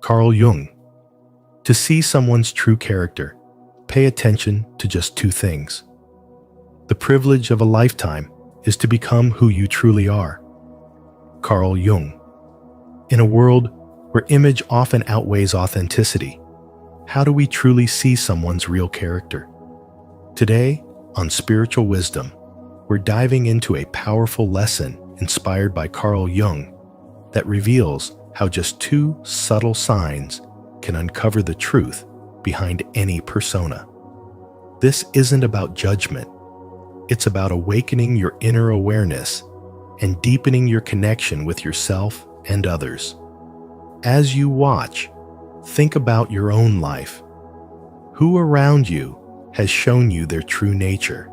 Carl Jung. To see someone's true character, pay attention to just two things. The privilege of a lifetime is to become who you truly are. Carl Jung. In a world where image often outweighs authenticity, how do we truly see someone's real character? Today, on Spiritual Wisdom, we're diving into a powerful lesson inspired by Carl Jung that reveals how just two subtle signs can uncover the truth behind any persona. This isn't about judgment. It's about awakening your inner awareness and deepening your connection with yourself and others. As you watch, think about your own life. Who around you has shown you their true nature?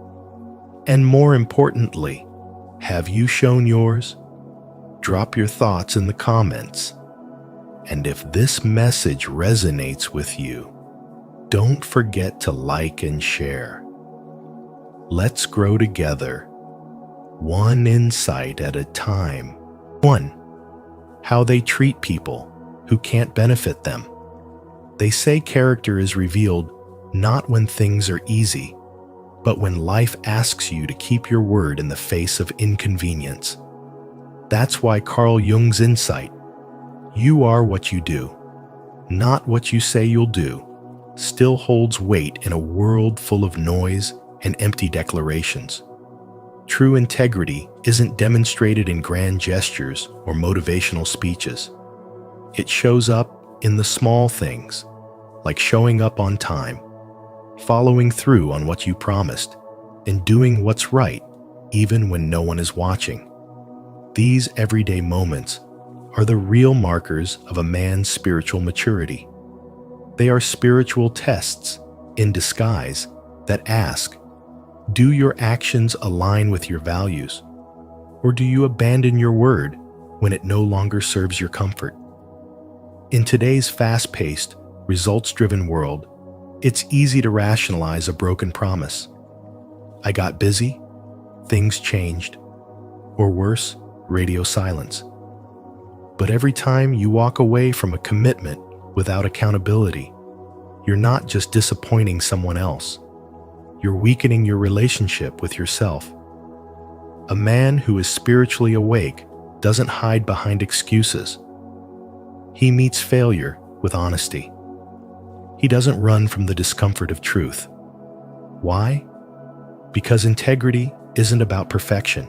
And more importantly, have you shown yours? Drop your thoughts in the comments. And if this message resonates with you, don't forget to like and share. Let's grow together, one insight at a time. 1. How they treat people who can't benefit them. They say character is revealed not when things are easy, but when life asks you to keep your word in the face of inconvenience. That's why Carl Jung's insight, "You are what you do, not what you say you'll do," still holds weight in a world full of noise and empty declarations. True integrity isn't demonstrated in grand gestures or motivational speeches. It shows up in the small things, like showing up on time, following through on what you promised, and doing what's right even when no one is watching. These everyday moments are the real markers of a man's spiritual maturity. They are spiritual tests in disguise that ask, do your actions align with your values? Or do you abandon your word when it no longer serves your comfort? In today's fast-paced, results-driven world, it's easy to rationalize a broken promise. I got busy, things changed, or worse, radio silence. But every time you walk away from a commitment without accountability, you're not just disappointing someone else. You're weakening your relationship with yourself. A man who is spiritually awake doesn't hide behind excuses. He meets failure with honesty. He doesn't run from the discomfort of truth. Why? Because integrity isn't about perfection.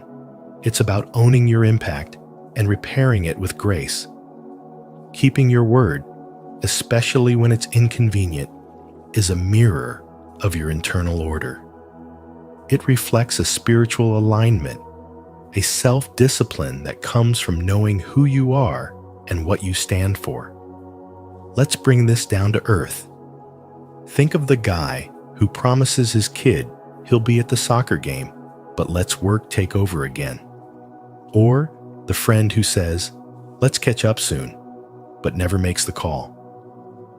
It's about owning your impact and repairing it with grace. Keeping your word, especially when it's inconvenient, is a mirror of your internal order. It reflects a spiritual alignment, a self-discipline that comes from knowing who you are and what you stand for. Let's bring this down to earth. Think of the guy who promises his kid he'll be at the soccer game, but lets work take over again. Or the friend who says, "Let's catch up soon," but never makes the call.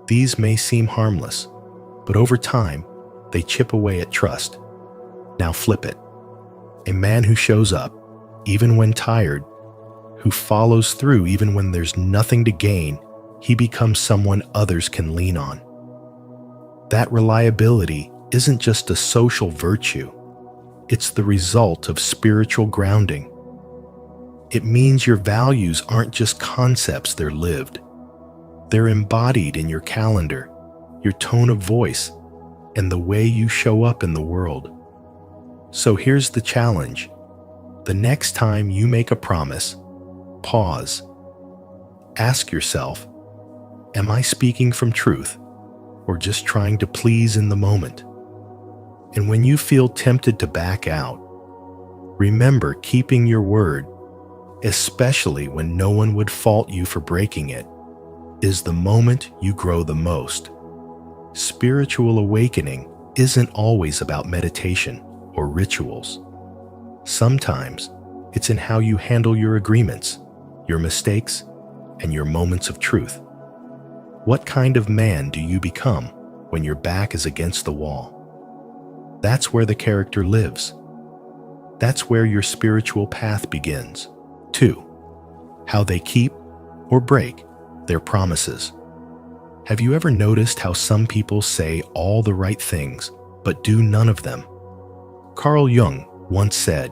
These may seem harmless, but over time, they chip away at trust. Now flip it. A man who shows up, even when tired, who follows through even when there's nothing to gain, he becomes someone others can lean on. That reliability isn't just a social virtue. It's the result of spiritual grounding. It means your values aren't just concepts, they're lived. They're embodied in your calendar, your tone of voice, and the way you show up in the world. So here's the challenge. The next time you make a promise, pause. Ask yourself, am I speaking from truth or just trying to please in the moment? And when you feel tempted to back out, remember keeping your word, especially when no one would fault you for breaking it, is the moment you grow the most. Spiritual awakening isn't always about meditation or rituals. Sometimes it's in how you handle your agreements, your mistakes, and your moments of truth. What kind of man do you become when your back is against the wall? That's where the character lives. That's where your spiritual path begins. 2. How they keep or break their promises. Have you ever noticed how some people say all the right things, but do none of them? Carl Jung once said,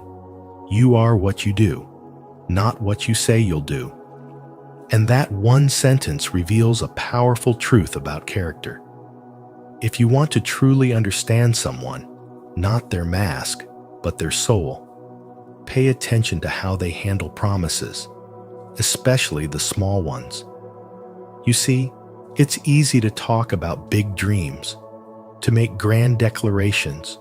"You are what you do, not what you say you'll do." And that one sentence reveals a powerful truth about character. If you want to truly understand someone, not their mask, but their soul, pay attention to how they handle promises, especially the small ones. You see, it's easy to talk about big dreams, to make grand declarations,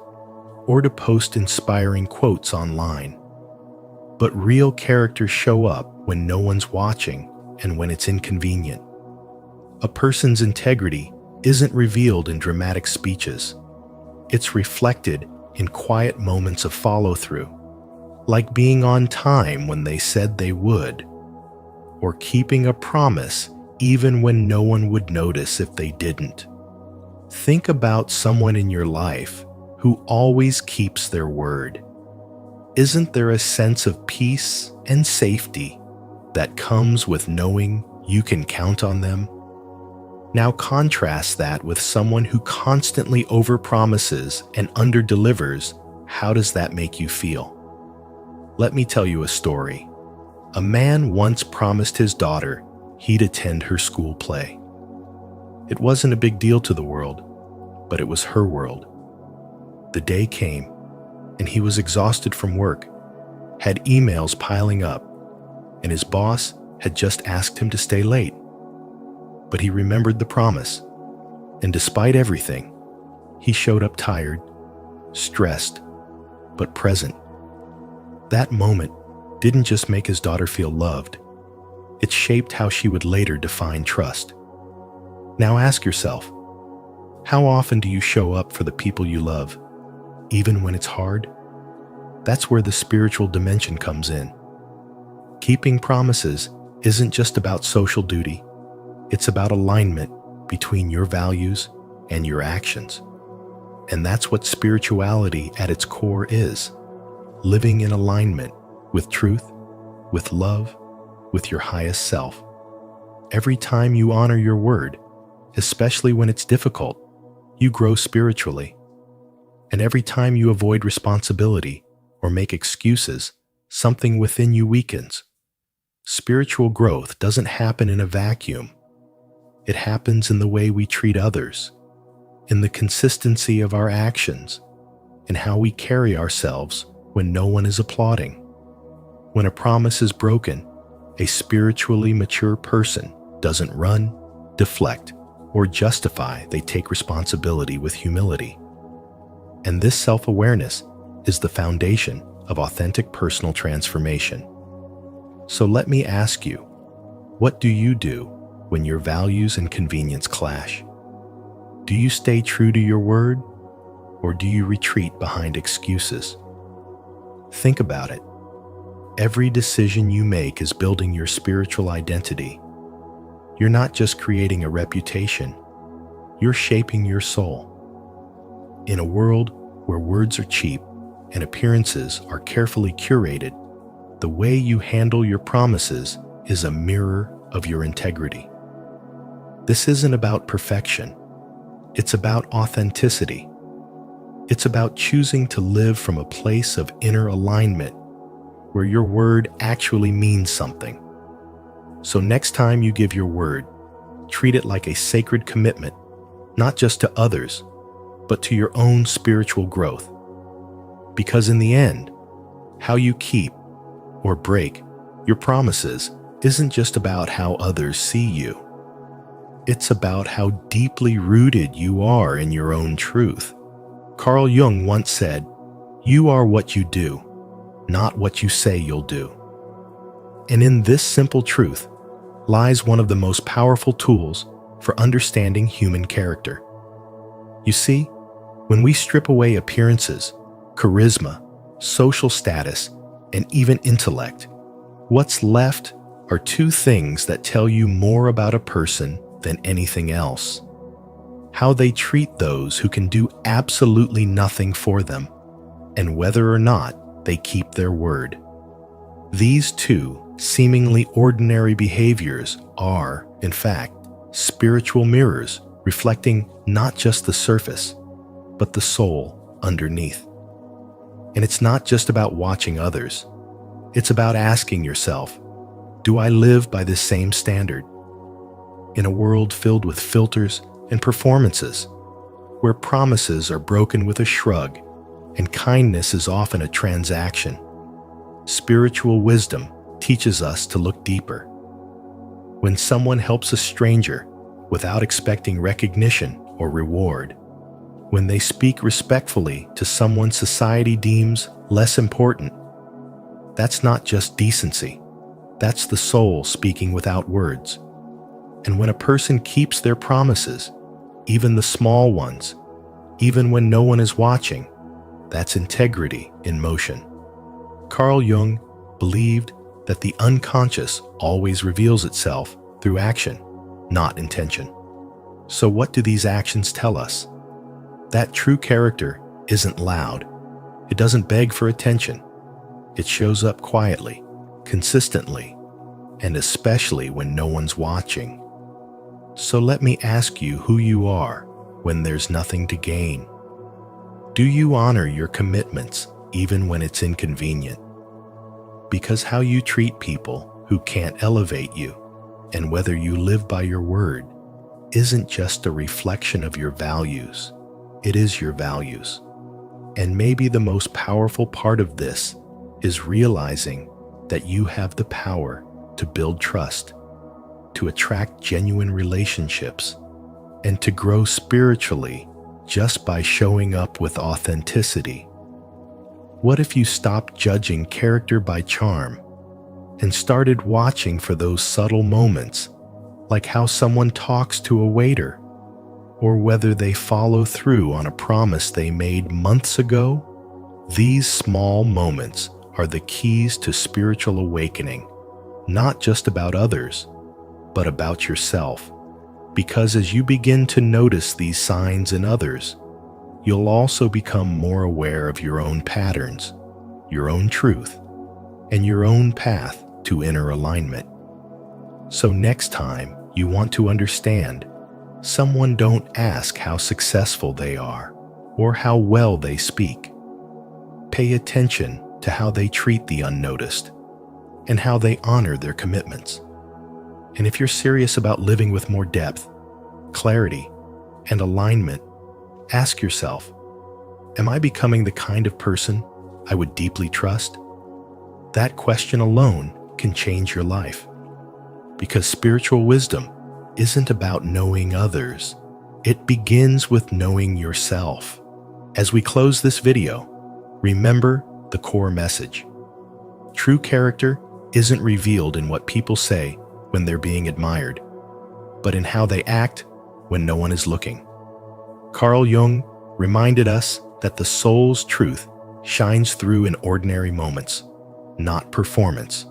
or to post inspiring quotes online. But real characters show up when no one's watching and when it's inconvenient. A person's integrity isn't revealed in dramatic speeches. It's reflected in quiet moments of follow-through, like being on time when they said they would, or keeping a promise even when no one would notice if they didn't. Think about someone in your life who always keeps their word. Isn't there a sense of peace and safety that comes with knowing you can count on them? Now contrast that with someone who constantly overpromises and underdelivers. How does that make you feel? Let me tell you a story. A man once promised his daughter he'd attend her school play. It wasn't a big deal to the world, but it was her world. The day came, and he was exhausted from work, had emails piling up, and his boss had just asked him to stay late. But he remembered the promise, and despite everything, he showed up tired, stressed, but present. That moment didn't just make his daughter feel loved, it shaped how she would later define trust. Now ask yourself, how often do you show up for the people you love, even when it's hard? That's where the spiritual dimension comes in. Keeping promises isn't just about social duty, it's about alignment between your values and your actions. And that's what spirituality at its core is: living in alignment with truth, with love, with your highest self. Every time you honor your word, especially when it's difficult, you grow spiritually. And every time you avoid responsibility or make excuses, something within you weakens. Spiritual growth doesn't happen in a vacuum. It happens in the way we treat others, in the consistency of our actions, in how we carry ourselves when no one is applauding. When a promise is broken, a spiritually mature person doesn't run, deflect, or justify. They take responsibility with humility. And this self-awareness is the foundation of authentic personal transformation. So let me ask you, what do you do when your values and convenience clash? Do you stay true to your word, or do you retreat behind excuses? Think about it. Every decision you make is building your spiritual identity. You're not just creating a reputation, you're shaping your soul. In a world where words are cheap and appearances are carefully curated, the way you handle your promises is a mirror of your integrity. This isn't about perfection. It's about authenticity. It's about choosing to live from a place of inner alignment where your word actually means something. So next time you give your word, treat it like a sacred commitment, not just to others, but to your own spiritual growth. Because in the end, how you keep or break your promises isn't just about how others see you. It's about how deeply rooted you are in your own truth. Carl Jung once said, "You are what you do, not what you say you'll do." And in this simple truth lies one of the most powerful tools for understanding human character. You see, when we strip away appearances, charisma, social status, and even intellect, what's left are two things that tell you more about a person than anything else: how they treat those who can do absolutely nothing for them, and whether or not they keep their word. These two seemingly ordinary behaviors are, in fact, spiritual mirrors reflecting not just the surface, but the soul underneath. And it's not just about watching others. It's about asking yourself, do I live by this same standard? In a world filled with filters and performances, where promises are broken with a shrug and kindness is often a transaction, spiritual wisdom teaches us to look deeper. When someone helps a stranger without expecting recognition or reward, when they speak respectfully to someone society deems less important, that's not just decency. That's the soul speaking without words. And when a person keeps their promises, even the small ones, even when no one is watching, that's integrity in motion. Carl Jung believed that the unconscious always reveals itself through action, not intention. So what do these actions tell us? That true character isn't loud. It doesn't beg for attention. It shows up quietly, consistently, and especially when no one's watching. So let me ask you who you are when there's nothing to gain. Do you honor your commitments even when it's inconvenient? Because how you treat people who can't elevate you, and whether you live by your word, isn't just a reflection of your values. It is your values. And maybe the most powerful part of this is realizing that you have the power to build trust, to attract genuine relationships, and to grow spiritually just by showing up with authenticity. What if you stopped judging character by charm and started watching for those subtle moments, like how someone talks to a waiter, or whether they follow through on a promise they made months ago? These small moments are the keys to spiritual awakening, not just about others, but about yourself. Because as you begin to notice these signs in others, you'll also become more aware of your own patterns, your own truth, and your own path to inner alignment. So next time you want to understand someone, don't ask how successful they are or how well they speak. Pay attention to how they treat the unnoticed and how they honor their commitments. And if you're serious about living with more depth, clarity, and alignment, ask yourself, am I becoming the kind of person I would deeply trust? That question alone can change your life. Because spiritual wisdom isn't about knowing others. It begins with knowing yourself. As we close this video, remember the core message. True character isn't revealed in what people say when they're being admired, but in how they act when no one is looking. Carl Jung reminded us that the soul's truth shines through in ordinary moments, not performance.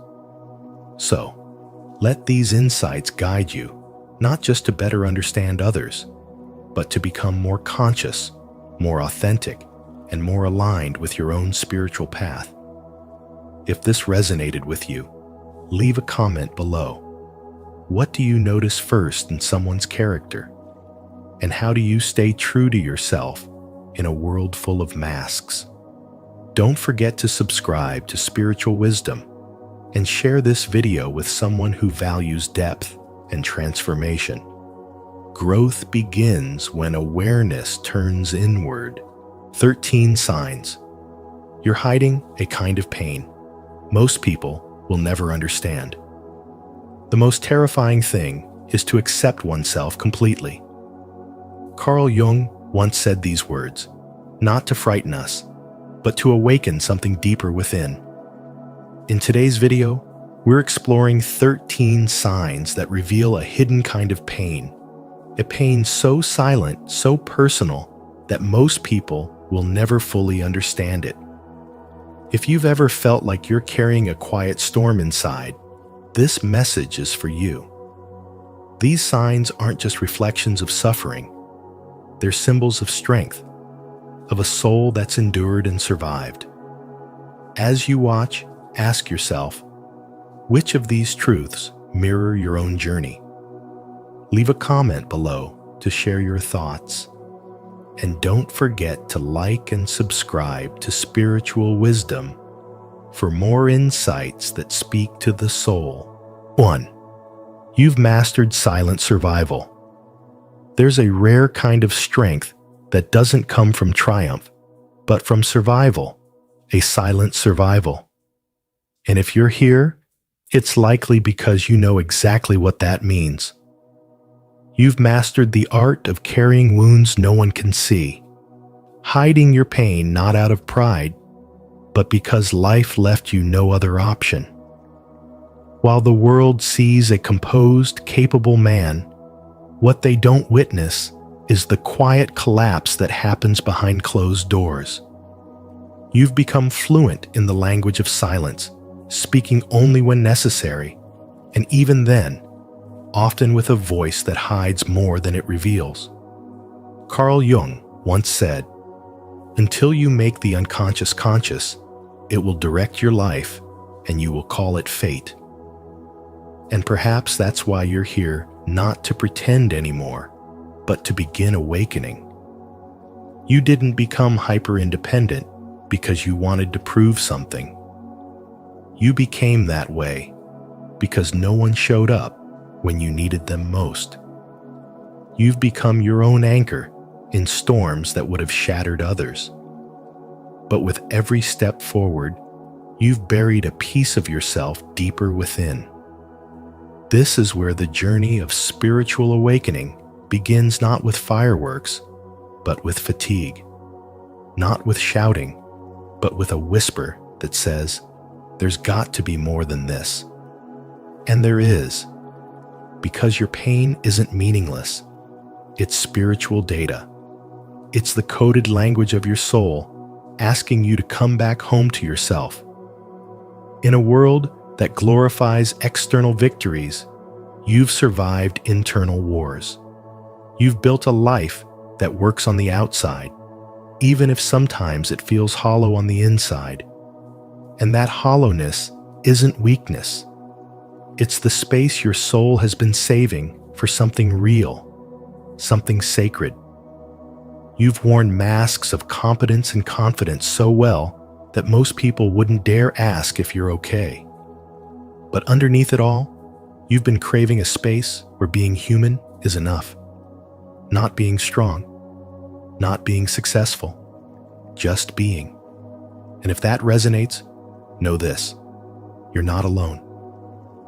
So, let these insights guide you, not just to better understand others, but to become more conscious, more authentic, and more aligned with your own spiritual path. If this resonated with you, leave a comment below. What do you notice first in someone's character? And how do you stay true to yourself in a world full of masks? Don't forget to subscribe to Spiritual Wisdom and share this video with someone who values depth and transformation. Growth begins when awareness turns inward. 13 signs. You're hiding a kind of pain most people will never understand. The most terrifying thing is to accept oneself completely. Carl Jung once said these words, not to frighten us, but to awaken something deeper within. In today's video, we're exploring 13 signs that reveal a hidden kind of pain. A pain so silent, so personal, that most people will never fully understand it. If you've ever felt like you're carrying a quiet storm inside, this message is for you. These signs aren't just reflections of suffering. They're symbols of strength, of a soul that's endured and survived. As you watch, ask yourself, which of these truths mirror your own journey? Leave a comment below to share your thoughts. And don't forget to like and subscribe to Spiritual Wisdom for more insights that speak to the soul. 1. You've mastered silent survival. There's a rare kind of strength that doesn't come from triumph, but from survival, a silent survival. And if you're here, it's likely because you know exactly what that means. You've mastered the art of carrying wounds no one can see, hiding your pain not out of pride, but because life left you no other option. While the world sees a composed, capable man, what they don't witness is the quiet collapse that happens behind closed doors. You've become fluent in the language of silence, speaking only when necessary, and even then, often with a voice that hides more than it reveals. Carl Jung once said, "Until you make the unconscious conscious, it will direct your life and you will call it fate." And perhaps that's why you're here, not to pretend anymore, but to begin awakening. You didn't become hyper-independent because you wanted to prove something. You became that way because no one showed up when you needed them most. You've become your own anchor in storms that would have shattered others. But with every step forward, you've buried a piece of yourself deeper within. This is where the journey of spiritual awakening begins, not with fireworks, but with fatigue. Not with shouting, but with a whisper that says, "There's got to be more than this." And there is. Because your pain isn't meaningless. It's spiritual data. It's the coded language of your soul asking you to come back home to yourself. In a world that glorifies external victories, you've survived internal wars. You've built a life that works on the outside, even if sometimes it feels hollow on the inside. And that hollowness isn't weakness. It's the space your soul has been saving for something real, something sacred. You've worn masks of competence and confidence so well that most people wouldn't dare ask if you're okay. But underneath it all, you've been craving a space where being human is enough. Not being strong, not being successful, just being. And if that resonates, know this: you're not alone.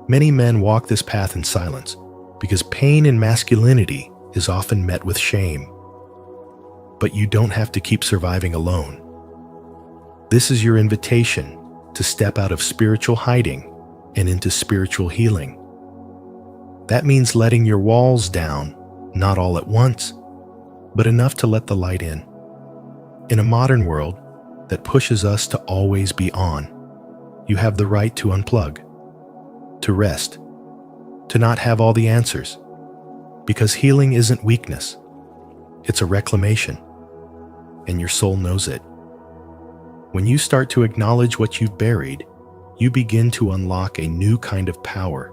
Many men walk this path in silence because pain in masculinity is often met with shame. But you don't have to keep surviving alone. This is your invitation to step out of spiritual hiding and into spiritual healing. That means letting your walls down, not all at once, but enough to let the light in. In a modern world that pushes us to always be on, you have the right to unplug, to rest, to not have all the answers, because healing isn't weakness, it's a reclamation, and your soul knows it. When you start to acknowledge what you've buried, you begin to unlock a new kind of power,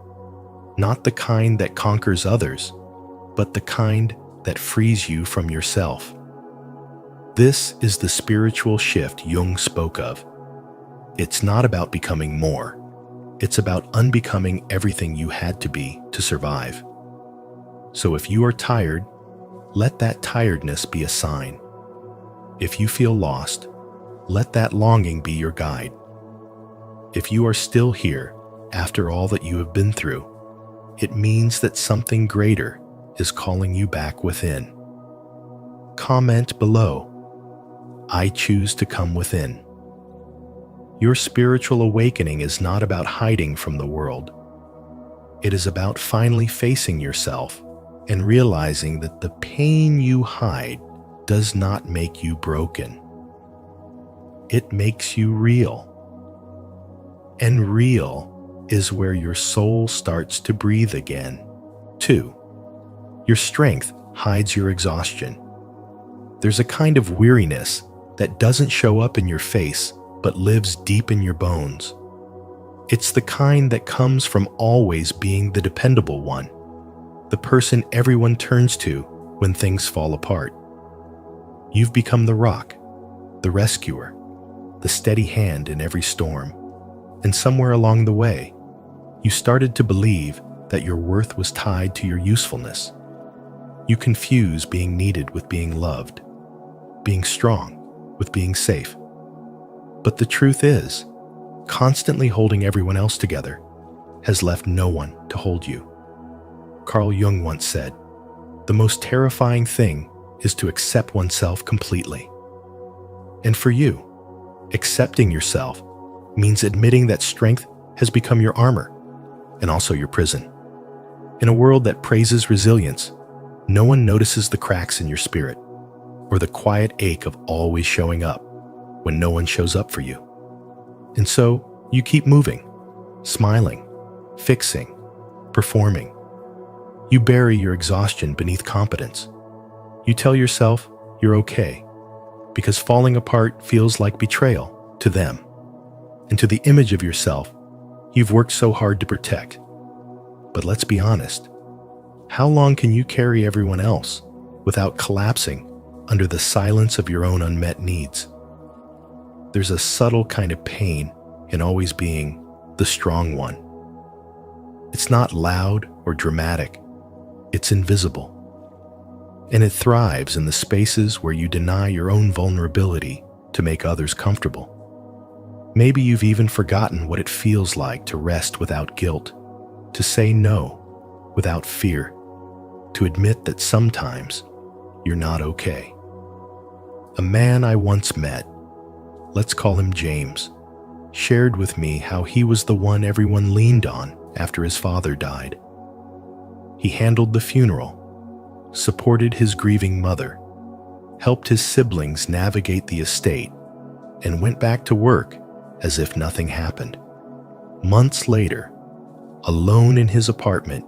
not the kind that conquers others, but the kind that frees you from yourself. This is the spiritual shift Jung spoke of. It's not about becoming more. It's about unbecoming everything you had to be to survive. So if you are tired, let that tiredness be a sign. If you feel lost, let that longing be your guide. If you are still here after all that you have been through, it means that something greater is calling you back within. Comment below, "I choose to come within." Your spiritual awakening is not about hiding from the world. It is about finally facing yourself and realizing that the pain you hide does not make you broken. It makes you real. And real is where your soul starts to breathe again. 2. Your strength hides your exhaustion. There's a kind of weariness that doesn't show up in your face but lives deep in your bones. It's the kind that comes from always being the dependable one, the person everyone turns to when things fall apart. You've become the rock, the rescuer, the steady hand in every storm. And somewhere along the way, you started to believe that your worth was tied to your usefulness. You confuse being needed with being loved, being strong with being safe. But the truth is, constantly holding everyone else together has left no one to hold you. Carl Jung once said, "The most terrifying thing is to accept oneself completely." And for you, accepting yourself means admitting that strength has become your armor and also your prison. In a world that praises resilience, no one notices the cracks in your spirit or the quiet ache of always showing up when no one shows up for you. And so you keep moving, smiling, fixing, performing. You bury your exhaustion beneath competence. You tell yourself you're okay because falling apart feels like betrayal to them and to the image of yourself you've worked so hard to protect. But let's be honest, how long can you carry everyone else without collapsing under the silence of your own unmet needs? There's a subtle kind of pain in always being the strong one. It's not loud or dramatic, it's invisible. And it thrives in the spaces where you deny your own vulnerability to make others comfortable. Maybe you've even forgotten what it feels like to rest without guilt, to say no without fear, to admit that sometimes you're not okay. A man I once met, let's call him James, shared with me how he was the one everyone leaned on after his father died. He handled the funeral, supported his grieving mother, helped his siblings navigate the estate, and went back to work as if nothing happened. Months later, alone in his apartment,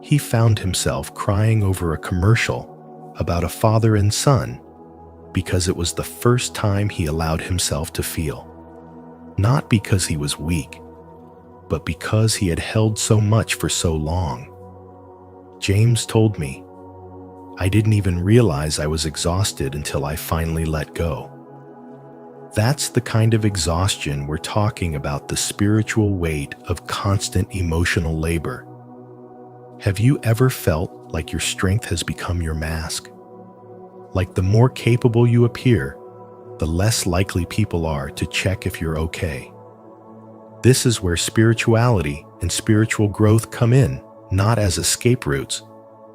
he found himself crying over a commercial about a father and son because it was the first time he allowed himself to feel. Not because he was weak, but because he had held so much for so long. James told me, "I didn't even realize I was exhausted until I finally let go." That's the kind of exhaustion we're talking about, the spiritual weight of constant emotional labor. Have you ever felt like your strength has become your mask? Like the more capable you appear, the less likely people are to check if you're okay. This is where spirituality and spiritual growth come in, not as escape routes,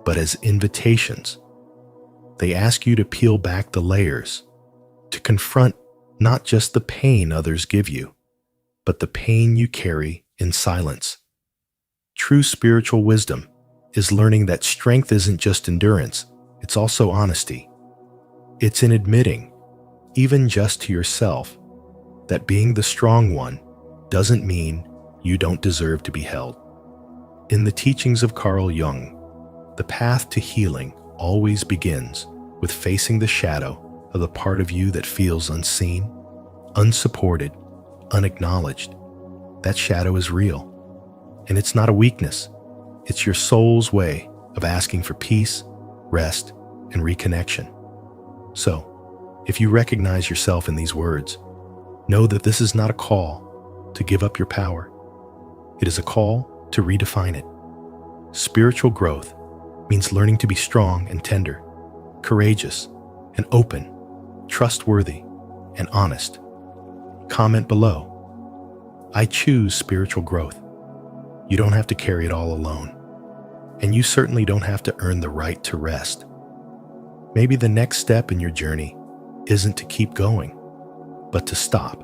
but as invitations. They ask you to peel back the layers, to confront not just the pain others give you, but the pain you carry in silence. True spiritual wisdom is learning that strength isn't just endurance, it's also honesty. It's in admitting, even just to yourself, that being the strong one doesn't mean you don't deserve to be held. In the teachings of Carl Jung, the path to healing always begins with facing the shadow of the part of you that feels unseen, unsupported, unacknowledged. That shadow is real, and it's not a weakness. It's your soul's way of asking for peace, rest, and reconnection. So, if you recognize yourself in these words, know that this is not a call to give up your power. It is a call to redefine it. Spiritual growth means learning to be strong and tender, courageous and open, trustworthy and honest. Comment below. I choose spiritual growth. You don't have to carry it all alone. And you certainly don't have to earn the right to rest. Maybe the next step in your journey isn't to keep going, but to stop.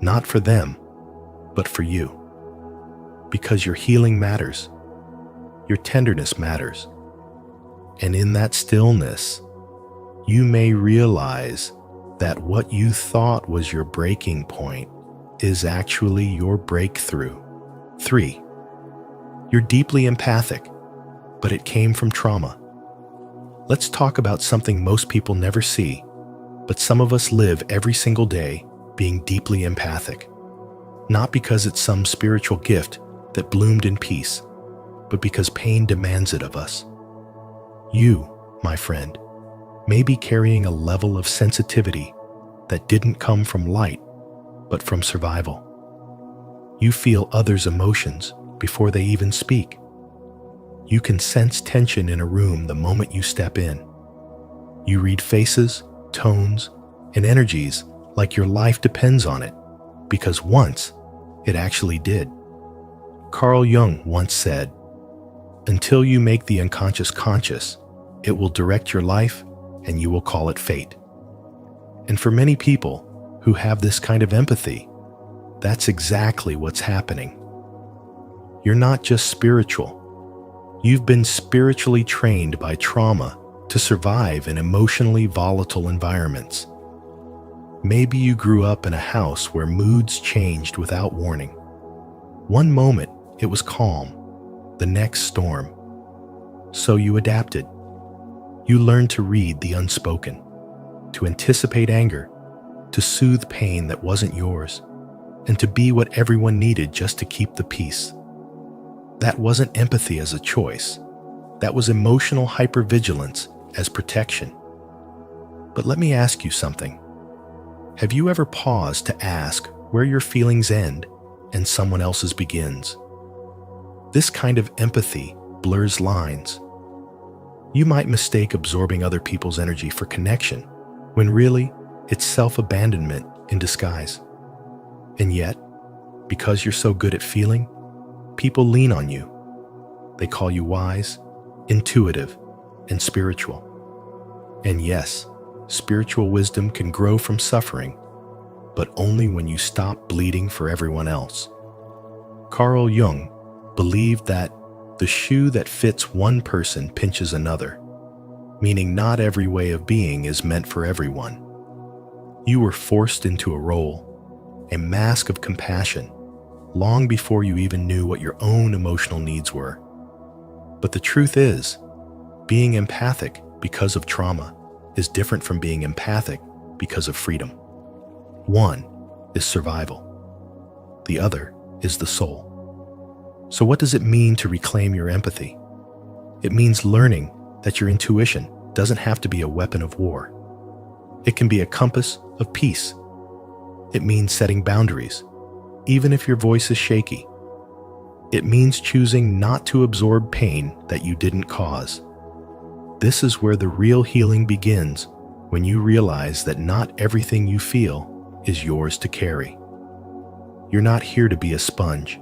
Not for them, but for you. Because your healing matters. Your tenderness matters. And in that stillness, you may realize that what you thought was your breaking point is actually your breakthrough. 3. You're deeply empathic, but it came from trauma. Let's talk about something most people never see, but some of us live every single day being deeply empathic. Not because it's some spiritual gift that bloomed in peace, but because pain demands it of us. You, my friend, may be carrying a level of sensitivity that didn't come from light, but from survival. You feel others' emotions before they even speak. You can sense tension in a room the moment you step in. You read faces, tones, and energies like your life depends on it, because once it actually did. Carl Jung once said, "Until you make the unconscious conscious, it will direct your life and you will call it fate." And for many people who have this kind of empathy, that's exactly what's happening. You're not just spiritual. You've been spiritually trained by trauma to survive in emotionally volatile environments. Maybe you grew up in a house where moods changed without warning. One moment it was calm, the next storm. So you adapted. You learned to read the unspoken, to anticipate anger, to soothe pain that wasn't yours, and to be what everyone needed just to keep the peace. That wasn't empathy as a choice. That was emotional hypervigilance as protection. But let me ask you something. Have you ever paused to ask where your feelings end and someone else's begins? This kind of empathy blurs lines. You might mistake absorbing other people's energy for connection, when really it's self-abandonment in disguise. And yet, because you're so good at feeling, people lean on you. They call you wise, intuitive, and spiritual. And yes, spiritual wisdom can grow from suffering, but only when you stop bleeding for everyone else. Carl Jung believed that the shoe that fits one person pinches another, meaning not every way of being is meant for everyone. You were forced into a role, a mask of compassion, long before you even knew what your own emotional needs were. But the truth is, being empathic because of trauma is different from being empathic because of freedom. One is survival. The other is the soul. So what does it mean to reclaim your empathy? It means learning that your intuition doesn't have to be a weapon of war. It can be a compass of peace. It means setting boundaries, even if your voice is shaky. It means choosing not to absorb pain that you didn't cause. This is where the real healing begins, when you realize that not everything you feel is yours to carry. You're not here to be a sponge.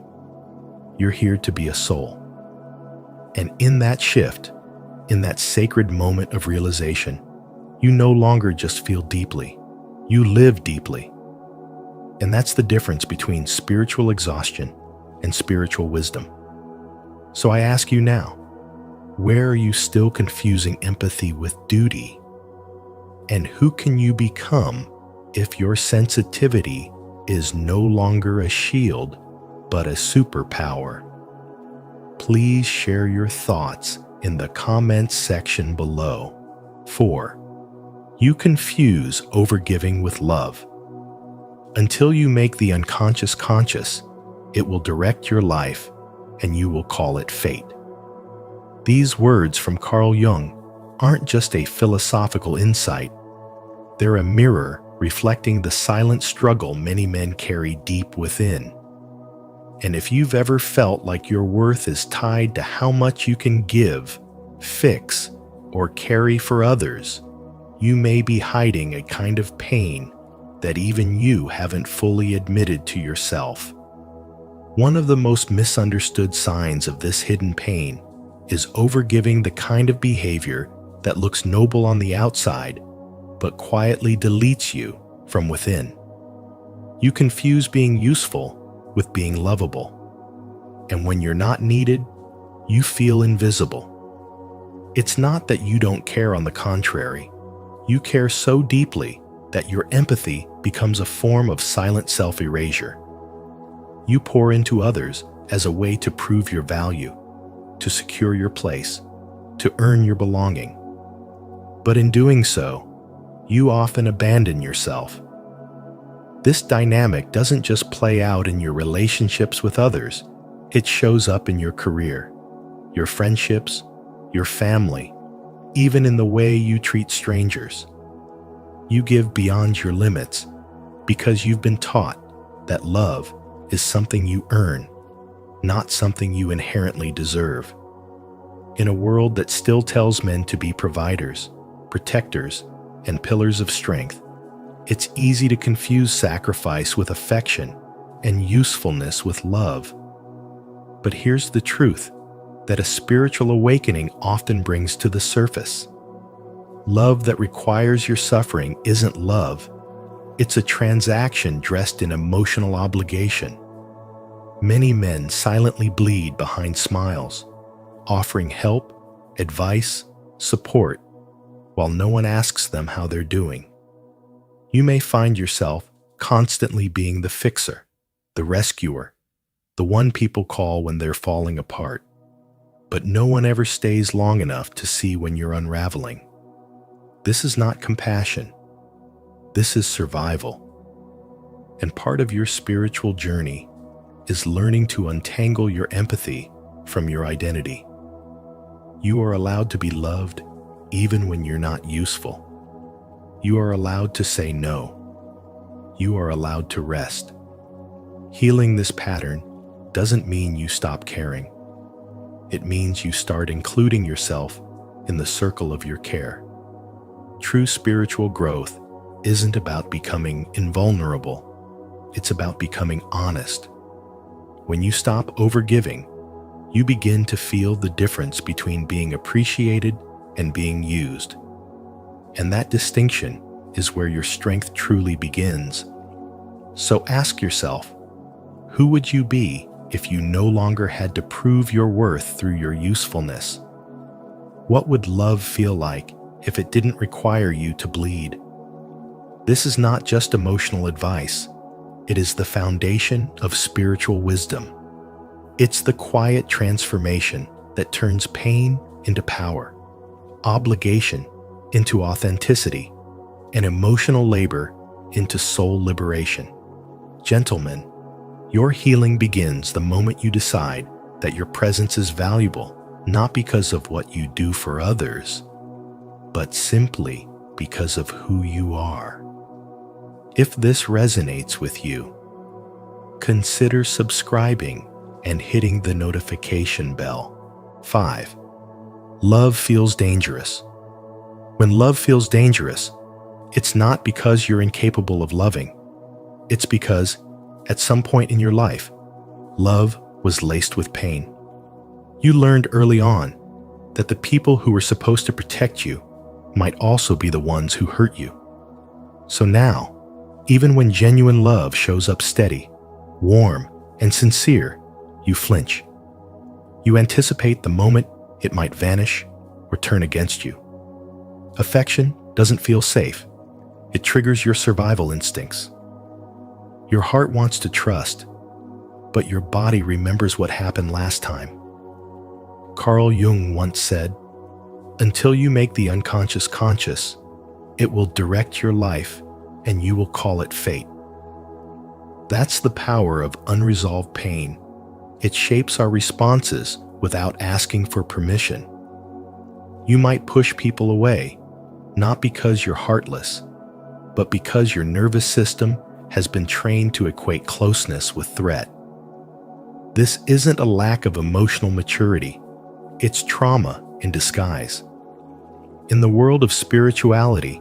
You're here to be a soul. And in that shift, in that sacred moment of realization, you no longer just feel deeply, you live deeply. And that's the difference between spiritual exhaustion and spiritual wisdom. So I ask you now, where are you still confusing empathy with duty? And who can you become if your sensitivity is no longer a shield, but a superpower? Please share your thoughts in the comments section below. 4. You confuse overgiving with love. Until you make the unconscious conscious, it will direct your life and you will call it fate. These words from Carl Jung aren't just a philosophical insight. They're a mirror reflecting the silent struggle many men carry deep within. And if you've ever felt like your worth is tied to how much you can give, fix, or carry for others, you may be hiding a kind of pain that even you haven't fully admitted to yourself. One of the most misunderstood signs of this hidden pain is overgiving, the kind of behavior that looks noble on the outside, but quietly deletes you from within. You confuse being useful with being lovable. And when you're not needed, you feel invisible. It's not that you don't care, on the contrary. You care so deeply that your empathy becomes a form of silent self-erasure. You pour into others as a way to prove your value, to secure your place, to earn your belonging. But in doing so, you often abandon yourself. This dynamic doesn't just play out in your relationships with others, it shows up in your career, your friendships, your family, even in the way you treat strangers. You give beyond your limits because you've been taught that love is something you earn, not something you inherently deserve. In a world that still tells men to be providers, protectors, and pillars of strength, it's easy to confuse sacrifice with affection and usefulness with love. But here's the truth that a spiritual awakening often brings to the surface. Love that requires your suffering isn't love. It's a transaction dressed in emotional obligation. Many men silently bleed behind smiles, offering help, advice, support, while no one asks them how they're doing. You may find yourself constantly being the fixer, the rescuer, the one people call when they're falling apart. But no one ever stays long enough to see when you're unraveling. This is not compassion. This is survival. And part of your spiritual journey is learning to untangle your empathy from your identity. You are allowed to be loved even when you're not useful. You are allowed to say no. You are allowed to rest. Healing this pattern doesn't mean you stop caring. It means you start including yourself in the circle of your care. True spiritual growth isn't about becoming invulnerable. It's about becoming honest. When you stop overgiving, you begin to feel the difference between being appreciated and being used. And that distinction is where your strength truly begins. So ask yourself, who would you be if you no longer had to prove your worth through your usefulness? What would love feel like if it didn't require you to bleed? This is not just emotional advice. It is the foundation of spiritual wisdom. It's the quiet transformation that turns pain into power, obligation into authenticity, and emotional labor into soul liberation. Gentlemen, your healing begins the moment you decide that your presence is valuable, not because of what you do for others, but simply because of who you are. If this resonates with you, consider subscribing and hitting the notification bell. 5. Love feels dangerous. When love feels dangerous, it's not because you're incapable of loving. It's because, at some point in your life, love was laced with pain. You learned early on that the people who were supposed to protect you might also be the ones who hurt you. So now, even when genuine love shows up steady, warm, and sincere, you flinch. You anticipate the moment it might vanish or turn against you. Affection doesn't feel safe. It triggers your survival instincts. Your heart wants to trust, but your body remembers what happened last time. Carl Jung once said, "Until you make the unconscious conscious, it will direct your life and you will call it fate." That's the power of unresolved pain. It shapes our responses without asking for permission. You might push people away, not because you're heartless, but because your nervous system has been trained to equate closeness with threat. This isn't a lack of emotional maturity. It's trauma in disguise. In the world of spirituality,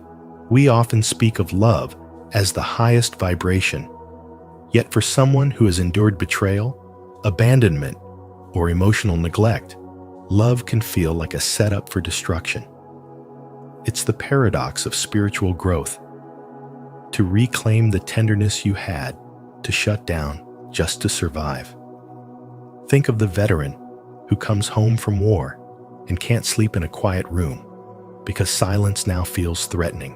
we often speak of love as the highest vibration. Yet for someone who has endured betrayal, abandonment, or emotional neglect, love can feel like a setup for destruction. It's the paradox of spiritual growth. To reclaim the tenderness you had to shut down just to survive. Think of the veteran who comes home from war and can't sleep in a quiet room because silence now feels threatening.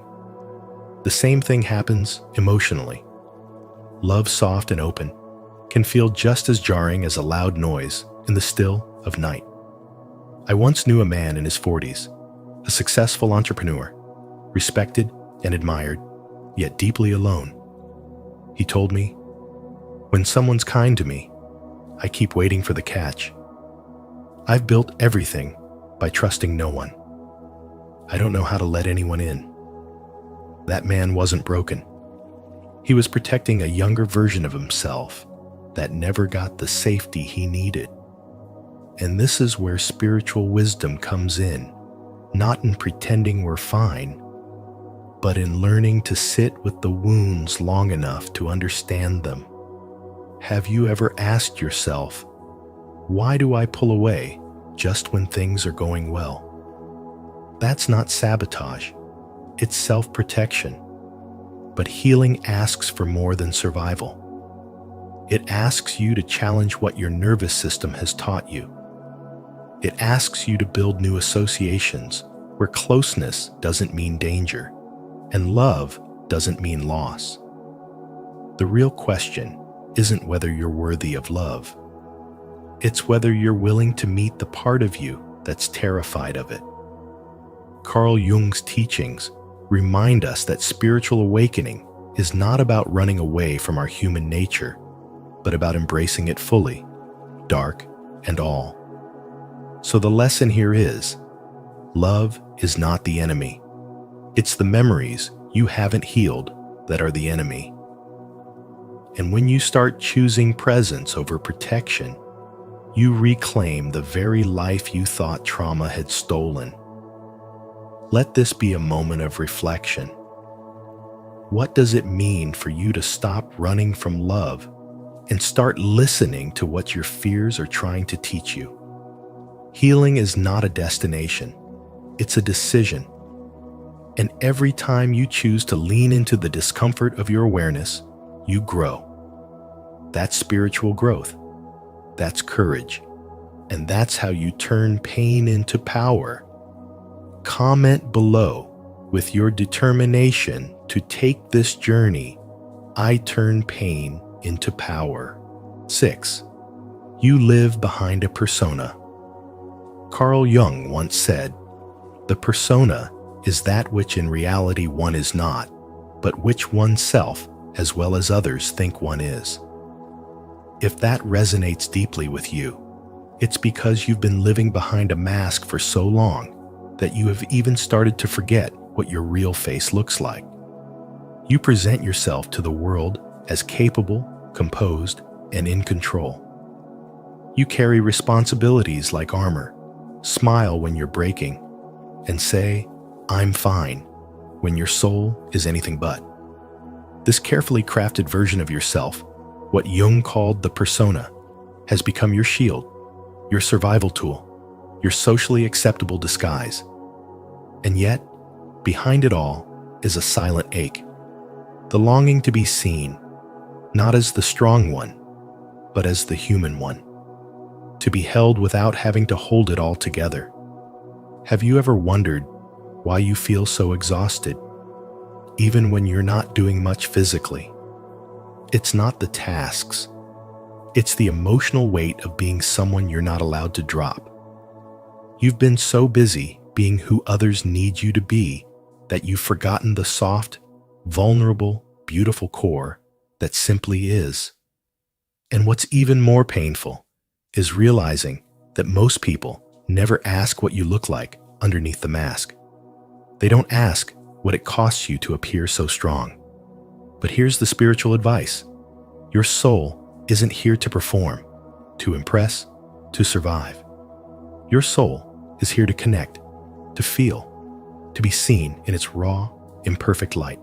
The same thing happens emotionally. Love soft and open can feel just as jarring as a loud noise in the still of night. I once knew a man in his 40s, a successful entrepreneur, respected and admired, yet deeply alone. He told me, "When someone's kind to me, I keep waiting for the catch. I've built everything by trusting no one. I don't know how to let anyone in. That man wasn't broken. He was protecting a younger version of himself that never got the safety he needed. And this is where spiritual wisdom comes in, not in pretending we're fine, but in learning to sit with the wounds long enough to understand them. Have you ever asked yourself, why do I pull away just when things are going well? That's not sabotage, it's self-protection. But healing asks for more than survival. It asks you to challenge what your nervous system has taught you. It asks you to build new associations where closeness doesn't mean danger and love doesn't mean loss. The real question isn't whether you're worthy of love. It's whether you're willing to meet the part of you that's terrified of it. Carl Jung's teachings remind us that spiritual awakening is not about running away from our human nature, but about embracing it fully, dark and all. So the lesson here is, love is not the enemy. It's the memories you haven't healed that are the enemy. And when you start choosing presence over protection, you reclaim the very life you thought trauma had stolen. Let this be a moment of reflection. What does it mean for you to stop running from love and start listening to what your fears are trying to teach you? Healing is not a destination, it's a decision. And every time you choose to lean into the discomfort of your awareness, you grow. That's spiritual growth. That's courage. And that's how you turn pain into power. Comment below with your determination to take this journey. I turn pain into power. 6. You live behind a persona. Carl Jung once said, "The persona is that which in reality one is not, but which oneself, as well as others, think one is." If that resonates deeply with you, it's because you've been living behind a mask for so long that you have even started to forget what your real face looks like. You present yourself to the world as capable, composed, and in control. You carry responsibilities like armor, smile when you're breaking, and say, "I'm fine," when your soul is anything but. This carefully crafted version of yourself, what Jung called the persona, has become your shield, your survival tool, your socially acceptable disguise. And yet, behind it all is a silent ache, the longing to be seen, not as the strong one, but as the human one, to be held without having to hold it all together. Have you ever wondered why you feel so exhausted, even when you're not doing much physically? It's not the tasks. It's the emotional weight of being someone you're not allowed to drop. You've been so busy being who others need you to be that you've forgotten the soft, vulnerable, beautiful core that simply is. And what's even more painful is realizing that most people never ask what you look like underneath the mask. They don't ask what it costs you to appear so strong. But here's the spiritual advice. Your soul isn't here to perform, to impress, to survive. Your soul is here to connect, to feel, to be seen in its raw, imperfect light.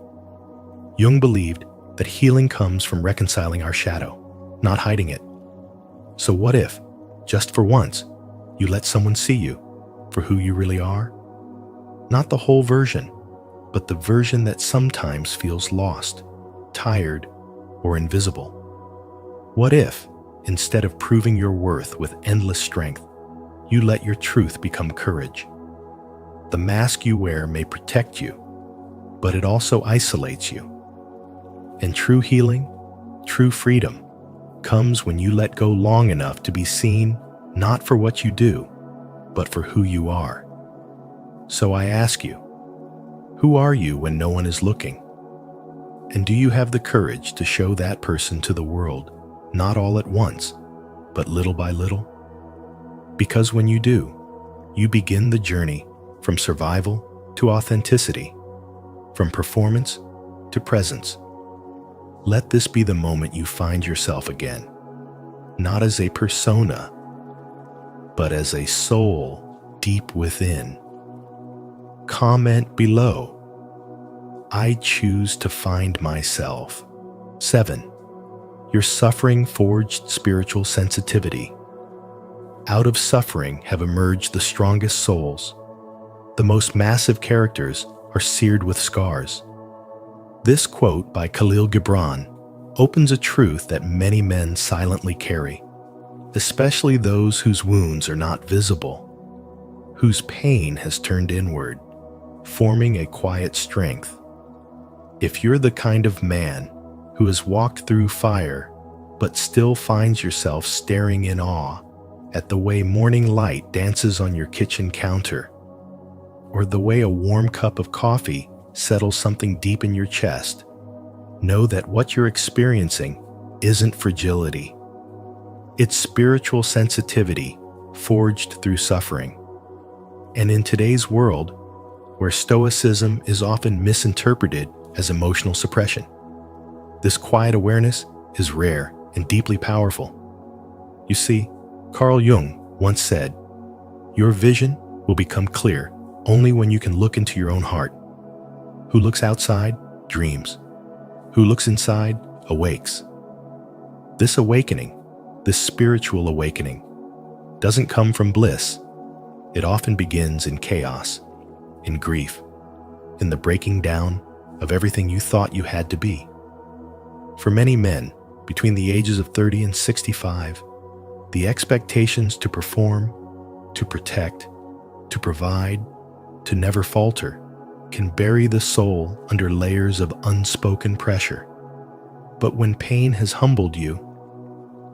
Jung believed that healing comes from reconciling our shadow, not hiding it. So what if, just for once, you let someone see you for who you really are? Not the whole version, but the version that sometimes feels lost, tired, or invisible. What if, instead of proving your worth with endless strength, you let your truth become courage? The mask you wear may protect you, but it also isolates you. And true healing, true freedom, comes when you let go long enough to be seen not for what you do, but for who you are. So I ask you, who are you when no one is looking? And do you have the courage to show that person to the world, not all at once, but little by little? Because when you do, you begin the journey from survival to authenticity, from performance to presence. Let this be the moment you find yourself again, not as a persona, but as a soul deep within. Comment below. I choose to find myself. 7. Your suffering forged spiritual sensitivity. Out of suffering have emerged the strongest souls. The most massive characters are seared with scars. This quote by Khalil Gibran opens a truth that many men silently carry, especially those whose wounds are not visible, whose pain has turned inward, forming a quiet strength. If you're the kind of man who has walked through fire but still finds yourself staring in awe at the way morning light dances on your kitchen counter, or the way a warm cup of coffee settles something deep in your chest, know that what you're experiencing isn't fragility. It's spiritual sensitivity forged through suffering. And in today's world, where stoicism is often misinterpreted as emotional suppression, this quiet awareness is rare and deeply powerful. You see, Carl Jung once said, "Your vision will become clear only when you can look into your own heart. Who looks outside dreams. Who looks inside awakes." This awakening, this spiritual awakening, doesn't come from bliss. It often begins in chaos, in grief, in the breaking down of everything you thought you had to be. For many men, between the ages of 30 and 65, the expectations to perform, to protect, to provide, to never falter, can bury the soul under layers of unspoken pressure. But when pain has humbled you,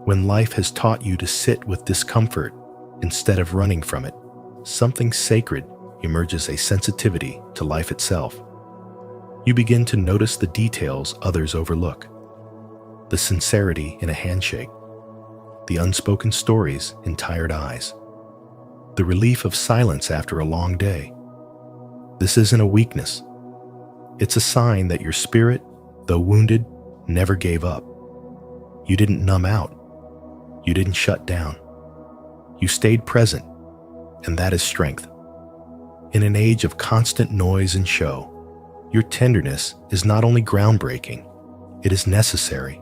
when life has taught you to sit with discomfort instead of running from it, something sacred emerges, a sensitivity to life itself. You begin to notice the details others overlook. The sincerity in a handshake, the unspoken stories in tired eyes, the relief of silence after a long day. This isn't a weakness. It's a sign that your spirit, though wounded, never gave up. You didn't numb out. You didn't shut down. You stayed present, and that is strength. In an age of constant noise and show, your tenderness is not only groundbreaking, it is necessary.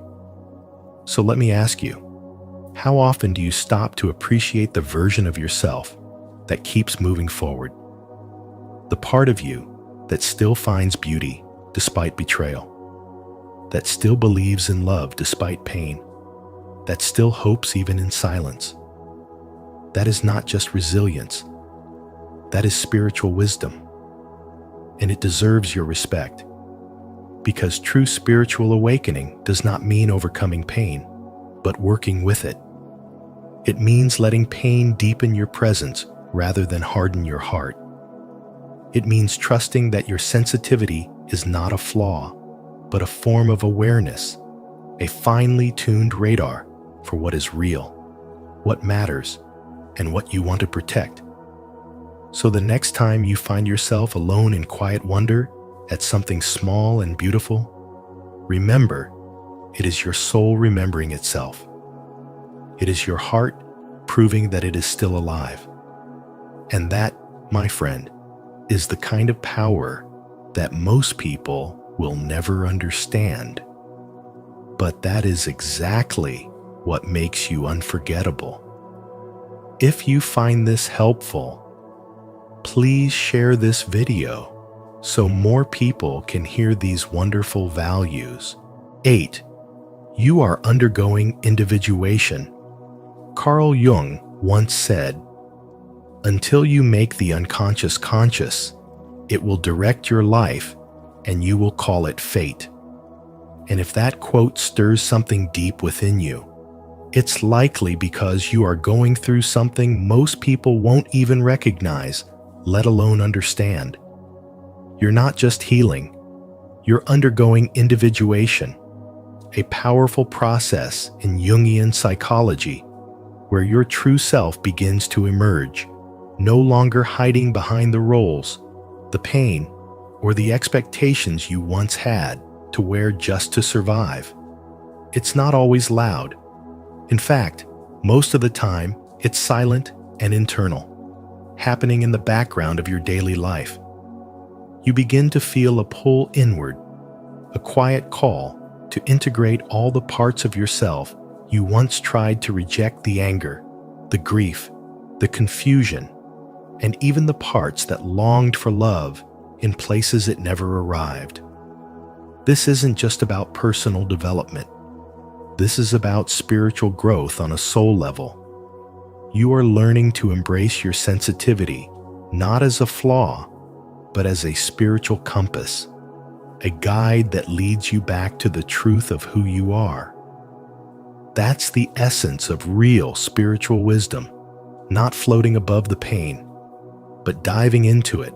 So let me ask you, how often do you stop to appreciate the version of yourself that keeps moving forward? The part of you that still finds beauty despite betrayal, that still believes in love despite pain, that still hopes even in silence. That is not just resilience, that is spiritual wisdom, and it deserves your respect. Because true spiritual awakening does not mean overcoming pain, but working with it. It means letting pain deepen your presence rather than harden your heart. It means trusting that your sensitivity is not a flaw, but a form of awareness, a finely tuned radar for what is real, what matters, and what you want to protect. So the next time you find yourself alone in quiet wonder at something small and beautiful, remember, it is your soul remembering itself. It is your heart proving that it is still alive. And that, my friend, is the kind of power that most people will never understand. But that is exactly what makes you unforgettable. If you find this helpful, please share this video so more people can hear these wonderful values. 8. You are undergoing individuation. Carl Jung once said, "Until you make the unconscious conscious, it will direct your life and you will call it fate." And if that quote stirs something deep within you, it's likely because you are going through something most people won't even recognize, let alone understand. You're not just healing, you're undergoing individuation, a powerful process in Jungian psychology where your true self begins to emerge, no longer hiding behind the roles, the pain, or the expectations you once had to wear just to survive. It's not always loud. In fact, most of the time, it's silent and internal, happening in the background of your daily life. You begin to feel a pull inward, a quiet call to integrate all the parts of yourself you once tried to reject: the anger, the grief, the confusion, and even the parts that longed for love in places it never arrived. This isn't just about personal development. This is about spiritual growth on a soul level. You are learning to embrace your sensitivity, not as a flaw, but as a spiritual compass, a guide that leads you back to the truth of who you are. That's the essence of real spiritual wisdom, not floating above the pain, but diving into it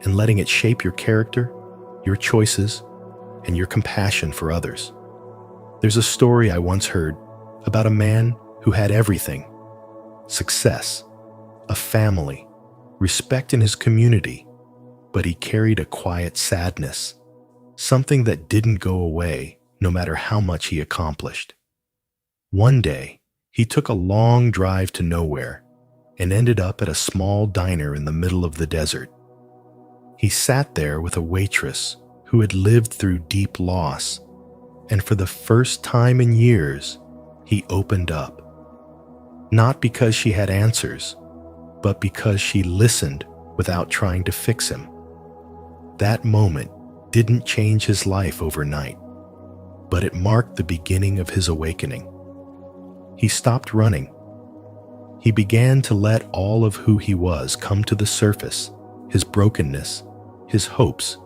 and letting it shape your character, your choices, and your compassion for others. There's a story I once heard about a man who had everything: success, a family, respect in his community, but he carried a quiet sadness, something that didn't go away no matter how much he accomplished. One day, he took a long drive to nowhere and ended up at a small diner in the middle of the desert. He sat there with a waitress who had lived through deep loss, and for the first time in years, he opened up. Not because she had answers, but because she listened without trying to fix him. That moment didn't change his life overnight, but it marked the beginning of his awakening. He stopped running. He began to let all of who he was come to the surface: his brokenness, his hopes,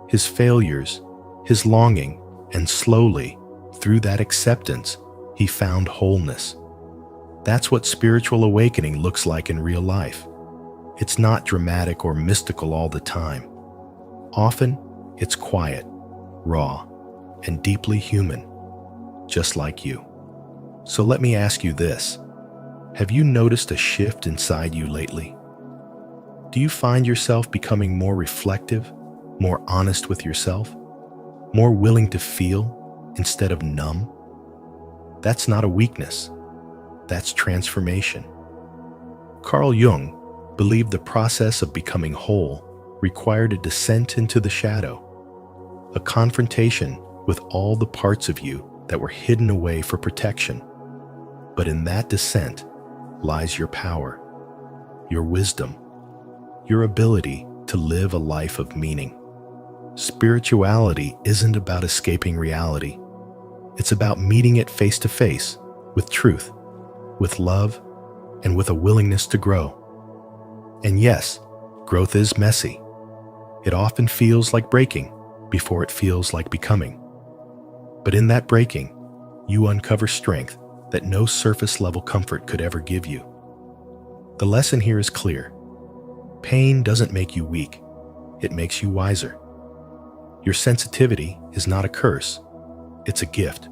his failures, his longing, and slowly, through that acceptance, he found wholeness. That's what spiritual awakening looks like in real life. It's not dramatic or mystical all the time. Often, it's quiet, raw, and deeply human, just like you. So let me ask you this. Have you noticed a shift inside you lately? Do you find yourself becoming more reflective, more honest with yourself, more willing to feel instead of numb? That's not a weakness. That's transformation. Carl Jung believed the process of becoming whole required a descent into the shadow, a confrontation with all the parts of you that were hidden away for protection. But in that descent lies your power, your wisdom, your ability to live a life of meaning. Spirituality isn't about escaping reality. It's about meeting it face to face with truth, with love, and with a willingness to grow. And yes, growth is messy. It often feels like breaking before it feels like becoming. But in that breaking, you uncover strength that no surface-level comfort could ever give you. The lesson here is clear. Pain doesn't make you weak. It makes you wiser. Your sensitivity is not a curse. It's a gift.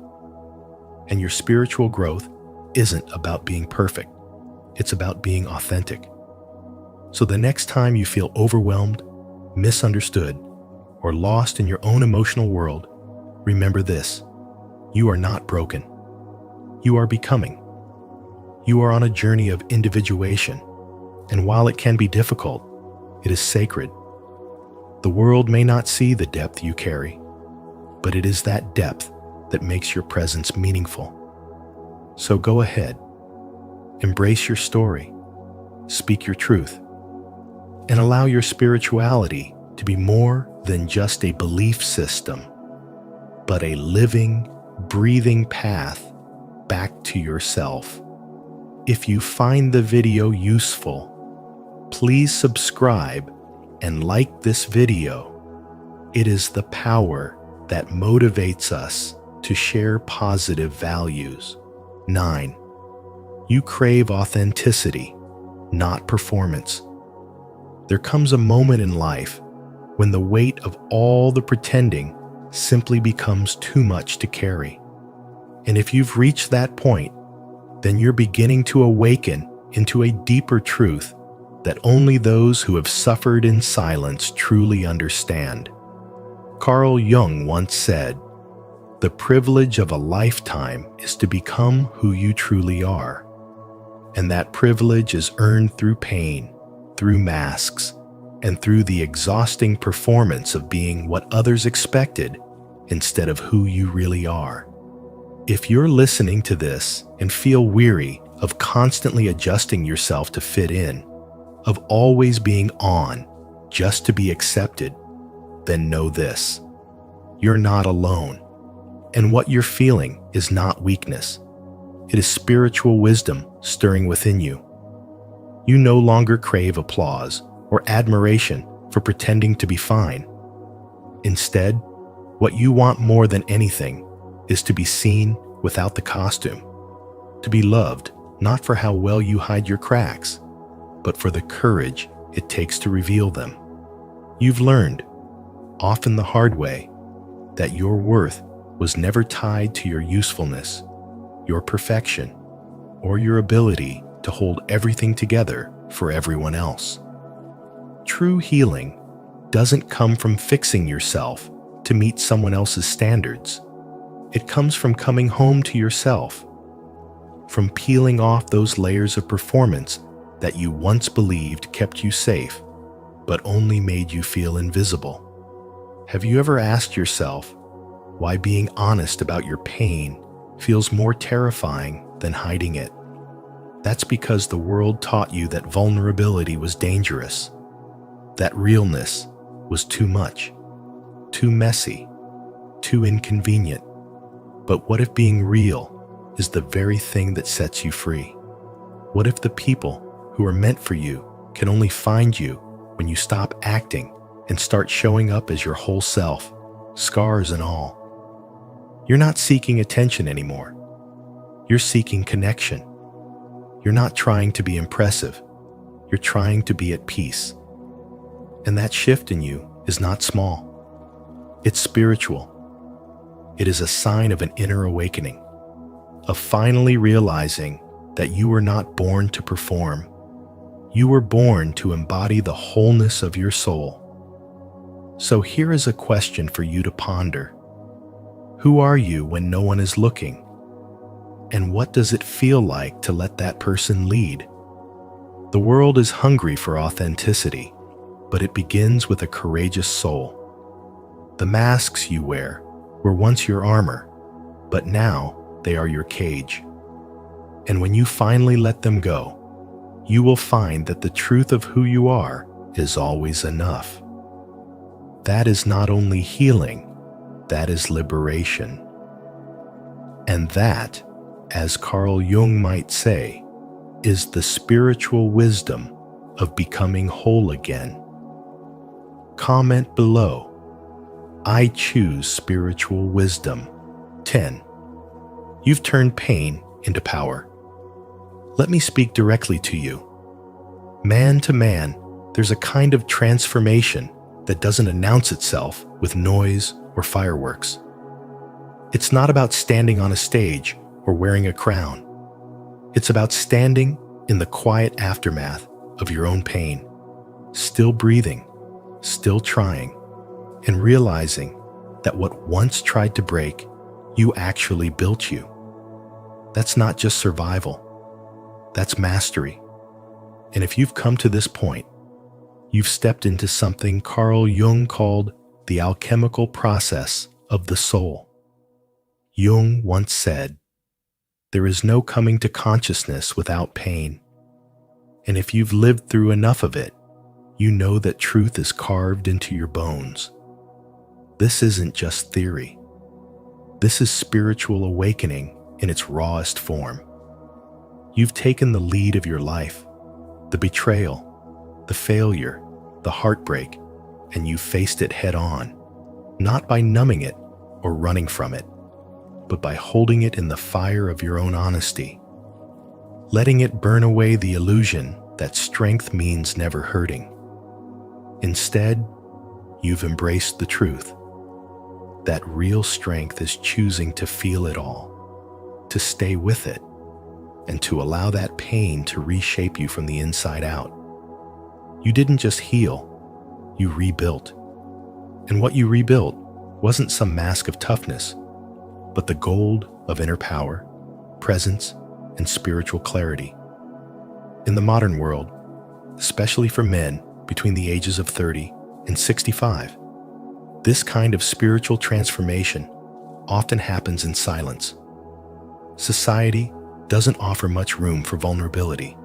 And your spiritual growth isn't about being perfect. It's about being authentic. So the next time you feel overwhelmed, misunderstood, or lost in your own emotional world, remember this: you are not broken. You are becoming. You are on a journey of individuation, and while it can be difficult, it is sacred. The world may not see the depth you carry, but it is that depth that makes your presence meaningful. So go ahead, embrace your story, speak your truth, and allow your spirituality to be more than just a belief system, but a living, breathing path back to yourself. If you find the video useful, please subscribe and like this video. It is the power that motivates us to share positive values. 9. You crave authenticity, not performance. There comes a moment in life when the weight of all the pretending simply becomes too much to carry. And if you've reached that point, then you're beginning to awaken into a deeper truth that only those who have suffered in silence truly understand. Carl Jung once said, "The privilege of a lifetime is to become who you truly are." And that privilege is earned through pain, through masks, and through the exhausting performance of being what others expected instead of who you really are. If you're listening to this and feel weary of constantly adjusting yourself to fit in, of always being on just to be accepted, then know this: you're not alone. And what you're feeling is not weakness. It is spiritual wisdom stirring within you. You no longer crave applause or admiration for pretending to be fine. Instead, what you want more than anything is to be seen without the costume, to be loved not for how well you hide your cracks, but for the courage it takes to reveal them. You've learned, often the hard way, that your worth was never tied to your usefulness, your perfection, or your ability to hold everything together for everyone else. True healing doesn't come from fixing yourself to meet someone else's standards. It comes from coming home to yourself, from peeling off those layers of performance that you once believed kept you safe, but only made you feel invisible. Have you ever asked yourself why being honest about your pain feels more terrifying than hiding it? That's because the world taught you that vulnerability was dangerous, that realness was too much, too messy, too inconvenient. But what if being real is the very thing that sets you free? What if the people who are meant for you can only find you when you stop acting and start showing up as your whole self, scars and all? You're not seeking attention anymore. You're seeking connection. You're not trying to be impressive. You're trying to be at peace. And that shift in you is not small. It's spiritual. It is a sign of an inner awakening, of finally realizing that you were not born to perform. You were born to embody the wholeness of your soul. So here is a question for you to ponder. Who are you when no one is looking? And what does it feel like to let that person lead? The world is hungry for authenticity, but it begins with a courageous soul. The masks you wear were once your armor, but now they are your cage. And when you finally let them go, you will find that the truth of who you are is always enough. That is not only healing, that is liberation. And that, as Carl Jung might say, is the spiritual wisdom of becoming whole again. Comment below. I choose spiritual wisdom. 10. You've turned pain into power. Let me speak directly to you. Man to man, there's a kind of transformation that doesn't announce itself with noise or fireworks. It's not about standing on a stage or wearing a crown. It's about standing in the quiet aftermath of your own pain, still breathing, still trying, and realizing that what once tried to break, you actually built you. That's not just survival. That's mastery. And if you've come to this point, you've stepped into something Carl Jung called the alchemical process of the soul. Jung once said, "There is no coming to consciousness without pain." And if you've lived through enough of it, you know that truth is carved into your bones. This isn't just theory. This is spiritual awakening in its rawest form. You've taken the lead of your life, the betrayal, the failure, the heartbreak, and you faced it head on, not by numbing it or running from it, but by holding it in the fire of your own honesty, letting it burn away the illusion that strength means never hurting. Instead, you've embraced the truth, that real strength is choosing to feel it all, to stay with it, and to allow that pain to reshape you from the inside out. You didn't just heal, you rebuilt. And what you rebuilt wasn't some mask of toughness, but the gold of inner power, presence, and spiritual clarity. In the modern world, especially for men between the ages of 30 and 65, this kind of spiritual transformation often happens in silence. Society doesn't offer much room for vulnerability.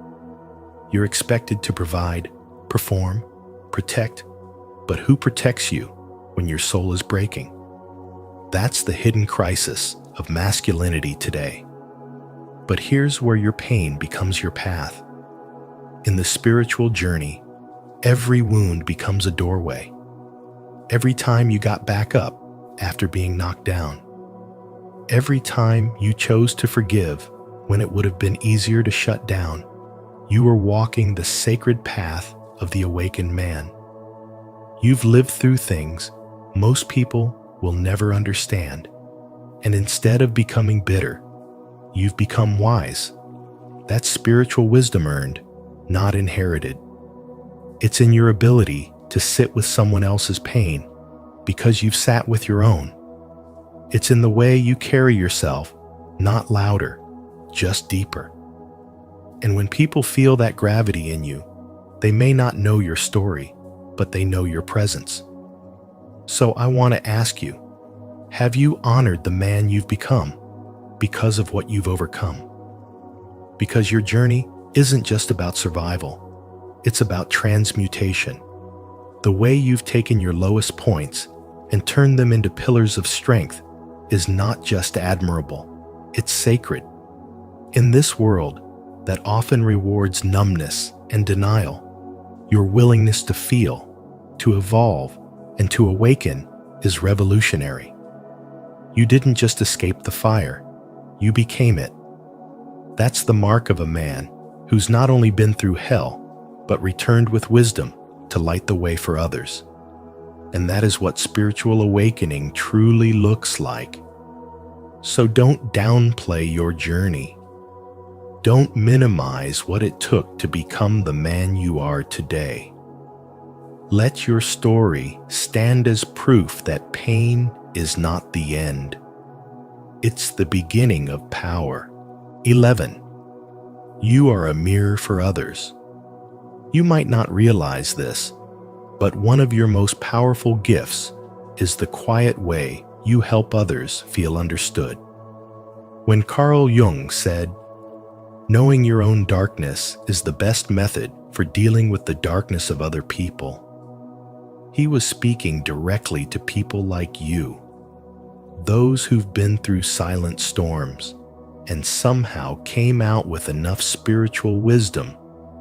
You're expected to provide, perform, protect, but who protects you when your soul is breaking? That's the hidden crisis of masculinity today. But here's where your pain becomes your path. In the spiritual journey, every wound becomes a doorway. Every time you got back up after being knocked down, every time you chose to forgive when it would have been easier to shut down, you were walking the sacred path of the awakened man. You've lived through things most people will never understand, and instead of becoming bitter, you've become wise. That's spiritual wisdom earned, not inherited. It's in your ability to sit with someone else's pain because you've sat with your own. It's in the way you carry yourself, not louder, just deeper. And when people feel that gravity in you, they may not know your story, but they know your presence. So I want to ask you, have you honored the man you've become because of what you've overcome? Because your journey isn't just about survival, it's about transmutation. The way you've taken your lowest points and turned them into pillars of strength is not just admirable, it's sacred. In this world that often rewards numbness and denial, your willingness to feel, to evolve, and to awaken is revolutionary. You didn't just escape the fire, you became it. That's the mark of a man who's not only been through hell, but returned with wisdom to light the way for others. And that is what spiritual awakening truly looks like. So don't downplay your journey. Don't minimize what it took to become the man you are today. Let your story stand as proof that pain is not the end. It's the beginning of power. 11. You are a mirror for others. You might not realize this, but one of your most powerful gifts is the quiet way you help others feel understood. When Carl Jung said, "Knowing your own darkness is the best method for dealing with the darkness of other people," he was speaking directly to people like you, those who've been through silent storms and somehow came out with enough spiritual wisdom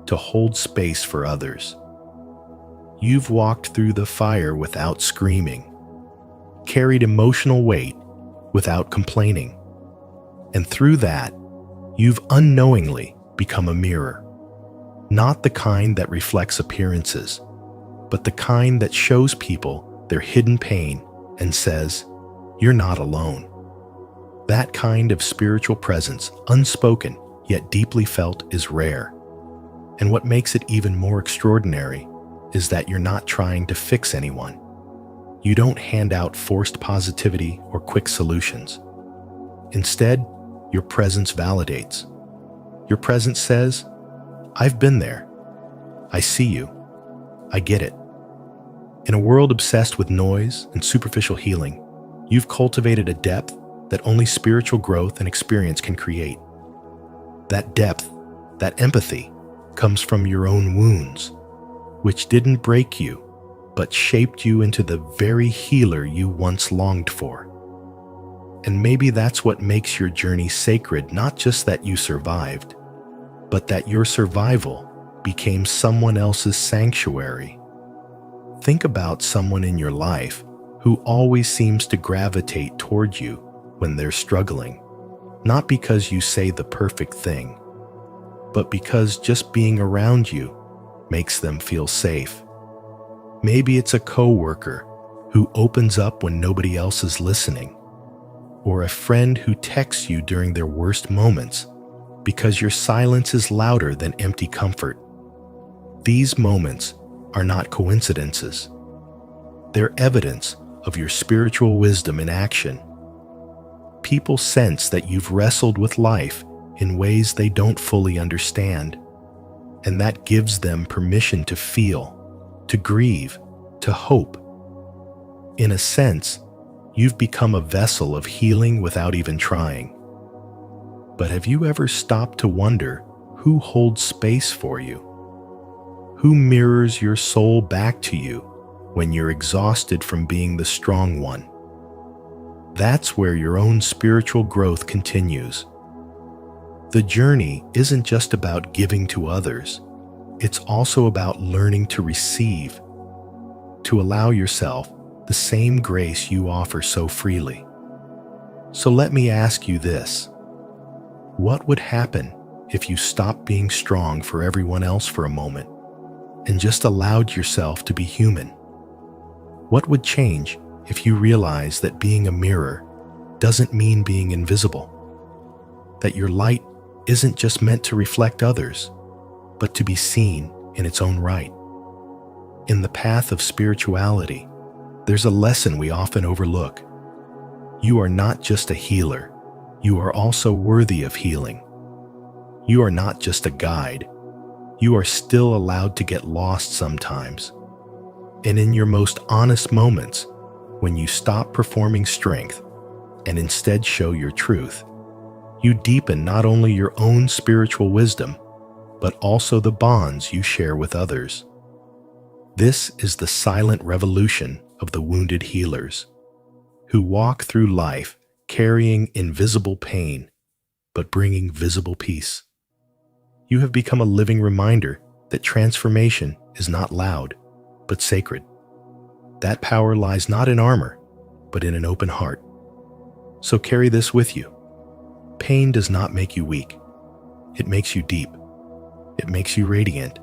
to hold space for others. You've walked through the fire without screaming, carried emotional weight without complaining, and through that, you've unknowingly become a mirror. Not the kind that reflects appearances, but the kind that shows people their hidden pain and says, "You're not alone." That kind of spiritual presence, unspoken yet deeply felt, is rare. And what makes it even more extraordinary is that you're not trying to fix anyone. You don't hand out forced positivity or quick solutions. Instead, your presence validates. Your presence says, "I've been there. I see you. I get it." In a world obsessed with noise and superficial healing, you've cultivated a depth that only spiritual growth and experience can create. That depth, that empathy, comes from your own wounds, which didn't break you, but shaped you into the very healer you once longed for. And maybe that's what makes your journey sacred, not just that you survived, but that your survival became someone else's sanctuary. Think about someone in your life who always seems to gravitate toward you when they're struggling, not because you say the perfect thing, but because just being around you makes them feel safe. Maybe it's a coworker who opens up when nobody else is listening, or a friend who texts you during their worst moments because your silence is louder than empty comfort. These moments are not coincidences. They're evidence of your spiritual wisdom in action. People sense that you've wrestled with life in ways they don't fully understand, and that gives them permission to feel, to grieve, to hope. In a sense, you've become a vessel of healing without even trying. But have you ever stopped to wonder who holds space for you? Who mirrors your soul back to you when you're exhausted from being the strong one? That's where your own spiritual growth continues. The journey isn't just about giving to others. It's also about learning to receive, to allow yourself the same grace you offer so freely. So let me ask you this. What would happen if you stopped being strong for everyone else for a moment and just allowed yourself to be human? What would change if you realized that being a mirror doesn't mean being invisible? That your light isn't just meant to reflect others, but to be seen in its own right? In the path of spirituality, there's a lesson we often overlook. You are not just a healer, you are also worthy of healing. You are not just a guide, you are still allowed to get lost sometimes. And in your most honest moments, when you stop performing strength and instead show your truth, you deepen not only your own spiritual wisdom, but also the bonds you share with others. This is the silent revolution of the wounded healers, who walk through life carrying invisible pain, but bringing visible peace. You have become a living reminder that transformation is not loud, but sacred. That power lies not in armor, but in an open heart. So carry this with you. Pain does not make you weak. It makes you deep. It makes you radiant.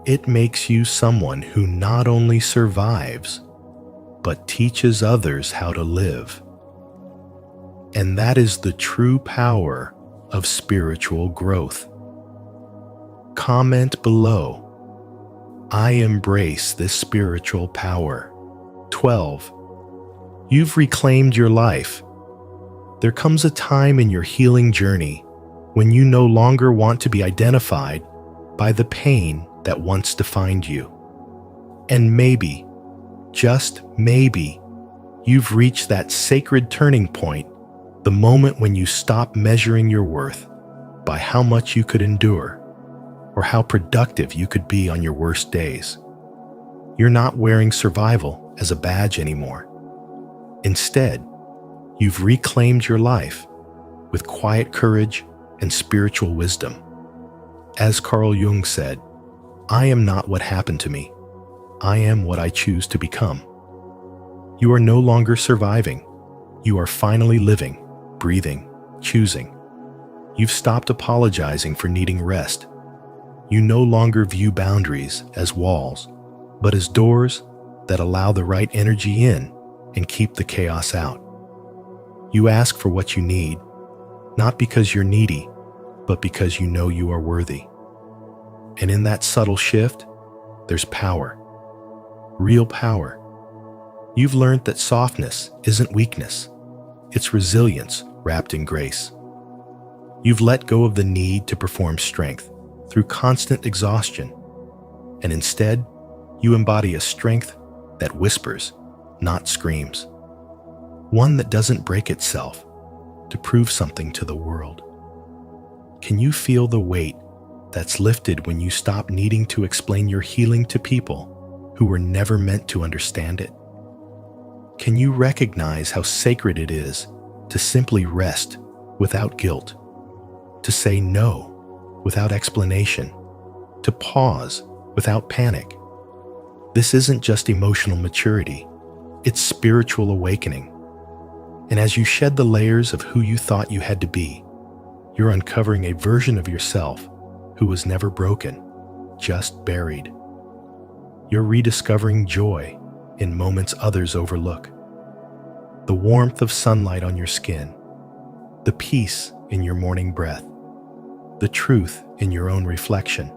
It makes you someone who not only survives, but teaches others how to live. And that is the true power of spiritual growth. Comment below. I embrace this spiritual power. 12. You've reclaimed your life. There comes a time in your healing journey when you no longer want to be identified by the pain that once defined you. And maybe, just maybe, you've reached that sacred turning point, the moment when you stop measuring your worth by how much you could endure or how productive you could be on your worst days. You're not wearing survival as a badge anymore. Instead, you've reclaimed your life with quiet courage and spiritual wisdom. As Carl Jung said, I am not what happened to me. I am what I choose to become. You are no longer surviving. You are finally living, breathing, choosing. You've stopped apologizing for needing rest. You no longer view boundaries as walls, but as doors that allow the right energy in and keep the chaos out. You ask for what you need, not because you're needy, but because you know you are worthy. And in that subtle shift, there's power. Real power. You've learned that softness isn't weakness. It's resilience wrapped in grace. You've let go of the need to perform strength through constant exhaustion, and instead, you embody a strength that whispers, not screams. One that doesn't break itself to prove something to the world. Can you feel the weight that's lifted when you stop needing to explain your healing to people who were never meant to understand it? Can you recognize how sacred it is to simply rest without guilt, to say no without explanation, to pause without panic? This isn't just emotional maturity, it's spiritual awakening. And as you shed the layers of who you thought you had to be, you're uncovering a version of yourself who was never broken, just buried. You're rediscovering joy in moments others overlook. The warmth of sunlight on your skin, the peace in your morning breath, the truth in your own reflection.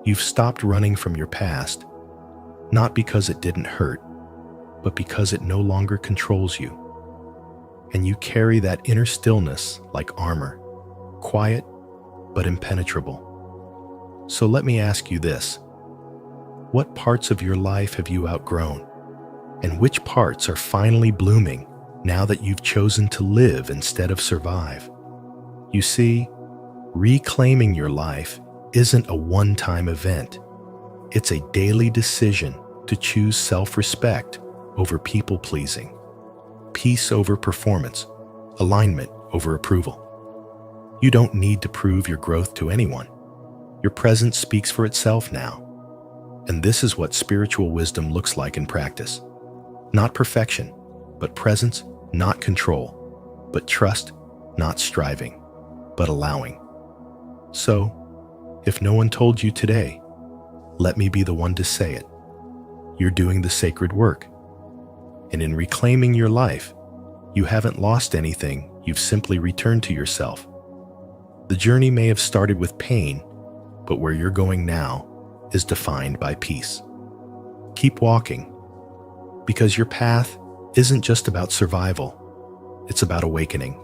You've stopped running from your past, not because it didn't hurt, but because it no longer controls you. And you carry that inner stillness like armor, quiet but impenetrable. So let me ask you this. What parts of your life have you outgrown? And which parts are finally blooming now that you've chosen to live instead of survive? You see, reclaiming your life isn't a one-time event. It's a daily decision to choose self-respect over people-pleasing, peace over performance, alignment over approval. You don't need to prove your growth to anyone. Your presence speaks for itself now. And this is what spiritual wisdom looks like in practice. Not perfection, but presence, not control, but trust, not striving, but allowing. So, if no one told you today, let me be the one to say it. You're doing the sacred work. And in reclaiming your life, you haven't lost anything, you've simply returned to yourself. The journey may have started with pain, but where you're going now is defined by peace. Keep walking, because your path isn't just about survival, it's about awakening.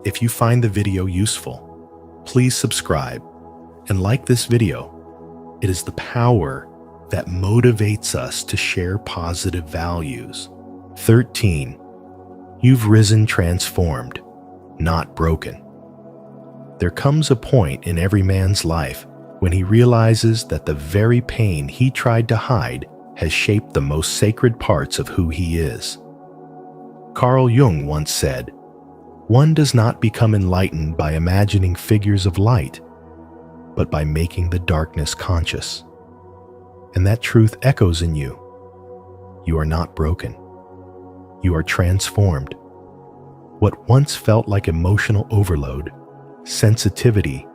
If you find the video useful, please subscribe and like this video. It is the power that motivates us to share positive values. 13. You've risen transformed, not broken. There comes a point in every man's life when he realizes that the very pain he tried to hide has shaped the most sacred parts of who he is. Carl Jung once said, "One does not become enlightened by imagining figures of light, but by making the darkness conscious." And that truth echoes in you. You are not broken. You are transformed. What once felt like emotional overload, sensitivity,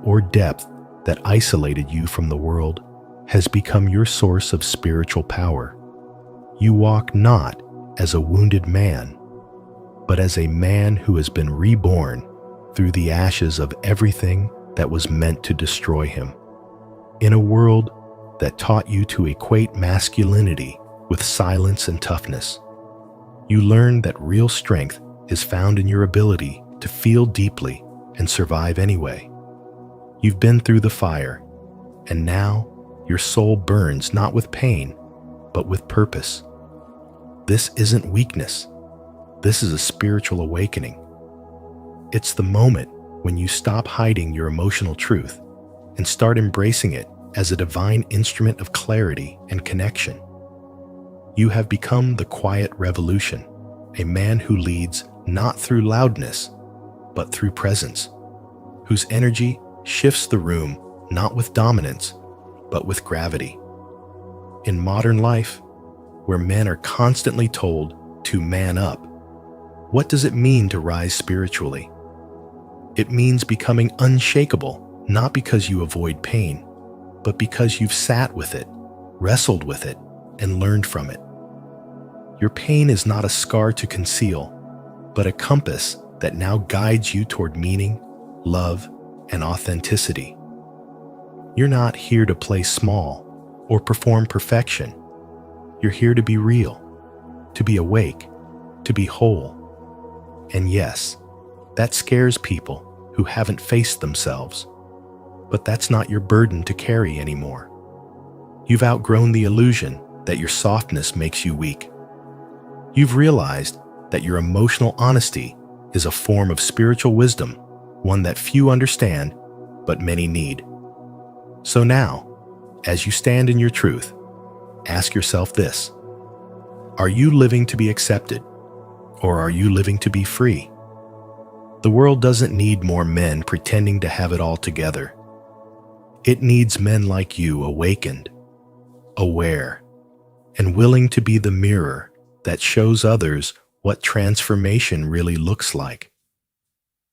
or depth that isolated you from the world has become your source of spiritual power. You walk not as a wounded man, but as a man who has been reborn through the ashes of everything that was meant to destroy him. In a world that taught you to equate masculinity with silence and toughness, you learned that real strength is found in your ability to feel deeply and survive anyway. You've been through the fire, and now your soul burns not with pain, but with purpose. This isn't weakness. This is a spiritual awakening. It's the moment when you stop hiding your emotional truth and start embracing it as a divine instrument of clarity and connection. You have become the quiet revolution, a man who leads not through loudness, but through presence, whose energy shifts the room not with dominance, but with gravity. In modern life, where men are constantly told to man up, what does it mean to rise spiritually? It means becoming unshakable, not because you avoid pain, but because you've sat with it, wrestled with it, and learned from it. Your pain is not a scar to conceal, but a compass that now guides you toward meaning, love, and authenticity. You're not here to play small or perform perfection. You're here to be real, to be awake, to be whole. And yes, that scares people who haven't faced themselves. But that's not your burden to carry anymore. You've outgrown the illusion that your softness makes you weak. You've realized that your emotional honesty is a form of spiritual wisdom, one that few understand, but many need. So now, as you stand in your truth, ask yourself this: are you living to be accepted, or are you living to be free? The world doesn't need more men pretending to have it all together. It needs men like you, awakened, aware, and willing to be the mirror that shows others what transformation really looks like.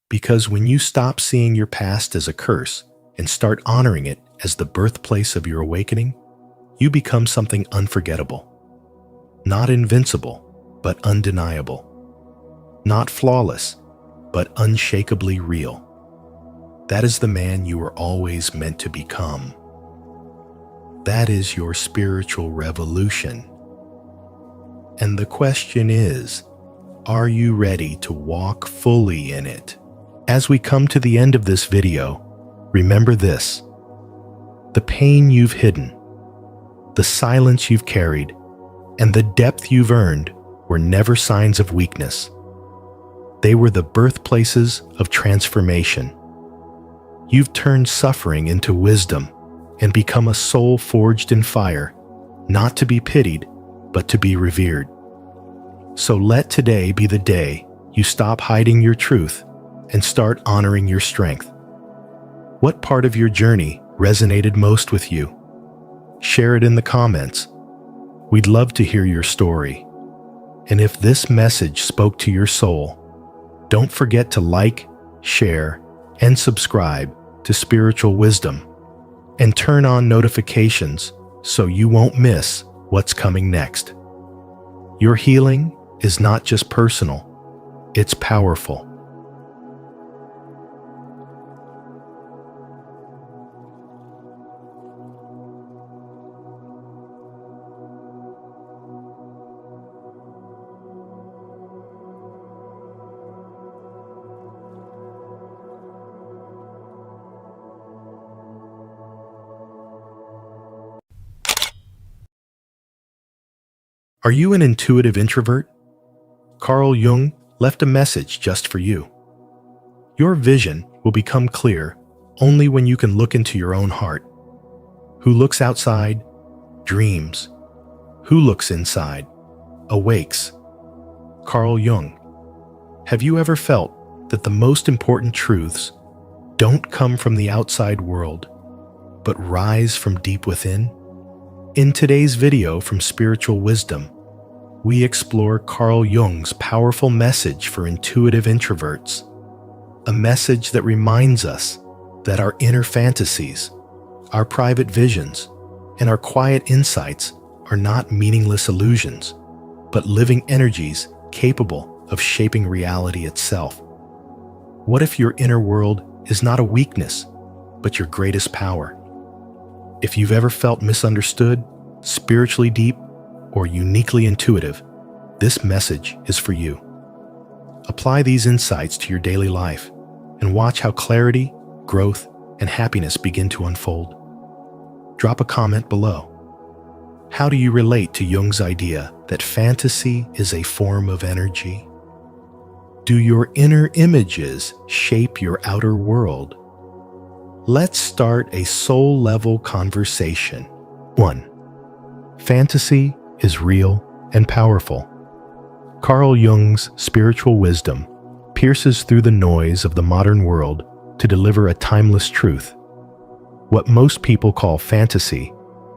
Because when you stop seeing your past as a curse and start honoring it as the birthplace of your awakening, you become something unforgettable. Not invincible, but undeniable. Not flawless, but unshakably real. That is the man you were always meant to become. That is your spiritual revolution. And the question is, are you ready to walk fully in it? As we come to the end of this video, remember this: the pain you've hidden, the silence you've carried, and the depth you've earned were never signs of weakness. They were the birthplaces of transformation. You've turned suffering into wisdom and become a soul forged in fire, not to be pitied, but to be revered. So let today be the day you stop hiding your truth and start honoring your strength. What part of your journey resonated most with you? Share it in the comments. We'd love to hear your story. And if this message spoke to your soul, don't forget to like, share, and subscribe to Spiritual Wisdom, and turn on notifications so you won't miss what's coming next. Your healing is not just personal, it's powerful. Are you an intuitive introvert? Carl Jung left a message just for you. Your vision will become clear only when you can look into your own heart. Who looks outside, dreams. Who looks inside, awakes. Carl Jung. Have you ever felt that the most important truths don't come from the outside world, but rise from deep within? In today's video from Spiritual Wisdom, we explore Carl Jung's powerful message for intuitive introverts, a message that reminds us that our inner fantasies, our private visions, and our quiet insights are not meaningless illusions, but living energies capable of shaping reality itself. What if your inner world is not a weakness, but your greatest power? If you've ever felt misunderstood, spiritually deep, or uniquely intuitive, this message is for you. Apply these insights to your daily life and watch how clarity, growth, and happiness begin to unfold. Drop a comment below. How do you relate to Jung's idea that fantasy is a form of energy? Do your inner images shape your outer world? Let's start a soul-level conversation. 1. Fantasy is real and powerful. Carl Jung's spiritual wisdom pierces through the noise of the modern world to deliver a timeless truth. What most people call fantasy,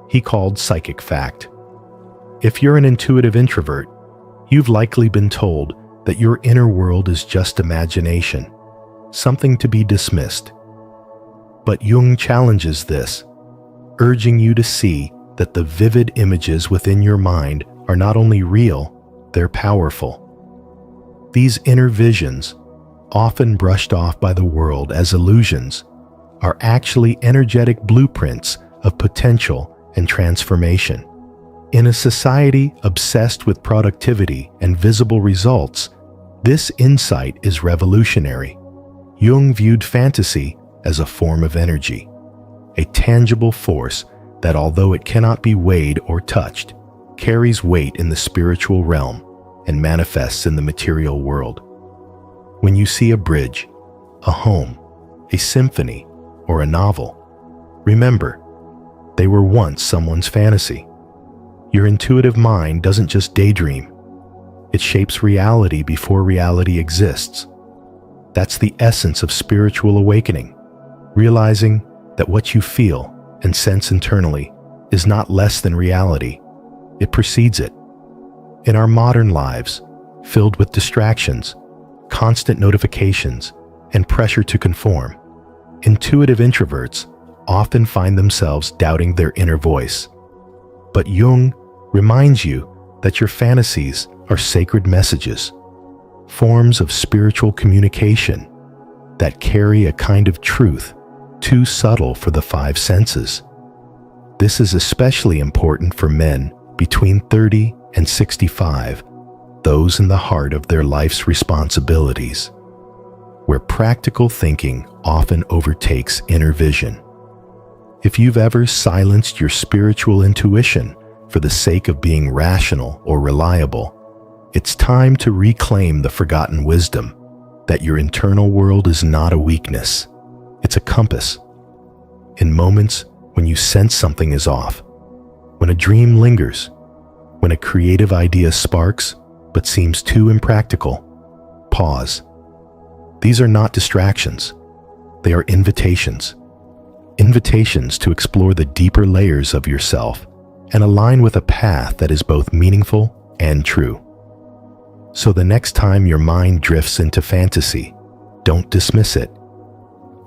he called psychic fact. If you're an intuitive introvert, you've likely been told that your inner world is just imagination, something to be dismissed. But Jung challenges this, urging you to see that the vivid images within your mind are not only real, they're powerful. These inner visions, often brushed off by the world as illusions, are actually energetic blueprints of potential and transformation. In a society obsessed with productivity and visible results, this insight is revolutionary. Jung viewed fantasy as a form of energy, a tangible force that, although it cannot be weighed or touched, carries weight in the spiritual realm and manifests in the material world. When you see a bridge, a home, a symphony, or a novel, remember, they were once someone's fantasy. Your intuitive mind doesn't just daydream. It shapes reality before reality exists. That's the essence of spiritual awakening, realizing that what you feel and sense internally is not less than reality. It precedes it. In our modern lives, filled with distractions, constant notifications, and pressure to conform, intuitive introverts often find themselves doubting their inner voice. But Jung reminds you that your fantasies are sacred messages, forms of spiritual communication, that carry a kind of truth too subtle for the five senses. This is especially important for men between 30 and 65, those in the heart of their life's responsibilities, where practical thinking often overtakes inner vision. If you've ever silenced your spiritual intuition for the sake of being rational or reliable, it's time to reclaim the forgotten wisdom that your internal world is not a weakness, it's a compass. In moments when you sense something is off, when a dream lingers, when a creative idea sparks but seems too impractical, pause. These are not distractions. They are invitations. Invitations to explore the deeper layers of yourself and align with a path that is both meaningful and true. So the next time your mind drifts into fantasy, don't dismiss it.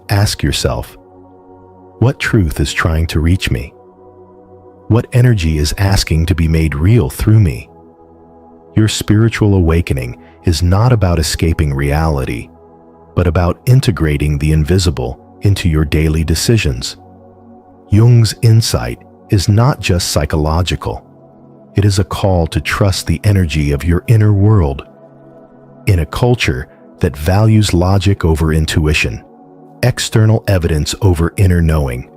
Ask yourself, what truth is trying to reach me? What energy is asking to be made real through me? Your spiritual awakening is not about escaping reality, but about integrating the invisible into your daily decisions. Jung's insight is not just psychological. It is a call to trust the energy of your inner world. In a culture that values logic over intuition, external evidence over inner knowing,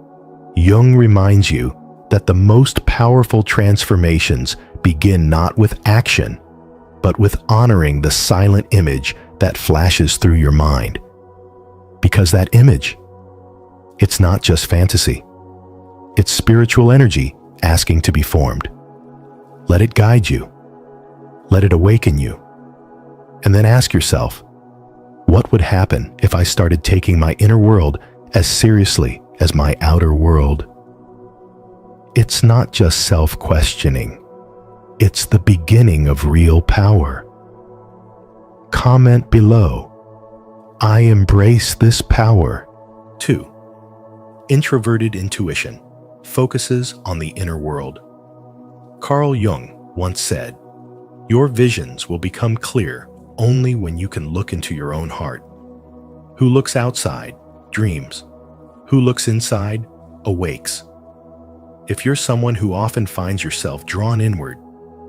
Jung reminds you that the most powerful transformations begin not with action, but with honoring the silent image that flashes through your mind. Because that image, it's not just fantasy. It's spiritual energy asking to be formed. Let it guide you. Let it awaken you. And then ask yourself, what would happen if I started taking my inner world as seriously as my outer world? It's not just self-questioning. It's the beginning of real power. Comment below. I embrace this power. 2. Introverted intuition focuses on the inner world. Carl Jung once said, "Your visions will become clear only when you can look into your own heart. Who looks outside dreams. Who looks inside awakes." If you're someone who often finds yourself drawn inward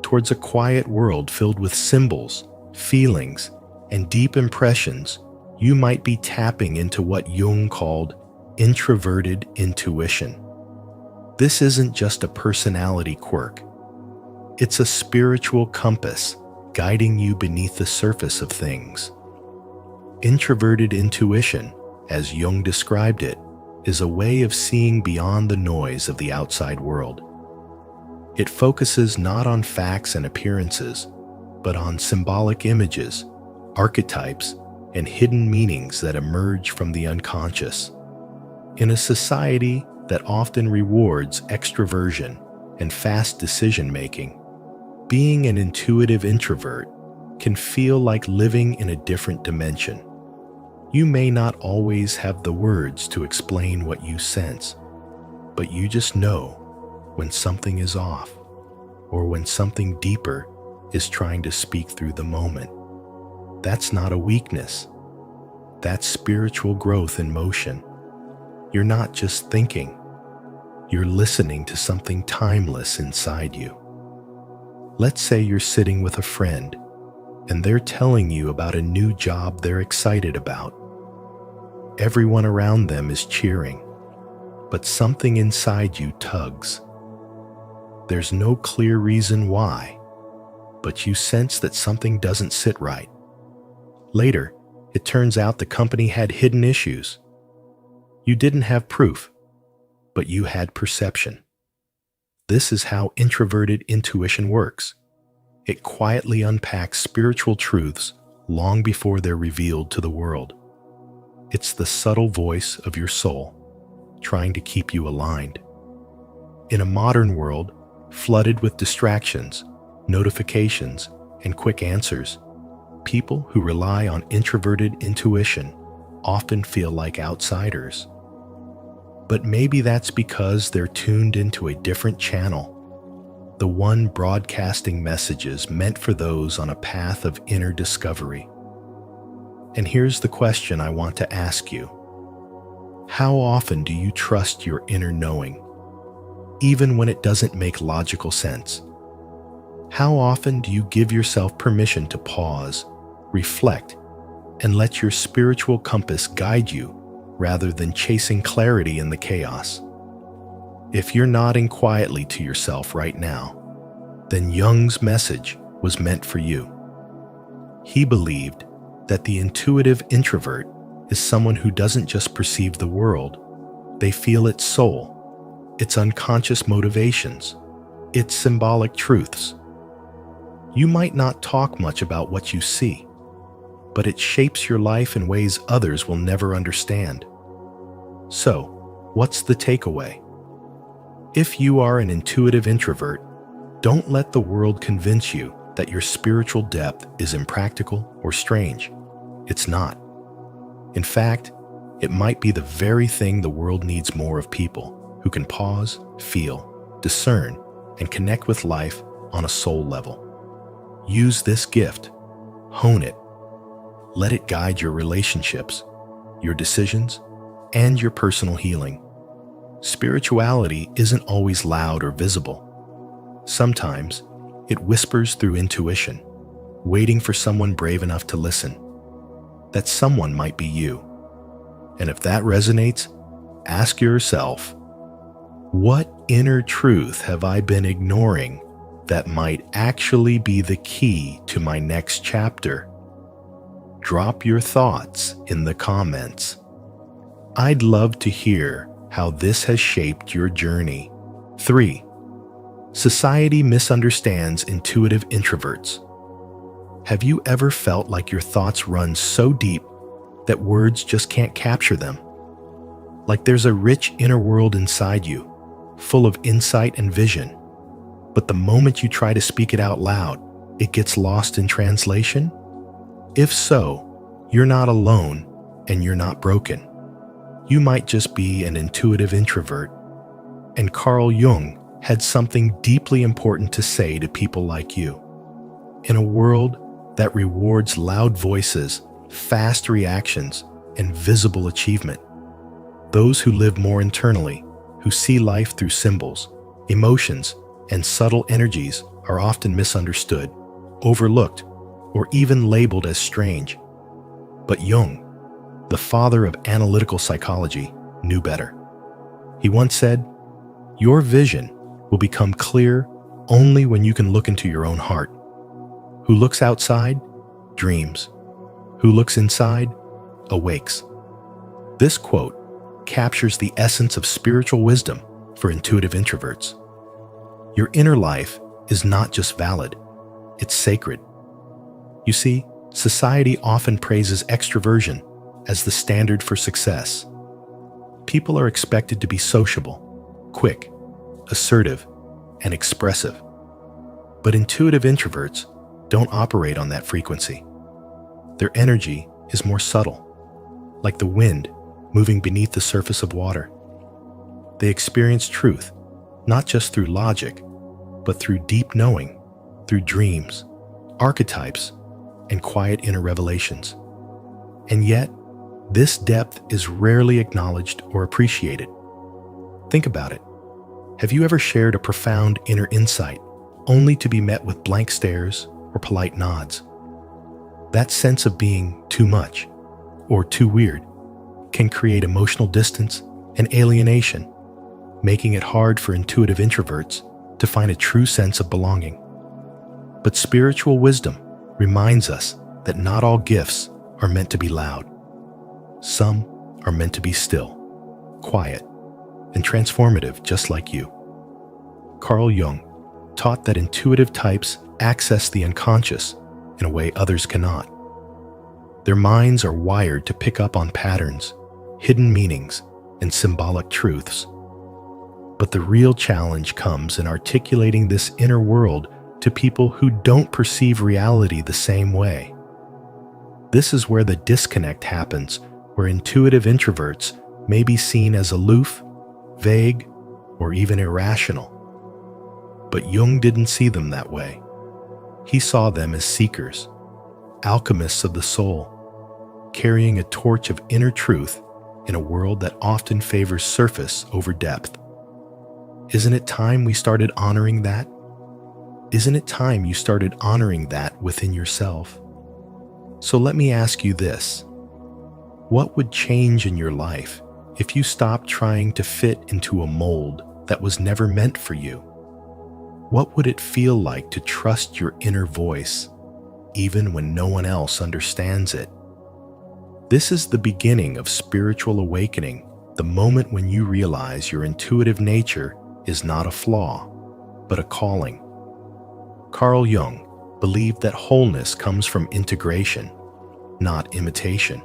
towards a quiet world filled with symbols, feelings, and deep impressions, you might be tapping into what Jung called introverted intuition. This isn't just a personality quirk. It's a spiritual compass guiding you beneath the surface of things. Introverted intuition, as Jung described it, is a way of seeing beyond the noise of the outside world. It focuses not on facts and appearances, but on symbolic images, archetypes, and hidden meanings that emerge from the unconscious. In a society that often rewards extroversion and fast decision-making, being an intuitive introvert can feel like living in a different dimension. You may not always have the words to explain what you sense, but you just know when something is off, or when something deeper is trying to speak through the moment. That's not a weakness. That's spiritual growth in motion. You're not just thinking. You're listening to something timeless inside you. Let's say you're sitting with a friend, and they're telling you about a new job they're excited about. Everyone around them is cheering, but something inside you tugs. There's no clear reason why, but you sense that something doesn't sit right. Later, it turns out the company had hidden issues. You didn't have proof, but you had perception. This is how introverted intuition works. It quietly unpacks spiritual truths long before they're revealed to the world. It's the subtle voice of your soul, trying to keep you aligned. In a modern world, flooded with distractions, notifications, and quick answers, people who rely on introverted intuition often feel like outsiders. But maybe that's because they're tuned into a different channel, the one broadcasting messages meant for those on a path of inner discovery. And here's the question I want to ask you. How often do you trust your inner knowing, even when it doesn't make logical sense? How often do you give yourself permission to pause, reflect, and let your spiritual compass guide you rather than chasing clarity in the chaos? If you're nodding quietly to yourself right now, then Jung's message was meant for you. He believed that the intuitive introvert is someone who doesn't just perceive the world, they feel its soul, its unconscious motivations, its symbolic truths. You might not talk much about what you see, but it shapes your life in ways others will never understand. So, what's the takeaway? If you are an intuitive introvert, don't let the world convince you that your spiritual depth is impractical or strange. It's not. In fact, it might be the very thing the world needs more of: people who can pause, feel, discern, and connect with life on a soul level. Use this gift, hone it, let it guide your relationships, your decisions, and your personal healing. Spirituality isn't always loud or visible. Sometimes it whispers through intuition, waiting for someone brave enough to listen. That someone might be you. And if that resonates, ask yourself, what inner truth have I been ignoring that might actually be the key to my next chapter? Drop your thoughts in the comments. I'd love to hear how this has shaped your journey. 3. Society misunderstands intuitive introverts. Have you ever felt like your thoughts run so deep that words just can't capture them? Like there's a rich inner world inside you, full of insight and vision, but the moment you try to speak it out loud, it gets lost in translation? If so, you're not alone and you're not broken. You might just be an intuitive introvert. And Carl Jung had something deeply important to say to people like you. In a world that rewards loud voices, fast reactions, and visible achievement, those who live more internally, who see life through symbols, emotions, and subtle energies are often misunderstood, overlooked, or even labeled as strange. But Jung, the father of analytical psychology, knew better. He once said, "Your vision will become clear only when you can look into your own heart. Who looks outside, dreams. Who looks inside, awakes." This quote captures the essence of spiritual wisdom for intuitive introverts. Your inner life is not just valid, it's sacred. You see, society often praises extroversion as the standard for success. People are expected to be sociable, quick, assertive, and expressive. But intuitive introverts don't operate on that frequency. Their energy is more subtle, like the wind moving beneath the surface of water. They experience truth, not just through logic, but through deep knowing, through dreams, archetypes, and quiet inner revelations. And yet, this depth is rarely acknowledged or appreciated. Think about it. Have you ever shared a profound inner insight only to be met with blank stares or polite nods? That sense of being too much or too weird can create emotional distance and alienation, making it hard for intuitive introverts to find a true sense of belonging. But spiritual wisdom reminds us that not all gifts are meant to be loud. Some are meant to be still, quiet, and transformative, just like you. Carl Jung taught that intuitive types access the unconscious in a way others cannot. Their minds are wired to pick up on patterns, hidden meanings, and symbolic truths. But the real challenge comes in articulating this inner world to people who don't perceive reality the same way. This is where the disconnect happens, where intuitive introverts may be seen as aloof, vague, or even irrational. But Jung didn't see them that way. He saw them as seekers, alchemists of the soul, carrying a torch of inner truth in a world that often favors surface over depth. Isn't it time we started honoring that? Isn't it time you started honoring that within yourself? So let me ask you this. What would change in your life if you stopped trying to fit into a mold that was never meant for you? What would it feel like to trust your inner voice, even when no one else understands it? This is the beginning of spiritual awakening, the moment when you realize your intuitive nature is not a flaw, but a calling. Carl Jung believed that wholeness comes from integration, not imitation.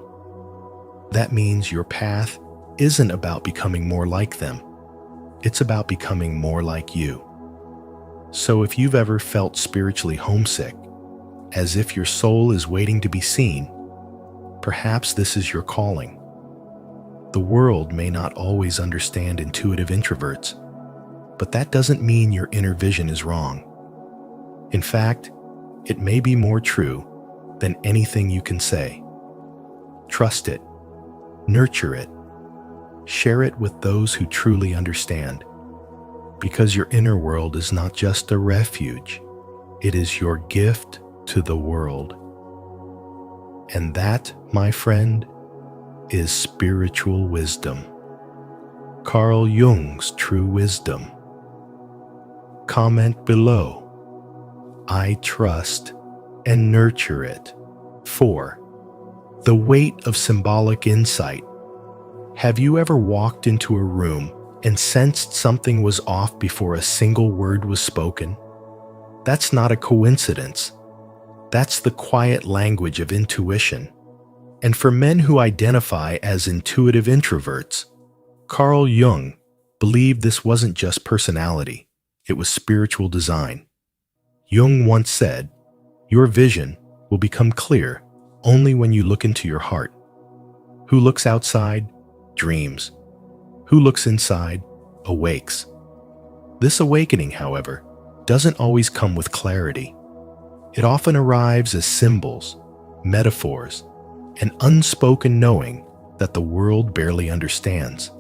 That means your path isn't about becoming more like them. It's about becoming more like you. So if you've ever felt spiritually homesick, as if your soul is waiting to be seen, perhaps this is your calling. The world may not always understand intuitive introverts, but that doesn't mean your inner vision is wrong. In fact, it may be more true than anything you can say. Trust it, nurture it, share it with those who truly understand. Because your inner world is not just a refuge, it is your gift to the world. And that, my friend, is spiritual wisdom. Carl Jung's true wisdom. Comment below. I trust and nurture it. 4. The weight of symbolic insight. Have you ever walked into a room and sensed something was off before a single word was spoken? That's not a coincidence. That's the quiet language of intuition. And for men who identify as intuitive introverts, Carl Jung believed this wasn't just personality, it was spiritual design. Jung once said, "Your vision will become clear only when you look into your heart. Who looks outside, dreams. Who looks inside, awakes." This awakening, however, doesn't always come with clarity. It often arrives as symbols, metaphors, an unspoken knowing that the world barely understands.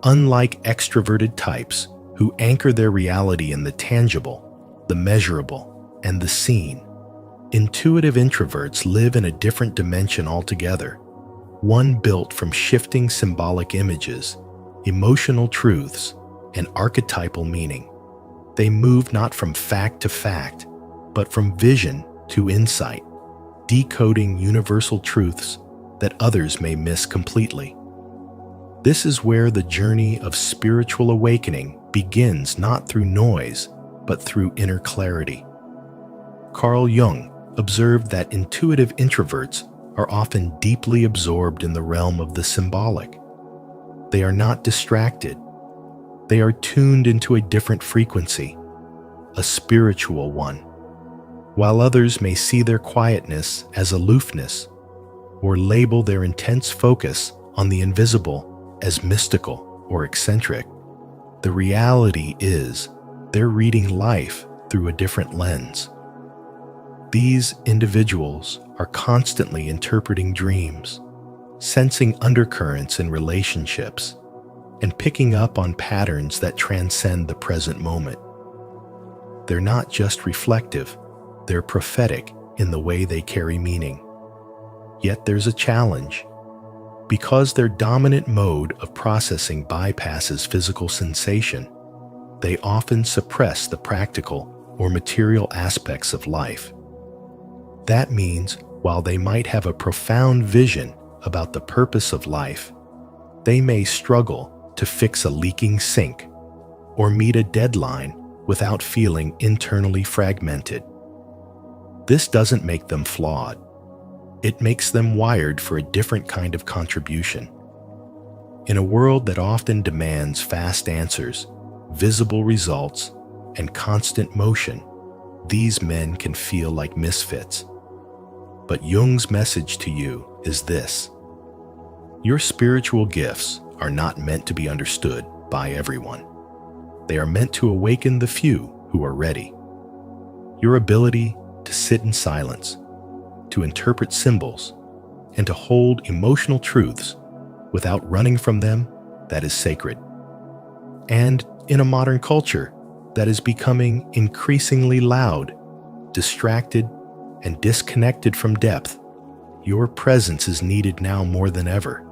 Unlike extroverted types who anchor their reality in the tangible, the measurable, and the seen, intuitive introverts live in a different dimension altogether, one built from shifting symbolic images, emotional truths, and archetypal meaning. They move not from fact to fact, but from vision to insight, decoding universal truths that others may miss completely. This is where the journey of spiritual awakening begins, not through noise, but through inner clarity. Carl Jung observed that intuitive introverts are often deeply absorbed in the realm of the symbolic. They are not distracted. They are tuned into a different frequency, a spiritual one. While others may see their quietness as aloofness, or label their intense focus on the invisible as mystical or eccentric, the reality is they're reading life through a different lens. These individuals are constantly interpreting dreams, sensing undercurrents in relationships, and picking up on patterns that transcend the present moment. They're not just reflective, they're prophetic in the way they carry meaning. Yet there's a challenge. Because their dominant mode of processing bypasses physical sensation, they often suppress the practical or material aspects of life. That means while they might have a profound vision about the purpose of life, they may struggle to fix a leaking sink or meet a deadline without feeling internally fragmented. This doesn't make them flawed. It makes them wired for a different kind of contribution. In a world that often demands fast answers, visible results, and constant motion, these men can feel like misfits. But Jung's message to you is this: your spiritual gifts are not meant to be understood by everyone. They are meant to awaken the few who are ready. Your ability to sit in silence, to interpret symbols, and to hold emotional truths without running from them that is sacred. And in a modern culture that is becoming increasingly loud, distracted, and disconnected from depth, your presence is needed now more than ever.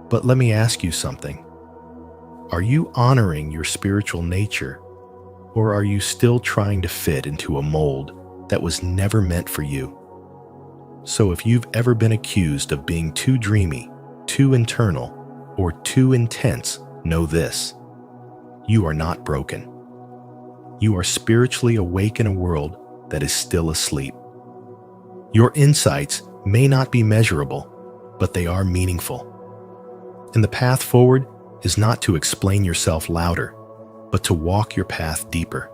But let me ask you something. Are you honoring your spiritual nature, or are you still trying to fit into a mold that was never meant for you? So if you've ever been accused of being too dreamy, too internal, or too intense, know this: you are not broken. You are spiritually awake in a world that is still asleep. Your insights may not be measurable, but they are meaningful. And the path forward is not to explain yourself louder, but to walk your path deeper.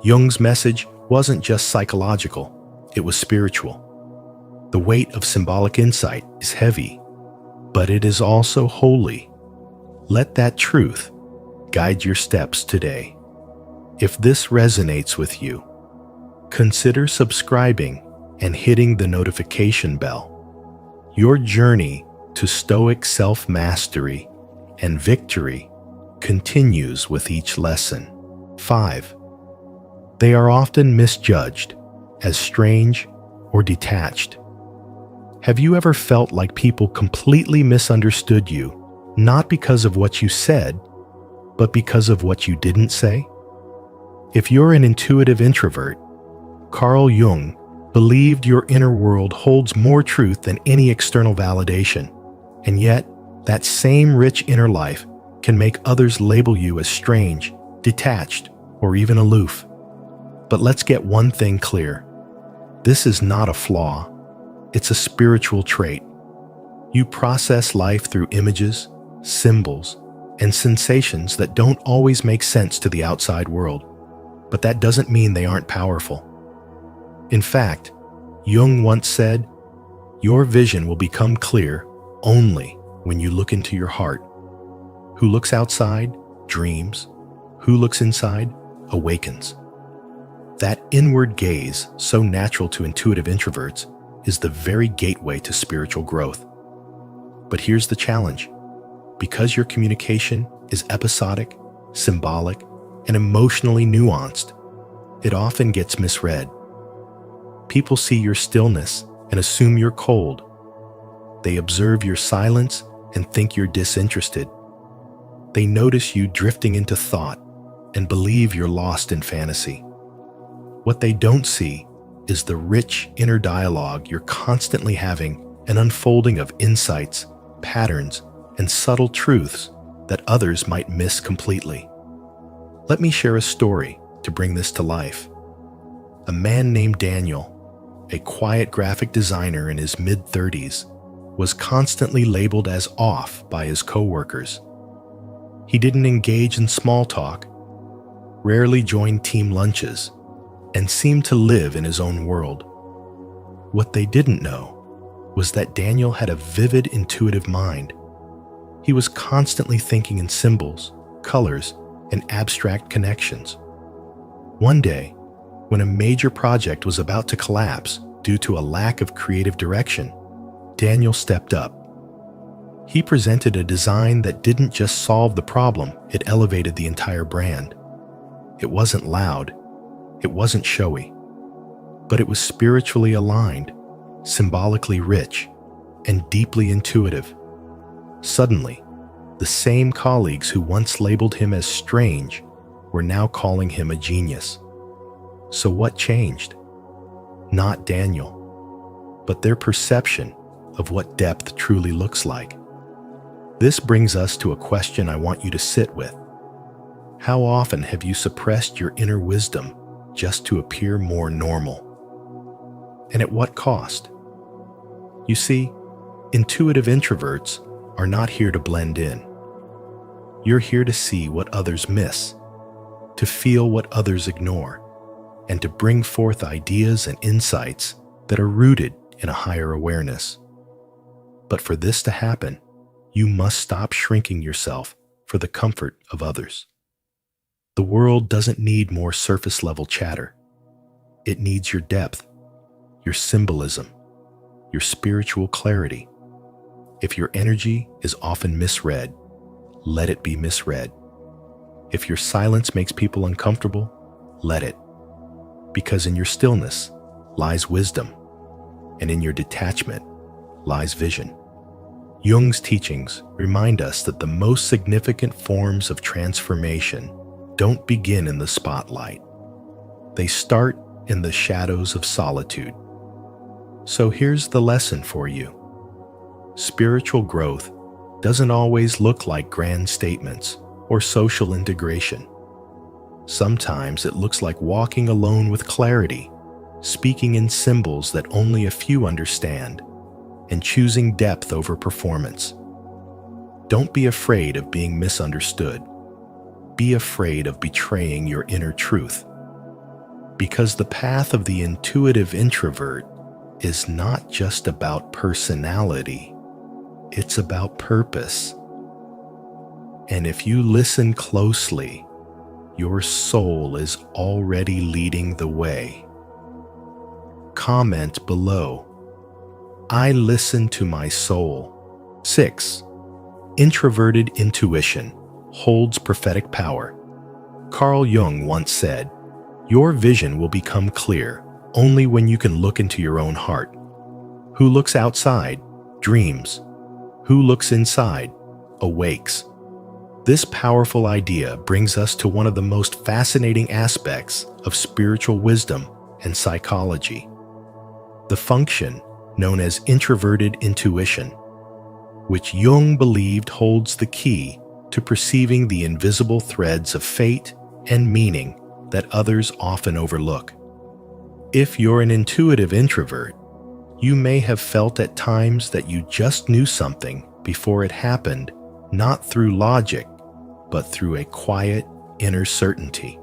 Jung's message wasn't just psychological, it was spiritual. The weight of symbolic insight is heavy, but it is also holy. Let that truth guide your steps today. If this resonates with you, consider subscribing and hitting the notification bell. Your journey to stoic self-mastery and victory continues with each lesson. 5. They are often misjudged as strange or detached. Have you ever felt like people completely misunderstood you, not because of what you said, but because of what you didn't say? If you're an intuitive introvert, Carl Jung believed your inner world holds more truth than any external validation, and yet that same rich inner life can make others label you as strange, detached, or even aloof. But let's get one thing clear. This is not a flaw. It's a spiritual trait. You process life through images, symbols, and sensations that don't always make sense to the outside world. But that doesn't mean they aren't powerful. In fact, Jung once said, "Your vision will become clear only when you look into your heart. Who looks outside dreams. Who looks inside awakens." That inward gaze, so natural to intuitive introverts, is the very gateway to spiritual growth. But here's the challenge. Because your communication is episodic, symbolic, and emotionally nuanced, it often gets misread. People see your stillness and assume you're cold. They observe your silence and think you're disinterested. They notice you drifting into thought and believe you're lost in fantasy. What they don't see is the rich inner dialogue you're constantly having, an unfolding of insights, patterns, and subtle truths that others might miss completely. Let me share a story to bring this to life. A man named Daniel, a quiet graphic designer in his mid-30s, was constantly labeled as off by his coworkers. He didn't engage in small talk, rarely joined team lunches, and seemed to live in his own world. What they didn't know was that Daniel had a vivid, intuitive mind. He was constantly thinking in symbols, colors, and abstract connections. One day, when a major project was about to collapse due to a lack of creative direction, Daniel stepped up. He presented a design that didn't just solve the problem, it elevated the entire brand. It wasn't loud, it wasn't showy, but it was spiritually aligned, symbolically rich, and deeply intuitive. Suddenly, the same colleagues who once labeled him as strange were now calling him a genius. So what changed? Not Daniel, but their perception of what depth truly looks like. This brings us to a question I want you to sit with. How often have you suppressed your inner wisdom just to appear more normal? And at what cost? You see, intuitive introverts are not here to blend in. You're here to see what others miss, to feel what others ignore, and to bring forth ideas and insights that are rooted in a higher awareness. But for this to happen, you must stop shrinking yourself for the comfort of others. The world doesn't need more surface-level chatter. It needs your depth, your symbolism, your spiritual clarity. If your energy is often misread, let it be misread. If your silence makes people uncomfortable, let it. Because in your stillness lies wisdom, and in your detachment lies vision. Jung's teachings remind us that the most significant forms of transformation don't begin in the spotlight. They start in the shadows of solitude. So here's the lesson for you. Spiritual growth doesn't always look like grand statements or social integration. Sometimes it looks like walking alone with clarity, speaking in symbols that only a few understand, and choosing depth over performance. Don't be afraid of being misunderstood. Be afraid of betraying your inner truth. Because the path of the intuitive introvert is not just about personality, it's about purpose. And if you listen closely, your soul is already leading the way. Comment below. I listen to my soul. 6. Introverted intuition holds prophetic power. Carl Jung once said, "Your vision will become clear only when you can look into your own heart. Who looks outside dreams. Who looks inside awakes." This powerful idea brings us to one of the most fascinating aspects of spiritual wisdom and psychology. The function known as introverted intuition, which Jung believed holds the key to perceiving the invisible threads of fate and meaning that others often overlook. If you're an intuitive introvert, you may have felt at times that you just knew something before it happened, not through logic, but through a quiet inner certainty.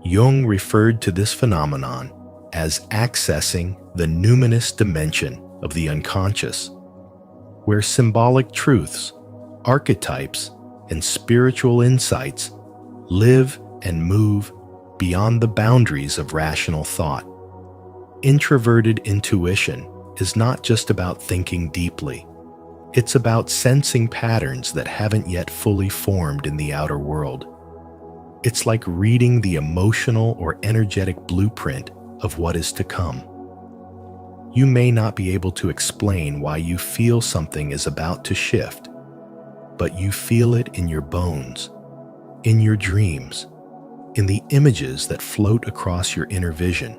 Jung referred to this phenomenon as accessing the numinous dimension of the unconscious, where symbolic truths, archetypes, and spiritual insights live and move beyond the boundaries of rational thought. Introverted intuition is not just about thinking deeply. It's about sensing patterns that haven't yet fully formed in the outer world. It's like reading the emotional or energetic blueprint of what is to come. You may not be able to explain why you feel something is about to shift, but you feel it in your bones, in your dreams, in the images that float across your inner vision.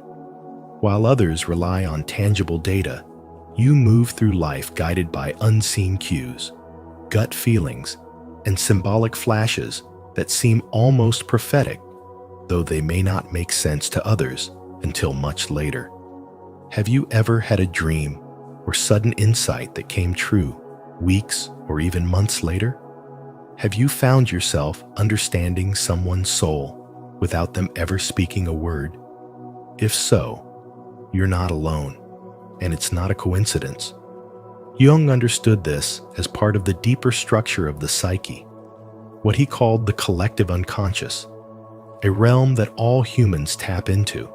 While others rely on tangible data, you move through life guided by unseen cues, gut feelings, and symbolic flashes that seem almost prophetic, though they may not make sense to others until much later. Have you ever had a dream or sudden insight that came true weeks or even months later? Have you found yourself understanding someone's soul without them ever speaking a word? If so, you're not alone, and it's not a coincidence. Jung understood this as part of the deeper structure of the psyche, what he called the collective unconscious, a realm that all humans tap into.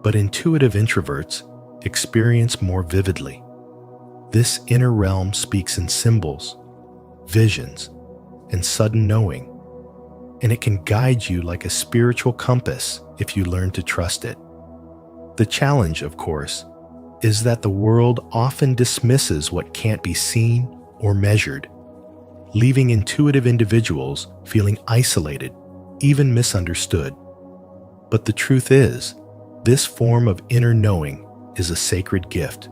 But intuitive introverts experience more vividly. This inner realm speaks in symbols, visions, and sudden knowing, and it can guide you like a spiritual compass if you learn to trust it. The challenge, of course, is that the world often dismisses what can't be seen or measured, leaving intuitive individuals feeling isolated, even misunderstood. But the truth is, this form of inner knowing is a sacred gift.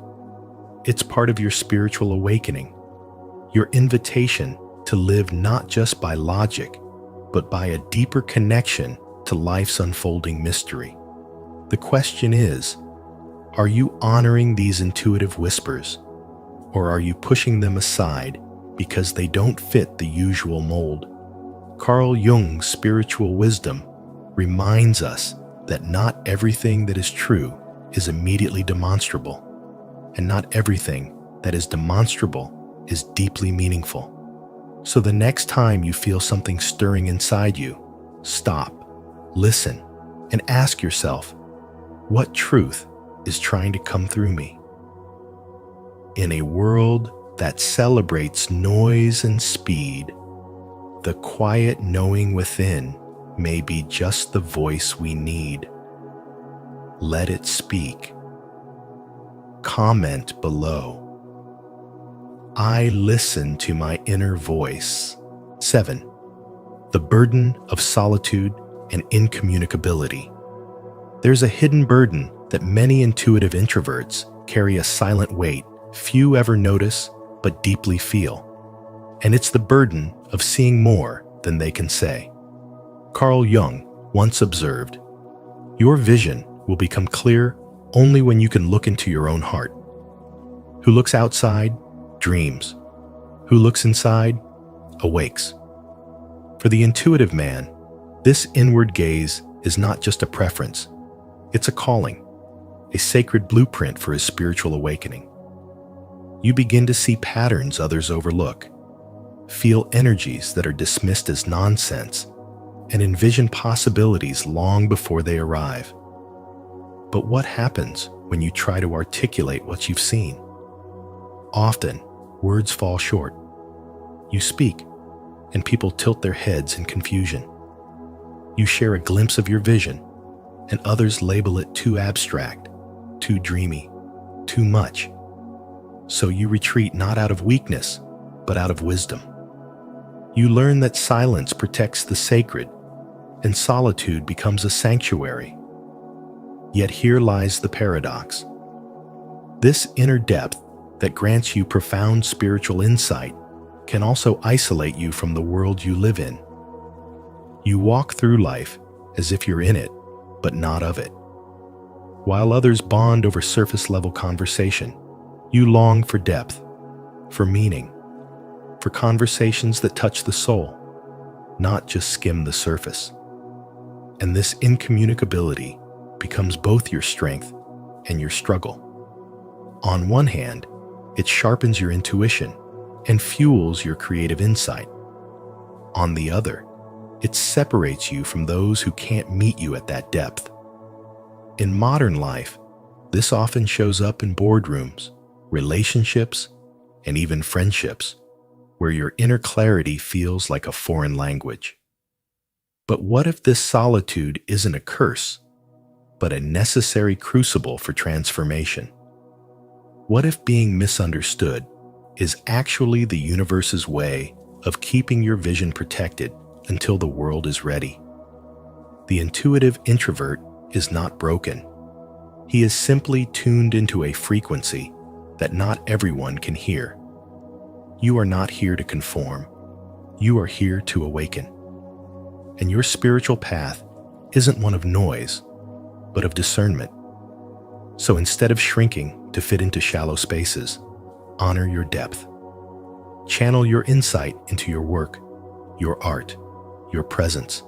It's part of your spiritual awakening, your invitation to live not just by logic, but by a deeper connection to life's unfolding mystery. The question is, are you honoring these intuitive whispers, or are you pushing them aside because they don't fit the usual mold? Carl Jung's spiritual wisdom reminds us that not everything that is true is immediately demonstrable, and not everything that is demonstrable is deeply meaningful. So the next time you feel something stirring inside you, stop, listen, and ask yourself, what truth is trying to come through me? In a world that celebrates noise and speed, the quiet knowing within may be just the voice we need. Let it speak. Comment below. I listen to my inner voice. 7. The burden of solitude and incommunicability. There's a hidden burden that many intuitive introverts carry, a silent weight few ever notice but deeply feel. And it's the burden of seeing more than they can say. Carl Jung once observed, "Your vision will become clear only when you can look into your own heart. Who looks outside dreams. Who looks inside awakes." For the intuitive man, this inward gaze is not just a preference. It's a calling, a sacred blueprint for his spiritual awakening. You begin to see patterns others overlook, feel energies that are dismissed as nonsense, and envision possibilities long before they arrive. But what happens when you try to articulate what you've seen? Often, words fall short. You speak, and people tilt their heads in confusion. You share a glimpse of your vision, and others label it too abstract, too dreamy, too much. So you retreat not out of weakness, but out of wisdom. You learn that silence protects the sacred, and solitude becomes a sanctuary. Yet here lies the paradox. This inner depth that grants you profound spiritual insight can also isolate you from the world you live in. You walk through life as if you're in it, but not of it. While others bond over surface-level conversation, you long for depth, for meaning, for conversations that touch the soul, not just skim the surface. And this incommunicability becomes both your strength and your struggle. On one hand, it sharpens your intuition and fuels your creative insight. On the other, it separates you from those who can't meet you at that depth. In modern life, this often shows up in boardrooms, relationships, and even friendships, where your inner clarity feels like a foreign language. But what if this solitude isn't a curse, but a necessary crucible for transformation? What if being misunderstood is actually the universe's way of keeping your vision protected until the world is ready? The intuitive introvert is not broken. He is simply tuned into a frequency that not everyone can hear. You are not here to conform. You are here to awaken. And your spiritual path isn't one of noise, but of discernment. So instead of shrinking to fit into shallow spaces, honor your depth. Channel your insight into your work, your art, your presence.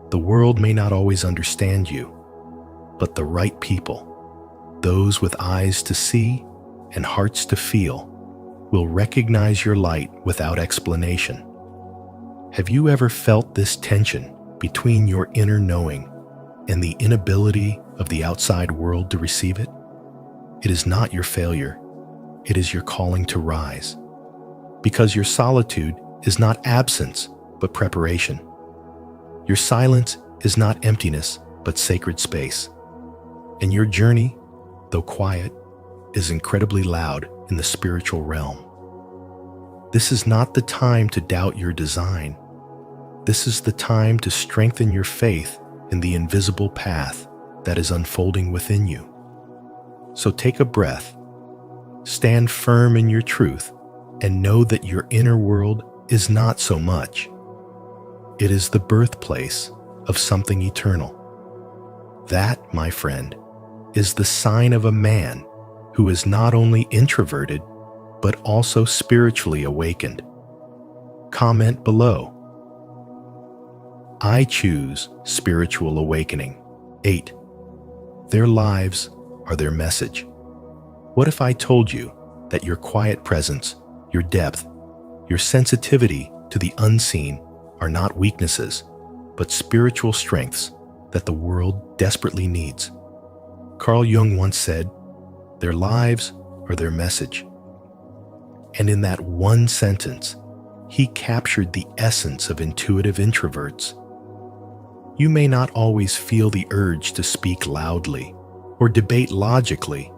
The world may not always understand you, but the right people, those with eyes to see and hearts to feel, will recognize your light without explanation. Have you ever felt this tension between your inner knowing and the inability of the outside world to receive it? It is not your failure. It is your calling to rise. Because your solitude is not absence, but preparation. Your silence is not emptiness, but sacred space. And your journey, though quiet, is incredibly loud in the spiritual realm. This is not the time to doubt your design. This is the time to strengthen your faith in the invisible path that is unfolding within you. So take a breath, stand firm in your truth, and know that your inner world is not so much. It is the birthplace of something eternal. That, my friend, is the sign of a man who is not only introverted, but also spiritually awakened. Comment below. I choose spiritual awakening. 8. Their lives are their message. What if I told you that your quiet presence, your depth, your sensitivity to the unseen are not weaknesses, but spiritual strengths that the world desperately needs? Carl Jung once said, "Their lives or their message. And in that one sentence, he captured the essence of intuitive introverts. You may not always feel the urge to speak loudly or debate logically,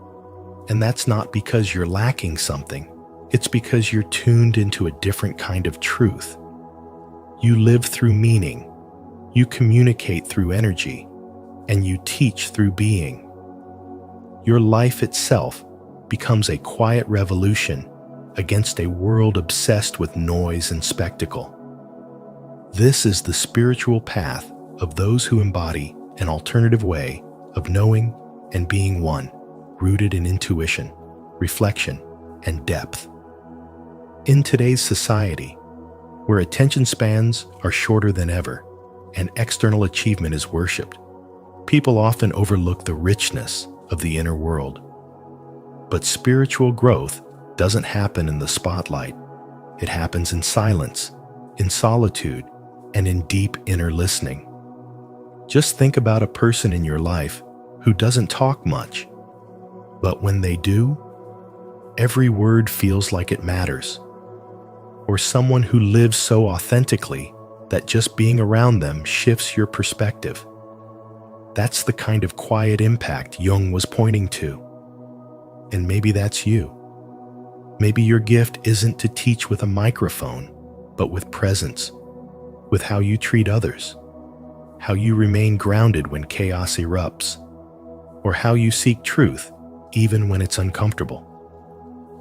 and that's not because you're lacking something. It's because you're tuned into a different kind of truth. You live through meaning, you communicate through energy, and you teach through being. Your life itself becomes a quiet revolution against a world obsessed with noise and spectacle. This is the spiritual path of those who embody an alternative way of knowing and being one, rooted in intuition, reflection, and depth. In today's society, where attention spans are shorter than ever and external achievement is worshipped, people often overlook the richness of the inner world. But spiritual growth doesn't happen in the spotlight. It happens in silence, in solitude, and in deep inner listening. Just think about a person in your life who doesn't talk much, but when they do, every word feels like it matters. Or someone who lives so authentically that just being around them shifts your perspective. That's the kind of quiet impact Jung was pointing to. And maybe that's you. Maybe your gift isn't to teach with a microphone, but with presence, with how you treat others, how you remain grounded when chaos erupts, or how you seek truth even when it's uncomfortable.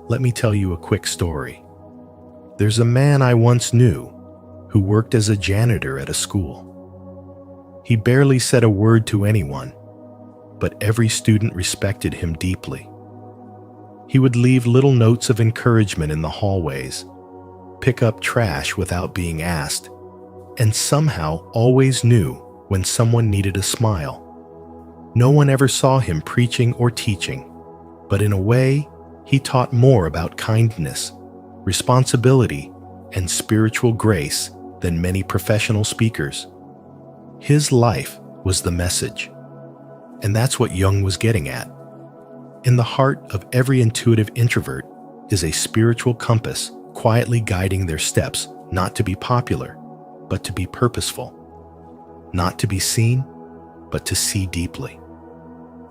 Let me tell you a quick story. There's a man I once knew who worked as a janitor at a school. He barely said a word to anyone, but every student respected him deeply. He would leave little notes of encouragement in the hallways, pick up trash without being asked, and somehow always knew when someone needed a smile. No one ever saw him preaching or teaching, but in a way, he taught more about kindness, responsibility, and spiritual grace than many professional speakers. His life was the message. And that's what Jung was getting at. In the heart of every intuitive introvert is a spiritual compass quietly guiding their steps, not to be popular, but to be purposeful. Not to be seen, but to see deeply.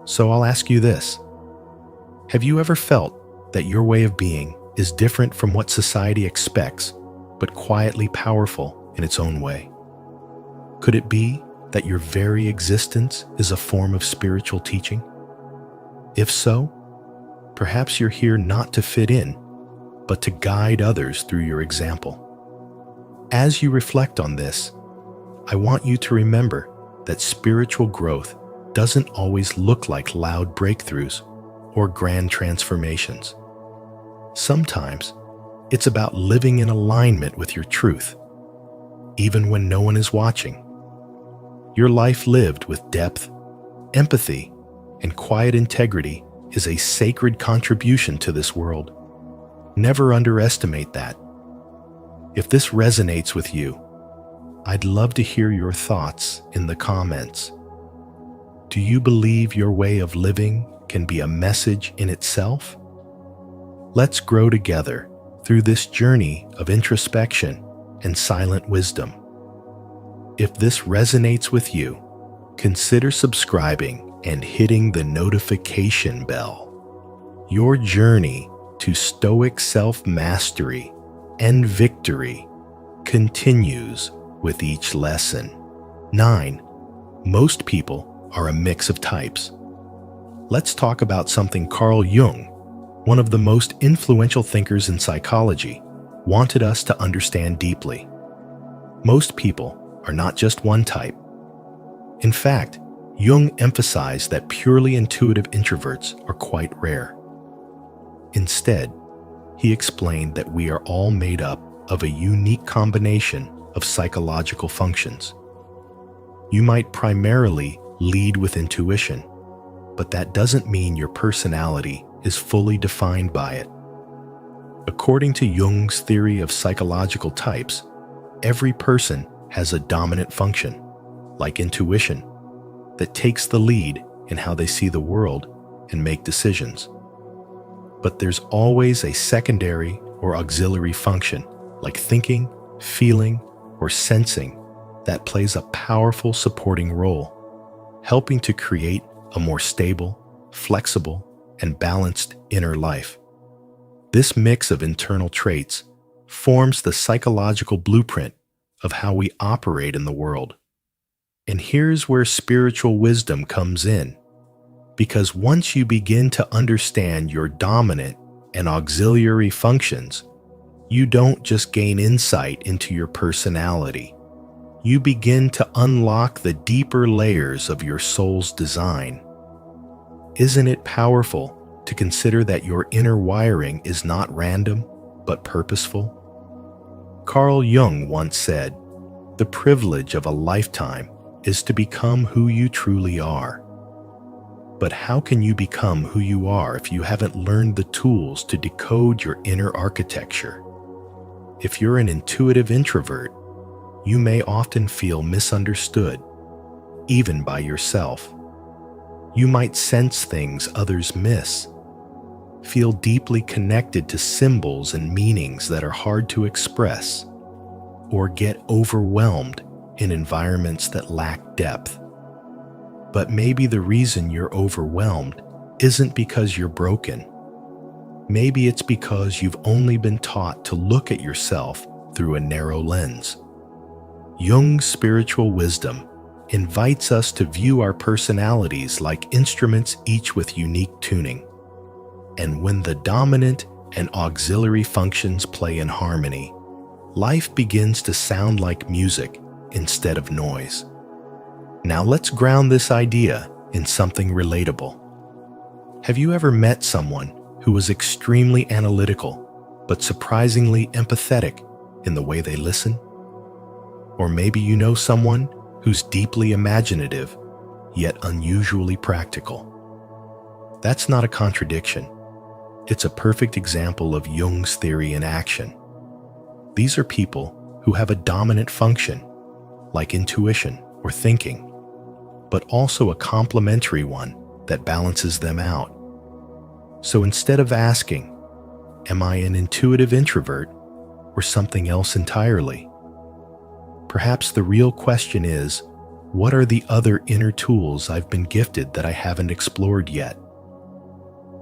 So I'll ask you this. Have you ever felt that your way of being is different from what society expects, but quietly powerful in its own way? Could it be that your very existence is a form of spiritual teaching? If so, perhaps you're here not to fit in, but to guide others through your example. As you reflect on this, I want you to remember that spiritual growth doesn't always look like loud breakthroughs or grand transformations. Sometimes, it's about living in alignment with your truth, even when no one is watching. Your life lived with depth, empathy, and quiet integrity is a sacred contribution to this world. Never underestimate that. If this resonates with you, I'd love to hear your thoughts in the comments. Do you believe your way of living can be a message in itself? Let's grow together through this journey of introspection and silent wisdom. If this resonates with you, consider subscribing and hitting the notification bell. Your journey to stoic self-mastery and victory continues with each lesson. 9. Most people are a mix of types. Let's talk about something Carl Jung, one of the most influential thinkers in psychology, wanted us to understand deeply. Most people are not just one type. In fact, Jung emphasized that purely intuitive introverts are quite rare. Instead, he explained that we are all made up of a unique combination of psychological functions. You might primarily lead with intuition, but that doesn't mean your personality is fully defined by it. According to Jung's theory of psychological types, every person has a dominant function, like intuition, that takes the lead in how they see the world and make decisions. but there's always a secondary or auxiliary function, like thinking, feeling, or sensing, that plays a powerful supporting role, helping to create a more stable, flexible, and balanced inner life. This mix of internal traits forms the psychological blueprint of how we operate in the world. And here's where spiritual wisdom comes in, because once you begin to understand your dominant and auxiliary functions, you don't just gain insight into your personality. You begin to unlock the deeper layers of your soul's design. Isn't it powerful to consider that your inner wiring is not random, but purposeful? Carl Jung once said, "The privilege of a lifetime is to become who you truly are." But how can you become who you are if you haven't learned the tools to decode your inner architecture? If you're an intuitive introvert, you may often feel misunderstood, even by yourself. You might sense things others miss, feel deeply connected to symbols and meanings that are hard to express, or get overwhelmed in environments that lack depth. But maybe the reason you're overwhelmed isn't because you're broken. Maybe it's because you've only been taught to look at yourself through a narrow lens. Jung's spiritual wisdom invites us to view our personalities like instruments, each with unique tuning. And when the dominant and auxiliary functions play in harmony, life begins to sound like music instead of noise. Now let's ground this idea in something relatable. Have you ever met someone who was extremely analytical, but surprisingly empathetic in the way they listen? Or maybe you know someone who's deeply imaginative, yet unusually practical. That's not a contradiction. It's a perfect example of Jung's theory in action. These are people who have a dominant function, like intuition or thinking, but also a complementary one that balances them out. So instead of asking, "Am I an intuitive introvert or something else entirely?" perhaps the real question is, what are the other inner tools I've been gifted that I haven't explored yet?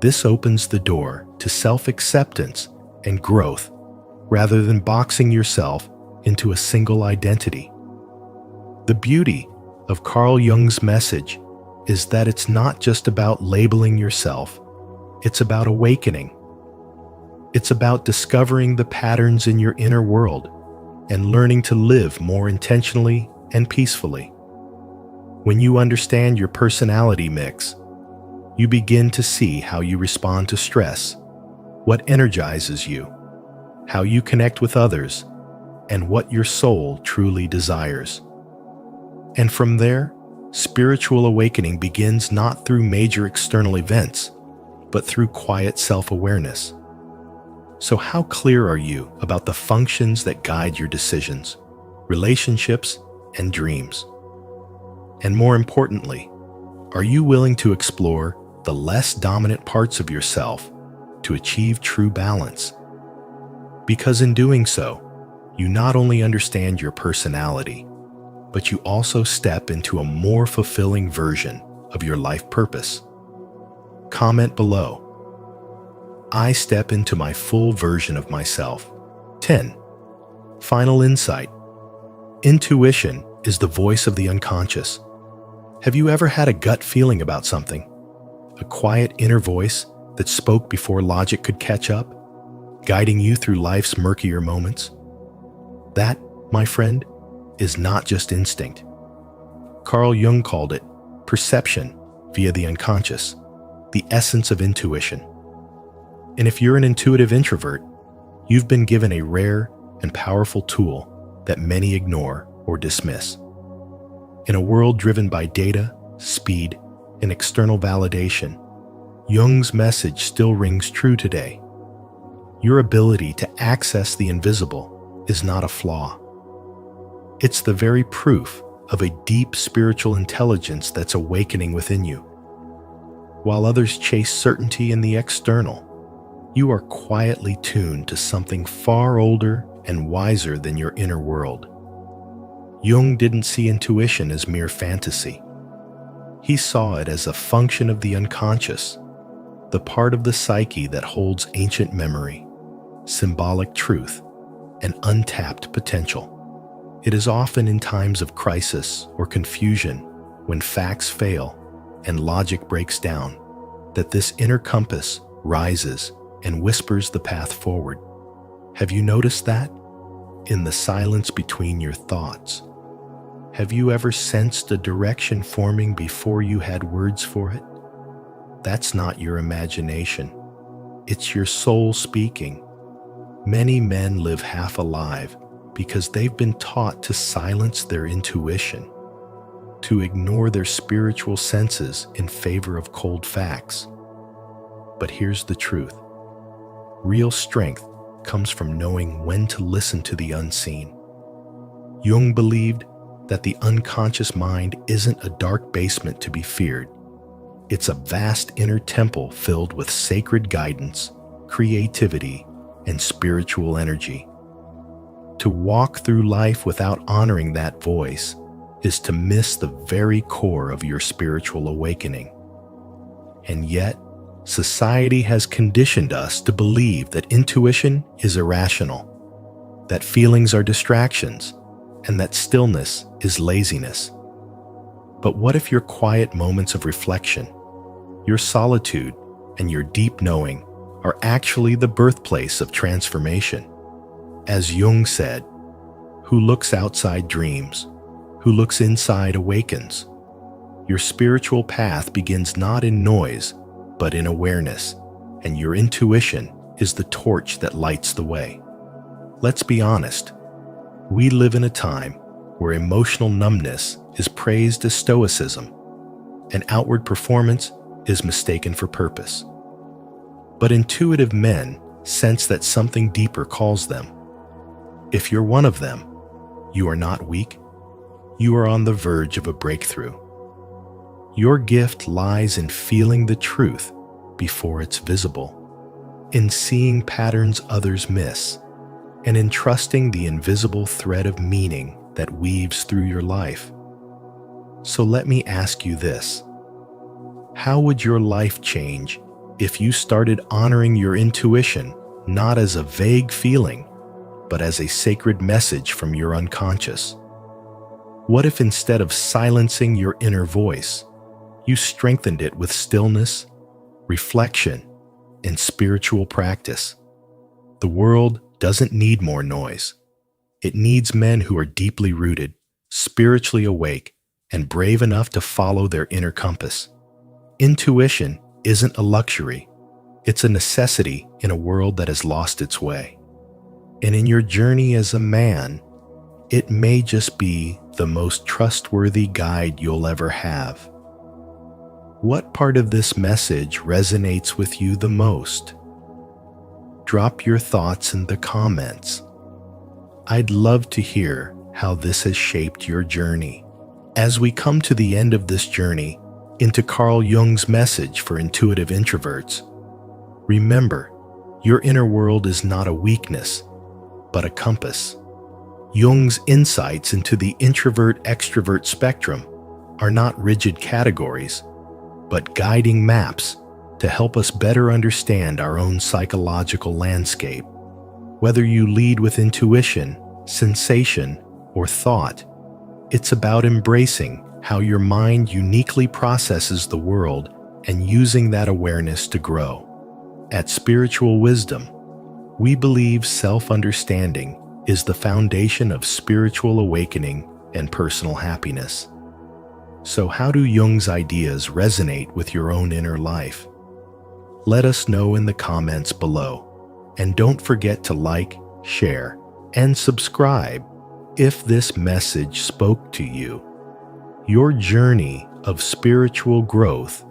This opens the door to self-acceptance and growth rather than boxing yourself into a single identity. The beauty of Carl Jung's message is that it's not just about labeling yourself, it's about awakening. It's about discovering the patterns in your inner world and learning to live more intentionally and peacefully. When you understand your personality mix, you begin to see how you respond to stress, what energizes you, how you connect with others, and what your soul truly desires. And from there, spiritual awakening begins not through major external events, but through quiet self-awareness. So how clear are you about the functions that guide your decisions, relationships, and dreams? And more importantly, are you willing to explore the less dominant parts of yourself to achieve true balance? Because in doing so, you not only understand your personality, but you also step into a more fulfilling version of your life purpose. Comment below. I step into my full version of myself. 10. Final insight. Intuition is the voice of the unconscious. Have you ever had a gut feeling about something? A quiet inner voice that spoke before logic could catch up, guiding you through life's murkier moments? That, my friend, is not just instinct. Carl Jung called it perception via the unconscious, the essence of intuition. And if you're an intuitive introvert, you've been given a rare and powerful tool that many ignore or dismiss. In a world driven by data, speed, and external validation, Jung's message still rings true today. Your ability to access the invisible is not a flaw. It's the very proof of a deep spiritual intelligence that's awakening within you. While others chase certainty in the external, You are quietly tuned to something far older and wiser than your inner world. Jung didn't see intuition as mere fantasy. He saw it as a function of the unconscious, the part of the psyche that holds ancient memory, symbolic truth, and untapped potential. It is often in times of crisis or confusion, when facts fail and logic breaks down, that this inner compass rises and whispers the path forward. Have you noticed that? In the silence between your thoughts. Have you ever sensed a direction forming before you had words for it? That's not your imagination. It's your soul speaking. Many men live half alive because they've been taught to silence their intuition, to ignore their spiritual senses in favor of cold facts. But here's the truth. Real strength comes from knowing when to listen to the unseen. Jung believed that the unconscious mind isn't a dark basement to be feared. It's a vast inner temple filled with sacred guidance, creativity, and spiritual energy. To walk through life without honoring that voice is to miss the very core of your spiritual awakening. And yet, society has conditioned us to believe that intuition is irrational, that feelings are distractions, and that stillness is laziness. But what if your quiet moments of reflection, your solitude, and your deep knowing are actually the birthplace of transformation? As Jung said, "Who looks outside dreams, who looks inside awakens." Your spiritual path begins not in noise, but in awareness, and your intuition is the torch that lights the way. Let's be honest. We live in a time where emotional numbness is praised as stoicism, and outward performance is mistaken for purpose. But intuitive men sense that something deeper calls them. If you're one of them, you are not weak. You are on the verge of a breakthrough. Your gift lies in feeling the truth before it's visible, in seeing patterns others miss, and in trusting the invisible thread of meaning that weaves through your life. So let me ask you this. How would your life change if you started honoring your intuition not as a vague feeling, but as a sacred message from your unconscious? What if instead of silencing your inner voice, you strengthened it with stillness, reflection, and spiritual practice? The world doesn't need more noise. It needs men who are deeply rooted, spiritually awake, and brave enough to follow their inner compass. Intuition isn't a luxury. It's a necessity in a world that has lost its way. And in your journey as a man, it may just be the most trustworthy guide you'll ever have. What part of this message resonates with you the most? Drop your thoughts in the comments. I'd love to hear how this has shaped your journey. As we come to the end of this journey into Carl Jung's message for intuitive introverts, remember, your inner world is not a weakness, but a compass. Jung's insights into the introvert-extrovert spectrum are not rigid categories, but guiding maps to help us better understand our own psychological landscape. Whether you lead with intuition, sensation, or thought, it's about embracing how your mind uniquely processes the world and using that awareness to grow. At Spiritual Wisdom, we believe self-understanding is the foundation of spiritual awakening and personal happiness. So how do Jung's ideas resonate with your own inner life? Let us know in the comments below. And don't forget to like, share, and subscribe if this message spoke to you. Your journey of spiritual growth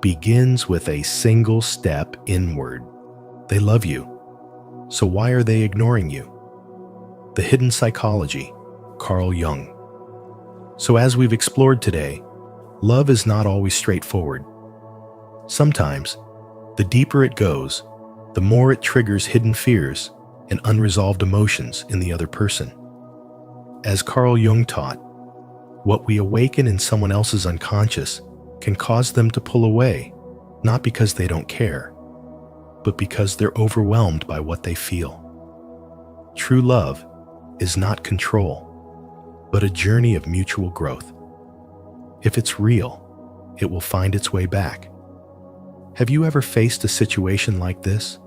begins with a single step inward. They love you. So why are they ignoring you? The Hidden Psychology, Carl Jung. So as we've explored today, love is not always straightforward. Sometimes, the deeper it goes, the more it triggers hidden fears and unresolved emotions in the other person. As Carl Jung taught, what we awaken in someone else's unconscious can cause them to pull away, not because they don't care, but because they're overwhelmed by what they feel. True love is not control, but a journey of mutual growth. If it's real, it will find its way back. Have you ever faced a situation like this?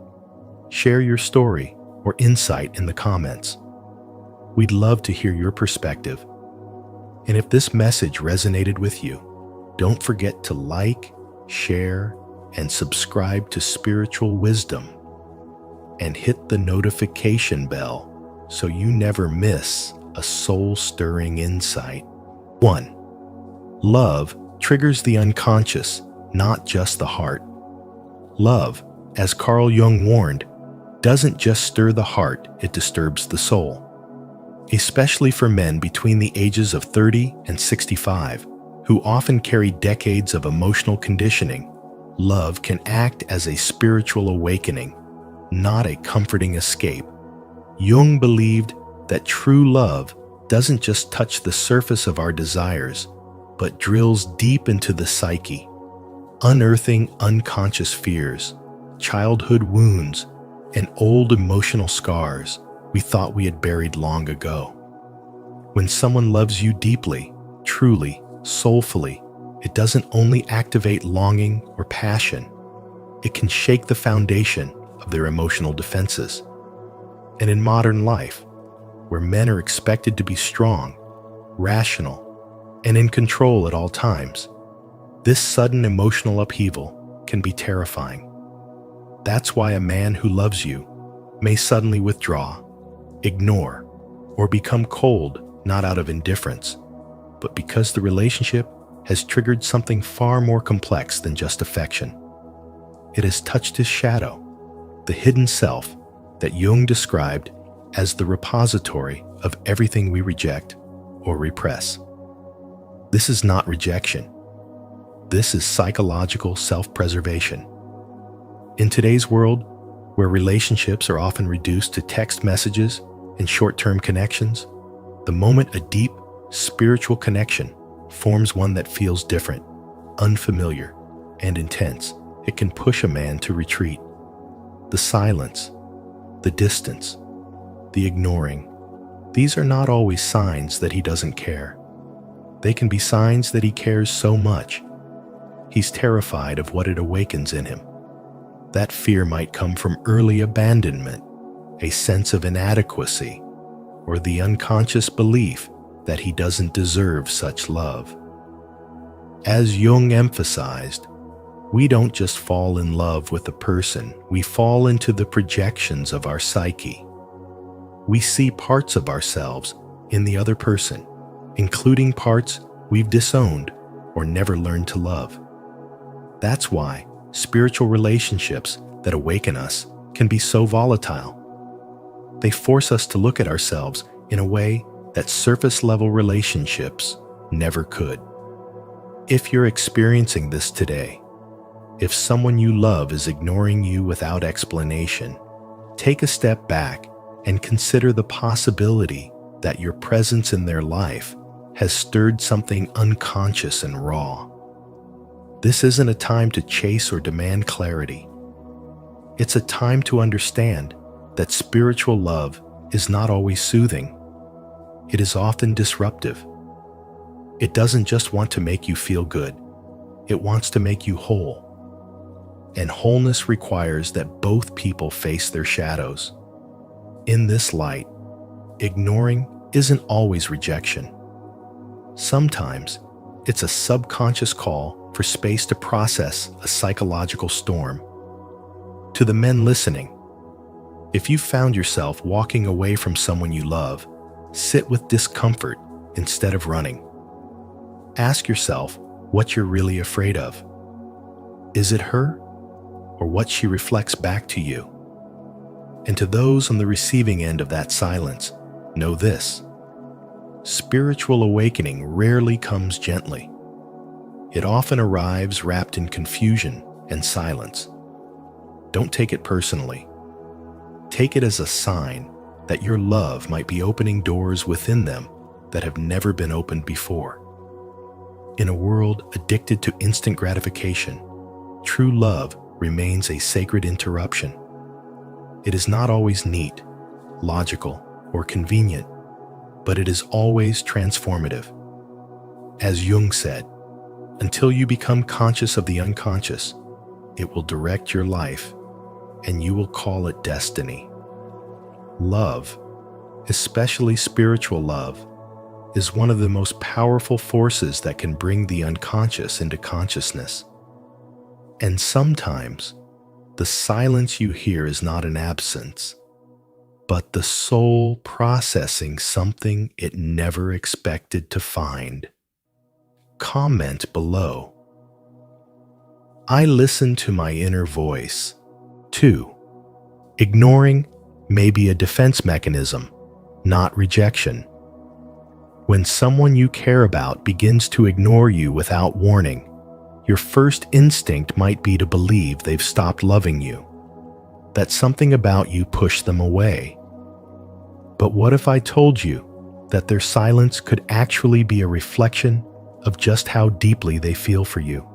Share your story or insight in the comments. We'd love to hear your perspective. And if this message resonated with you, don't forget to like, share, and subscribe to Spiritual Wisdom, and hit the notification bell so you never miss a soul-stirring insight. 1. Love triggers the unconscious, not just the heart. Love, as Carl Jung warned, doesn't just stir the heart, it disturbs the soul. Especially for men between the ages of 30 and 65, who often carry decades of emotional conditioning, love can act as a spiritual awakening, not a comforting escape. Jung believed that true love doesn't just touch the surface of our desires, but drills deep into the psyche, unearthing unconscious fears, childhood wounds, and old emotional scars we thought we had buried long ago. When someone loves you deeply, truly, soulfully, it doesn't only activate longing or passion, it can shake the foundation of their emotional defenses. And in modern life, where men are expected to be strong, rational, and in control at all times, this sudden emotional upheaval can be terrifying. That's why a man who loves you may suddenly withdraw, ignore, or become cold, not out of indifference, but because the relationship has triggered something far more complex than just affection. It has touched his shadow, the hidden self that Jung described as the repository of everything we reject or repress. This is not rejection. This is psychological self-preservation. In today's world, where relationships are often reduced to text messages and short-term connections, the moment a deep, spiritual connection forms one that feels different, unfamiliar, and intense, it can push a man to retreat. The silence, the distance, the ignoring, these are not always signs that he doesn't care. They can be signs that he cares so much. He's terrified of what it awakens in him. That fear might come from early abandonment, a sense of inadequacy, or the unconscious belief that he doesn't deserve such love. As Jung emphasized, we don't just fall in love with a person, we fall into the projections of our psyche. We see parts of ourselves in the other person, including parts we've disowned or never learned to love. That's why spiritual relationships that awaken us can be so volatile. They force us to look at ourselves in a way that surface-level relationships never could. If you're experiencing this today, if someone you love is ignoring you without explanation, take a step back and consider the possibility that your presence in their life has stirred something unconscious and raw. This isn't a time to chase or demand clarity. It's a time to understand that spiritual love is not always soothing. It is often disruptive. It doesn't just want to make you feel good. It wants to make you whole. And wholeness requires that both people face their shadows. In this light, ignoring isn't always rejection. Sometimes it's a subconscious call for space to process a psychological storm. To the men listening, if you found yourself walking away from someone you love, sit with discomfort instead of running. Ask yourself what you're really afraid of. Is it her, or what she reflects back to you? And to those on the receiving end of that silence, know this: spiritual awakening rarely comes gently. It often arrives wrapped in confusion and silence. Don't take it personally. Take it as a sign that your love might be opening doors within them that have never been opened before. In a world addicted to instant gratification, true love remains a sacred interruption. It is not always neat, logical, or convenient, but it is always transformative. As Jung said, until you become conscious of the unconscious, it will direct your life, and you will call it destiny. Love, especially spiritual love, is one of the most powerful forces that can bring the unconscious into consciousness. And sometimes, the silence you hear is not an absence, but the soul processing something it never expected to find. Comment below. I listen to my inner voice. 2. Ignoring may be a defense mechanism, not rejection. When someone you care about begins to ignore you without warning, your first instinct might be to believe they've stopped loving you, that something about you pushed them away. But what if I told you that their silence could actually be a reflection of just how deeply they feel for you?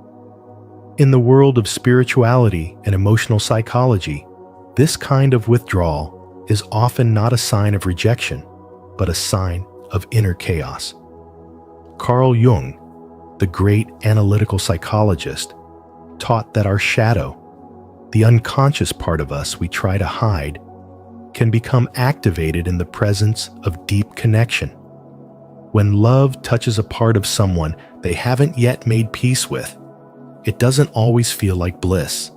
In the world of spirituality and emotional psychology, this kind of withdrawal is often not a sign of rejection, but a sign of inner chaos. Carl Jung, the great analytical psychologist, taught that our shadow, the unconscious part of us we try to hide, can become activated in the presence of deep connection. When love touches a part of someone they haven't yet made peace with, it doesn't always feel like bliss.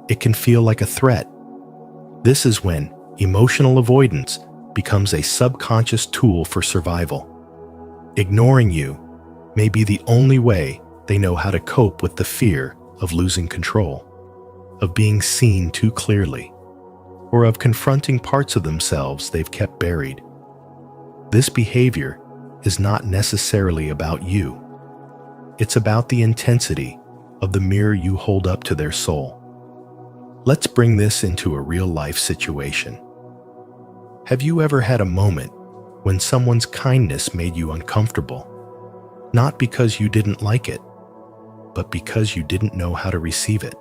It can feel like a threat. This is when emotional avoidance becomes a subconscious tool for survival. Ignoring you may be the only way they know how to cope with the fear of losing control, of being seen too clearly, or of confronting parts of themselves they've kept buried. This behavior is not necessarily about you. It's about the intensity of the mirror you hold up to their soul. Let's bring this into a real-life situation. Have you ever had a moment when someone's kindness made you uncomfortable? Not because you didn't like it, but because you didn't know how to receive it.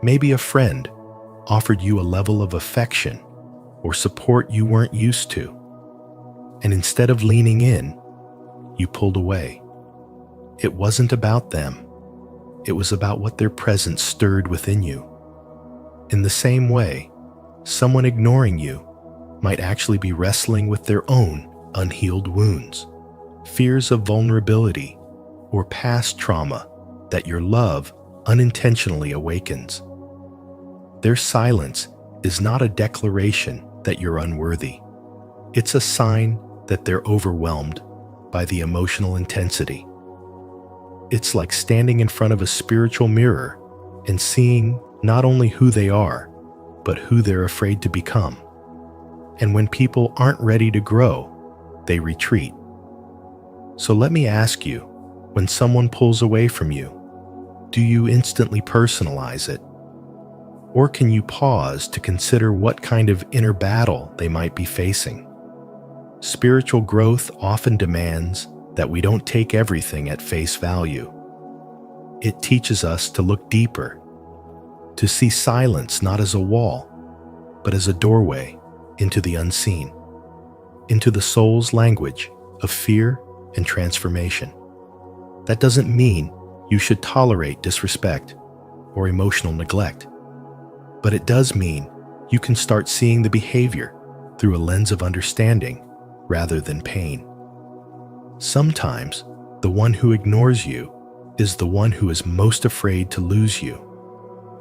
Maybe a friend offered you a level of affection or support you weren't used to, and instead of leaning in, you pulled away. It wasn't about them. It was about what their presence stirred within you. In the same way, someone ignoring you might actually be wrestling with their own unhealed wounds, fears of vulnerability, or past trauma that your love unintentionally awakens. Their silence is not a declaration that you're unworthy. It's a sign that they're overwhelmed by the emotional intensity. It's like standing in front of a spiritual mirror and seeing not only who they are, but who they're afraid to become. And when people aren't ready to grow, they retreat. So let me ask you, when someone pulls away from you, do you instantly personalize it? Or can you pause to consider what kind of inner battle they might be facing? Spiritual growth often demands that we don't take everything at face value. It teaches us to look deeper, to see silence not as a wall, but as a doorway into the unseen, into the soul's language of fear and transformation. That doesn't mean you should tolerate disrespect or emotional neglect, but it does mean you can start seeing the behavior through a lens of understanding rather than pain. Sometimes, the one who ignores you is the one who is most afraid to lose you,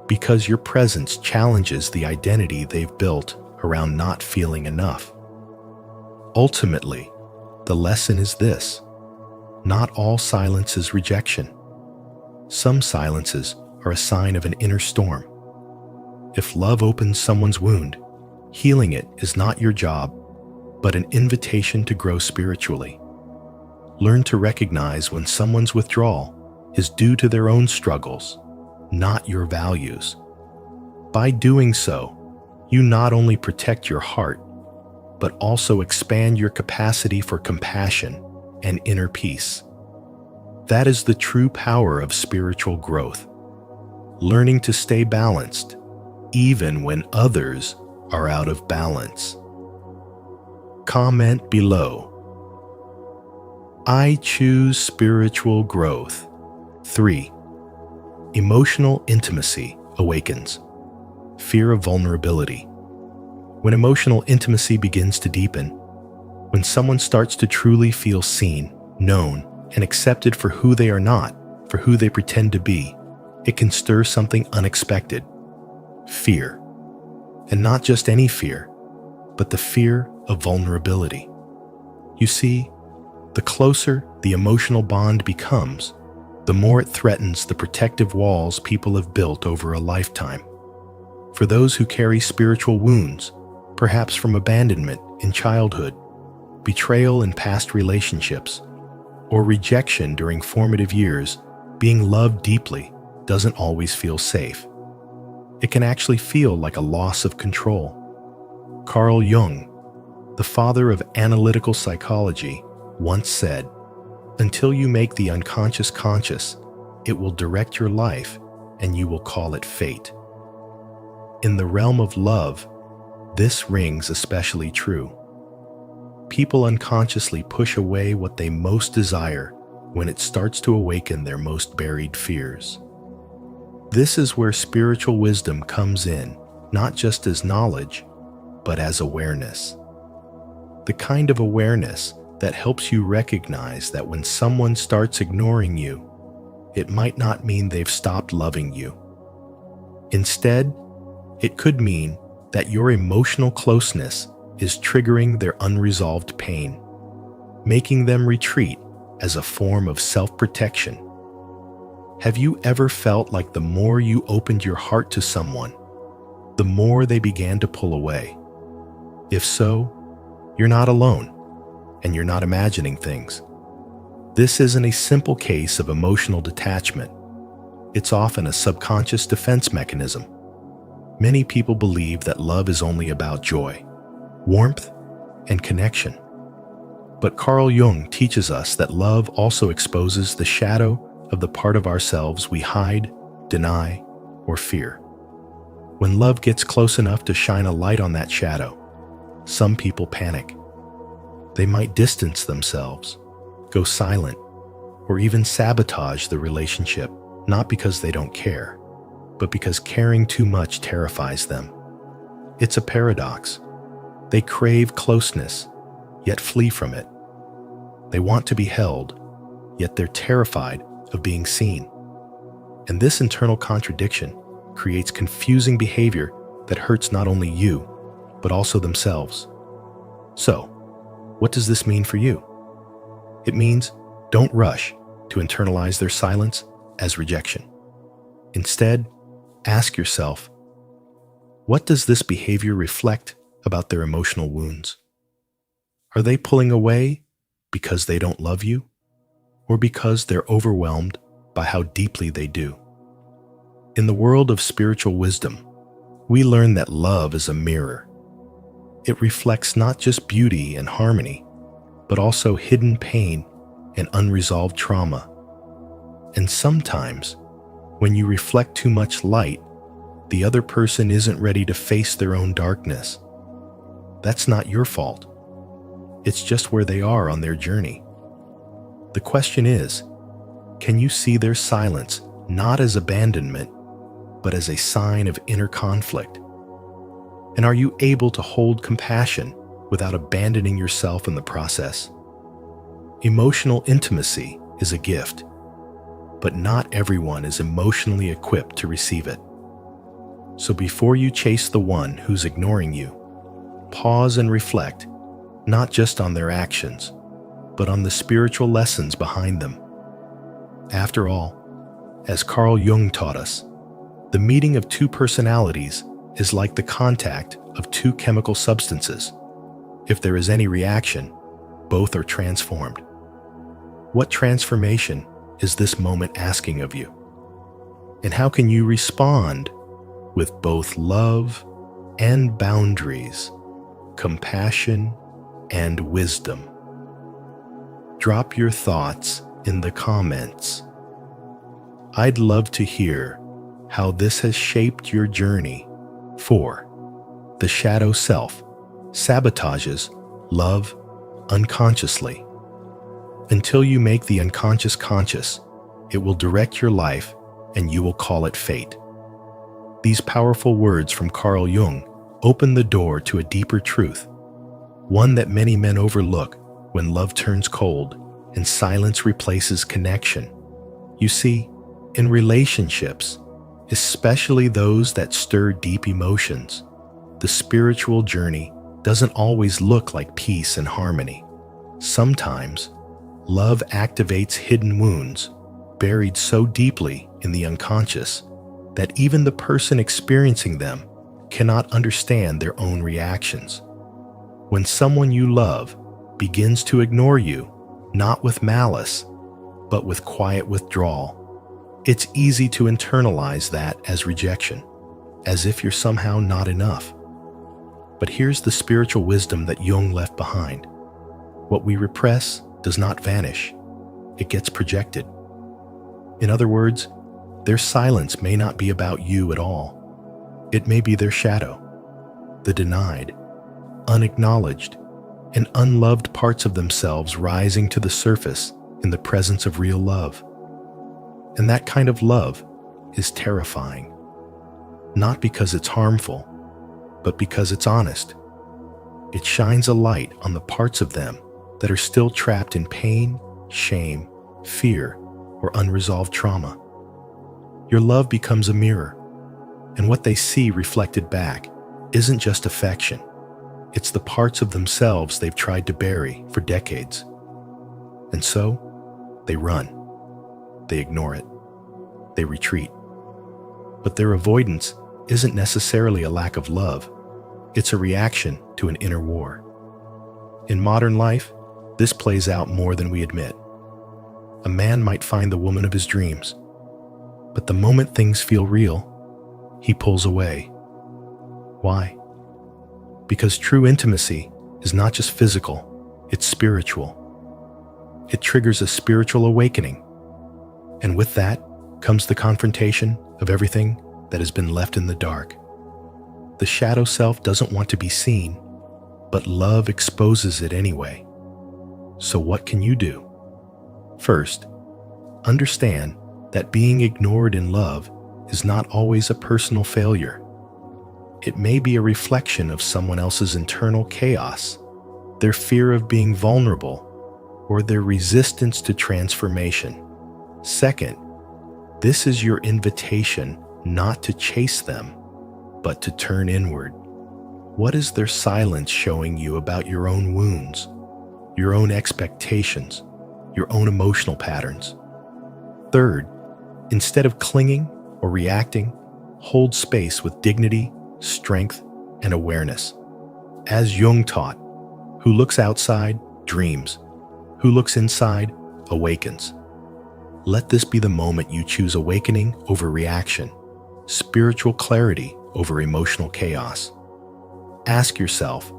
because your presence challenges the identity they've built around not feeling enough. Ultimately, the lesson is this: not all silence is rejection. Some silences are a sign of an inner storm. If love opens someone's wound, healing it is not your job, but an invitation to grow spiritually. Learn to recognize when someone's withdrawal is due to their own struggles, not your values. By doing so, you not only protect your heart, but also expand your capacity for compassion and inner peace. That is the true power of spiritual growth, learning to stay balanced, even when others are out of balance. Comment below. I choose spiritual growth. 3. Emotional intimacy awakens. Fear of vulnerability. When emotional intimacy begins to deepen, when someone starts to truly feel seen, known, and accepted for who they are not, for who they pretend to be, it can stir something unexpected. Fear. And not just any fear, but the fear of vulnerability. You see, the closer the emotional bond becomes, the more it threatens the protective walls people have built over a lifetime. For those who carry spiritual wounds, perhaps from abandonment in childhood, betrayal in past relationships, or rejection during formative years, being loved deeply doesn't always feel safe. It can actually feel like a loss of control. Carl Jung, the father of analytical psychology, once said, "Until you make the unconscious conscious, it will direct your life and you will call it fate." In the realm of love, this rings especially true. People unconsciously push away what they most desire when it starts to awaken their most buried fears. This is where spiritual wisdom comes in, not just as knowledge, but as awareness. The kind of awareness that helps you recognize that when someone starts ignoring you, it might not mean they've stopped loving you. Instead, it could mean that your emotional closeness is triggering their unresolved pain, making them retreat as a form of self-protection. Have you ever felt like the more you opened your heart to someone, the more they began to pull away? If so, you're not alone, and you're not imagining things. This isn't a simple case of emotional detachment. It's often a subconscious defense mechanism. Many people believe that love is only about joy, warmth, and connection. But Carl Jung teaches us that love also exposes the shadow of the part of ourselves we hide, deny, or fear. When love gets close enough to shine a light on that shadow, some people panic. They might distance themselves, go silent, or even sabotage the relationship, not because they don't care, but because caring too much terrifies them. It's a paradox. They crave closeness, yet flee from it. They want to be held, yet they're terrified of being seen. And this internal contradiction creates confusing behavior that hurts not only you, but also themselves. So, what does this mean for you? It means don't rush to internalize their silence as rejection. Instead, ask yourself, what does this behavior reflect about their emotional wounds? Are they pulling away because they don't love you, or because they're overwhelmed by how deeply they do? In the world of spiritual wisdom, we learn that love is a mirror. It reflects not just beauty and harmony, but also hidden pain and unresolved trauma. And sometimes, when you reflect too much light, the other person isn't ready to face their own darkness. That's not your fault. It's just where they are on their journey. The question is, can you see their silence not as abandonment, but as a sign of inner conflict? And are you able to hold compassion without abandoning yourself in the process? Emotional intimacy is a gift, but not everyone is emotionally equipped to receive it. So before you chase the one who's ignoring you, pause and reflect, not just on their actions, but on the spiritual lessons behind them. After all, as Carl Jung taught us, the meeting of two personalities is like the contact of two chemical substances. If there is any reaction, both are transformed. What transformation is this moment asking of you? And how can you respond with both love and boundaries, compassion and wisdom. Drop your thoughts in the comments. I'd love to hear how this has shaped your journey. 4. The shadow self sabotages love unconsciously. Until you make the unconscious conscious, it will direct your life and you will call it fate. These powerful words from Carl Jung open the door to a deeper truth, one that many men overlook when love turns cold and silence replaces connection. You see, in relationships, especially those that stir deep emotions, the spiritual journey doesn't always look like peace and harmony. Sometimes, love activates hidden wounds buried so deeply in the unconscious that even the person experiencing them cannot understand their own reactions. When someone you love begins to ignore you, not with malice, but with quiet withdrawal, it's easy to internalize that as rejection, as if you're somehow not enough. But here's the spiritual wisdom that Jung left behind. What we repress does not vanish. It gets projected. In other words, their silence may not be about you at all. It may be their shadow, the denied, unacknowledged, and unloved parts of themselves rising to the surface in the presence of real love. And that kind of love is terrifying. Not because it's harmful, but because it's honest. It shines a light on the parts of them that are still trapped in pain, shame, fear, or unresolved trauma. Your love becomes a mirror, and what they see reflected back isn't just affection. It's the parts of themselves they've tried to bury for decades. And so, they run. They ignore it. They retreat. But their avoidance isn't necessarily a lack of love. It's a reaction to an inner war. In modern life, this plays out more than we admit. A man might find the woman of his dreams, but the moment things feel real, he pulls away. Why? Because true intimacy is not just physical, it's spiritual. It triggers a spiritual awakening, and with that comes the confrontation of everything that has been left in the dark. The shadow self doesn't want to be seen, but love exposes it anyway. So what can you do? First, understand that being ignored in love is not always a personal failure. It may be a reflection of someone else's internal chaos, their fear of being vulnerable, or their resistance to transformation. Second, this is your invitation not to chase them, but to turn inward. What is their silence showing you about your own wounds, your own expectations, your own emotional patterns? Third, instead of clinging or reacting, hold space with dignity, strength, and awareness. As Jung taught, who looks outside dreams, who looks inside awakens. Let this be the moment you choose awakening over reaction, spiritual clarity over emotional chaos. Ask yourself,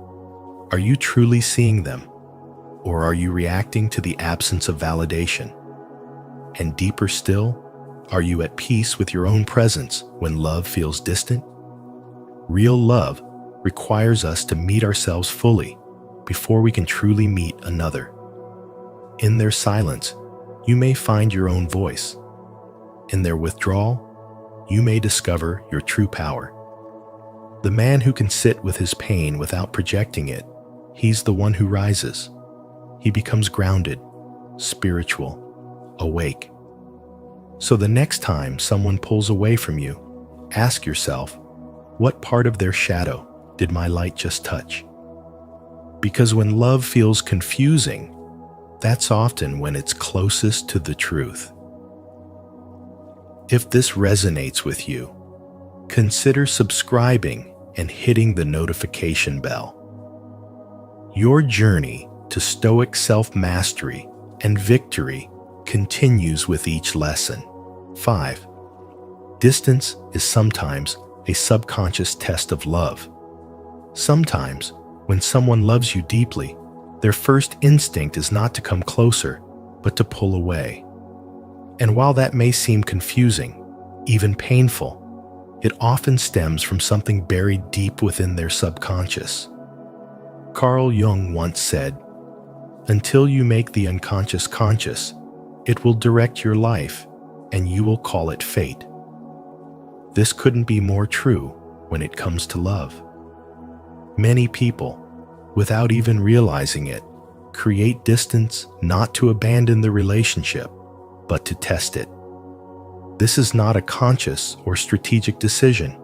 are you truly seeing them, or are you reacting to the absence of validation? And deeper still, are you at peace with your own presence when love feels distant? Real love requires us to meet ourselves fully before we can truly meet another. In their silence, you may find your own voice. In their withdrawal, you may discover your true power. The man who can sit with his pain without projecting it, he's the one who rises. He becomes grounded, spiritual, awake. So the next time someone pulls away from you, ask yourself, what part of their shadow did my light just touch? Because when love feels confusing, that's often when it's closest to the truth. If this resonates with you, consider subscribing and hitting the notification bell. Your journey to stoic self-mastery and victory continues with each lesson. 5. Distance is sometimes a subconscious test of love. Sometimes, when someone loves you deeply, their first instinct is not to come closer, but to pull away. And while that may seem confusing, even painful, it often stems from something buried deep within their subconscious. Carl Jung once said, "Until you make the unconscious conscious, it will direct your life, and you will call it fate." This couldn't be more true when it comes to love. Many people, without even realizing it, create distance not to abandon the relationship, but to test it. This is not a conscious or strategic decision.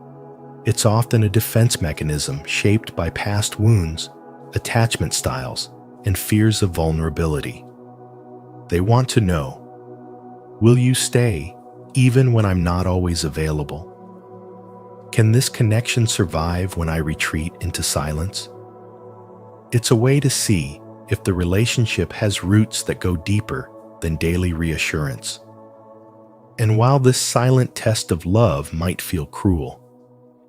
It's often a defense mechanism shaped by past wounds, attachment styles, and fears of vulnerability. They want to know, will you stay even when I'm not always available? Can this connection survive when I retreat into silence? It's a way to see if the relationship has roots that go deeper than daily reassurance. And while this silent test of love might feel cruel,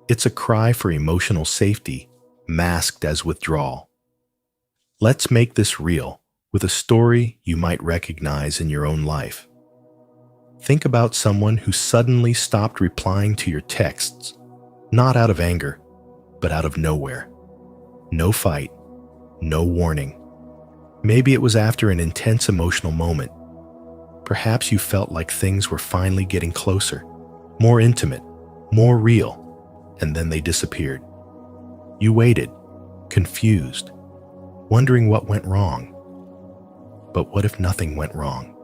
it's a cry for emotional safety masked as withdrawal. Let's make this real with a story you might recognize in your own life. Think about someone who suddenly stopped replying to your texts, not out of anger, but out of nowhere. No fight, no warning. Maybe it was after an intense emotional moment. Perhaps you felt like things were finally getting closer, more intimate, more real, and then they disappeared. You waited, confused, wondering what went wrong. But what if nothing went wrong?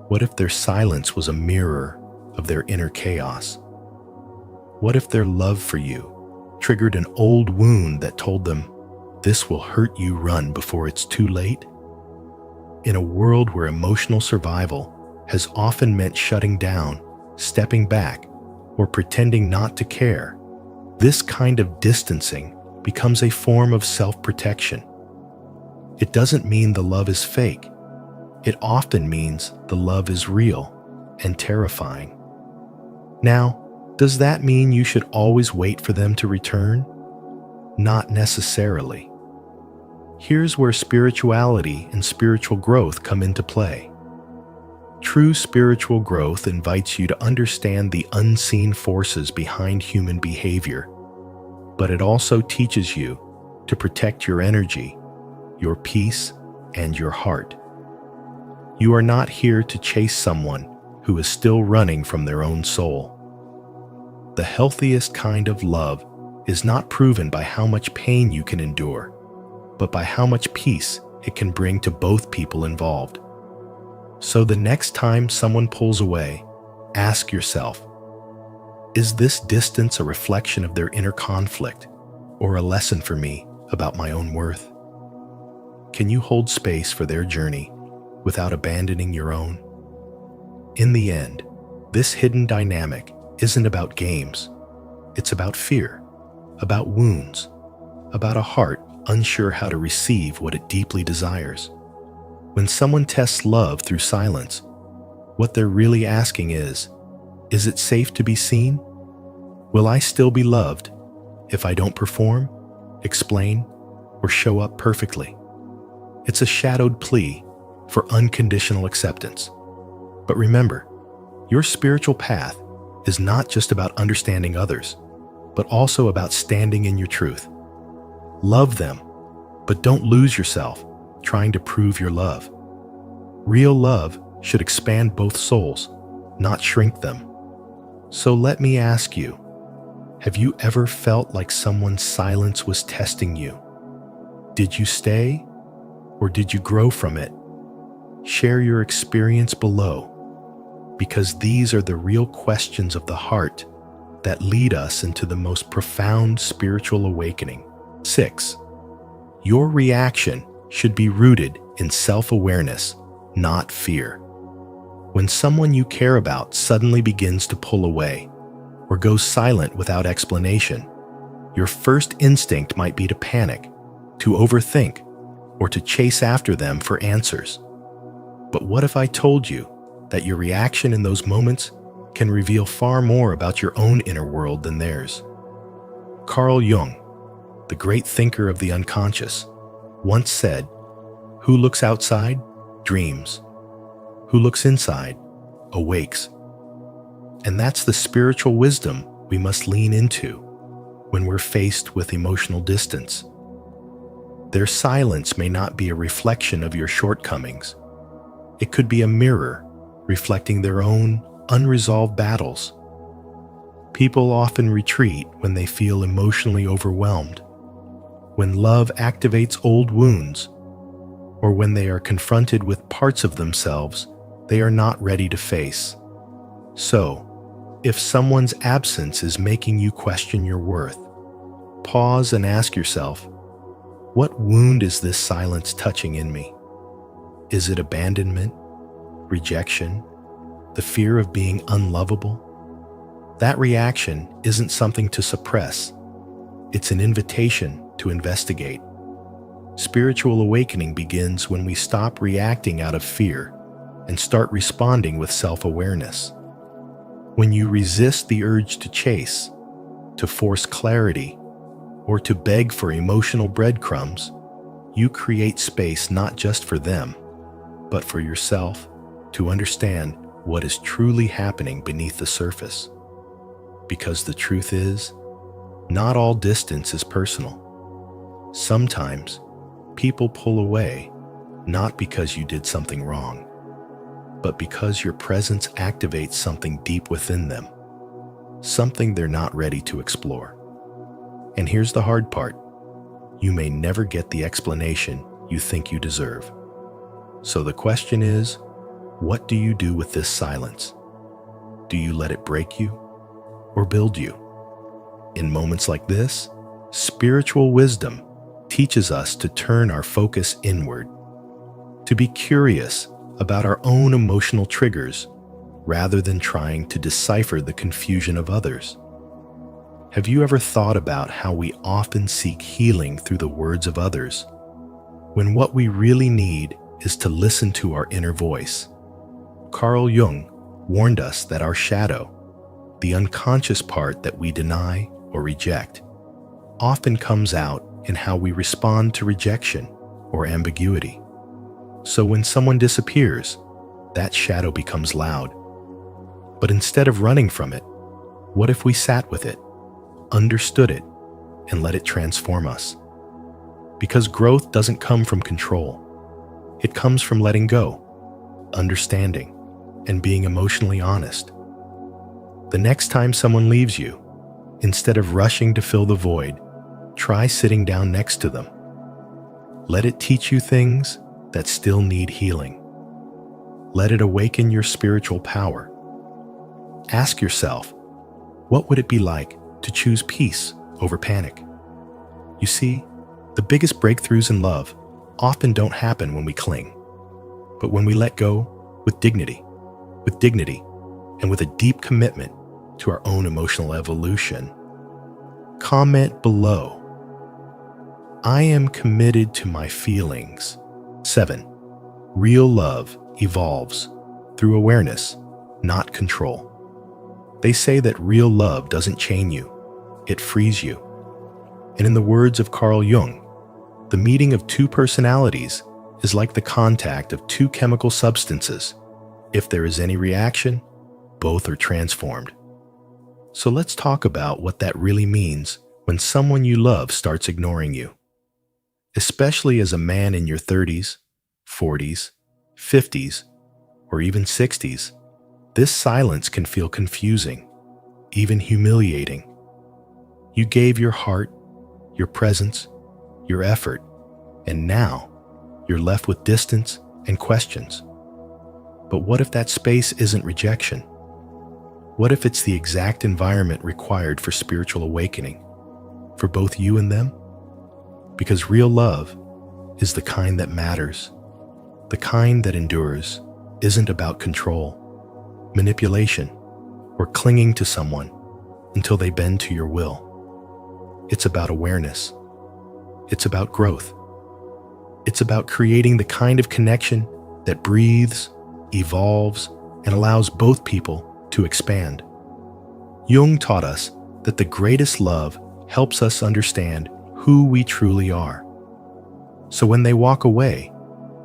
What if their silence was a mirror of their inner chaos? What if their love for you triggered an old wound that told them, "This will hurt you, run before it's too late"? In a world where emotional survival has often meant shutting down, stepping back, or pretending not to care, this kind of distancing becomes a form of self-protection. It doesn't mean the love is fake. It often means the love is real and terrifying. Now, does that mean you should always wait for them to return? Not necessarily. Here's where spirituality and spiritual growth come into play. True spiritual growth invites you to understand the unseen forces behind human behavior, but it also teaches you to protect your energy, your peace, and your heart. You are not here to chase someone who is still running from their own soul. The healthiest kind of love is not proven by how much pain you can endure, but by how much peace it can bring to both people involved. So the next time someone pulls away, ask yourself, is this distance a reflection of their inner conflict or a lesson for me about my own worth? Can you hold space for their journey without abandoning your own? In the end, this hidden dynamic isn't about games. It's about fear, about wounds, about a heart unsure how to receive what it deeply desires. When someone tests love through silence, what they're really asking is it safe to be seen? Will I still be loved if I don't perform, explain, or show up perfectly? It's a shadowed plea for unconditional acceptance. But remember, your spiritual path is not just about understanding others, but also about standing in your truth. Love them, but don't lose yourself trying to prove your love. Real love should expand both souls, not shrink them. So let me ask you, have you ever felt like someone's silence was testing you? Did you stay, or did you grow from it? Share your experience below, because these are the real questions of the heart that lead us into the most profound spiritual awakening. 6. Your reaction should be rooted in self-awareness, not fear. When someone you care about suddenly begins to pull away or goes silent without explanation, your first instinct might be to panic, to overthink, or to chase after them for answers. But what if I told you that your reaction in those moments can reveal far more about your own inner world than theirs. Carl Jung, the great thinker of the unconscious, once said, "Who looks outside dreams. Who looks inside awakes." And that's the spiritual wisdom we must lean into when we're faced with emotional distance. Their silence may not be a reflection of your shortcomings. It could be a mirror reflecting their own unresolved battles. People often retreat when they feel emotionally overwhelmed, when love activates old wounds, or when they are confronted with parts of themselves they are not ready to face. So, if someone's absence is making you question your worth, pause and ask yourself, what wound is this silence touching in me? Is it abandonment, rejection, the fear of being unlovable? That reaction isn't something to suppress. It's an invitation to investigate. Spiritual awakening begins when we stop reacting out of fear and start responding with self-awareness. When you resist the urge to chase, to force clarity, or to beg for emotional breadcrumbs, you create space not just for them, but for yourself to understand what is truly happening beneath the surface. Because the truth is, not all distance is personal. Sometimes, people pull away not because you did something wrong, but because your presence activates something deep within them, something they're not ready to explore. And here's the hard part. You may never get the explanation you think you deserve. So the question is, what do you do with this silence? Do you let it break you or build you? In moments like this, spiritual wisdom teaches us to turn our focus inward, to be curious about our own emotional triggers rather than trying to decipher the confusion of others. Have you ever thought about how we often seek healing through the words of others, when what we really need is to listen to our inner voice? Carl Jung warned us that our shadow, the unconscious part that we deny or reject, often comes out in how we respond to rejection or ambiguity. So when someone disappears, that shadow becomes loud. But instead of running from it, what if we sat with it, understood it, and let it transform us? Because growth doesn't come from control. It comes from letting go, understanding, and being emotionally honest. The next time someone leaves you, instead of rushing to fill the void, try sitting down next to them. Let it teach you things that still need healing. Let it awaken your spiritual power. Ask yourself, what would it be like to choose peace over panic? You see, the biggest breakthroughs in love often don't happen when we cling, but when we let go with dignity, and with a deep commitment to our own emotional evolution. Comment below. I am committed to my feelings. 7. Real love evolves through awareness, not control. They say that real love doesn't chain you, it frees you. And in the words of Carl Jung, the meeting of two personalities is like the contact of two chemical substances. If there is any reaction, both are transformed. So let's talk about what that really means when someone you love starts ignoring you. Especially as a man in your 30s, 40s, 50s, or even 60s, this silence can feel confusing, even humiliating. You gave your heart, your presence, your effort, and now you're left with distance and questions. But what if that space isn't rejection? What if it's the exact environment required for spiritual awakening, for both you and them? Because real love is the kind that matters. The kind that endures isn't about control, manipulation, or clinging to someone until they bend to your will. It's about awareness. It's about growth. It's about creating the kind of connection that breathes, evolves, and allows both people to expand. Jung taught us that the greatest love helps us understand who we truly are. So when they walk away,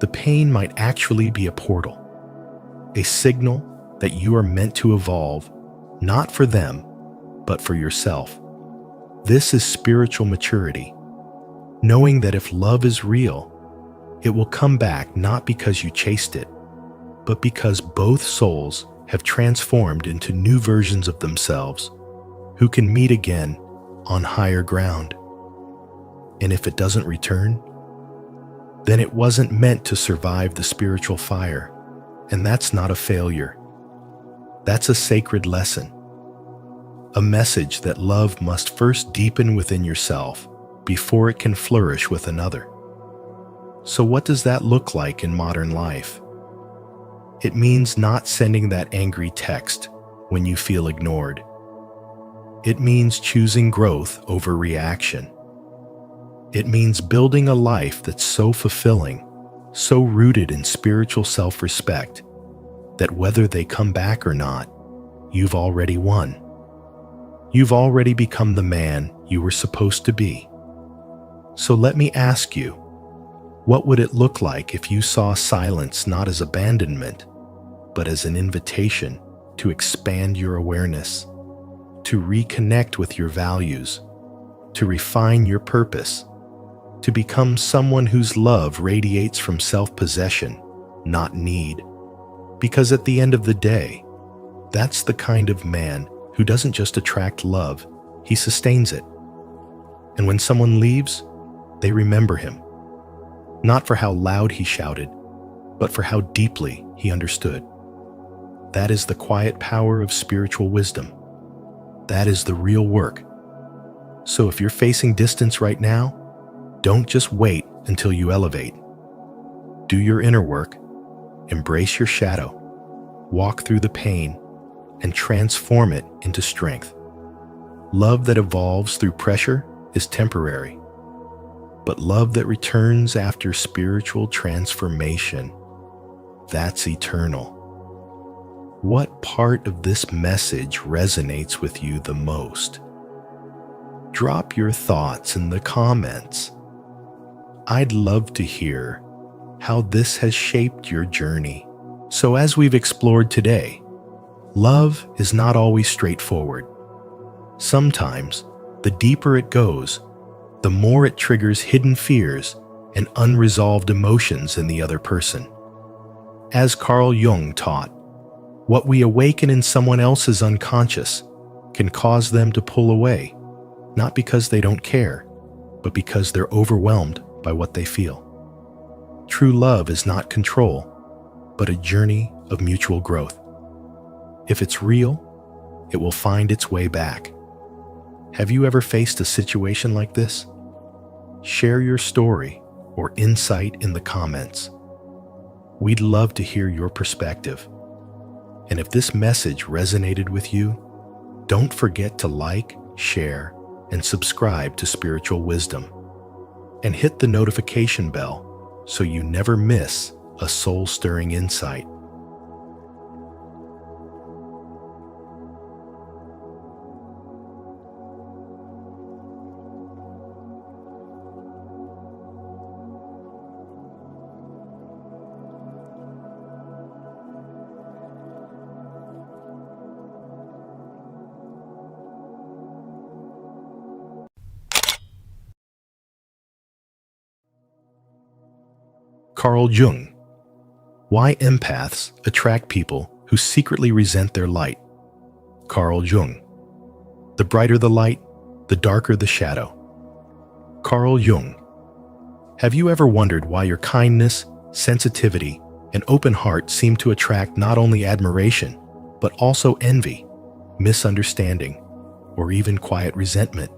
the pain might actually be a portal, a signal that you are meant to evolve, not for them, but for yourself. This is spiritual maturity, knowing that if love is real, it will come back not because you chased it, but because both souls have transformed into new versions of themselves who can meet again on higher ground. And if it doesn't return, then it wasn't meant to survive the spiritual fire, and that's not a failure. That's a sacred lesson, a message that love must first deepen within yourself before it can flourish with another. So what does that look like in modern life? It means not sending that angry text when you feel ignored. It means choosing growth over reaction. It means building a life that's so fulfilling, so rooted in spiritual self-respect, that whether they come back or not, you've already won. You've already become the man you were supposed to be. So let me ask you, what would it look like if you saw silence not as abandonment, but as an invitation to expand your awareness, to reconnect with your values, to refine your purpose, to become someone whose love radiates from self-possession, not need? Because at the end of the day, that's the kind of man who doesn't just attract love, he sustains it. And when someone leaves, they remember him, not for how loud he shouted, but for how deeply he understood. That is the quiet power of spiritual wisdom. That is the real work. So if you're facing distance right now, don't just wait until you elevate. Do your inner work, embrace your shadow, walk through the pain, and transform it into strength. Love that evolves through pressure is temporary, but love that returns after spiritual transformation, that's eternal. What part of this message resonates with you the most? Drop your thoughts in the comments. I'd love to hear how this has shaped your journey. So as we've explored today, love is not always straightforward. Sometimes, the deeper it goes, the more it triggers hidden fears and unresolved emotions in the other person. As Carl Jung taught, what we awaken in someone else's unconscious can cause them to pull away, not because they don't care, but because they're overwhelmed by what they feel. True love is not control, but a journey of mutual growth. If it's real, it will find its way back. Have you ever faced a situation like this? Share your story or insight in the comments. We'd love to hear your perspective. And if this message resonated with you, don't forget to like, share, and subscribe to Spiritual Wisdom. And hit the notification bell so you never miss a soul-stirring insight. Carl Jung. Why empaths attract people who secretly resent their light. Carl Jung. The brighter the light, the darker the shadow. Carl Jung. Have you ever wondered why your kindness, sensitivity, and open heart seem to attract not only admiration, but also envy, misunderstanding, or even quiet resentment?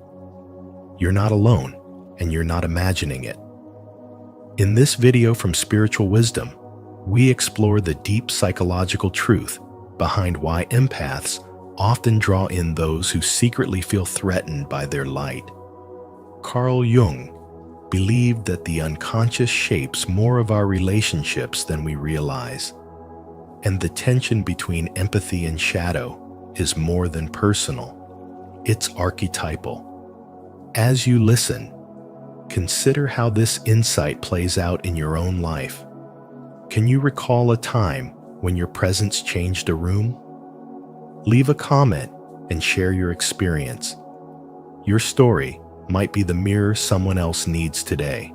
You're not alone, and you're not imagining it. In this video from Spiritual Wisdom, we explore the deep psychological truth behind why empaths often draw in those who secretly feel threatened by their light. Carl Jung believed that the unconscious shapes more of our relationships than we realize. And the tension between empathy and shadow is more than personal. It's archetypal. As you listen, consider how this insight plays out in your own life. Can you recall a time when your presence changed a room? Leave a comment and share your experience. Your story might be the mirror someone else needs today.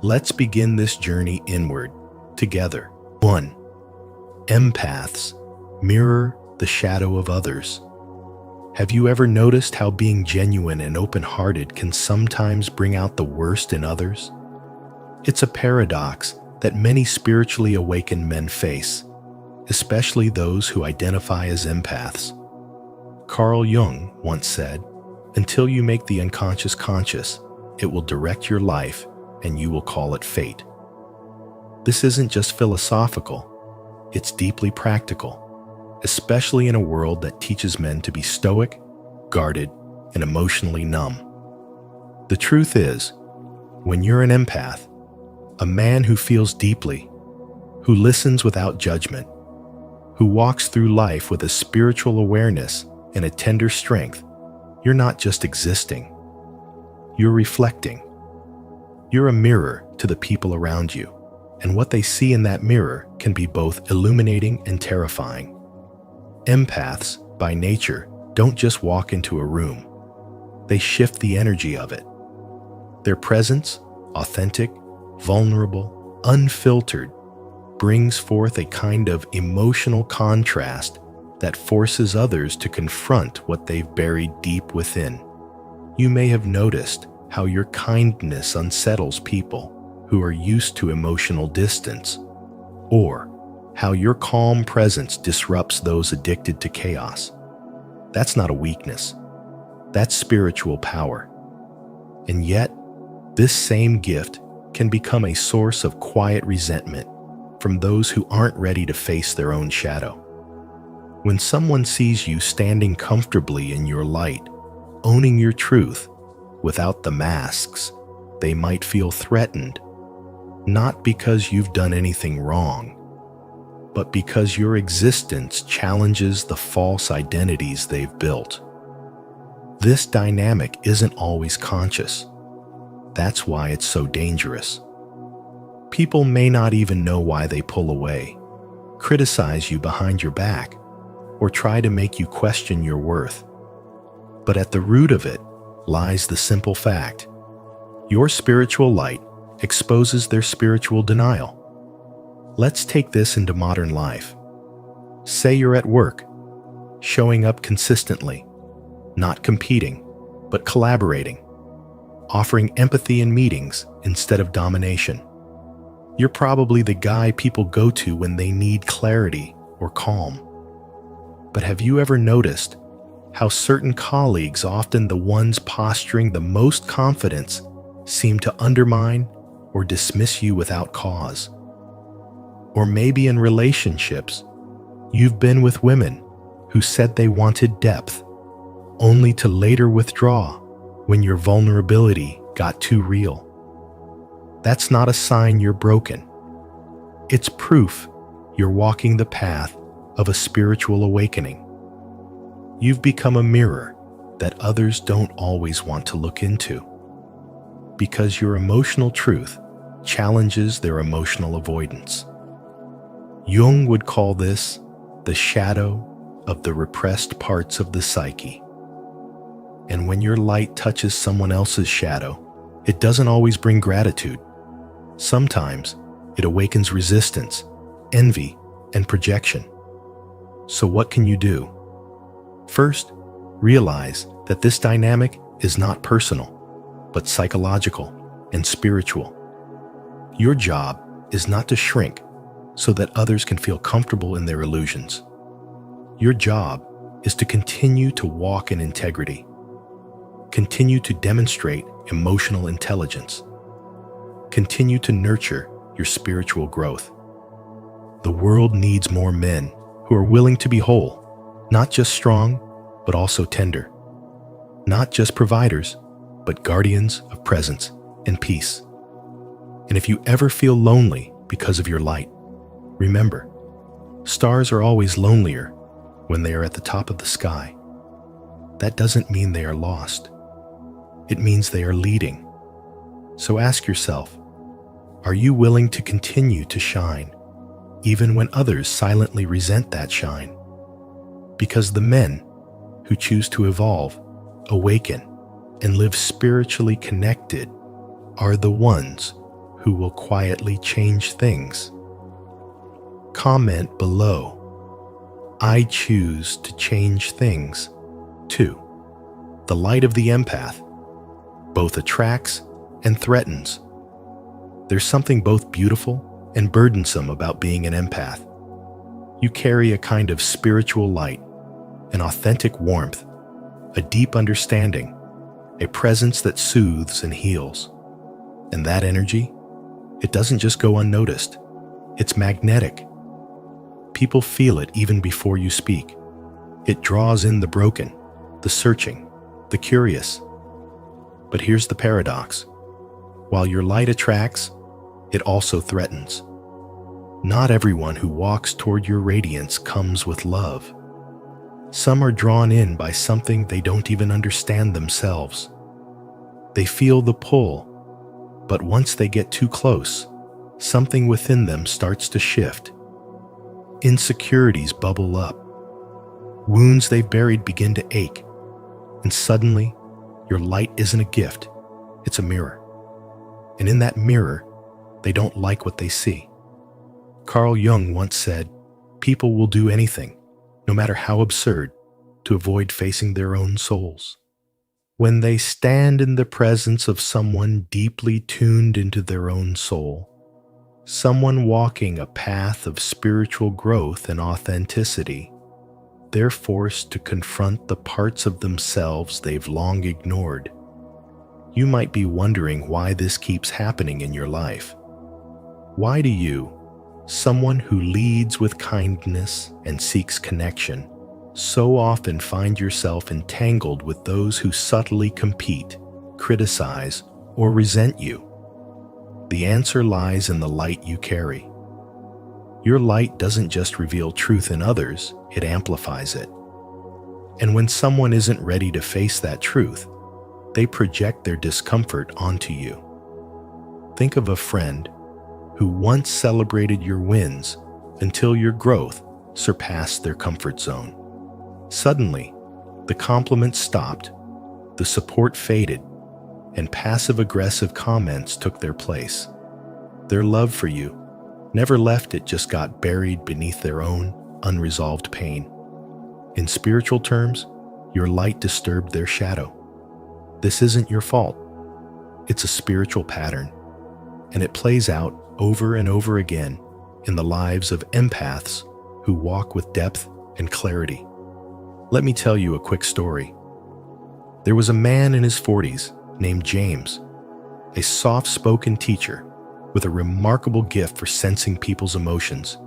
Let's begin this journey inward together. 1. Empaths mirror the shadow of others. Have you ever noticed how being genuine and open-hearted can sometimes bring out the worst in others? It's a paradox that many spiritually awakened men face, especially those who identify as empaths. Carl Jung once said, "Until you make the unconscious conscious, it will direct your life and you will call it fate." This isn't just philosophical, it's deeply practical, especially in a world that teaches men to be stoic, guarded, and emotionally numb. The truth is, when you're an empath, a man who feels deeply, who listens without judgment, who walks through life with a spiritual awareness and a tender strength, you're not just existing. You're reflecting. You're a mirror to the people around you, and what they see in that mirror can be both illuminating and terrifying. Empaths, by nature, don't just walk into a room. They shift the energy of it. Their presence, authentic, vulnerable, unfiltered, brings forth a kind of emotional contrast that forces others to confront what they've buried deep within. You may have noticed how your kindness unsettles people who are used to emotional distance, or how your calm presence disrupts those addicted to chaos. That's not a weakness. That's spiritual power. And yet, this same gift can become a source of quiet resentment from those who aren't ready to face their own shadow. When someone sees you standing comfortably in your light, owning your truth without the masks, they might feel threatened, not because you've done anything wrong, but because your existence challenges the false identities they've built. This dynamic isn't always conscious. That's why it's so dangerous. People may not even know why they pull away, criticize you behind your back, or try to make you question your worth. But at the root of it lies the simple fact: your spiritual light exposes their spiritual denial. Let's take this into modern life. Say you're at work, showing up consistently, not competing, but collaborating, offering empathy in meetings instead of domination. You're probably the guy people go to when they need clarity or calm. But have you ever noticed how certain colleagues, often the ones posturing the most confidence, seem to undermine or dismiss you without cause? Or maybe in relationships, you've been with women who said they wanted depth, only to later withdraw when your vulnerability got too real. That's not a sign you're broken. It's proof you're walking the path of a spiritual awakening. You've become a mirror that others don't always want to look into, because your emotional truth challenges their emotional avoidance. Jung would call this the shadow of the repressed parts of the psyche. And when your light touches someone else's shadow, it doesn't always bring gratitude. Sometimes it awakens resistance, envy, and projection. So what can you do? First, realize that this dynamic is not personal, but psychological and spiritual. Your job is not to shrink so that others can feel comfortable in their illusions. Your job is to continue to walk in integrity. Continue to demonstrate emotional intelligence. Continue to nurture your spiritual growth. The world needs more men who are willing to be whole, not just strong, but also tender. Not just providers, but guardians of presence and peace. And if you ever feel lonely because of your light, remember, Stars are always lonelier when they are at the top of the sky. That doesn't mean they are lost. It means they are leading. So ask yourself, are you willing to continue to shine, even when others silently resent that shine? Because the men who choose to evolve, awaken, and live spiritually connected are the ones who will quietly change things. Comment below, I choose to change things. 2. The light of the empath both attracts and threatens. There's something both beautiful and burdensome about being an empath. You carry a kind of spiritual light, an authentic warmth, a deep understanding, a presence that soothes and heals. And that energy, it doesn't just go unnoticed. It's magnetic. People feel it even before you speak. It draws in the broken, the searching, the curious. But here's the paradox. While your light attracts, it also threatens. Not everyone who walks toward your radiance comes with love. Some are drawn in by something they don't even understand themselves. They feel the pull, but once they get too close, something within them starts to shift. Insecurities bubble up. Wounds they've buried begin to ache. And suddenly, your light isn't a gift, it's a mirror. And in that mirror, they don't like what they see. Carl Jung once said, people will do anything, no matter how absurd, to avoid facing their own souls. When they stand in the presence of someone deeply tuned into their own soul, someone walking a path of spiritual growth and authenticity, they're forced to confront the parts of themselves they've long ignored. You might be wondering why this keeps happening in your life. Why do you, someone who leads with kindness and seeks connection, so often find yourself entangled with those who subtly compete, criticize, or resent you? The answer lies in the light you carry. Your light doesn't just reveal truth in others, it amplifies it. And when someone isn't ready to face that truth, they project their discomfort onto you. Think of a friend who once celebrated your wins until your growth surpassed their comfort zone. Suddenly, the compliments stopped, the support faded, and passive-aggressive comments took their place. Their love for you never left, it just got buried beneath their own unresolved pain. In spiritual terms, your light disturbed their shadow. This isn't your fault. It's a spiritual pattern, and it plays out over and over again in the lives of empaths who walk with depth and clarity. Let me tell you a quick story. There was a man in his 40s named James, a soft-spoken teacher with a remarkable gift for sensing people's emotions.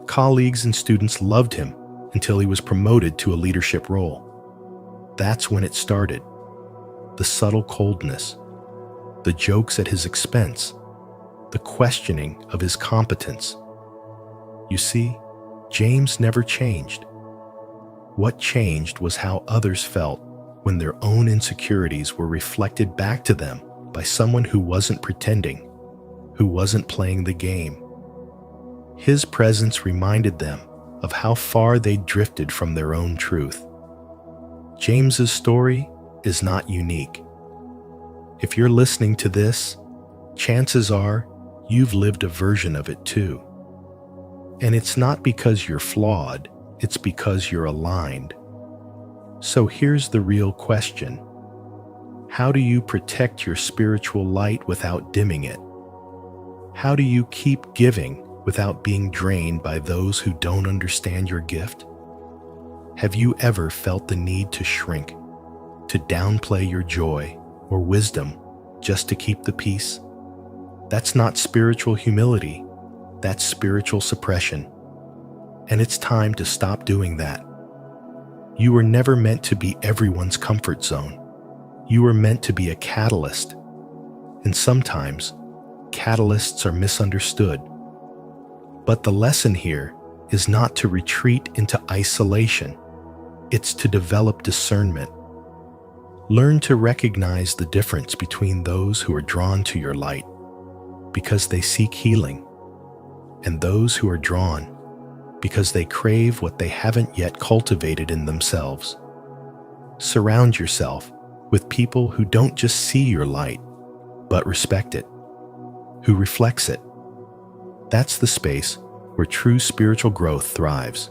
Colleagues and students loved him until he was promoted to a leadership role. That's when it started. The subtle coldness, the jokes at his expense, the questioning of his competence. You see, James never changed. What changed was how others felt when their own insecurities were reflected back to them by someone who wasn't pretending, who wasn't playing the game. His presence reminded them of how far they'd drifted from their own truth. James's story is not unique. If you're listening to this, chances are you've lived a version of it too. And it's not because you're flawed, it's because you're aligned. So here's the real question. How do you protect your spiritual light without dimming it? How do you keep giving without being drained by those who don't understand your gift? Have you ever felt the need to shrink, to downplay your joy or wisdom just to keep the peace? That's not spiritual humility, that's spiritual suppression. And it's time to stop doing that. You were never meant to be everyone's comfort zone. You were meant to be a catalyst. And sometimes, catalysts are misunderstood. But the lesson here is not to retreat into isolation. It's to develop discernment. Learn to recognize the difference between those who are drawn to your light because they seek healing, and those who are drawn because they crave what they haven't yet cultivated in themselves. Surround yourself with people who don't just see your light, but respect it, who reflects it. That's the space where true spiritual growth thrives.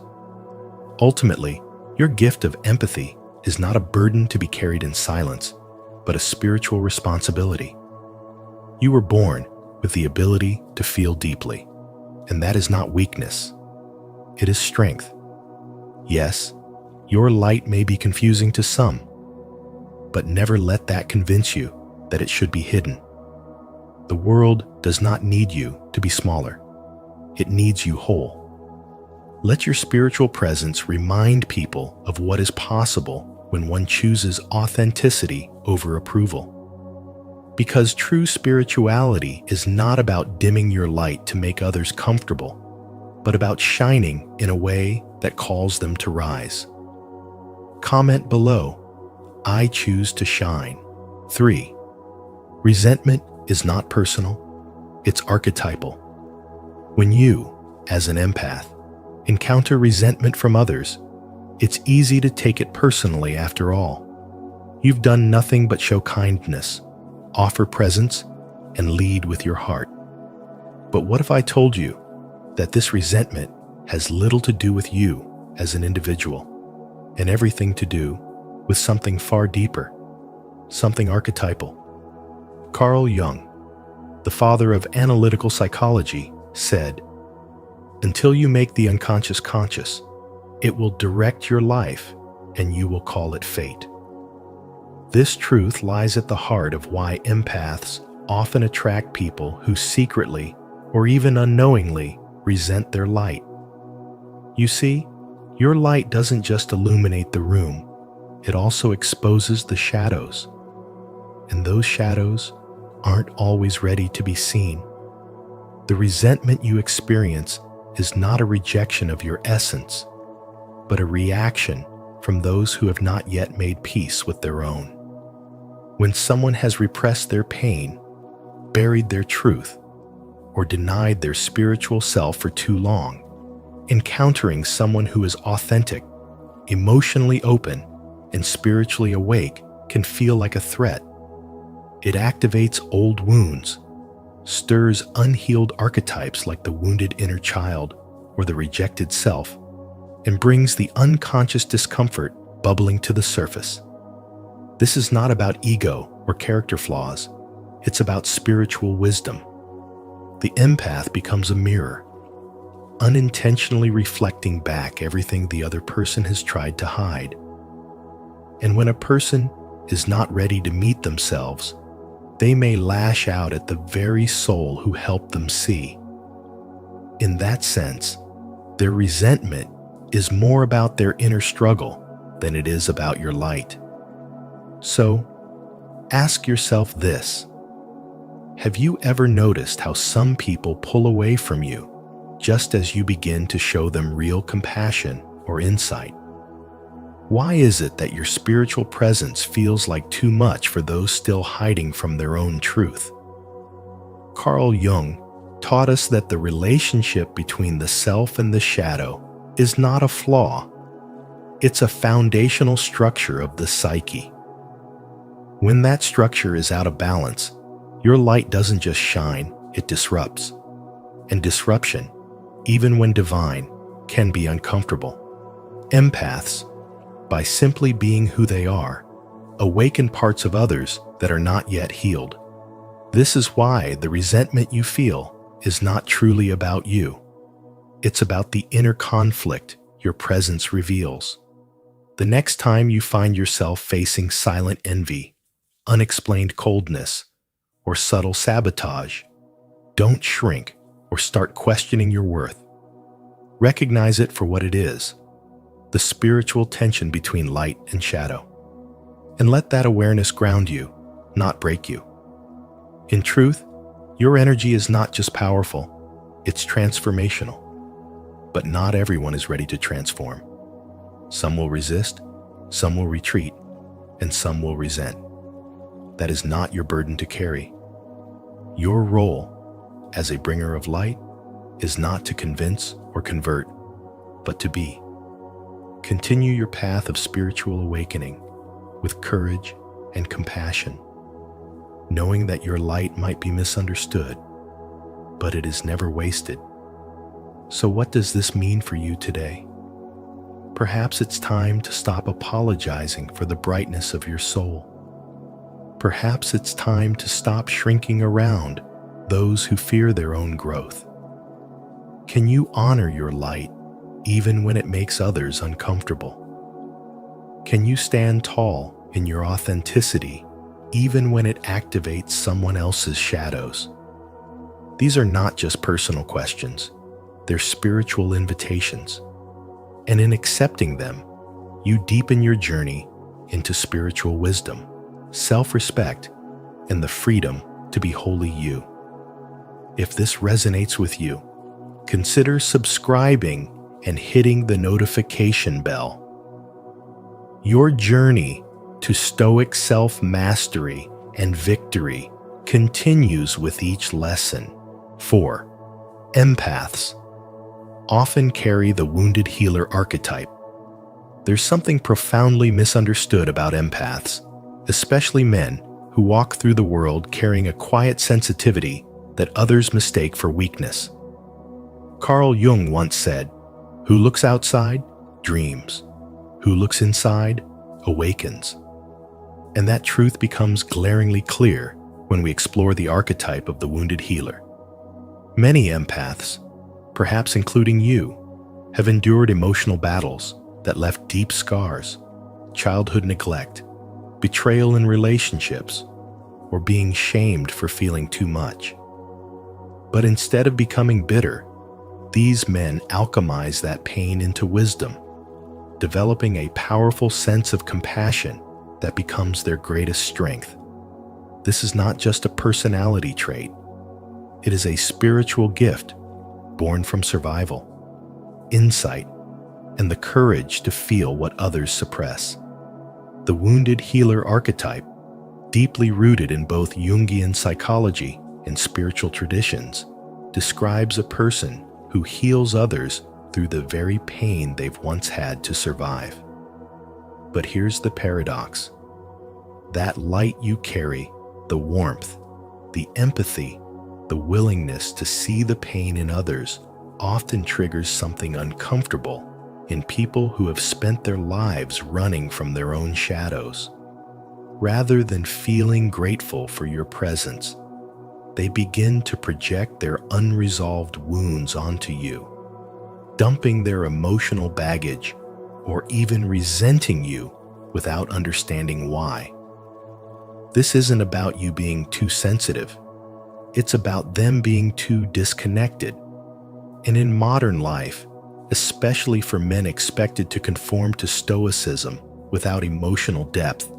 Ultimately, your gift of empathy is not a burden to be carried in silence, but a spiritual responsibility. You were born with the ability to feel deeply, and that is not weakness. It is strength. Yes, your light may be confusing to some, but never let that convince you that it should be hidden. The world does not need you to be smaller. It needs you whole. Let your spiritual presence remind people of what is possible when one chooses authenticity over approval. Because true spirituality is not about dimming your light to make others comfortable, but about shining in a way that calls them to rise. Comment below, I choose to shine. 3. Resentment is not personal, it's archetypal. When you, as an empath, encounter resentment from others, it's easy to take it personally after all. You've done nothing but show kindness, offer presence, and lead with your heart. But what if I told you that this resentment has little to do with you as an individual, and everything to do with something far deeper, something archetypal? Carl Jung, the father of analytical psychology, said, "Until you make the unconscious conscious, it will direct your life and you will call it fate." This truth lies at the heart of why empaths often attract people who secretly or even unknowingly resent their light. You see, your light doesn't just illuminate the room, it also exposes the shadows. And those shadows aren't always ready to be seen. The resentment you experience is not a rejection of your essence, but a reaction from those who have not yet made peace with their own. When someone has repressed their pain, buried their truth, or denied their spiritual self for too long, encountering someone who is authentic, emotionally open, and spiritually awake can feel like a threat. It activates old wounds, stirs unhealed archetypes like the wounded inner child or the rejected self, and brings the unconscious discomfort bubbling to the surface. This is not about ego or character flaws, it's about spiritual wisdom. The empath becomes a mirror, unintentionally reflecting back everything the other person has tried to hide. And when a person is not ready to meet themselves, they may lash out at the very soul who helped them see. In that sense, their resentment is more about their inner struggle than it is about your light. So, ask yourself this: have you ever noticed how some people pull away from you just as you begin to show them real compassion or insight? Why is it that your spiritual presence feels like too much for those still hiding from their own truth? Carl Jung taught us that the relationship between the self and the shadow is not a flaw. It's a foundational structure of the psyche. When that structure is out of balance, your light doesn't just shine, it disrupts. And disruption, even when divine, can be uncomfortable. Empaths, by simply being who they are, awaken parts of others that are not yet healed. This is why the resentment you feel is not truly about you. It's about the inner conflict your presence reveals. The next time you find yourself facing silent envy, unexplained coldness, or subtle sabotage, don't shrink or start questioning your worth. Recognize it for what it is: the spiritual tension between light and shadow. And let that awareness ground you, not break you. In truth, your energy is not just powerful, it's transformational. But not everyone is ready to transform. Some will resist, some will retreat, and some will resent. That is not your burden to carry. Your role as a bringer of light is not to convince or convert, but to be. Continue your path of spiritual awakening with courage and compassion, knowing that your light might be misunderstood, but it is never wasted. So what does this mean for you today? Perhaps it's time to stop apologizing for the brightness of your soul. Perhaps it's time to stop shrinking around those who fear their own growth. Can you honor your light even when it makes others uncomfortable? Can you stand tall in your authenticity even when it activates someone else's shadows? These are not just personal questions, they're spiritual invitations. And in accepting them, you deepen your journey into spiritual wisdom, self-respect, and the freedom to be wholly you. If this resonates with you, consider subscribing and hitting the notification bell. Your journey to stoic self-mastery and victory continues with each lesson. 4. Empaths often carry the wounded healer archetype. There's something profoundly misunderstood about empaths, especially men who walk through the world carrying a quiet sensitivity that others mistake for weakness. Carl Jung once said, "Who looks outside, dreams. Who looks inside, awakens." And that truth becomes glaringly clear when we explore the archetype of the wounded healer. Many empaths, perhaps including you, have endured emotional battles that left deep scars, childhood neglect, betrayal in relationships, or being shamed for feeling too much. But instead of becoming bitter, these men alchemize that pain into wisdom, developing a powerful sense of compassion that becomes their greatest strength. This is not just a personality trait. It is a spiritual gift born from survival, insight, and the courage to feel what others suppress. The wounded healer archetype, deeply rooted in both Jungian psychology and spiritual traditions, describes a person who heals others through the very pain they've once had to survive. But here's the paradox. That light you carry, the warmth, the empathy, the willingness to see the pain in others, often triggers something uncomfortable in people who have spent their lives running from their own shadows. Rather than feeling grateful for your presence, they begin to project their unresolved wounds onto you, dumping their emotional baggage or even resenting you without understanding why. This isn't about you being too sensitive. It's about them being too disconnected. And in modern life, especially for men expected to conform to stoicism without emotional depth,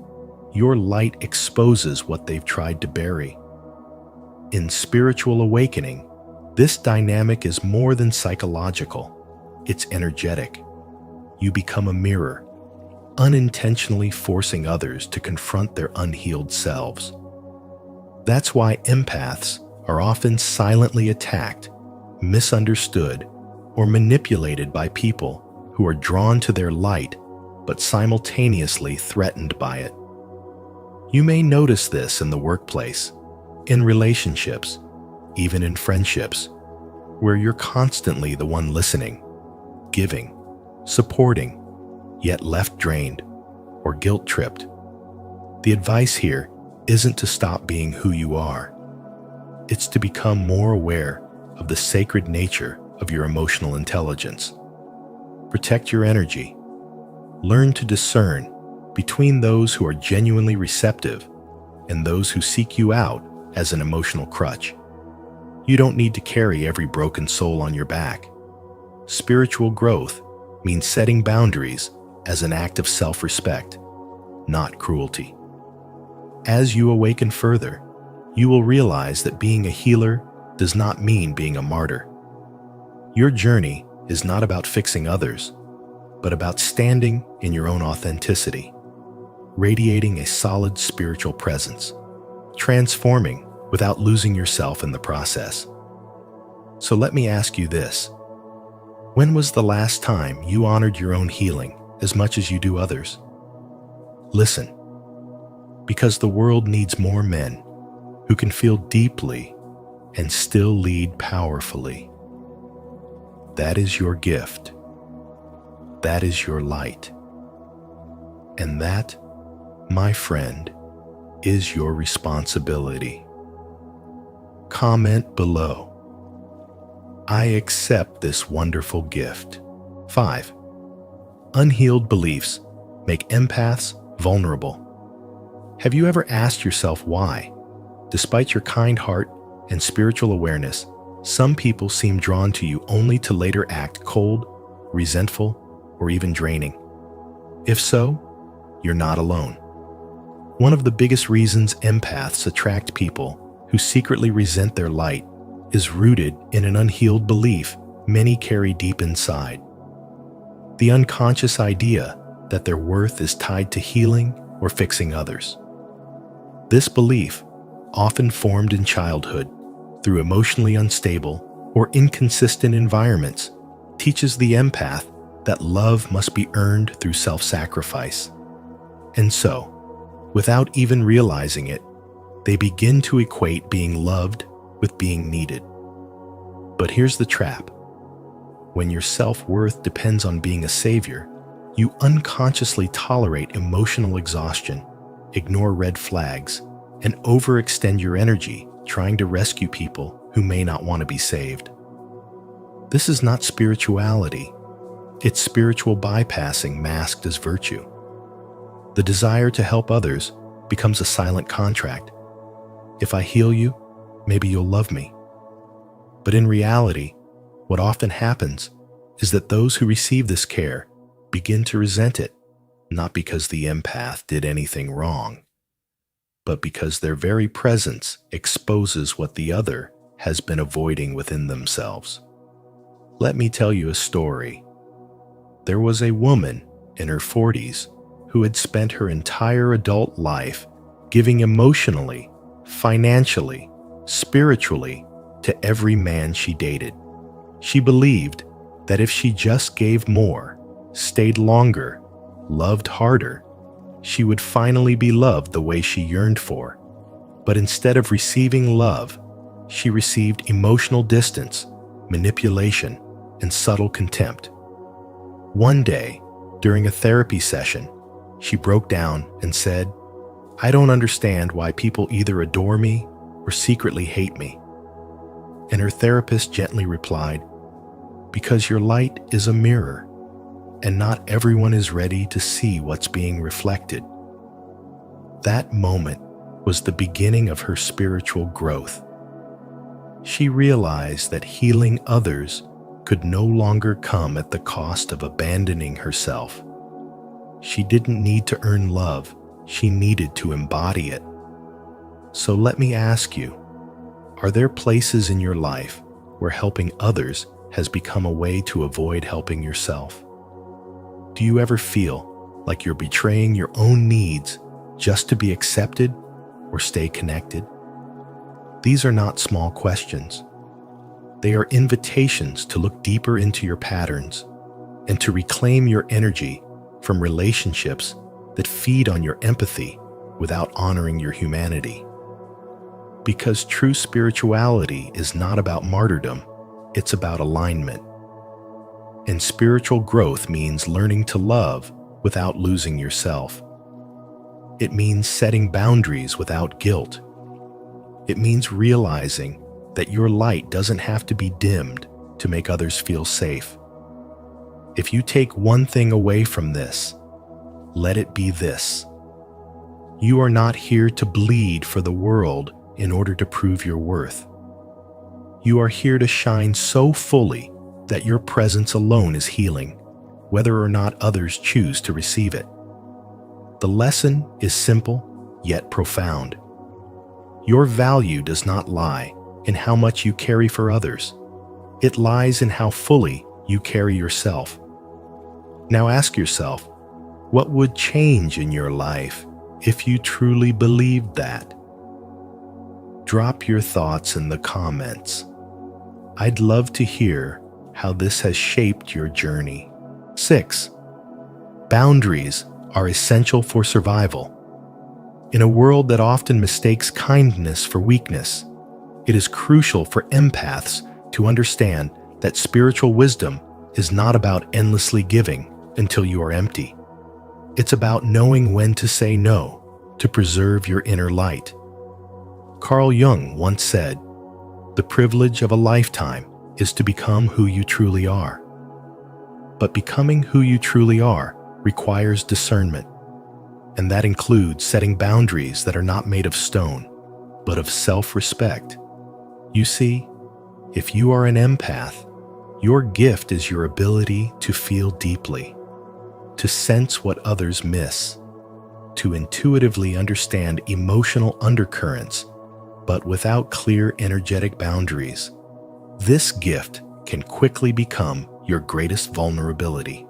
your light exposes what they've tried to bury. In spiritual awakening, this dynamic is more than psychological. It's energetic. You become a mirror, unintentionally forcing others to confront their unhealed selves. That's why empaths are often silently attacked, misunderstood, or manipulated by people who are drawn to their light but simultaneously threatened by it. You may notice this in the workplace, in relationships, even in friendships, where you're constantly the one listening, giving, supporting, yet left drained or guilt-tripped. The advice here isn't to stop being who you are. It's to become more aware of the sacred nature of your emotional intelligence. Protect your energy. Learn to discern between those who are genuinely receptive and those who seek you out as an emotional crutch. You don't need to carry every broken soul on your back. Spiritual growth means setting boundaries as an act of self-respect, not cruelty. As you awaken further, you will realize that being a healer does not mean being a martyr. Your journey is not about fixing others, but about standing in your own authenticity, radiating a solid spiritual presence, transforming without losing yourself in the process. So let me ask you this. When was the last time you honored your own healing as much as you do others? Listen, because the world needs more men who can feel deeply and still lead powerfully. That is your gift. That is your light. And that, my friend, is your responsibility. Comment below. I accept this wonderful gift. 5. Unhealed beliefs make empaths vulnerable. Have you ever asked yourself why, despite your kind heart and spiritual awareness, some people seem drawn to you only to later act cold, resentful, or even draining? If so, you're not alone. One of the biggest reasons empaths attract people who secretly resent their light is rooted in an unhealed belief many carry deep inside. The unconscious idea that their worth is tied to healing or fixing others. This belief, often formed in childhood through emotionally unstable or inconsistent environments, teaches the empath that love must be earned through self-sacrifice. And so, without even realizing it, they begin to equate being loved with being needed. But here's the trap. When your self-worth depends on being a savior, you unconsciously tolerate emotional exhaustion, ignore red flags, and overextend your energy trying to rescue people who may not want to be saved. This is not spirituality. It's spiritual bypassing masked as virtue. The desire to help others becomes a silent contract. If I heal you, maybe you'll love me. But in reality, what often happens is that those who receive this care begin to resent it, not because the empath did anything wrong, but because their very presence exposes what the other has been avoiding within themselves. Let me tell you a story. There was a woman in her 40s who had spent her entire adult life giving emotionally, financially, spiritually to every man she dated. She believed that if she just gave more, stayed longer, loved harder, she would finally be loved the way she yearned for. But instead of receiving love, she received emotional distance, manipulation, and subtle contempt. One day, during a therapy session, she broke down and said, "I don't understand why people either adore me or secretly hate me." And her therapist gently replied, "Because your light is a mirror, and not everyone is ready to see what's being reflected." That moment was the beginning of her spiritual growth. She realized that healing others could no longer come at the cost of abandoning herself. She didn't need to earn love, she needed to embody it. So let me ask you, are there places in your life where helping others has become a way to avoid helping yourself? Do you ever feel like you're betraying your own needs just to be accepted or stay connected? These are not small questions. They are invitations to look deeper into your patterns and to reclaim your energy from relationships that feed on your empathy without honoring your humanity. Because true spirituality is not about martyrdom, it's about alignment. And spiritual growth means learning to love without losing yourself. It means setting boundaries without guilt. It means realizing that your light doesn't have to be dimmed to make others feel safe. If you take one thing away from this, let it be this. You are not here to bleed for the world in order to prove your worth. You are here to shine so fully that your presence alone is healing, whether or not others choose to receive it. The lesson is simple, yet profound. Your value does not lie in how much you carry for others. It lies in how fully you carry yourself. Now ask yourself, what would change in your life if you truly believed that? Drop your thoughts in the comments. I'd love to hear how this has shaped your journey. 6. Boundaries are essential for survival. In a world that often mistakes kindness for weakness, it is crucial for empaths to understand that spiritual wisdom is not about endlessly giving until you are empty. It's about knowing when to say no to preserve your inner light. Carl Jung once said, "The privilege of a lifetime is to become who you truly are." But becoming who you truly are requires discernment, and that includes setting boundaries that are not made of stone, but of self-respect. You see, if you are an empath, your gift is your ability to feel deeply, to sense what others miss, to intuitively understand emotional undercurrents, but without clear energetic boundaries. This gift can quickly become your greatest vulnerability.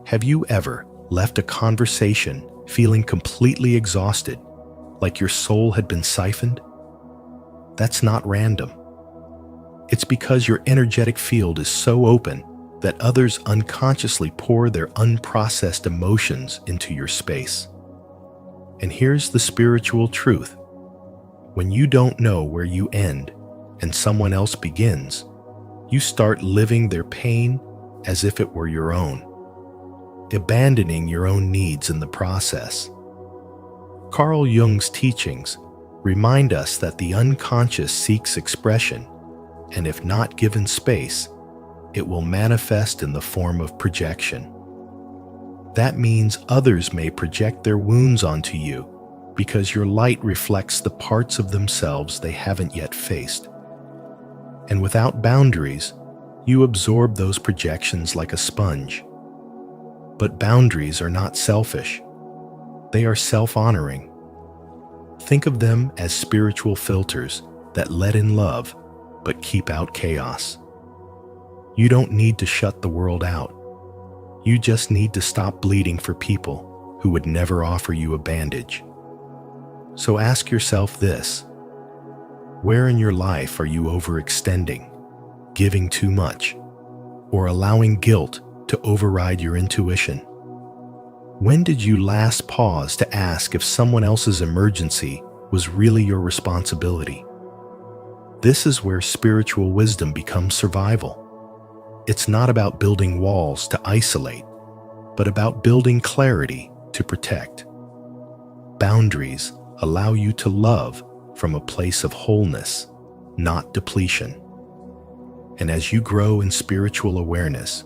Have you ever left a conversation feeling completely exhausted, like your soul had been siphoned? That's not random. It's because your energetic field is so open that others unconsciously pour their unprocessed emotions into your space. And here's the spiritual truth. When you don't know where you end and someone else begins, you start living their pain as if it were your own, abandoning your own needs in the process. Carl Jung's teachings remind us that the unconscious seeks expression, and if not given space, it will manifest in the form of projection. That means others may project their wounds onto you because your light reflects the parts of themselves they haven't yet faced. And without boundaries, you absorb those projections like a sponge. But boundaries are not selfish. They are self-honoring. Think of them as spiritual filters that let in love, but keep out chaos. You don't need to shut the world out. You just need to stop bleeding for people who would never offer you a bandage. So ask yourself this: where in your life are you overextending, giving too much, or allowing guilt to override your intuition? When did you last pause to ask if someone else's emergency was really your responsibility? This is where spiritual wisdom becomes survival. It's not about building walls to isolate, but about building clarity to protect. Boundaries allow you to love from a place of wholeness, not depletion. And as you grow in spiritual awareness,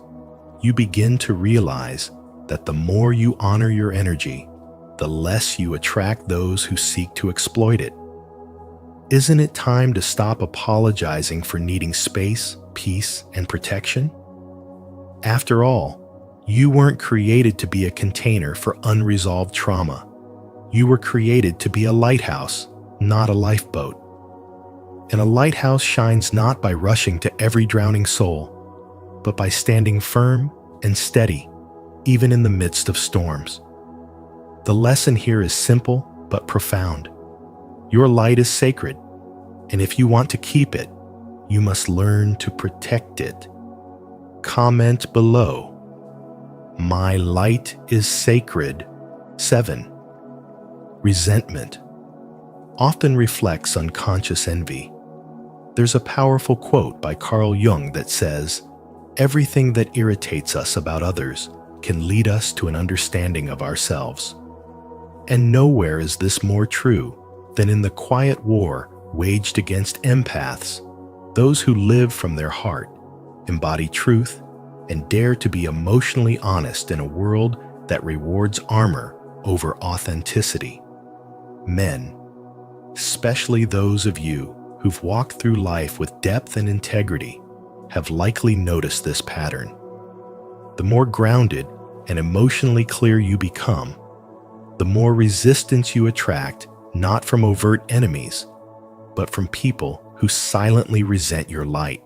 you begin to realize that the more you honor your energy, the less you attract those who seek to exploit it. Isn't it time to stop apologizing for needing space, peace, and protection? After all, you weren't created to be a container for unresolved trauma. You were created to be a lighthouse, not a lifeboat. And a lighthouse shines not by rushing to every drowning soul, but by standing firm and steady, even in the midst of storms. The lesson here is simple but profound. Your light is sacred, and if you want to keep it, you must learn to protect it. Comment below. My light is sacred. 7. Resentment often reflects unconscious envy. There's a powerful quote by Carl Jung that says, "Everything that irritates us about others can lead us to an understanding of ourselves." And nowhere is this more true than in the quiet war waged against empaths, those who live from their heart, embody truth, and dare to be emotionally honest in a world that rewards armor over authenticity. Men, especially those of you who've walked through life with depth and integrity, have likely noticed this pattern. The more grounded and emotionally clear you become, the more resistance you attract, not from overt enemies, but from people who silently resent your light.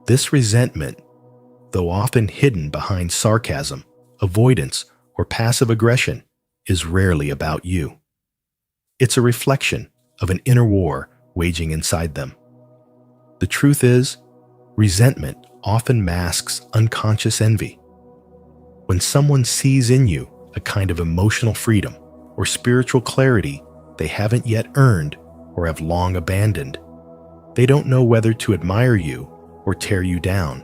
This resentment though often hidden behind sarcasm, avoidance, or passive aggression, is rarely about you. It's a reflection of an inner war waging inside them. The truth is, resentment often masks unconscious envy. When someone sees in you a kind of emotional freedom or spiritual clarity they haven't yet earned or have long abandoned, they don't know whether to admire you or tear you down.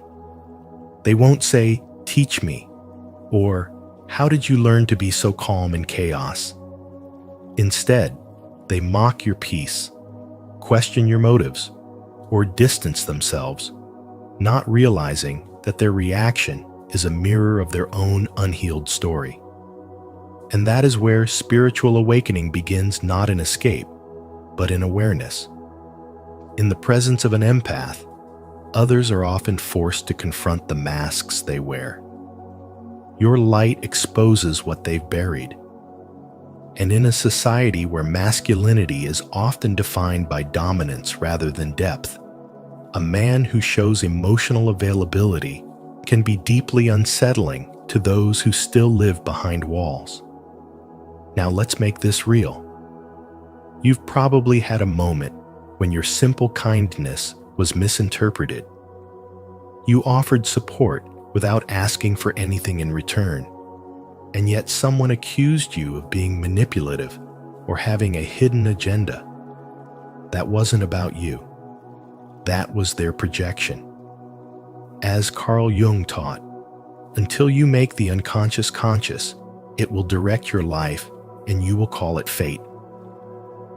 They won't say, "Teach me," or "How did you learn to be so calm in chaos?" Instead, they mock your peace, question your motives, or distance themselves, not realizing that their reaction is a mirror of their own unhealed story. And that is where spiritual awakening begins, not in escape, but in awareness. In the presence of an empath, others are often forced to confront the masks they wear. Your light exposes what they've buried. And in a society where masculinity is often defined by dominance rather than depth, a man who shows emotional availability can be deeply unsettling to those who still live behind walls. Now let's make this real. You've probably had a moment when your simple kindness was misinterpreted. You offered support without asking for anything in return, and yet someone accused you of being manipulative or having a hidden agenda. That wasn't about you. That was their projection. As Carl Jung taught, until you make the unconscious conscious, it will direct your life and you will call it fate.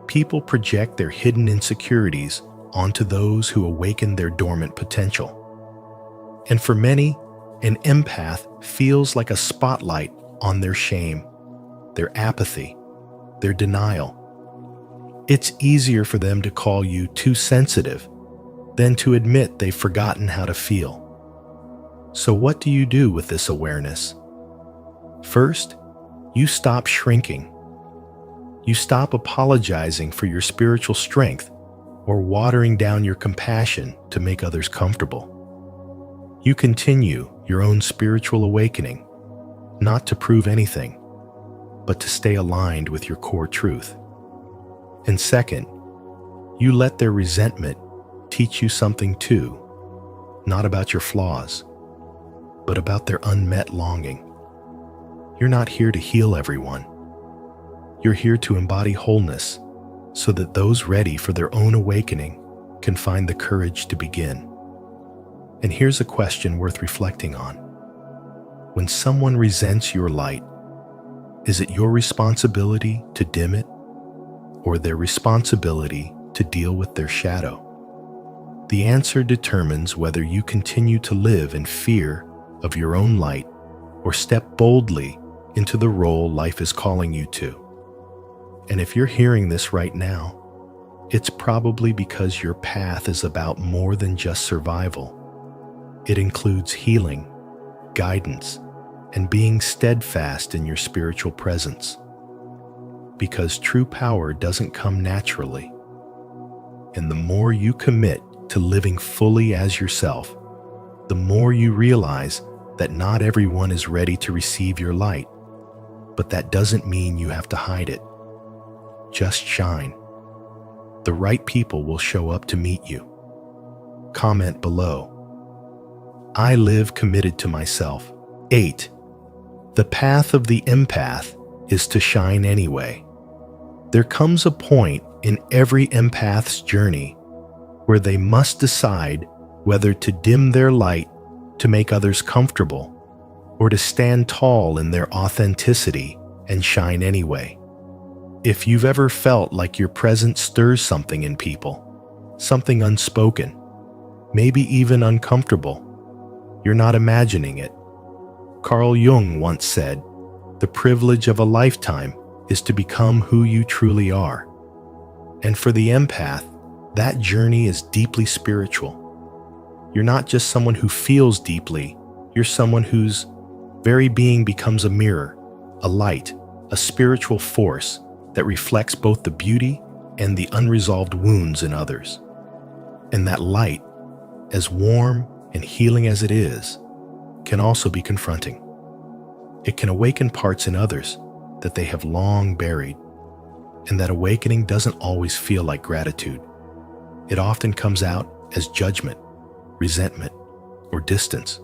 People project their hidden insecurities onto those who awaken their dormant potential. And for many, an empath feels like a spotlight on their shame, their apathy, their denial. It's easier for them to call you too sensitive than to admit they've forgotten how to feel. So what do you do with this awareness? First, you stop shrinking. You stop apologizing for your spiritual strength or watering down your compassion to make others comfortable. You continue your own spiritual awakening, not to prove anything, but to stay aligned with your core truth. And second, you let their resentment teach you something too, not about your flaws, but about their unmet longing. You're not here to heal everyone. You're here to embody wholeness so that those ready for their own awakening can find the courage to begin. And here's a question worth reflecting on. When someone resents your light, is it your responsibility to dim it, or their responsibility to deal with their shadow? The answer determines whether you continue to live in fear of your own light or step boldly into the role life is calling you to. And if you're hearing this right now, it's probably because your path is about more than just survival. It includes healing, guidance, and being steadfast in your spiritual presence. Because true power doesn't come naturally. And the more you commit to living fully as yourself, the more you realize that not everyone is ready to receive your light. But that doesn't mean you have to hide it. Just shine. The right people will show up to meet you. Comment below. I live committed to myself. 8. The path of the empath is to shine anyway. There comes a point in every empath's journey where they must decide whether to dim their light to make others comfortable or to stand tall in their authenticity and shine anyway. If you've ever felt like your presence stirs something in people, something unspoken, maybe even uncomfortable, you're not imagining it. Carl Jung once said, "The privilege of a lifetime is to become who you truly are." And for the empath, that journey is deeply spiritual. You're not just someone who feels deeply, you're someone whose very being becomes a mirror, a light, a spiritual force that reflects both the beauty and the unresolved wounds in others. And that light, as warm and healing as it is, can also be confronting. It can awaken parts in others that they have long buried, and that awakening doesn't always feel like gratitude. It often comes out as judgment, resentment, or distance.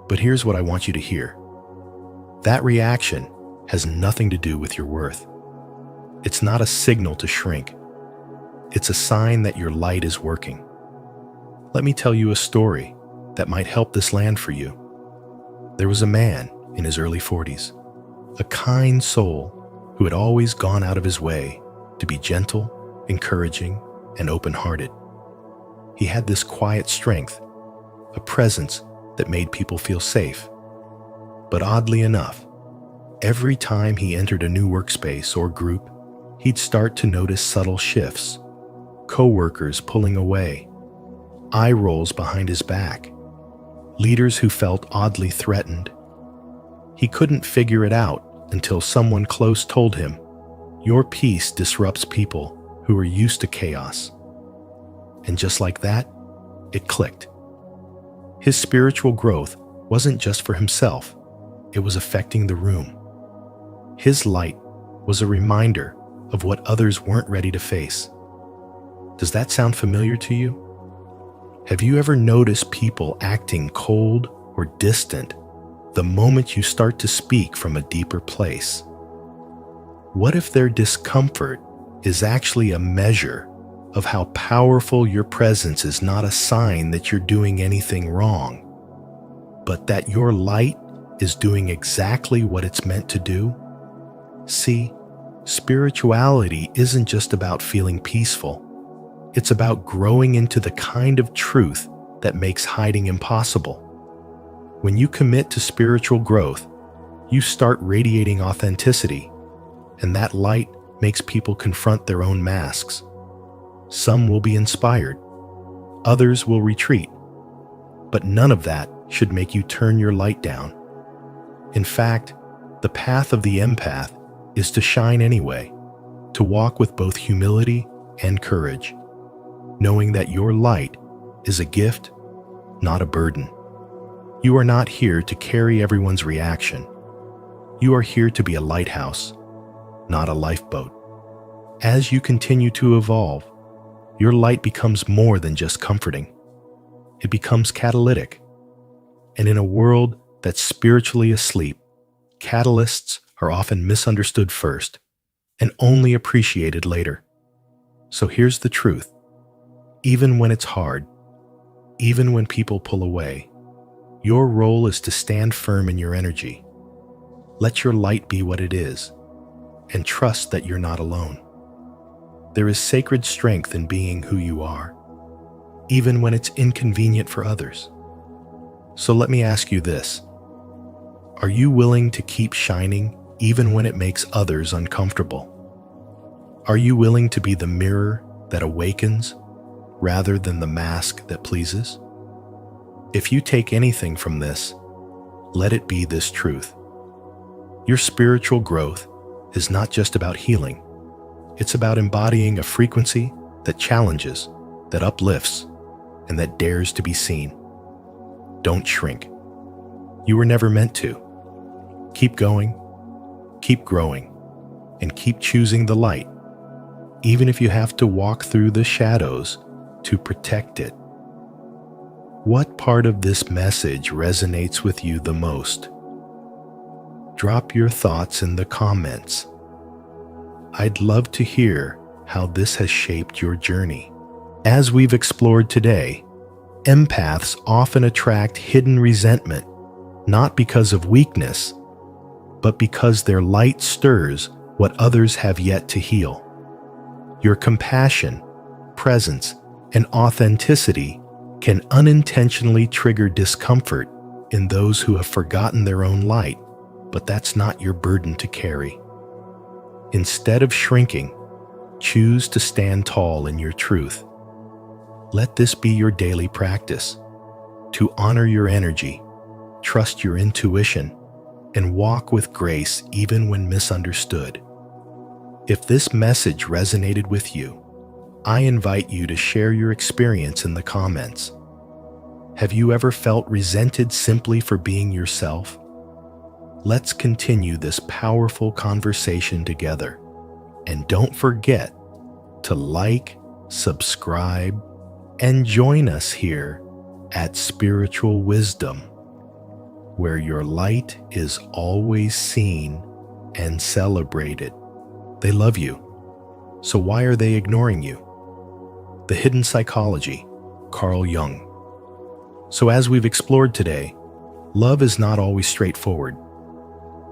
But here's what I want you to hear. That reaction has nothing to do with your worth. It's not a signal to shrink. It's a sign that your light is working. Let me tell you a story that might help this land for you. There was a man in his early 40s, a kind soul who had always gone out of his way to be gentle, encouraging, and open-hearted. He had this quiet strength, a presence that made people feel safe. But oddly enough, every time he entered a new workspace or group, he'd start to notice subtle shifts, co-workers pulling away, eye rolls behind his back, leaders who felt oddly threatened. He couldn't figure it out until someone close told him, "Your peace disrupts people who are used to chaos." And just like that, it clicked. His spiritual growth wasn't just for himself, it was affecting the room. His light was a reminder of what others weren't ready to face. Does that sound familiar to you? Have you ever noticed people acting cold or distant the moment you start to speak from a deeper place? What if their discomfort is actually a measure of how powerful your presence is, not a sign that you're doing anything wrong, but that your light is doing exactly what it's meant to do? See, spirituality isn't just about feeling peaceful. It's about growing into the kind of truth that makes hiding impossible. When you commit to spiritual growth, you start radiating authenticity, and that light makes people confront their own masks. Some will be inspired, others will retreat, but none of that should make you turn your light down. In fact, the path of the empath is to shine anyway, to walk with both humility and courage, knowing that your light is a gift, not a burden. You are not here to carry everyone's reaction. You are here to be a lighthouse, not a lifeboat. As you continue to evolve, your light becomes more than just comforting. It becomes catalytic. And in a world that's spiritually asleep, catalysts are often misunderstood first and only appreciated later. So here's the truth. Even when it's hard, even when people pull away, your role is to stand firm in your energy. Let your light be what it is, and trust that you're not alone. There is sacred strength in being who you are, even when it's inconvenient for others. So let me ask you this. Are you willing to keep shining even when it makes others uncomfortable? Are you willing to be the mirror that awakens rather than the mask that pleases? If you take anything from this, let it be this truth. Your spiritual growth is not just about healing. It's about embodying a frequency that challenges, that uplifts, and that dares to be seen. Don't shrink. You were never meant to. Keep going, keep growing, and keep choosing the light, even if you have to walk through the shadows to protect it. What part of this message resonates with you the most? Drop your thoughts in the comments. I'd love to hear how this has shaped your journey. As we've explored today, empaths often attract hidden resentment, not because of weakness, but because their light stirs what others have yet to heal. Your compassion, presence, and authenticity can unintentionally trigger discomfort in those who have forgotten their own light, but that's not your burden to carry. Instead of shrinking, choose to stand tall in your truth. Let this be your daily practice, to honor your energy, trust your intuition, and walk with grace even when misunderstood. If this message resonated with you, I invite you to share your experience in the comments. Have you ever felt resented simply for being yourself? Let's continue this powerful conversation together. And don't forget to like, subscribe, and join us here at Spiritual Wisdom, where your light is always seen and celebrated. They love you, so why are they ignoring you? The Hidden Psychology, Carl Jung. So as we've explored today, love is not always straightforward.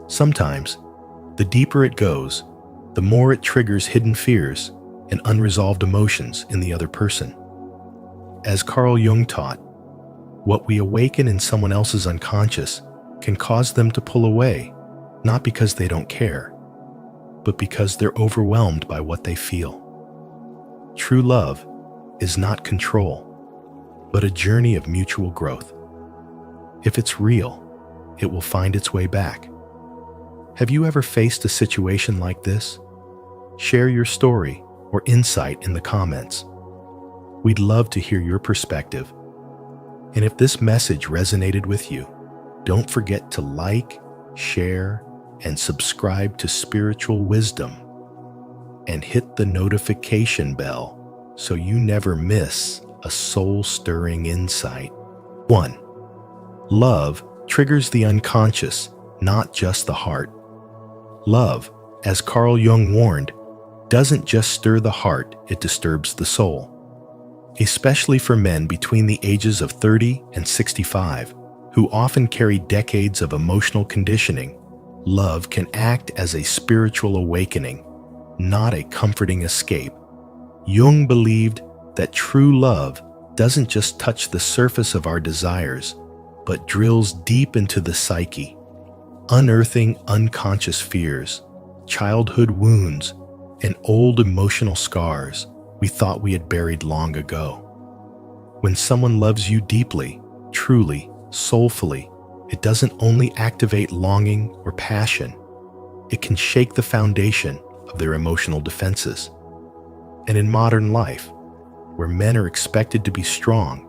Sometimes, the deeper it goes, the more it triggers hidden fears and unresolved emotions in the other person. As Carl Jung taught, what we awaken in someone else's unconscious can cause them to pull away, not because they don't care, but because they're overwhelmed by what they feel. True love is not control, but a journey of mutual growth. If it's real, it will find its way back. Have you ever faced a situation like this? Share your story or insight in the comments. We'd love to hear your perspective. And if this message resonated with you, don't forget to like, share, and subscribe to Spiritual Wisdom, and hit the notification bell so you never miss a soul-stirring insight. 1. Love triggers the unconscious, not just the heart. Love, as Carl Jung warned, doesn't just stir the heart, it disturbs the soul. Especially for men between the ages of 30 and 65, who often carry decades of emotional conditioning, love can act as a spiritual awakening, not a comforting escape. Jung believed that true love doesn't just touch the surface of our desires, but drills deep into the psyche, unearthing unconscious fears, childhood wounds, and old emotional scars we thought we had buried long ago. When someone loves you deeply, truly, soulfully, it doesn't only activate longing or passion, it can shake the foundation of their emotional defenses. And in modern life, where men are expected to be strong,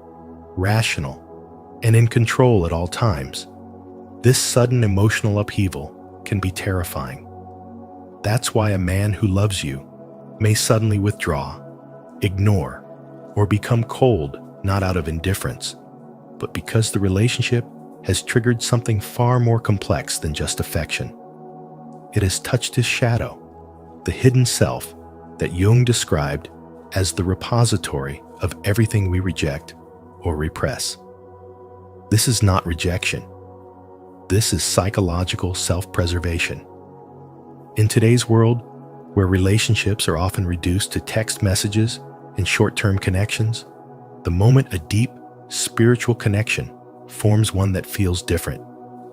rational, and in control at all times, this sudden emotional upheaval can be terrifying. That's why a man who loves you may suddenly withdraw, ignore, or become cold, not out of indifference, but because the relationship has triggered something far more complex than just affection. It has touched his shadow, the hidden self that Jung described as the repository of everything we reject or repress. This is not rejection. This is psychological self-preservation. In today's world, where relationships are often reduced to text messages and short-term connections, the moment a deep, spiritual connection forms one that feels different,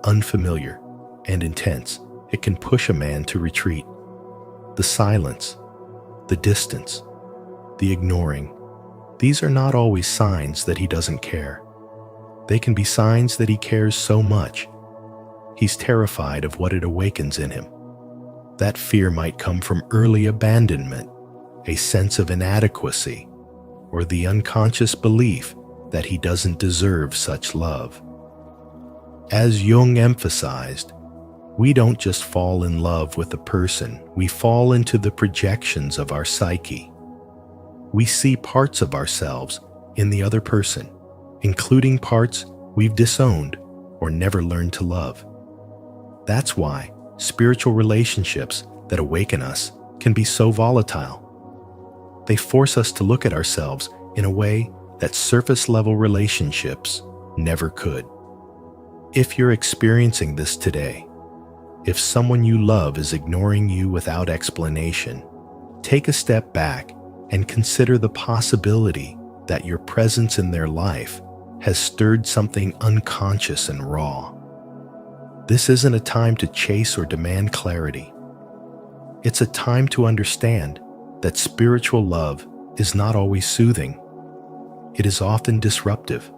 unfamiliar, and intense, it can push a man to retreat. The silence, the distance, the ignoring, these are not always signs that he doesn't care. They can be signs that he cares so much. He's terrified of what it awakens in him. That fear might come from early abandonment, a sense of inadequacy, or the unconscious belief that he doesn't deserve such love. As Jung emphasized, we don't just fall in love with a person, we fall into the projections of our psyche. We see parts of ourselves in the other person, including parts we've disowned or never learned to love. That's why spiritual relationships that awaken us can be so volatile. They force us to look at ourselves in a way that surface-level relationships never could. If you're experiencing this today, if someone you love is ignoring you without explanation, take a step back and consider the possibility that your presence in their life has stirred something unconscious and raw. This isn't a time to chase or demand clarity. It's a time to understand that spiritual love is not always soothing. It is often disruptive.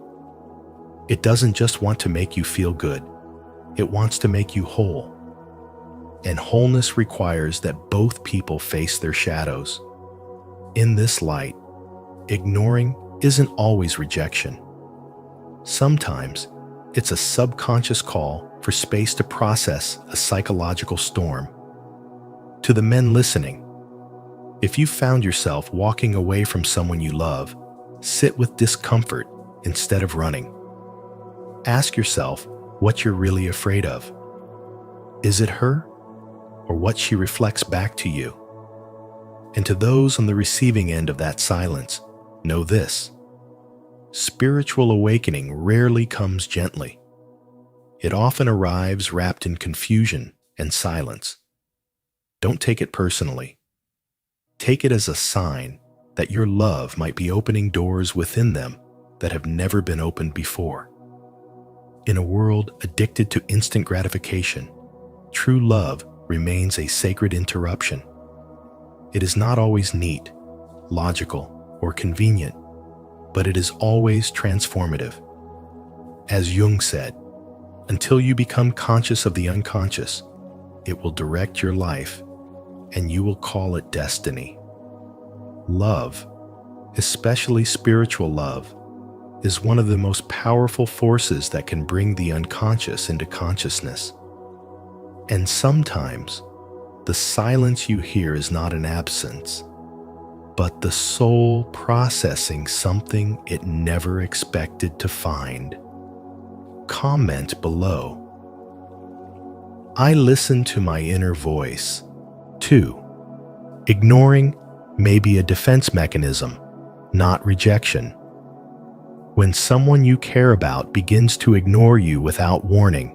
It doesn't just want to make you feel good. It wants to make you whole. And wholeness requires that both people face their shadows. In this light, ignoring isn't always rejection. Sometimes it's a subconscious call for space to process a psychological storm. To the men listening, if you found yourself walking away from someone you love, sit with discomfort instead of running. Ask yourself what you're really afraid of. Is it her, or what she reflects back to you? And to those on the receiving end of that silence, know this: spiritual awakening rarely comes gently. It often arrives wrapped in confusion and silence. Don't take it personally. Take it as a sign that your love might be opening doors within them that have never been opened before. In a world addicted to instant gratification, true love remains a sacred interruption. It is not always neat, logical, or convenient, but it is always transformative. As Jung said, until you become conscious of the unconscious, it will direct your life, and you will call it destiny. Love, especially spiritual love, is one of the most powerful forces that can bring the unconscious into consciousness. And sometimes, the silence you hear is not an absence, but the soul processing something it never expected to find. Comment below. I listen to my inner voice. 2. Ignoring may be a defense mechanism, not rejection. When someone you care about begins to ignore you without warning,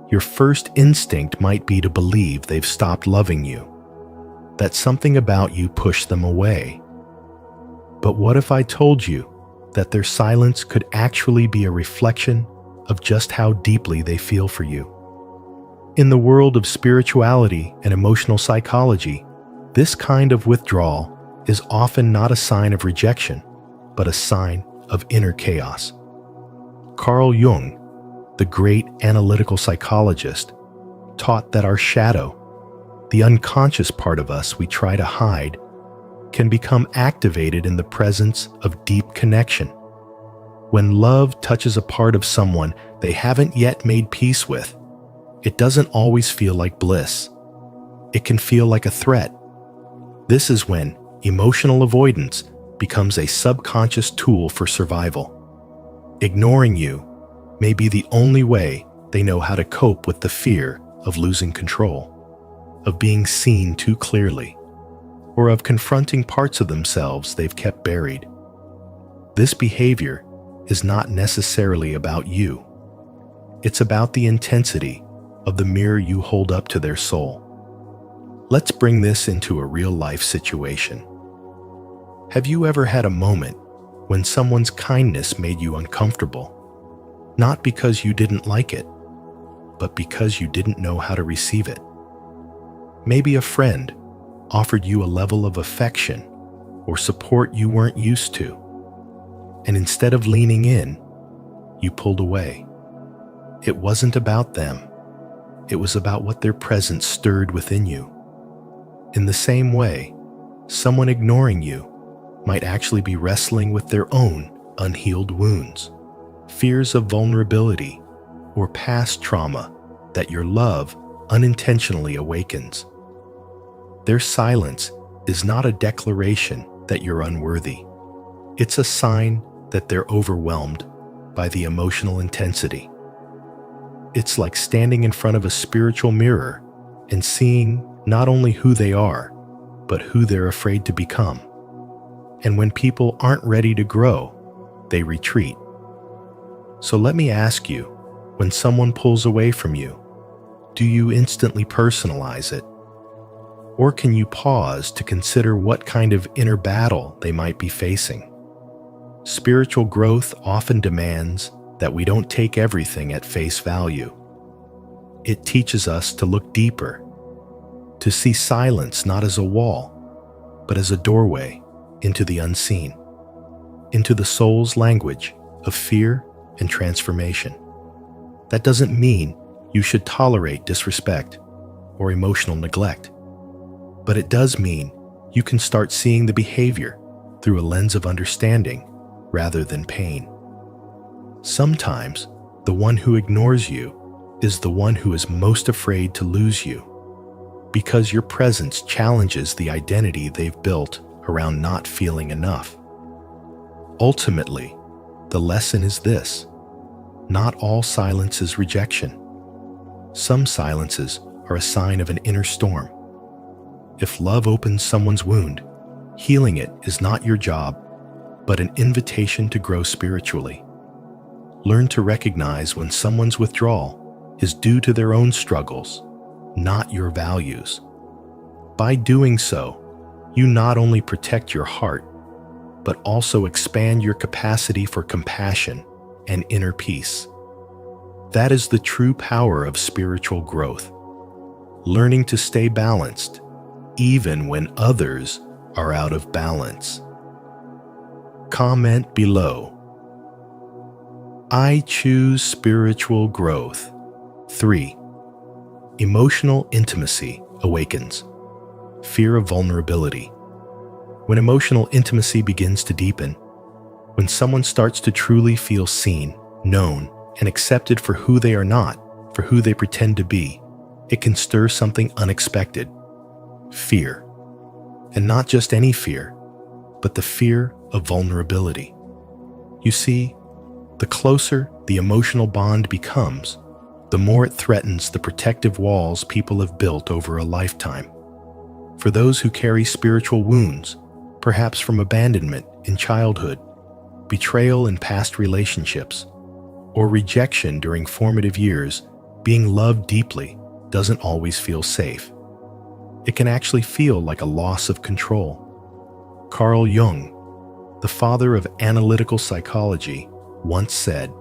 your first instinct might be to believe they've stopped loving you, that something about you pushed them away. But what if I told you that their silence could actually be a reflection of just how deeply they feel for you? In the world of spirituality and emotional psychology, this kind of withdrawal is often not a sign of rejection, but a sign of inner chaos. Carl Jung, the great analytical psychologist, taught that our shadow, the unconscious part of us we try to hide, can become activated in the presence of deep connection. When love touches a part of someone they haven't yet made peace with, it doesn't always feel like bliss. It can feel like a threat. This is when emotional avoidance becomes a subconscious tool for survival. Ignoring you may be the only way they know how to cope with the fear of losing control, of being seen too clearly, or of confronting parts of themselves they've kept buried. This behavior is not necessarily about you. It's about the intensity of the mirror you hold up to their soul. Let's bring this into a real-life situation. Have you ever had a moment when someone's kindness made you uncomfortable? Not because you didn't like it, but because you didn't know how to receive it. Maybe a friend offered you a level of affection or support you weren't used to, and instead of leaning in, you pulled away. It wasn't about them. It was about what their presence stirred within you. In the same way, someone ignoring you might actually be wrestling with their own unhealed wounds, fears of vulnerability, or past trauma that your love unintentionally awakens. Their silence is not a declaration that you're unworthy. It's a sign that they're overwhelmed by the emotional intensity. It's like standing in front of a spiritual mirror and seeing not only who they are, but who they're afraid to become. And when people aren't ready to grow, they retreat. So let me ask you, when someone pulls away from you, do you instantly personalize it? Or can you pause to consider what kind of inner battle they might be facing? Spiritual growth often demands that we don't take everything at face value. It teaches us to look deeper, to see silence not as a wall, but as a doorway into the unseen, into the soul's language of fear and transformation. That doesn't mean you should tolerate disrespect or emotional neglect, but it does mean you can start seeing the behavior through a lens of understanding rather than pain. Sometimes, the one who ignores you is the one who is most afraid to lose you, because your presence challenges the identity they've built around not feeling enough. Ultimately, the lesson is this: not all silence is rejection. Some silences are a sign of an inner storm. If love opens someone's wound, healing it is not your job, but an invitation to grow spiritually. Learn to recognize when someone's withdrawal is due to their own struggles, not your values. By doing so, you not only protect your heart, but also expand your capacity for compassion and inner peace. That is the true power of spiritual growth, learning to stay balanced even when others are out of balance. Comment below. I choose spiritual growth. 3. Emotional intimacy awakens. Fear of vulnerability. When emotional intimacy begins to deepen, when someone starts to truly feel seen, known, and accepted for who they are not, for who they pretend to be, it can stir something unexpected: fear. And not just any fear, but the fear of vulnerability. You see, the closer the emotional bond becomes, the more it threatens the protective walls people have built over a lifetime. For those who carry spiritual wounds, perhaps from abandonment in childhood, betrayal in past relationships, or rejection during formative years, being loved deeply doesn't always feel safe. It can actually feel like a loss of control. Carl Jung, the father of analytical psychology, once said,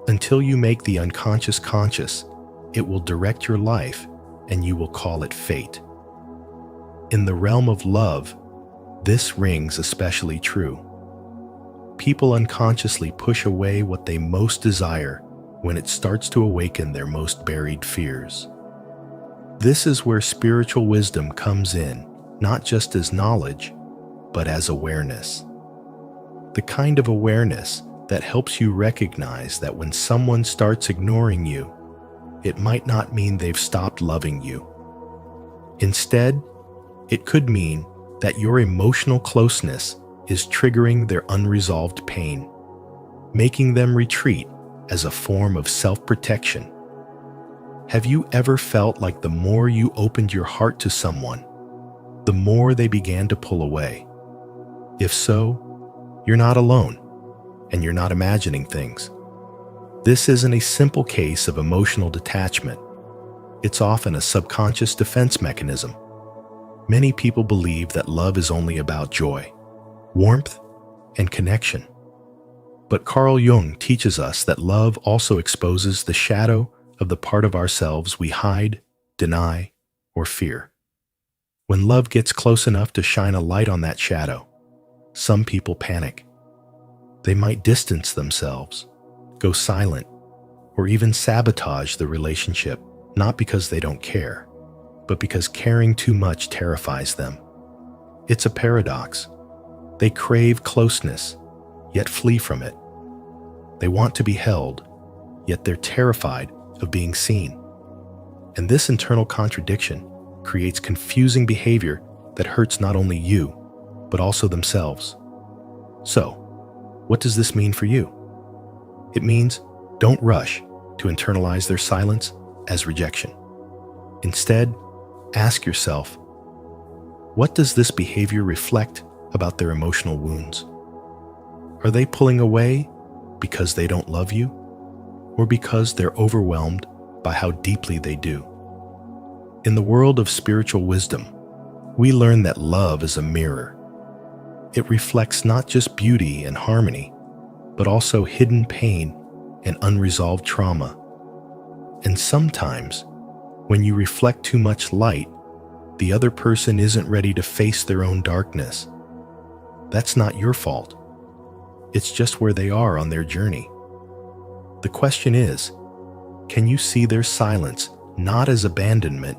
"Until you make the unconscious conscious, it will direct your life and you will call it fate." In the realm of love, this rings especially true. People unconsciously push away what they most desire when it starts to awaken their most buried fears. This is where spiritual wisdom comes in, not just as knowledge, but as awareness. The kind of awareness that helps you recognize that when someone starts ignoring you, it might not mean they've stopped loving you. Instead, it could mean that your emotional closeness is triggering their unresolved pain, making them retreat as a form of self-protection. Have you ever felt like the more you opened your heart to someone, the more they began to pull away? If so, you're not alone, and you're not imagining things. This isn't a simple case of emotional detachment. It's often a subconscious defense mechanism. Many people believe that love is only about joy, warmth, and connection. But Carl Jung teaches us that love also exposes the shadow of the part of ourselves we hide, deny, or fear. When love gets close enough to shine a light on that shadow, some people panic. They might distance themselves, go silent, or even sabotage the relationship, not because they don't care, but because caring too much terrifies them. It's a paradox. They crave closeness, yet flee from it. They want to be held, yet they're terrified of being seen. And this internal contradiction creates confusing behavior that hurts not only you, but also themselves. So, what does this mean for you? It means don't rush to internalize their silence as rejection. Instead, ask yourself, what does this behavior reflect about their emotional wounds? Are they pulling away because they don't love you, or because they're overwhelmed by how deeply they do? In the world of spiritual wisdom, we learn that love is a mirror. It reflects not just beauty and harmony, but also hidden pain and unresolved trauma. And sometimes, when you reflect too much light, the other person isn't ready to face their own darkness. That's not your fault. It's just where they are on their journey. The question is, can you see their silence not as abandonment,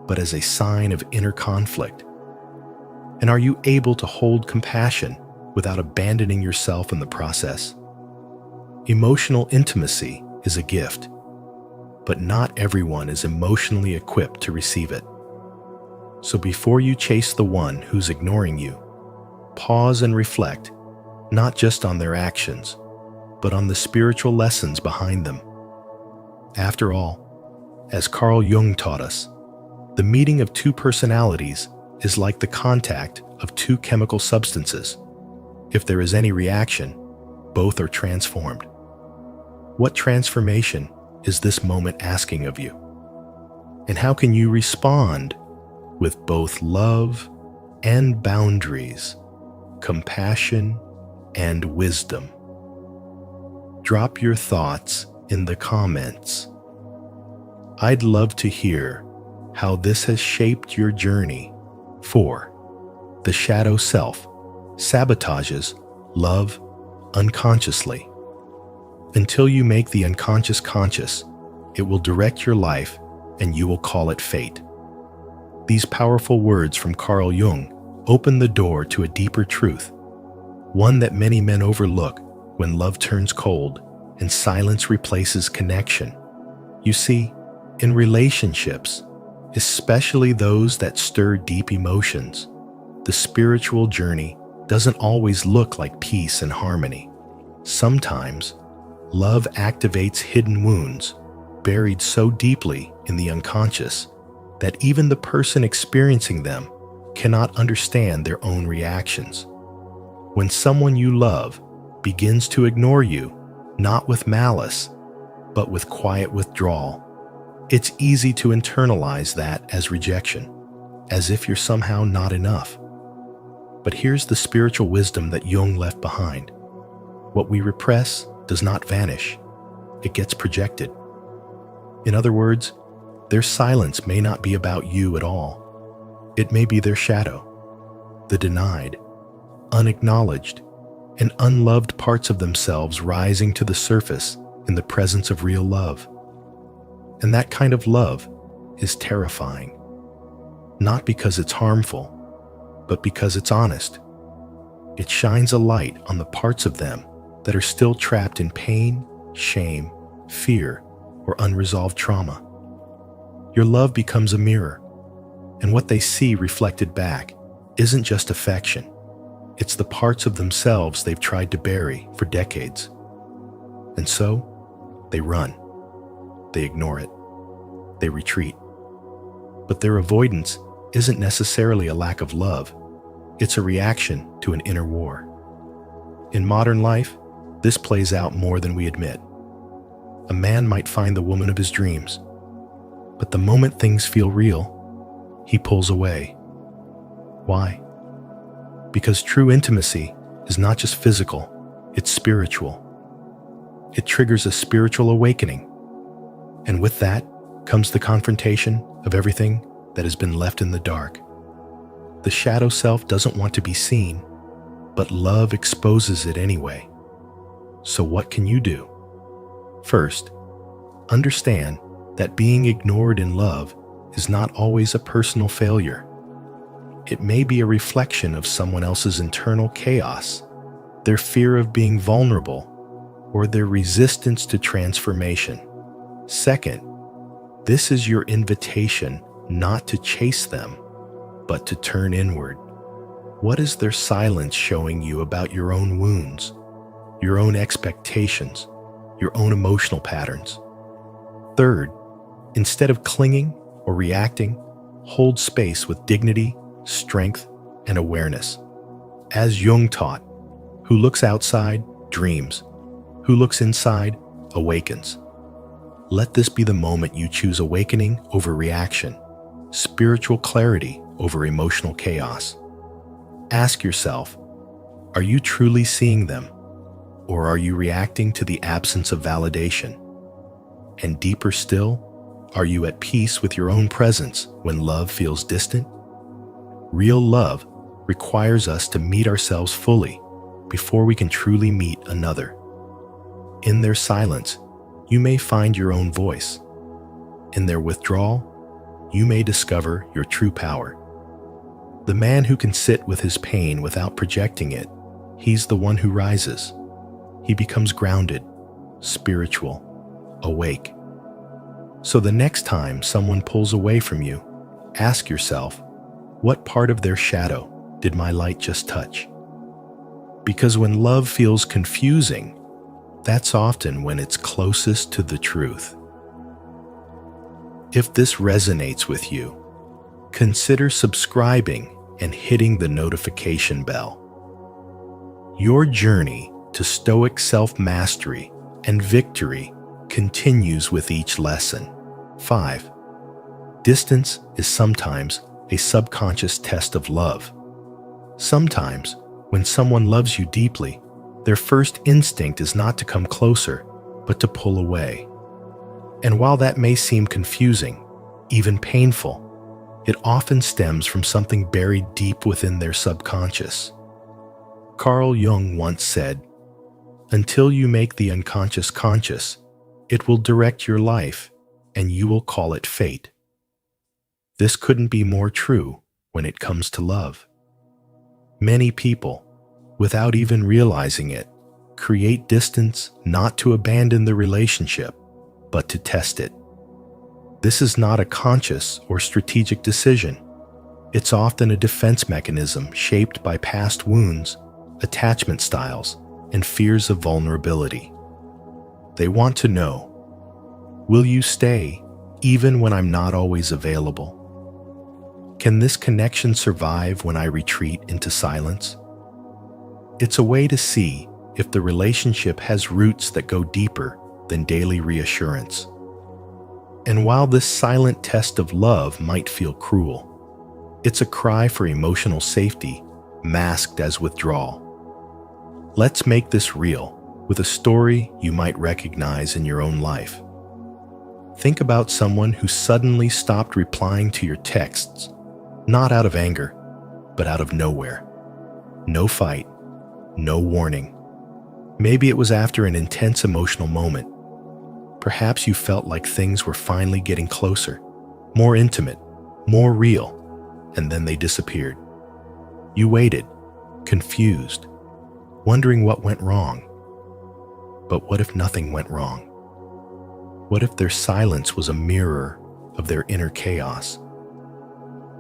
but as a sign of inner conflict? And are you able to hold compassion without abandoning yourself in the process? Emotional intimacy is a gift, but not everyone is emotionally equipped to receive it. So before you chase the one who's ignoring you, pause and reflect, not just on their actions, but on the spiritual lessons behind them. After all, as Carl Jung taught us, the meeting of two personalities is like the contact of two chemical substances. If there is any reaction, both are transformed. What transformation is this moment asking of you? And how can you respond with both love and boundaries, compassion and wisdom? Drop your thoughts in the comments. I'd love to hear how this has shaped your journey. 4. The shadow self sabotages love unconsciously. Until you make the unconscious conscious, it will direct your life and you will call it fate. These powerful words from Carl Jung open the door to a deeper truth, one that many men overlook when love turns cold and silence replaces connection. You see, in relationships, especially those that stir deep emotions, the spiritual journey doesn't always look like peace and harmony. Sometimes, love activates hidden wounds buried so deeply in the unconscious that even the person experiencing them cannot understand their own reactions. When someone you love begins to ignore you, not with malice, but with quiet withdrawal, it's easy to internalize that as rejection, as if you're somehow not enough. But here's the spiritual wisdom that Jung left behind. What we repress does not vanish, it gets projected. In other words, their silence may not be about you at all. It may be their shadow, the denied, unacknowledged, and unloved parts of themselves rising to the surface in the presence of real love. And that kind of love is terrifying, not because it's harmful, but because it's honest. It shines a light on the parts of them that are still trapped in pain, shame, fear, or unresolved trauma. Your love becomes a mirror, and what they see reflected back isn't just affection. It's the parts of themselves they've tried to bury for decades. And so, they run. They ignore it. They retreat. But their avoidance isn't necessarily a lack of love. It's a reaction to an inner war. In modern life, this plays out more than we admit. A man might find the woman of his dreams, but the moment things feel real, he pulls away. Why? Because true intimacy is not just physical, it's spiritual. It triggers a spiritual awakening. And with that comes the confrontation of everything that has been left in the dark. The shadow self doesn't want to be seen, but love exposes it anyway. So what can you do? First, understand that being ignored in love is not always a personal failure. It may be a reflection of someone else's internal chaos, their fear of being vulnerable, or their resistance to transformation. Second, this is your invitation not to chase them, but to turn inward. What is their silence showing you about your own wounds, your own expectations, your own emotional patterns? Third, instead of clinging or reacting, hold space with dignity, strength, and awareness. As Jung taught, who looks outside dreams, who looks inside awakens. Let this be the moment you choose awakening over reaction, spiritual clarity over emotional chaos. Ask yourself, are you truly seeing them, or are you reacting to the absence of validation? And deeper still, are you at peace with your own presence when love feels distant? Real love requires us to meet ourselves fully before we can truly meet another. In their silence, you may find your own voice. In their withdrawal, you may discover your true power. The man who can sit with his pain without projecting it, he's the one who rises. He becomes grounded, spiritual, awake. So the next time someone pulls away from you, ask yourself, what part of their shadow did my light just touch? Because when love feels confusing, that's often when it's closest to the truth. If this resonates with you, consider subscribing and hitting the notification bell. Your journey to stoic self-mastery and victory continues with each lesson. 5. Distance is sometimes a subconscious test of love. Sometimes, when someone loves you deeply, their first instinct is not to come closer, but to pull away. And while that may seem confusing, even painful, it often stems from something buried deep within their subconscious. Carl Jung once said, "Until you make the unconscious conscious, it will direct your life, and you will call it fate." This couldn't be more true when it comes to love. Many people, without even realizing it, create distance not to abandon the relationship, but to test it. This is not a conscious or strategic decision. It's often a defense mechanism shaped by past wounds, attachment styles, and fears of vulnerability. They want to know, will you stay even when I'm not always available? Can this connection survive when I retreat into silence? It's a way to see if the relationship has roots that go deeper than daily reassurance. And while this silent test of love might feel cruel, it's a cry for emotional safety masked as withdrawal. Let's make this real with a story you might recognize in your own life. Think about someone who suddenly stopped replying to your texts, not out of anger, but out of nowhere. No fight, no warning. Maybe it was after an intense emotional moment. Perhaps you felt like things were finally getting closer, more intimate, more real, and then they disappeared. You waited, confused, wondering what went wrong. But what if nothing went wrong? What if their silence was a mirror of their inner chaos?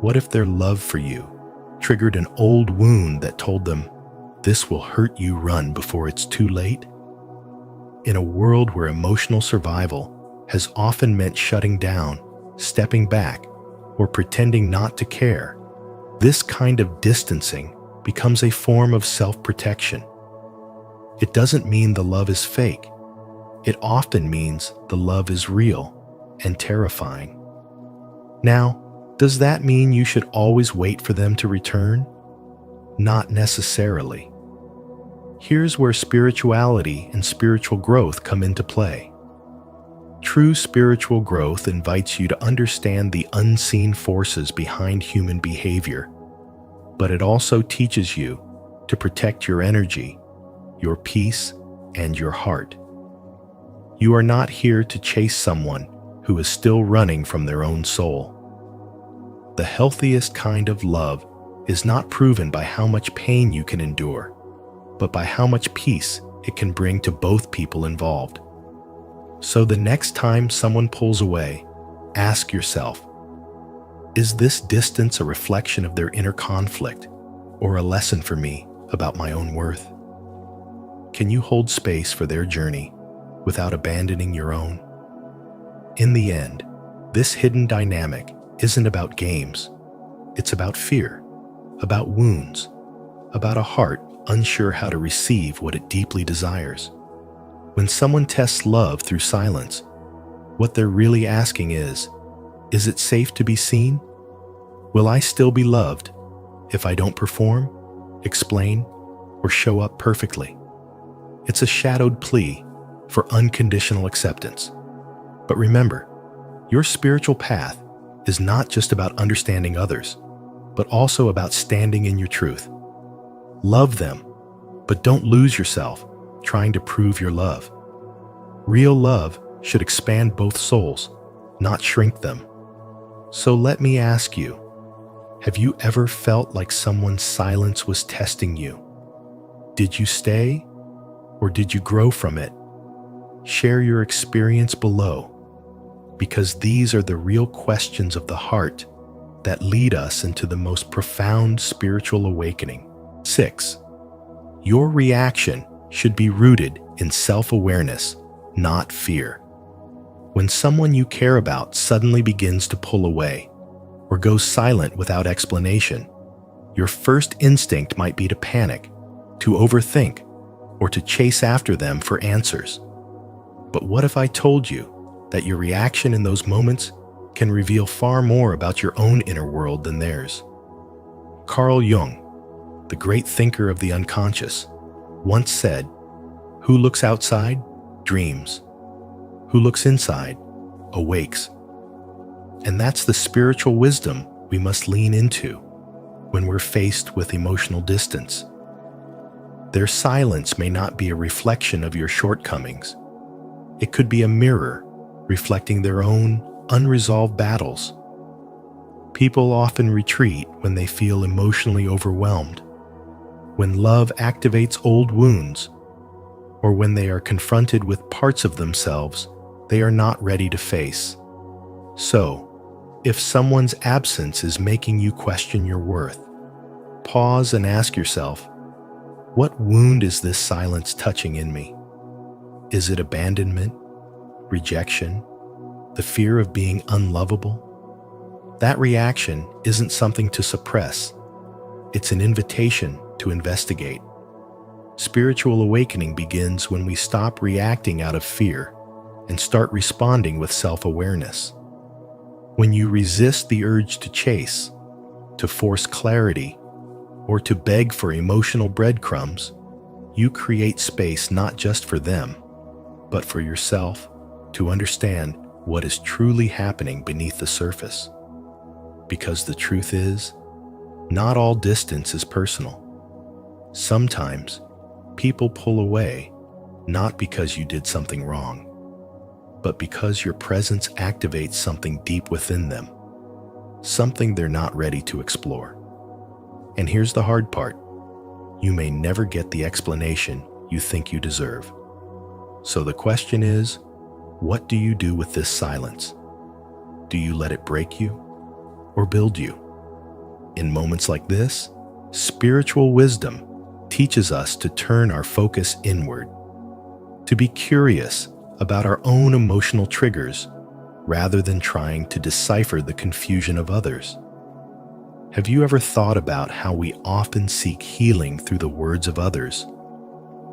What if their love for you triggered an old wound that told them, "This will hurt you, run before it's too late"? In a world where emotional survival has often meant shutting down, stepping back, or pretending not to care, this kind of distancing becomes a form of self-protection. It doesn't mean the love is fake. It often means the love is real and terrifying. Now, does that mean you should always wait for them to return? Not necessarily. Here's where spirituality and spiritual growth come into play. True spiritual growth invites you to understand the unseen forces behind human behavior, but it also teaches you to protect your energy, your peace, and your heart. You are not here to chase someone who is still running from their own soul. The healthiest kind of love is not proven by how much pain you can endure, but by how much peace it can bring to both people involved. So the next time someone pulls away, ask yourself, is this distance a reflection of their inner conflict or a lesson for me about my own worth? Can you hold space for their journey without abandoning your own? In the end, this hidden dynamic isn't about games. It's about fear, about wounds, about a heart unsure how to receive what it deeply desires. When someone tests love through silence, what they're really asking is it safe to be seen? Will I still be loved if I don't perform, explain, or show up perfectly? It's a shadowed plea for unconditional acceptance. But remember, your spiritual path is not just about understanding others, but also about standing in your truth. Love them, but don't lose yourself trying to prove your love. Real love should expand both souls, not shrink them. So let me ask you, have you ever felt like someone's silence was testing you? Did you stay, or did you grow from it? share your experience below, because these are the real questions of the heart that lead us into the most profound spiritual awakening. 6. Your reaction should be rooted in self-awareness, not fear. When someone you care about suddenly begins to pull away or goes silent without explanation, your first instinct might be to panic, to overthink, or to chase after them for answers. But what if I told you that your reaction in those moments can reveal far more about your own inner world than theirs? Carl Jung, the great thinker of the unconscious, once said, "Who looks outside dreams. Who looks inside awakes." And that's the spiritual wisdom we must lean into when we're faced with emotional distance. Their silence may not be a reflection of your shortcomings. It could be a mirror reflecting their own unresolved battles. People often retreat when they feel emotionally overwhelmed, when love activates old wounds, or when they are confronted with parts of themselves they are not ready to face. So, if someone's absence is making you question your worth, pause and ask yourself, what wound is this silence touching in me? Is it abandonment, rejection, the fear of being unlovable? That reaction isn't something to suppress. It's an invitation to investigate. Spiritual awakening begins when we stop reacting out of fear and start responding with self-awareness. When you resist the urge to chase, to force clarity, or to beg for emotional breadcrumbs, you create space not just for them, but for yourself to understand what is truly happening beneath the surface. Because the truth is, not all distance is personal. Sometimes, people pull away not because you did something wrong, but because your presence activates something deep within them, something they're not ready to explore. And here's the hard part. You may never get the explanation you think you deserve. So the question is, what do you do with this silence? Do you let it break you or build you? In moments like this, spiritual wisdom teaches us to turn our focus inward, to be curious about our own emotional triggers rather than trying to decipher the confusion of others. Have you ever thought about how we often seek healing through the words of others,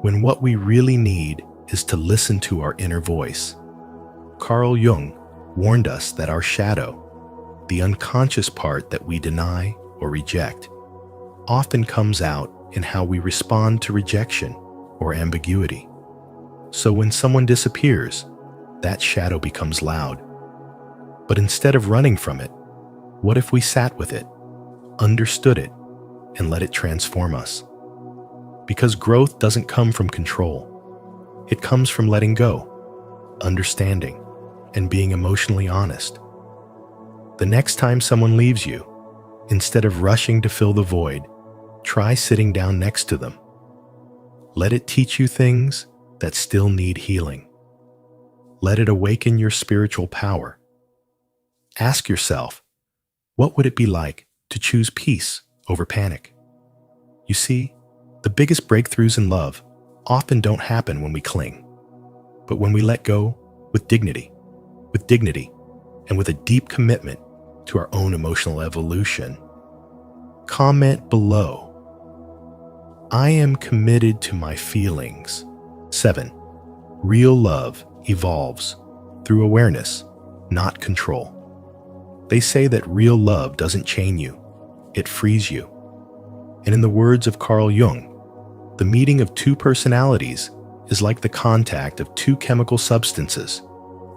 when what we really need is to listen to our inner voice? Carl Jung warned us that our shadow, the unconscious part that we deny or reject, often comes out in how we respond to rejection or ambiguity. So when someone disappears, that shadow becomes loud. But instead of running from it, what if we sat with it, understood it, and let it transform us? Because growth doesn't come from control. It comes from letting go, understanding, and being emotionally honest. The next time someone leaves you, instead of rushing to fill the void, try sitting down next to them. Let it teach you things that still need healing. Let it awaken your spiritual power. Ask yourself, what would it be like to choose peace over panic? You see, the biggest breakthroughs in love often don't happen when we cling, but when we let go with dignity, and with a deep commitment to our own emotional evolution. Comment below. I am committed to my feelings. 7. Real love evolves through awareness, not control. They say that real love doesn't chain you, it frees you. And in the words of Carl Jung, the meeting of two personalities is like the contact of two chemical substances.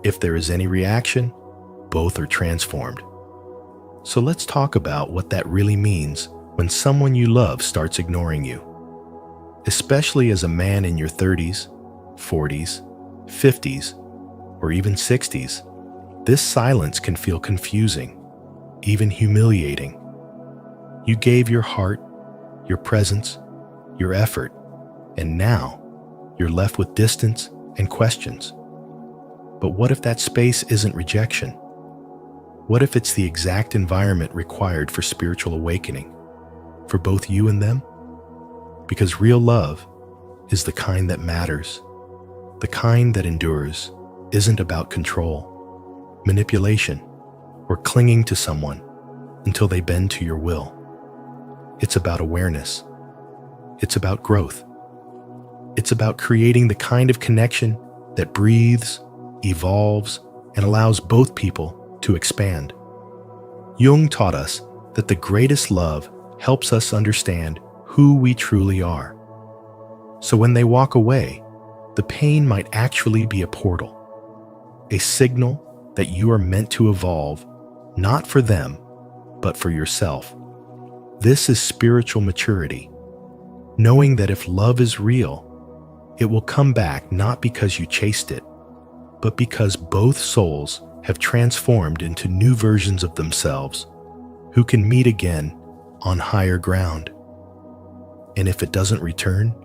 If there is any reaction, both are transformed. So let's talk about what that really means when someone you love starts ignoring you. Especially as a man in your 30s, 40s, 50s, or even 60s, this silence can feel confusing, even humiliating. You gave your heart, your presence, your effort, and now you're left with distance and questions. But what if that space isn't rejection? What if it's the exact environment required for spiritual awakening, for both you and them? Because real love is the kind that matters, the kind that endures, isn't about control, manipulation, or clinging to someone until they bend to your will. It's about awareness. It's about growth. It's about creating the kind of connection that breathes, evolves, and allows both people to expand. Jung taught us that the greatest love helps us understand who we truly are. So when they walk away, the pain might actually be a portal, a signal that you are meant to evolve, not for them, but for yourself. This is spiritual maturity, knowing that if love is real, it will come back not because you chased it, but because both souls have transformed into new versions of themselves who can meet again on higher ground. And if it doesn't return,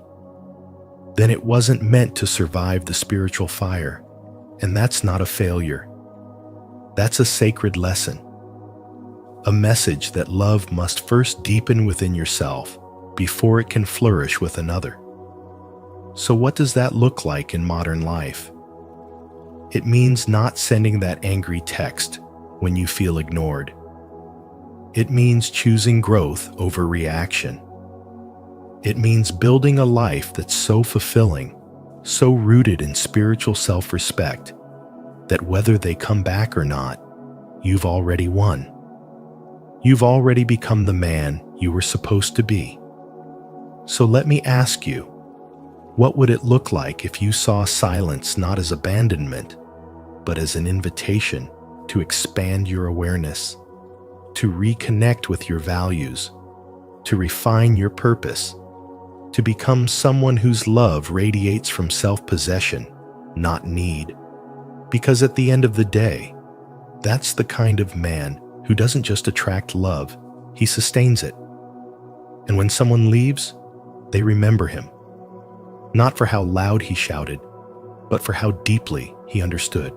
then it wasn't meant to survive the spiritual fire, and that's not a failure. That's a sacred lesson, a message that love must first deepen within yourself before it can flourish with another. So what does that look like in modern life? It means not sending that angry text when you feel ignored. It means choosing growth over reaction. It means building a life that's so fulfilling, so rooted in spiritual self-respect, that whether they come back or not, you've already won. You've already become the man you were supposed to be. So let me ask you, what would it look like if you saw silence not as abandonment, but as an invitation to expand your awareness, to reconnect with your values, to refine your purpose, to become someone whose love radiates from self-possession, not need? Because at the end of the day, that's the kind of man who doesn't just attract love, he sustains it. And when someone leaves, they remember him, not for how loud he shouted, but for how deeply he understood.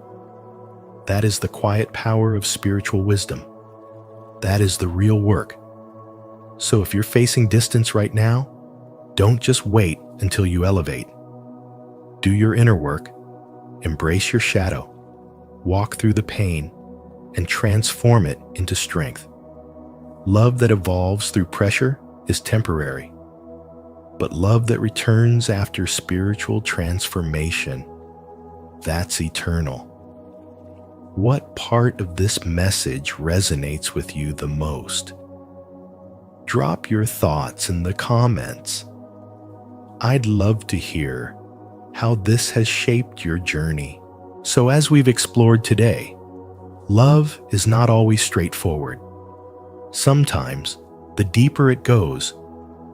That is the quiet power of spiritual wisdom. That is the real work. So if you're facing distance right now, don't just wait until you elevate. Do your inner work, embrace your shadow, walk through the pain, and transform it into strength. Love that evolves through pressure is temporary, but love that returns after spiritual transformation, that's eternal. What part of this message resonates with you the most? Drop your thoughts in the comments. I'd love to hear how this has shaped your journey. So as we've explored today, love is not always straightforward. Sometimes, the deeper it goes,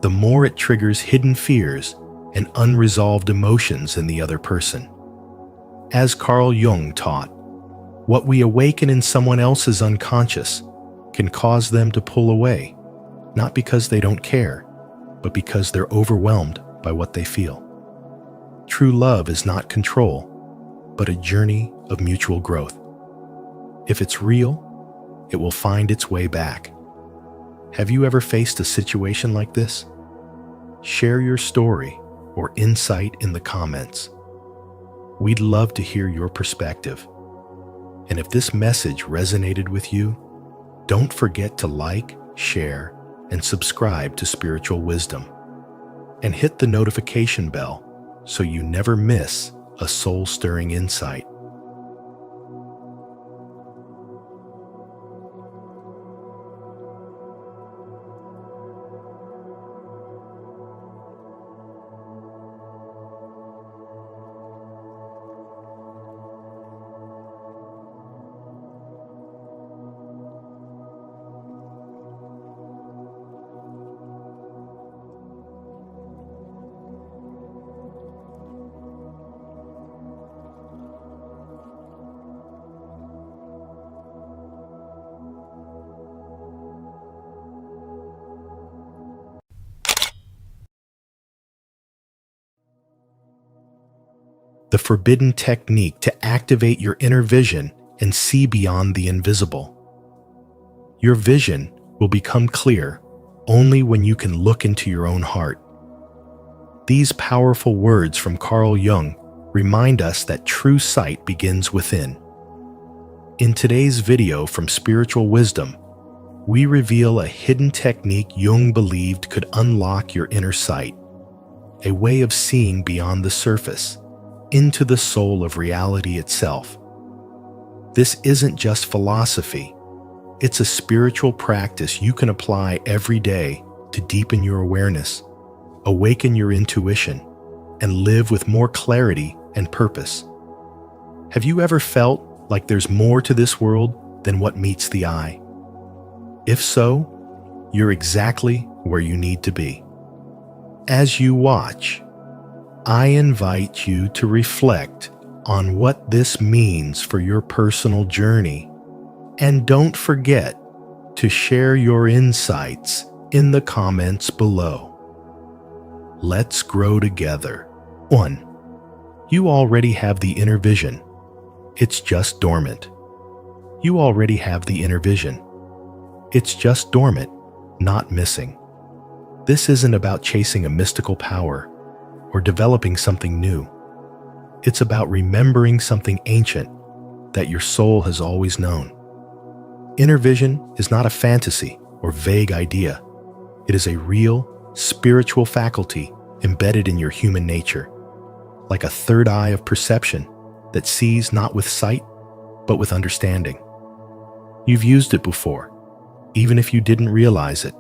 the more it triggers hidden fears and unresolved emotions in the other person. As Carl Jung taught, what we awaken in someone else's unconscious can cause them to pull away, not because they don't care, but because they're overwhelmed by what they feel. True love is not control, but a journey of mutual growth. If it's real, it will find its way back. Have you ever faced a situation like this? Share your story or insight in the comments. We'd love to hear your perspective. And if this message resonated with you, don't forget to like, share, and subscribe to Spiritual Wisdom. And hit the notification bell so you never miss a soul-stirring insight. the forbidden technique to activate your inner vision and see beyond the invisible. Your vision will become clear only when you can look into your own heart. These powerful words from Carl Jung remind us that true sight begins within. In today's video from Spiritual Wisdom, we reveal a hidden technique Jung believed could unlock your inner sight, a way of seeing beyond the surface, into the soul of reality itself. This isn't just philosophy. It's a spiritual practice you can apply every day to deepen your awareness, awaken your intuition, and live with more clarity and purpose. Have you ever felt like there's more to this world than what meets the eye? If so, you're exactly where you need to be. As you watch, I invite you to reflect on what this means for your personal journey. And don't forget to share your insights in the comments below. Let's grow together. 1. You already have the inner vision. It's just dormant. You already have the inner vision. It's just dormant, not missing. This isn't about chasing a mystical power or developing something new. It's about remembering something ancient that your soul has always known. Inner vision is not a fantasy or vague idea. It is a real, spiritual faculty embedded in your human nature, like a third eye of perception that sees not with sight, but with understanding. You've used it before, even if you didn't realize it.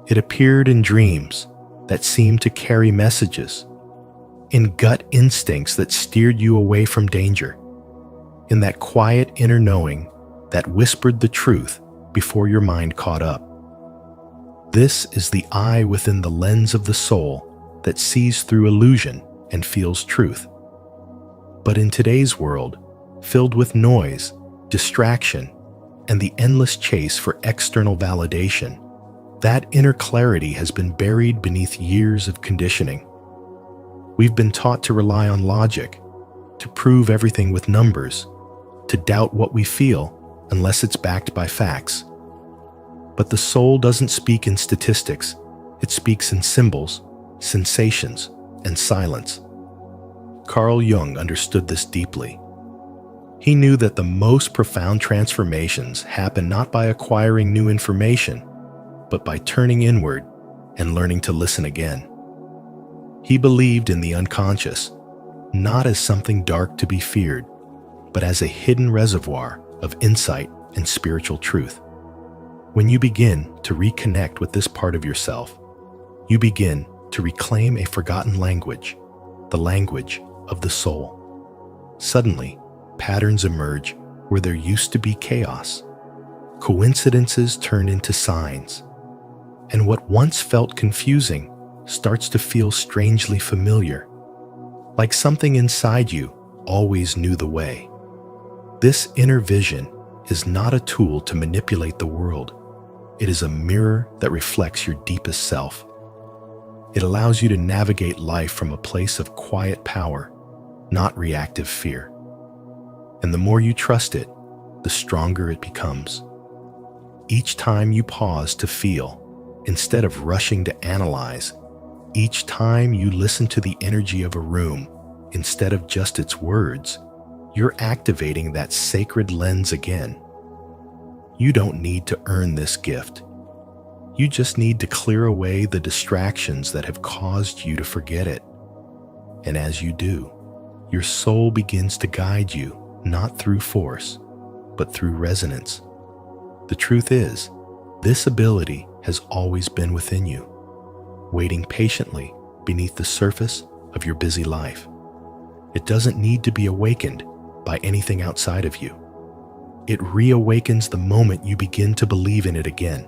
It appeared in dreams that seemed to carry messages, in gut instincts that steered you away from danger, in that quiet inner knowing that whispered the truth before your mind caught up. This is the eye within the lens of the soul that sees through illusion and feels truth. But in today's world, filled with noise, distraction, and the endless chase for external validation, that inner clarity has been buried beneath years of conditioning. We've been taught to rely on logic, to prove everything with numbers, to doubt what we feel unless it's backed by facts. But the soul doesn't speak in statistics. It speaks in symbols, sensations, and silence. Carl Jung understood this deeply. He knew that the most profound transformations happen not by acquiring new information, but by turning inward and learning to listen again. He believed in the unconscious, not as something dark to be feared, but as a hidden reservoir of insight and spiritual truth. When you begin to reconnect with this part of yourself, you begin to reclaim a forgotten language, the language of the soul. Suddenly, patterns emerge where there used to be chaos. Coincidences turn into signs, and what once felt confusing starts to feel strangely familiar, like something inside you always knew the way. This inner vision is not a tool to manipulate the world. It is a mirror that reflects your deepest self. It allows you to navigate life from a place of quiet power, not reactive fear. And the more you trust it, the stronger it becomes. Each time you pause to feel, instead of rushing to analyze, each time you listen to the energy of a room, instead of just its words, you're activating that sacred lens again. You don't need to earn this gift. You just need to clear away the distractions that have caused you to forget it. And as you do, your soul begins to guide you, not through force, but through resonance. The truth is, this ability has always been within you, waiting patiently beneath the surface of your busy life. It doesn't need to be awakened by anything outside of you. It reawakens the moment you begin to believe in it again.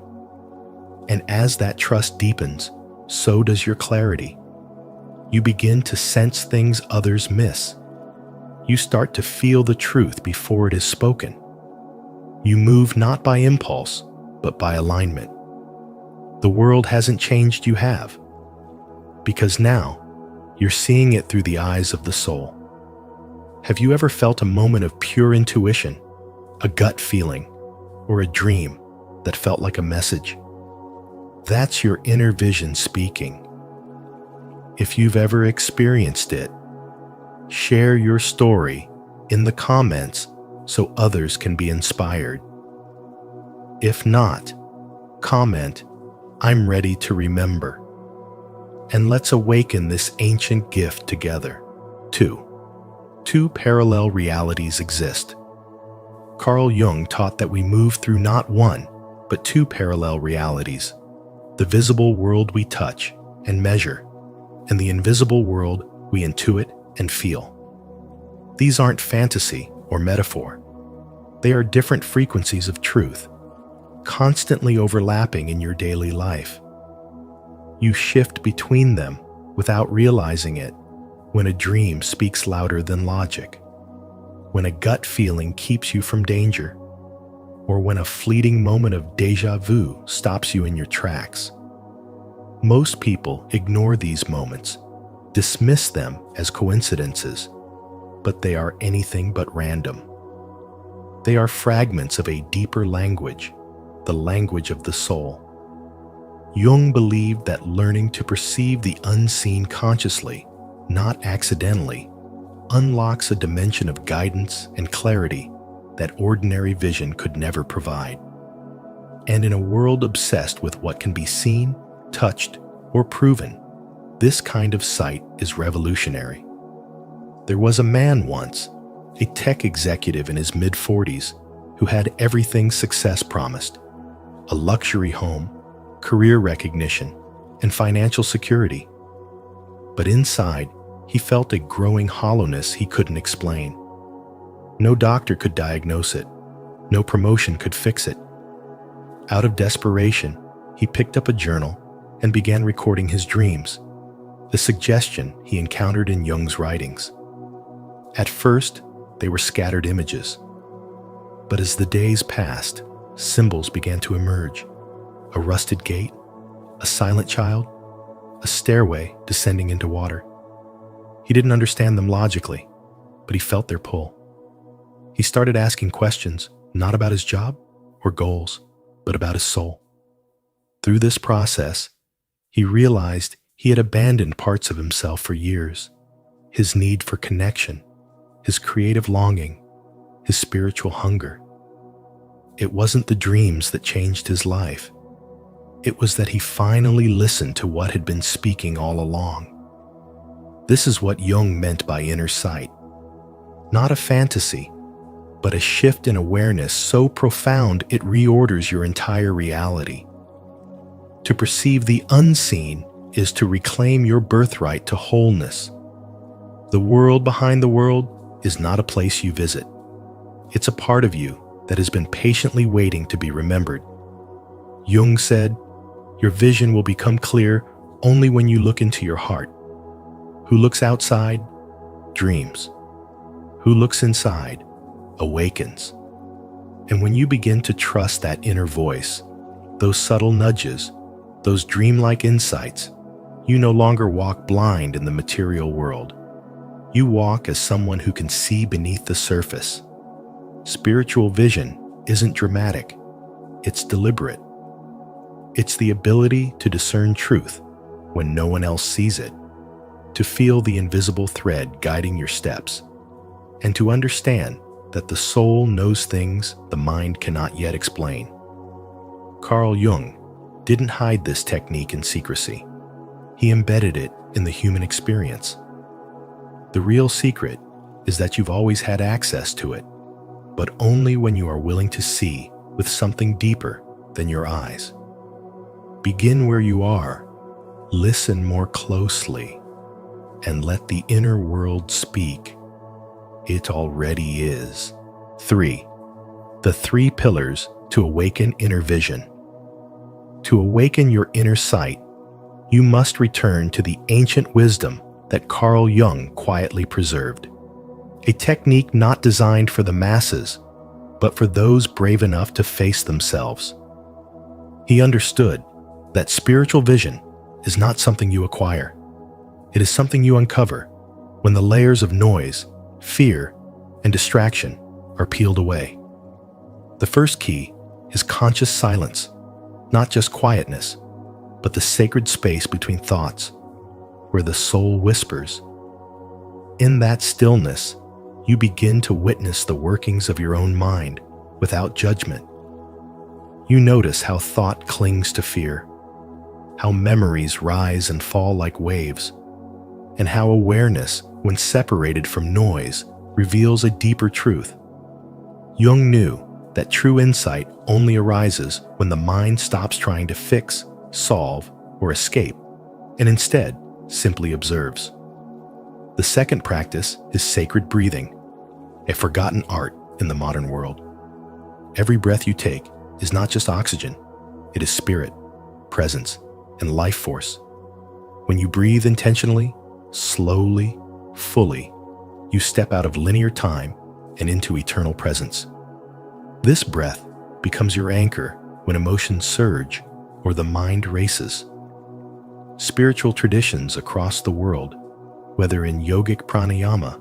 And as that trust deepens, so does your clarity. You begin to sense things others miss. You start to feel the truth before it is spoken. You move not by impulse, but by alignment. The world hasn't changed, you have. Because now, you're seeing it through the eyes of the soul. Have you ever felt a moment of pure intuition, a gut feeling, or a dream that felt like a message? That's your inner vision speaking. If you've ever experienced it, share your story in the comments so others can be inspired. If not, comment, "I'm ready to remember." And let's awaken this ancient gift together. 2. Two parallel realities exist. Carl Jung taught that we move through not one, but two parallel realities: the visible world we touch and measure, and the invisible world we intuit and feel. These aren't fantasy or metaphor. They are different frequencies of truth, constantly overlapping in your daily life. You shift between them without realizing it when a dream speaks louder than logic, when a gut feeling keeps you from danger, or when a fleeting moment of déjà vu stops you in your tracks. Most people ignore these moments, dismiss them as coincidences, but they are anything but random. They are fragments of a deeper language, the language of the soul. Jung believed that learning to perceive the unseen consciously, not accidentally, unlocks a dimension of guidance and clarity that ordinary vision could never provide. And in a world obsessed with what can be seen, touched, or proven, this kind of sight is revolutionary. There was a man once, a tech executive in his mid-40s, who had everything success promised: a luxury home, career recognition, and financial security. But inside, he felt a growing hollowness he couldn't explain. No doctor could diagnose it. No promotion could fix it. Out of desperation, he picked up a journal and began recording his dreams, the suggestion he encountered in Jung's writings. At first, they were scattered images. But as the days passed, symbols began to emerge: a rusted gate, a silent child, a stairway descending into water. He didn't understand them logically, but he felt their pull. He started asking questions, not about his job or goals, but about his soul. Through this process, he realized he had abandoned parts of himself for years: his need for connection, his creative longing, his spiritual hunger. It wasn't the dreams that changed his life. It was that he finally listened to what had been speaking all along. This is what Jung meant by inner sight. Not a fantasy, but a shift in awareness so profound it reorders your entire reality. To perceive the unseen is to reclaim your birthright to wholeness. The world behind the world is not a place you visit. It's a part of you that has been patiently waiting to be remembered. Jung said, "Your vision will become clear only when you look into your heart. Who looks outside, dreams. Who looks inside, awakens." And when you begin to trust that inner voice, those subtle nudges, those dreamlike insights, you no longer walk blind in the material world. You walk as someone who can see beneath the surface. Spiritual vision isn't dramatic, it's deliberate. It's the ability to discern truth when no one else sees it, to feel the invisible thread guiding your steps, and to understand that the soul knows things the mind cannot yet explain. Carl Jung didn't hide this technique in secrecy. He embedded it in the human experience. The real secret is that you've always had access to it, but only when you are willing to see with something deeper than your eyes. Begin where you are, listen more closely, and let the inner world speak. It already is. 3. The 3 pillars to awaken inner vision. To awaken your inner sight, you must return to the ancient wisdom that Carl Jung quietly preserved. A technique not designed for the masses, but for those brave enough to face themselves. He understood that spiritual vision is not something you acquire. It is something you uncover when the layers of noise, fear, and distraction are peeled away. The first key is conscious silence, not just quietness, but the sacred space between thoughts, where the soul whispers. In that stillness, you begin to witness the workings of your own mind without judgment. You notice how thought clings to fear, how memories rise and fall like waves, and how awareness, when separated from noise, reveals a deeper truth. Jung knew that true insight only arises when the mind stops trying to fix, solve, or escape, and instead simply observes. The second practice is sacred breathing, a forgotten art in the modern world. Every breath you take is not just oxygen, it is spirit, presence, and life force. When you breathe intentionally, slowly, fully, you step out of linear time and into eternal presence. This breath becomes your anchor when emotions surge or the mind races. Spiritual traditions across the world, whether in yogic pranayama,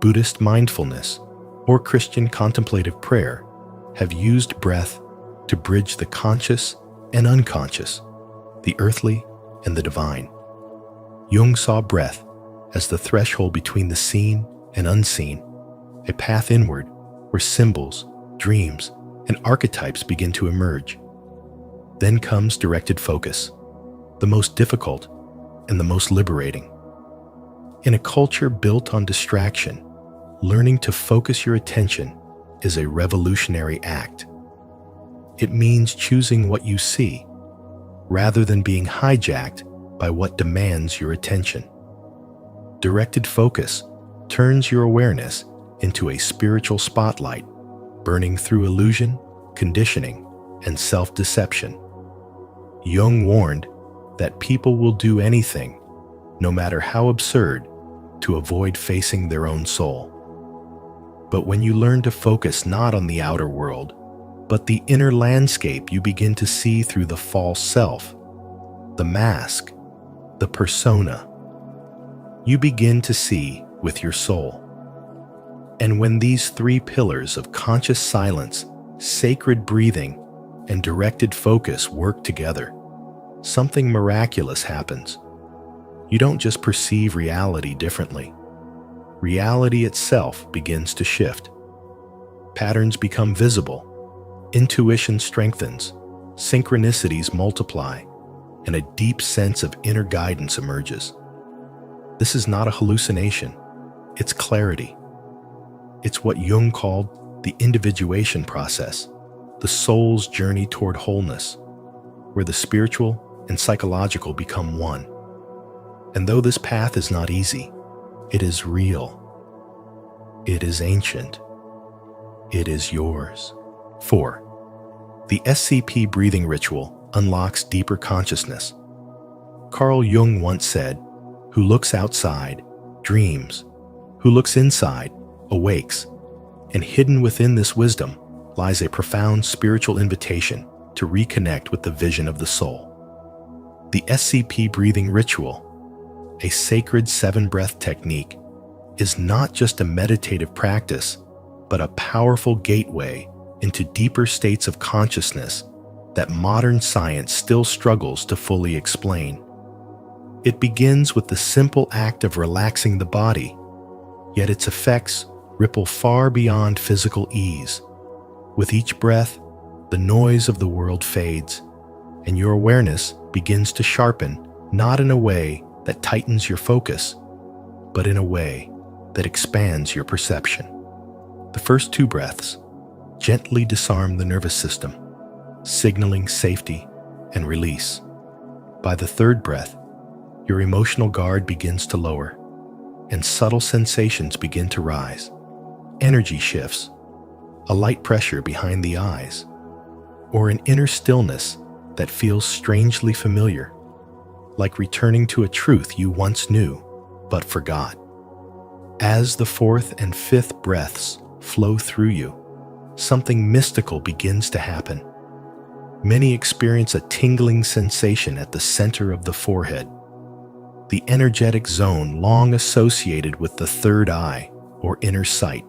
Buddhist mindfulness, or Christian contemplative prayer, have used breath to bridge the conscious and unconscious, the earthly and the divine. Jung saw breath as the threshold between the seen and unseen, a path inward where symbols, dreams, and archetypes begin to emerge. Then comes directed focus, the most difficult and the most liberating. In a culture built on distraction, learning to focus your attention is a revolutionary act. It means choosing what you see, rather than being hijacked by what demands your attention. Directed focus turns your awareness into a spiritual spotlight, burning through illusion, conditioning, and self-deception. Jung warned that people will do anything, no matter how absurd, to avoid facing their own soul. But when you learn to focus not on the outer world, but the inner landscape you begin to see through the false self, the mask, the persona, you begin to see with your soul. And when these three pillars of conscious silence, sacred breathing, and directed focus work together, something miraculous happens. You don't just perceive reality differently. Reality itself begins to shift. Patterns become visible, intuition strengthens, synchronicities multiply, and a deep sense of inner guidance emerges. This is not a hallucination, it's clarity. It's what Jung called the individuation process, the soul's journey toward wholeness, where the spiritual and psychological become one. And though this path is not easy, it is real. It is ancient. It is yours. 4. The SCP breathing ritual unlocks deeper consciousness. Carl Jung once said, "Who looks outside, dreams. Who looks inside, awakes." And hidden within this wisdom lies a profound spiritual invitation to reconnect with the vision of the soul. The SCP breathing ritual, a sacred 7-breath technique, is not just a meditative practice, but a powerful gateway into deeper states of consciousness that modern science still struggles to fully explain. It begins with the simple act of relaxing the body, yet its effects ripple far beyond physical ease. With each breath, the noise of the world fades, and your awareness begins to sharpen, not in a way that tightens your focus, but in a way that expands your perception. The first 2 breaths gently disarm the nervous system, signaling safety and release. By the 3rd breath, your emotional guard begins to lower, and subtle sensations begin to rise. Energy shifts, a light pressure behind the eyes, or an inner stillness that feels strangely familiar, like returning to a truth you once knew but forgot. As the 4th and 5th breaths flow through you, something mystical begins to happen. Many experience a tingling sensation at the center of the forehead, the energetic zone long associated with the 3rd eye or inner sight.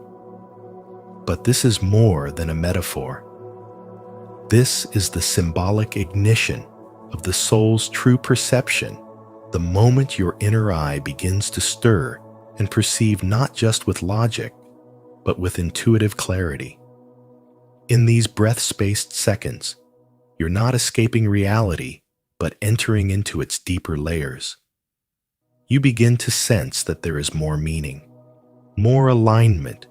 But this is more than a metaphor. This is the symbolic ignition of the soul's true perception, the moment your inner eye begins to stir and perceive not just with logic, but with intuitive clarity. In these breath-spaced seconds, you're not escaping reality, but entering into its deeper layers. You begin to sense that there is more meaning, more alignment,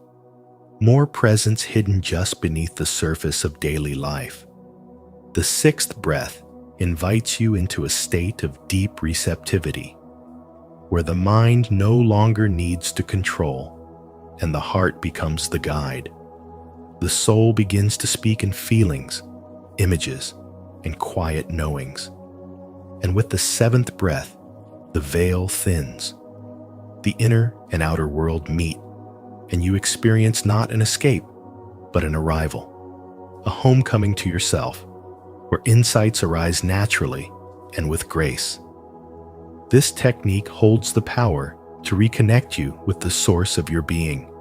more presence hidden just beneath the surface of daily life. The sixth breath invites you into a state of deep receptivity, where the mind no longer needs to control and the heart becomes the guide. The soul begins to speak in feelings, images, and quiet knowings. And with the seventh breath, the veil thins. The inner and outer world meet, and you experience not an escape, but an arrival, a homecoming to yourself, where insights arise naturally and with grace. This technique holds the power to reconnect you with the source of your being.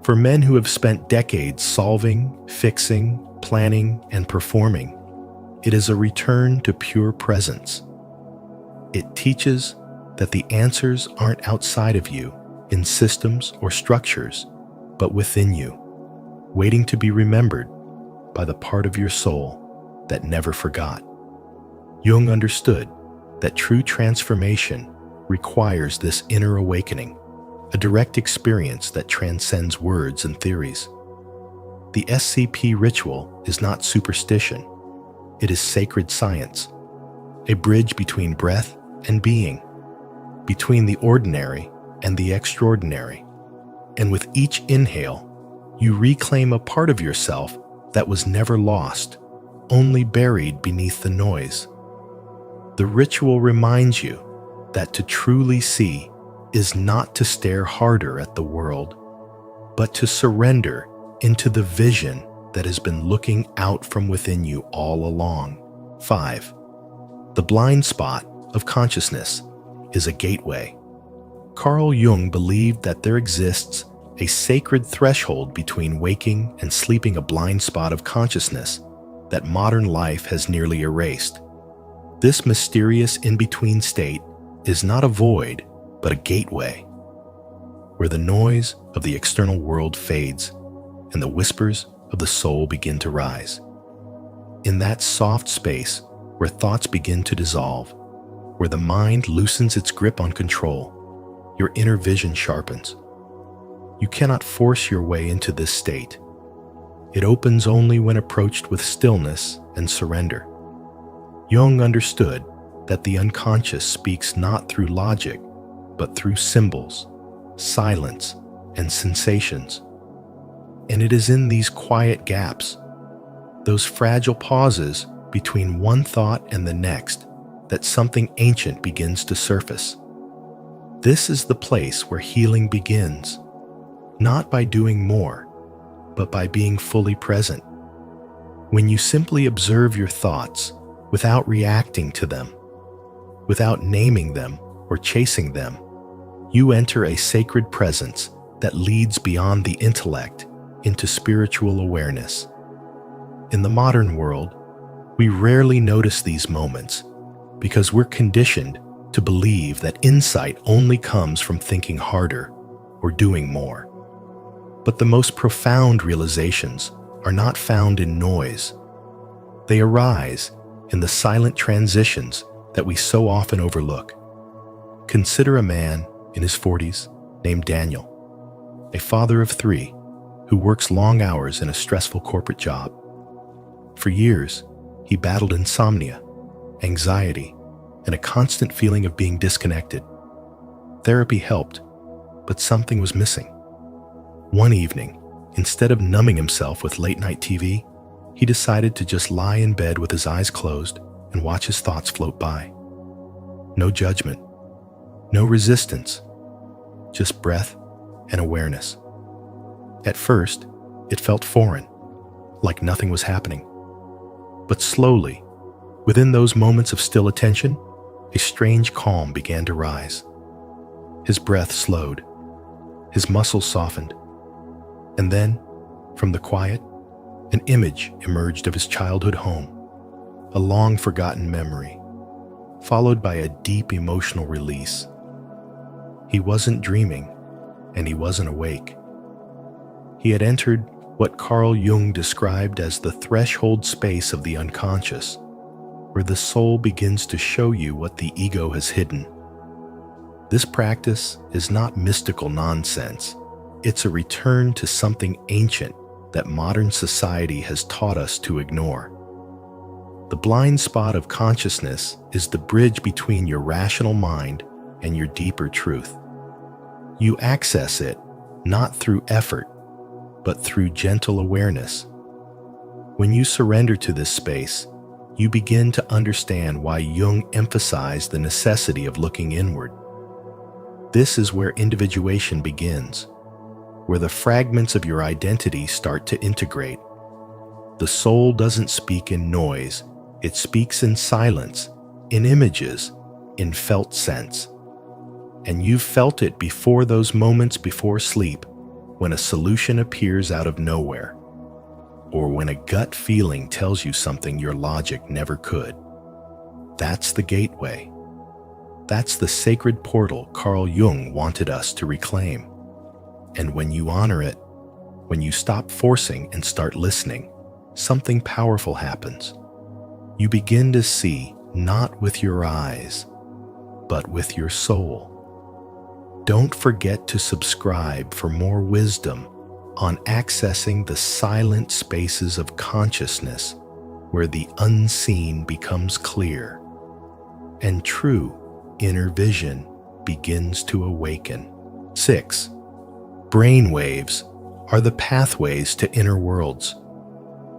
For men who have spent decades solving, fixing, planning, and performing, it is a return to pure presence. It teaches that the answers aren't outside of you in systems or structures, but within you, waiting to be remembered by the part of your soul that never forgot. Jung understood that true transformation requires this inner awakening, a direct experience that transcends words and theories. The SCP ritual is not superstition. It is sacred science, a bridge between breath and being, between the ordinary and the extraordinary. And with each inhale, you reclaim a part of yourself that was never lost, only buried beneath the noise. The ritual reminds you that to truly see is not to stare harder at the world, but to surrender into the vision that has been looking out from within you all along. 5. The blind spot of consciousness is a gateway. Carl Jung believed that there exists a sacred threshold between waking and sleeping, a blind spot of consciousness that modern life has nearly erased. This mysterious in-between state is not a void, but a gateway, where the noise of the external world fades and the whispers of the soul begin to rise. In that soft space where thoughts begin to dissolve, where the mind loosens its grip on control, your inner vision sharpens. You cannot force your way into this state. It opens only when approached with stillness and surrender. Jung understood that the unconscious speaks not through logic, but through symbols, silence, and sensations. And it is in these quiet gaps, those fragile pauses between one thought and the next, that something ancient begins to surface. This is the place where healing begins, not by doing more, but by being fully present. When you simply observe your thoughts without reacting to them, without naming them or chasing them, you enter a sacred presence that leads beyond the intellect into spiritual awareness. In the modern world, we rarely notice these moments because we're conditioned to believe that insight only comes from thinking harder or doing more. But the most profound realizations are not found in noise. They arise in the silent transitions that we so often overlook. Consider a man in his 40s named Daniel, a father of 3 who works long hours in a stressful corporate job. For years, he battled insomnia, anxiety, and a constant feeling of being disconnected. Therapy helped, but something was missing. One evening, instead of numbing himself with late-night TV, he decided to just lie in bed with his eyes closed and watch his thoughts float by. No judgment, no resistance, just breath and awareness. At first, it felt foreign, like nothing was happening. But slowly, within those moments of still attention, a strange calm began to rise. His breath slowed, his muscles softened, and then From the quiet, an image emerged of his childhood home, a long-forgotten memory, followed by a deep emotional release. He wasn't dreaming, and he wasn't awake. He had entered what Carl Jung described as the threshold space of the unconscious, where the soul begins to show you what the ego has hidden. This practice is not mystical nonsense. It's a return to something ancient that modern society has taught us to ignore. The blind spot of consciousness is the bridge between your rational mind and your deeper truth. You access it not through effort, but through gentle awareness. When you surrender to this space, you begin to understand why Jung emphasized the necessity of looking inward. This is where individuation begins, where the fragments of your identity start to integrate. The soul doesn't speak in noise, it speaks in silence, in images, in felt sense. And you've felt it before those moments before sleep, when a solution appears out of nowhere, or when a gut feeling tells you something your logic never could. That's the gateway. That's the sacred portal Carl Jung wanted us to reclaim. And when you honor it, when you stop forcing and start listening, something powerful happens. You begin to see not with your eyes, but with your soul. Don't forget to subscribe for more wisdom on accessing the silent spaces of consciousness where the unseen becomes clear and true inner vision begins to awaken. 6. Brain waves are the pathways to inner worlds.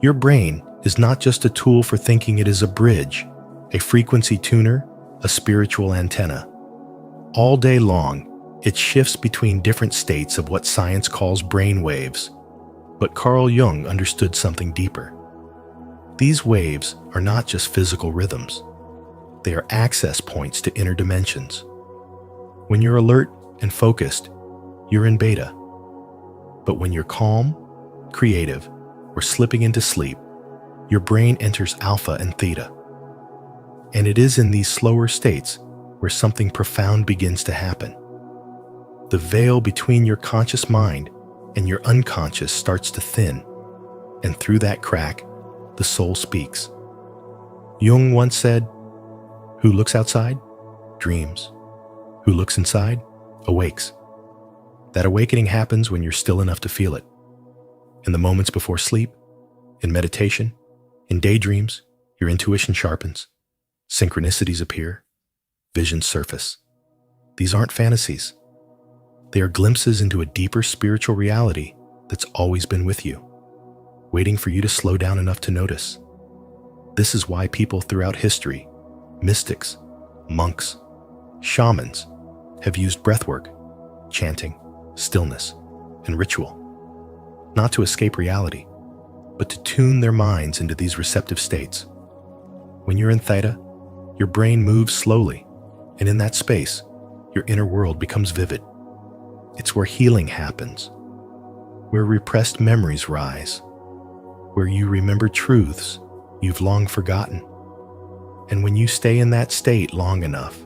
Your brain is not just a tool for thinking, it is a bridge, a frequency tuner, a spiritual antenna. All day long, it shifts between different states of what science calls brain waves. But Carl Jung understood something deeper. These waves are not just physical rhythms. They are access points to inner dimensions. When you're alert and focused, you're in beta. But when you're calm, creative, or slipping into sleep, your brain enters alpha and theta. And it is in these slower states where something profound begins to happen. The veil between your conscious mind and your unconscious starts to thin, and through that crack, the soul speaks. Jung once said, "Who looks outside, dreams. Who looks inside, awakes." That awakening happens when you're still enough to feel it. In the moments before sleep, in meditation, in daydreams, your intuition sharpens. Synchronicities appear. Visions surface. These aren't fantasies. They are glimpses into a deeper spiritual reality that's always been with you, waiting for you to slow down enough to notice. This is why people throughout history, mystics, monks, shamans, have used breathwork, chanting, stillness, and ritual, not to escape reality, but to tune their minds into these receptive states. When you're in theta, your brain moves slowly, and in that space, your inner world becomes vivid. It's where healing happens, where repressed memories rise, where you remember truths you've long forgotten. And when you stay in that state long enough,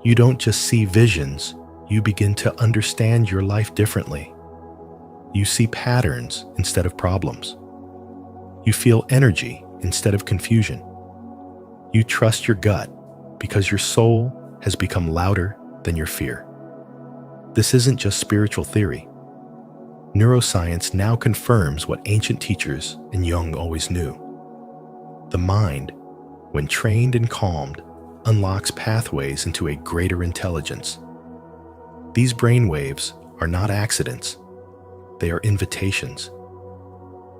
you don't just see visions, you begin to understand your life differently. You see patterns instead of problems. You feel energy instead of confusion. You trust your gut because your soul has become louder than your fear. This isn't just spiritual theory. Neuroscience now confirms what ancient teachers and Jung always knew. The mind, when trained and calmed, unlocks pathways into a greater intelligence. These brain waves are not accidents. They are invitations.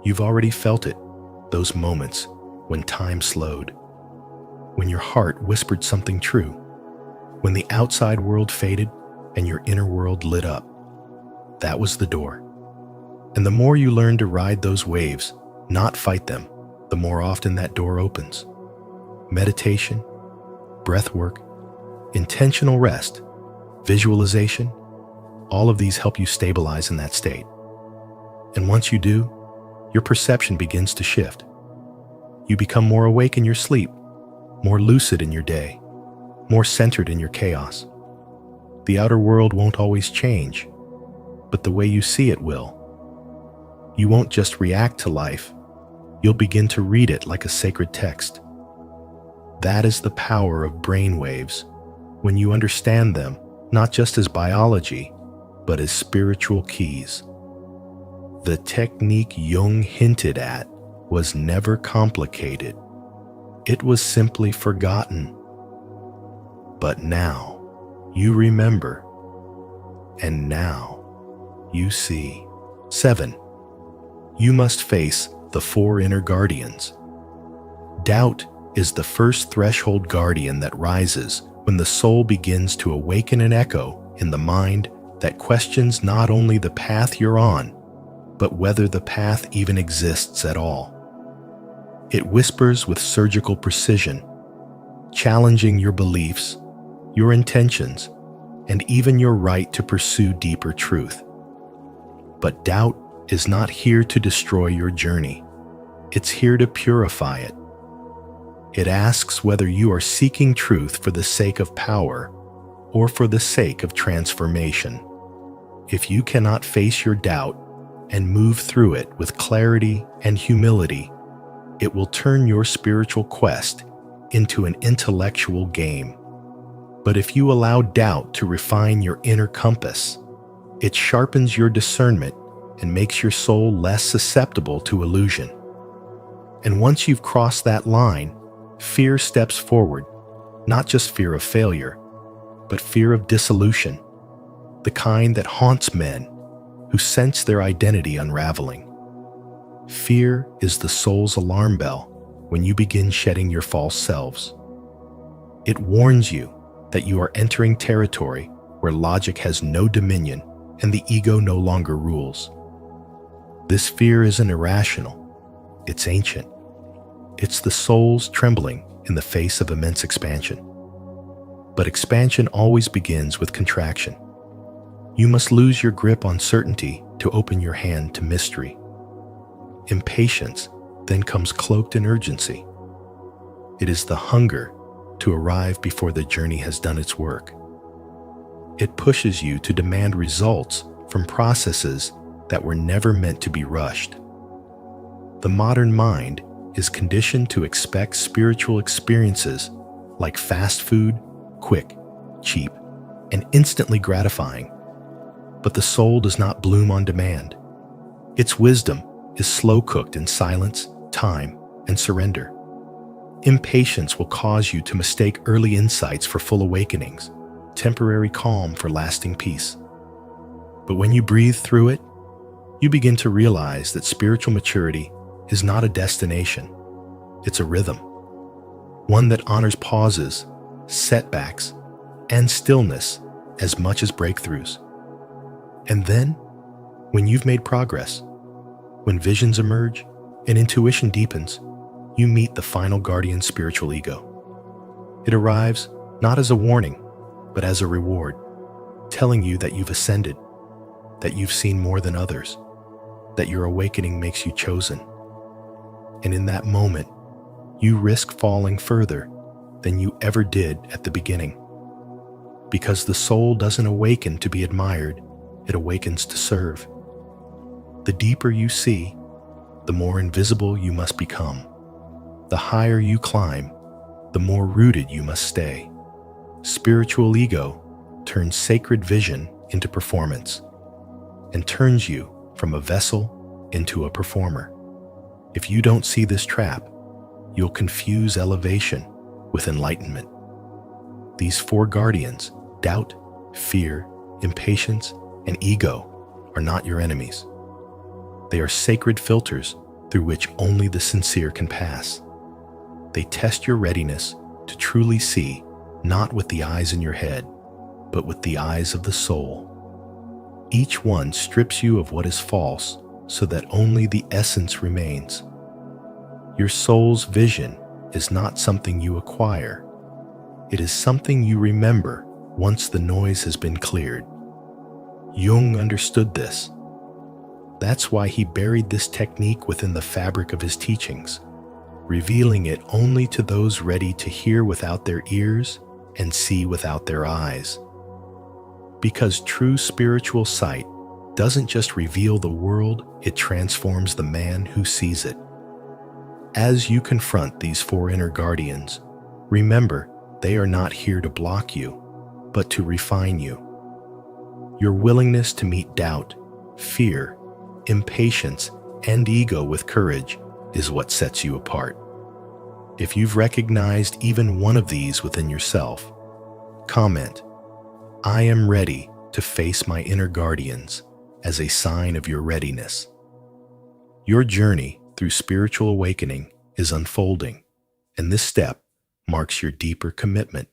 You've already felt it, those moments when time slowed, when your heart whispered something true, when the outside world faded and your inner world lit up. That was the door. And the more you learn to ride those waves, not fight them, the more often that door opens. Meditation, breath work, intentional rest, visualization, all of these help you stabilize in that state. And once you do, your perception begins to shift. You become more awake in your sleep, more lucid in your day, more centered in your chaos. The outer world won't always change, but the way you see it will. You won't just react to life, you'll begin to read it like a sacred text. That is the power of brainwaves, when you understand them not just as biology, but as spiritual keys. The technique Jung hinted at was never complicated. It was simply forgotten. But now you remember, and now you see. 7. You must face the 4 inner guardians. Doubt is the first threshold guardian that rises when the soul begins to awaken an echo in the mind that questions not only the path you're on, but whether the path even exists at all. It whispers with surgical precision, challenging your beliefs, your intentions, and even your right to pursue deeper truth. But doubt is not here to destroy your journey. It's here to purify it. It asks whether you are seeking truth for the sake of power or for the sake of transformation. If you cannot face your doubt and move through it with clarity and humility, it will turn your spiritual quest into an intellectual game. But if you allow doubt to refine your inner compass, it sharpens your discernment and makes your soul less susceptible to illusion. And once you've crossed that line, fear steps forward, not just fear of failure, but fear of dissolution, the kind that haunts men who sense their identity unraveling. Fear is the soul's alarm bell when you begin shedding your false selves. It warns you that you are entering territory where logic has no dominion and the ego no longer rules. This fear isn't irrational, it's ancient. It's the soul's trembling in the face of immense expansion. But expansion always begins with contraction. You must lose your grip on certainty to open your hand to mystery. Impatience then comes cloaked in urgency. It is the hunger to arrive before the journey has done its work. It pushes you to demand results from processes that were never meant to be rushed. The modern mind is conditioned to expect spiritual experiences like fast food, quick, cheap, and instantly gratifying. But the soul does not bloom on demand. Its wisdom is slow-cooked in silence, time, and surrender. Impatience will cause you to mistake early insights for full awakenings, temporary calm for lasting peace. But when you breathe through it, you begin to realize that spiritual maturity is not a destination, it's a rhythm, one that honors pauses, setbacks, and stillness as much as breakthroughs. And then, when you've made progress, when visions emerge and intuition deepens, you meet the final guardian spiritual ego. It arrives not as a warning, but as a reward, telling you that you've ascended, that you've seen more than others, that your awakening makes you chosen. And in that moment, you risk falling further than you ever did at the beginning. Because the soul doesn't awaken to be admired, it awakens to serve. The deeper you see, the more invisible you must become. The higher you climb, the more rooted you must stay. Spiritual ego turns sacred vision into performance and turns you from a vessel into a performer. If you don't see this trap, you'll confuse elevation with enlightenment. These 4 guardians, doubt, fear, impatience, and ego, are not your enemies. They are sacred filters through which only the sincere can pass. They test your readiness to truly see, not with the eyes in your head, but with the eyes of the soul. Each one strips you of what is false so that only the essence remains. Your soul's vision is not something you acquire. It is something you remember once the noise has been cleared. Jung understood this. That's why he buried this technique within the fabric of his teachings, revealing it only to those ready to hear without their ears and see without their eyes. Because true spiritual sight doesn't just reveal the world, it transforms the man who sees it. As you confront these four inner guardians, remember they are not here to block you, but to refine you. Your willingness to meet doubt, fear, impatience, and ego with courage is what sets you apart. If you've recognized even one of these within yourself, comment, "I am ready to face my inner guardians," as a sign of your readiness. Your journey through spiritual awakening is unfolding, and this step marks your deeper commitment.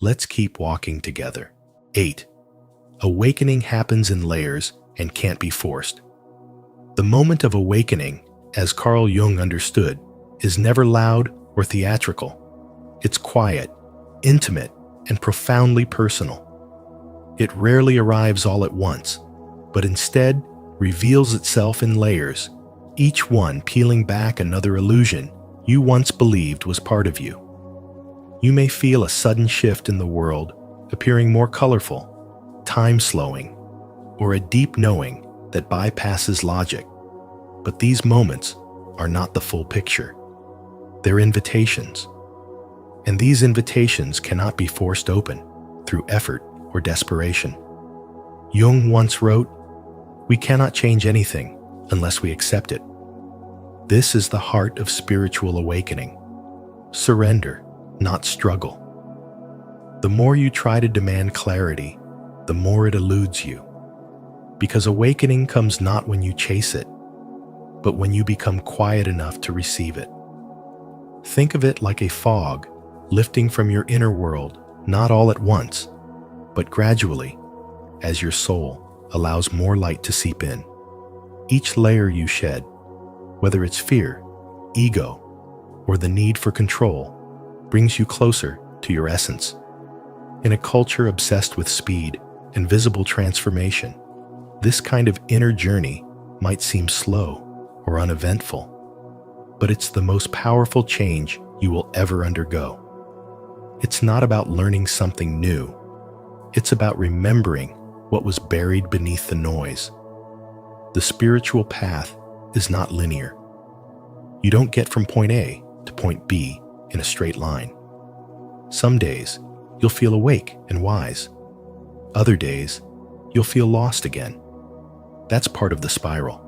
Let's keep walking together. 8. Awakening happens in layers and can't be forced. The moment of awakening, as Carl Jung understood, is never loud or theatrical. It's quiet, intimate, and profoundly personal. It rarely arrives all at once, but instead reveals itself in layers, each one peeling back another illusion you once believed was part of you. You may feel a sudden shift in the world, appearing more colorful, time-slowing, or a deep knowing that bypasses logic. But these moments are not the full picture. They're invitations. And these invitations cannot be forced open through effort or desperation. Jung once wrote, "We cannot change anything unless we accept it." This is the heart of spiritual awakening. Surrender, not struggle. The more you try to demand clarity, the more it eludes you. Because awakening comes not when you chase it, but when you become quiet enough to receive it. Think of it like a fog lifting from your inner world, not all at once, but gradually, as your soul allows more light to seep in. Each layer you shed, whether it's fear, ego, or the need for control, brings you closer to your essence. In a culture obsessed with speed and visible transformation, this kind of inner journey might seem slow or uneventful, but it's the most powerful change you will ever undergo. It's not about learning something new. It's about remembering what was buried beneath the noise. The spiritual path is not linear. You don't get from point A to point B in a straight line. Some days, you'll feel awake and wise. Other days, you'll feel lost again. That's part of the spiral.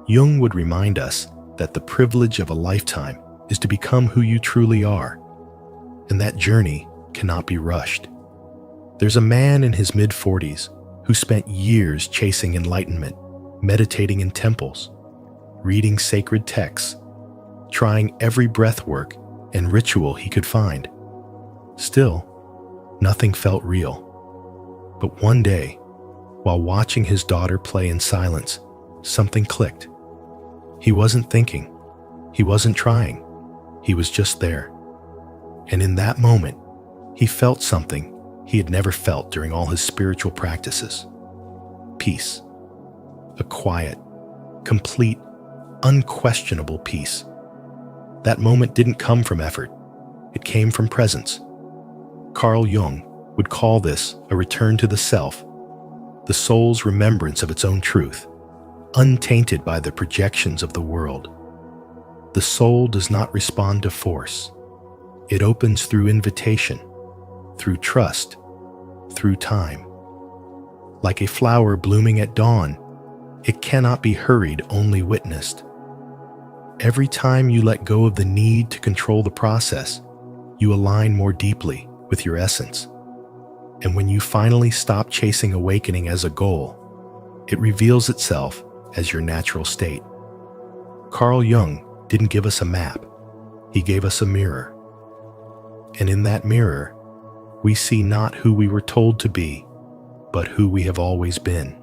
Jung would remind us that the privilege of a lifetime is to become who you truly are, and that journey cannot be rushed. There's a man in his mid-40s who spent years chasing enlightenment, meditating in temples, reading sacred texts, trying every breath work and ritual he could find. Still, nothing felt real. But one day, while watching his daughter play in silence, something clicked. He wasn't thinking. He wasn't trying. He was just there. And in that moment, he felt something he had never felt during all his spiritual practices. Peace. A quiet, complete, unquestionable peace. That moment didn't come from effort. It came from presence. Carl Jung would call this a return to the self, the soul's remembrance of its own truth, untainted by the projections of the world. The soul does not respond to force. It opens through invitation, through trust, through time. Like a flower blooming at dawn, it cannot be hurried, only witnessed. Every time you let go of the need to control the process, you align more deeply with your essence. And when you finally stop chasing awakening as a goal, it reveals itself as your natural state. Carl Jung didn't give us a map. He gave us a mirror. And in that mirror, we see not who we were told to be, but who we have always been.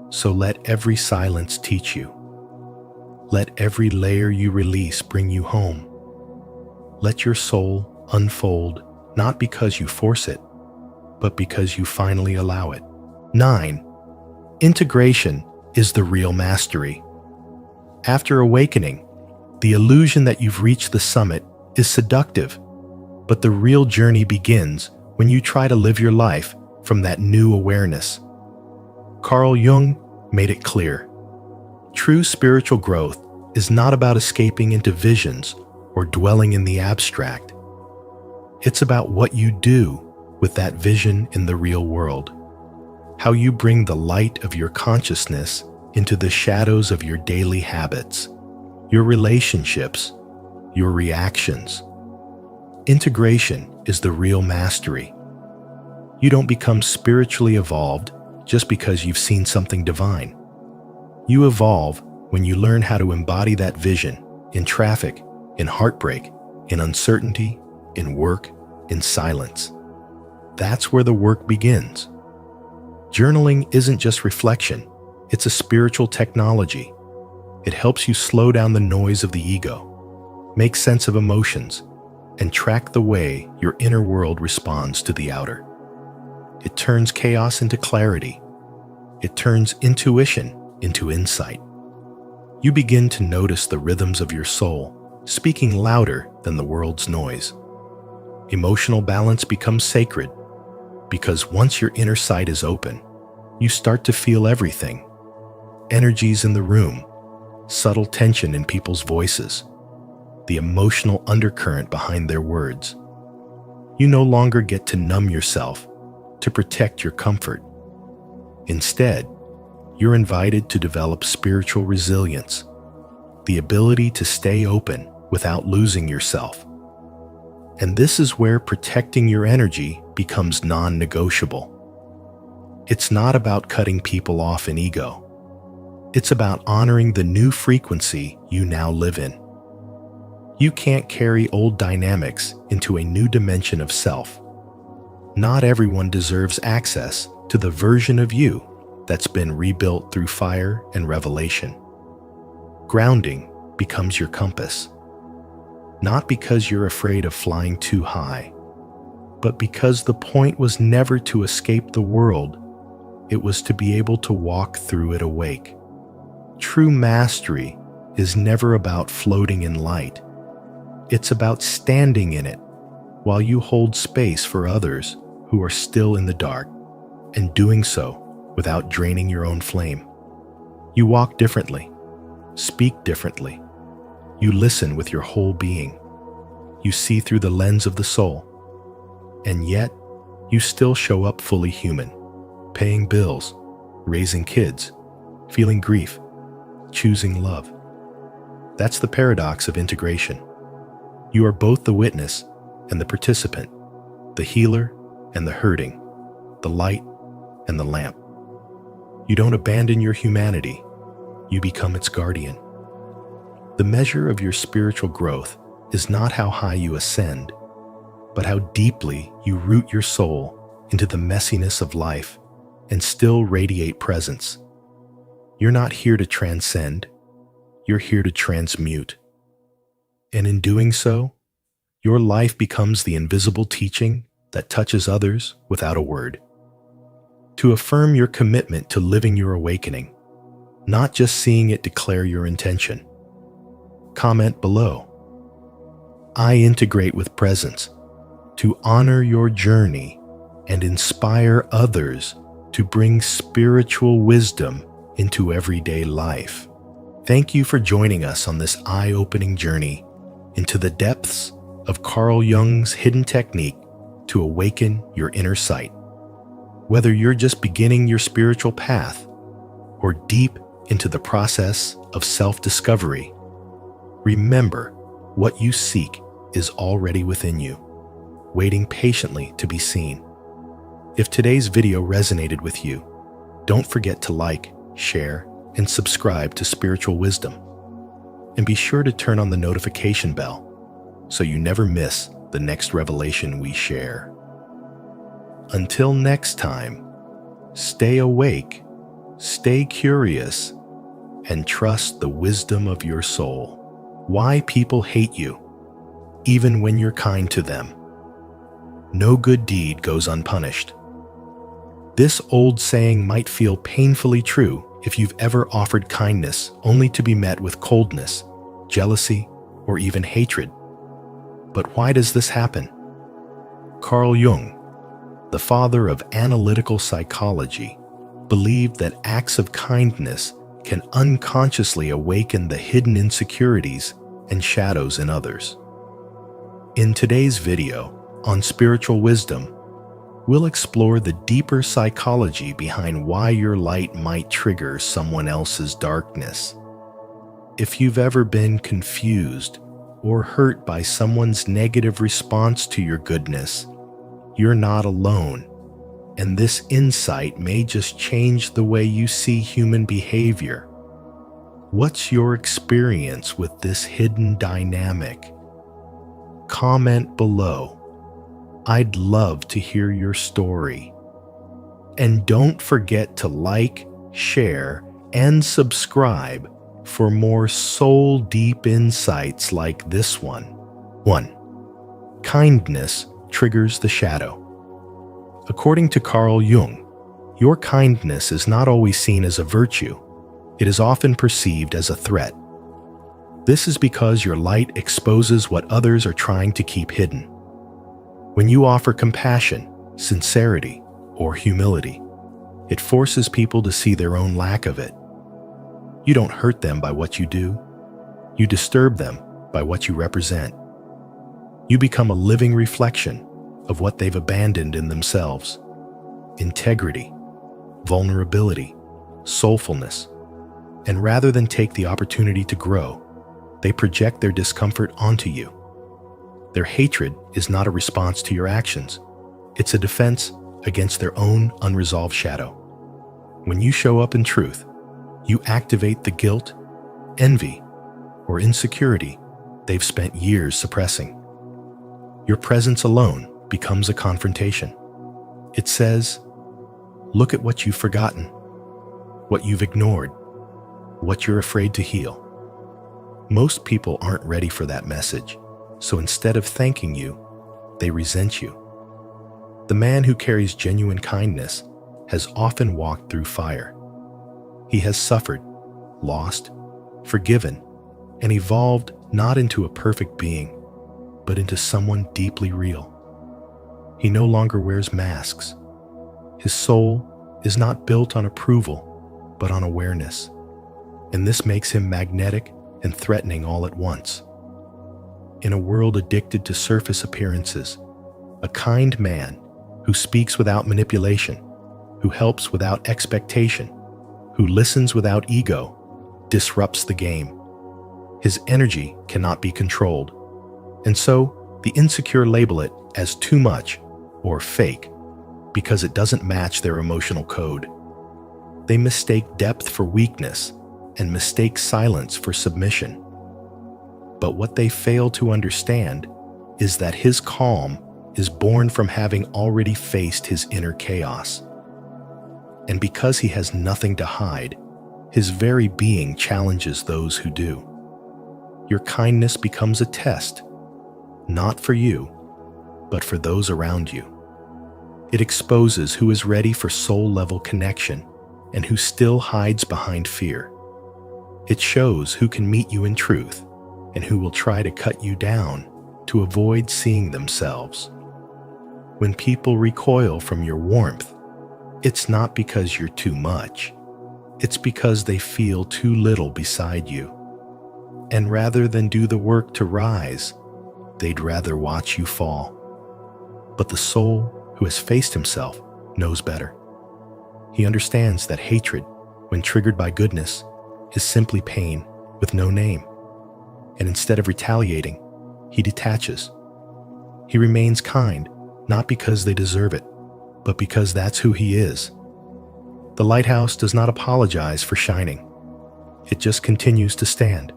So let every silence teach you. Let every layer you release bring you home. Let your soul unfold, not because you force it, but because you finally allow it. 9. Integration is the real mastery. After awakening, the illusion that you've reached the summit is seductive, but the real journey begins when you try to live your life from that new awareness. Carl Jung made it clear. True spiritual growth is not about escaping into visions or dwelling in the abstract. It's about what you do with that vision in the real world. How you bring the light of your consciousness into the shadows of your daily habits, your relationships, your reactions. Integration is the real mastery. You don't become spiritually evolved just because you've seen something divine. You evolve when you learn how to embody that vision in traffic, in heartbreak, in uncertainty, in work, in silence. That's where the work begins. Journaling isn't just reflection, it's a spiritual technology. It helps you slow down the noise of the ego, make sense of emotions, and track the way your inner world responds to the outer. It turns chaos into clarity. It turns intuition into insight. You begin to notice the rhythms of your soul, speaking louder than the world's noise. Emotional balance becomes sacred, because once your inner sight is open, you start to feel everything. Energies in the room, subtle tension in people's voices, the emotional undercurrent behind their words. You no longer get to numb yourself to protect your comfort. Instead, you're invited to develop spiritual resilience, the ability to stay open without losing yourself. And this is where protecting your energy becomes non-negotiable. It's not about cutting people off in ego. It's about honoring the new frequency you now live in. You can't carry old dynamics into a new dimension of self. Not everyone deserves access to the version of you that's been rebuilt through fire and revelation. Grounding becomes your compass. Not because you're afraid of flying too high, but because the point was never to escape the world, it was to be able to walk through it awake. True mastery is never about floating in light. It's about standing in it while you hold space for others who are still in the dark, and doing so without draining your own flame. You walk differently, speak differently. You listen with your whole being. You see through the lens of the soul. And yet, you still show up fully human, paying bills, raising kids, feeling grief, choosing love. That's the paradox of integration. You are both the witness and the participant, the healer and the hurting, the light and the lamp. You don't abandon your humanity, you become its guardian. The measure of your spiritual growth is not how high you ascend, but how deeply you root your soul into the messiness of life and still radiate presence. You're not here to transcend, you're here to transmute. And in doing so, your life becomes the invisible teaching that touches others without a word. To affirm your commitment to living your awakening, not just seeing it declare your intention. Comment below. I integrate with presence to honor your journey and inspire others to bring spiritual wisdom into everyday life. Thank you for joining us on this eye-opening journey into the depths of Carl Jung's hidden technique to awaken your inner sight. Whether you're just beginning your spiritual path or deep into the process of self-discovery, remember what you seek is already within you, waiting patiently to be seen. If today's video resonated with you, don't forget to like, share, and subscribe to Spiritual Wisdom. And be sure to turn on the notification bell so you never miss the next revelation we share. Until next time, stay awake, stay curious, and trust the wisdom of your soul. Why people hate you, even when you're kind to them. No good deed goes unpunished. This old saying might feel painfully true If you've ever offered kindness only to be met with coldness, jealousy, or even hatred. But why does this happen? Carl Jung, the father of analytical psychology, believed that acts of kindness can unconsciously awaken the hidden insecurities and shadows in others. In today's video on spiritual wisdom, we'll explore the deeper psychology behind why your light might trigger someone else's darkness. If you've ever been confused or hurt by someone's negative response to your goodness, you're not alone, and this insight may just change the way you see human behavior. What's your experience with this hidden dynamic? Comment below. I'd love to hear your story. And don't forget to like, share, and subscribe for more soul-deep insights like this one. 1. Kindness triggers the shadow. According to Carl Jung, your kindness is not always seen as a virtue. It is often perceived as a threat. This is because your light exposes what others are trying to keep hidden. When you offer compassion, sincerity, or humility, it forces people to see their own lack of it. You don't hurt them by what you do. You disturb them by what you represent. You become a living reflection of what they've abandoned in themselves. Integrity, vulnerability, soulfulness. And rather than take the opportunity to grow, they project their discomfort onto you. Their hatred is not a response to your actions. It's a defense against their own unresolved shadow. When you show up in truth, you activate the guilt, envy, or insecurity they've spent years suppressing. Your presence alone becomes a confrontation. It says, look at what you've forgotten, what you've ignored, what you're afraid to heal. Most people aren't ready for that message, so instead of thanking you, they resent you. The man who carries genuine kindness has often walked through fire. He has suffered, lost, forgiven, and evolved not into a perfect being, but into someone deeply real. He no longer wears masks. His soul is not built on approval, but on awareness. And this makes him magnetic and threatening all at once. In a world addicted to surface appearances, a kind man who speaks without manipulation, who helps without expectation, who listens without ego, disrupts the game. His energy cannot be controlled, and so the insecure label it as too much or fake because it doesn't match their emotional code. They mistake depth for weakness and mistake silence for submission. But what they fail to understand is that his calm is born from having already faced his inner chaos. And because he has nothing to hide, his very being challenges those who do. Your kindness becomes a test, not for you, but for those around you. It exposes who is ready for soul-level connection and who still hides behind fear. It shows who can meet you in truth and who will try to cut you down to avoid seeing themselves. When people recoil from your warmth, it's not because you're too much. It's because they feel too little beside you. And rather than do the work to rise, they'd rather watch you fall. But the soul who has faced himself knows better. He understands that hatred, when triggered by goodness, is simply pain with no name. And instead of retaliating, he detaches. He remains kind, not because they deserve it, but because that's who he is. The lighthouse does not apologize for shining. It just continues to stand.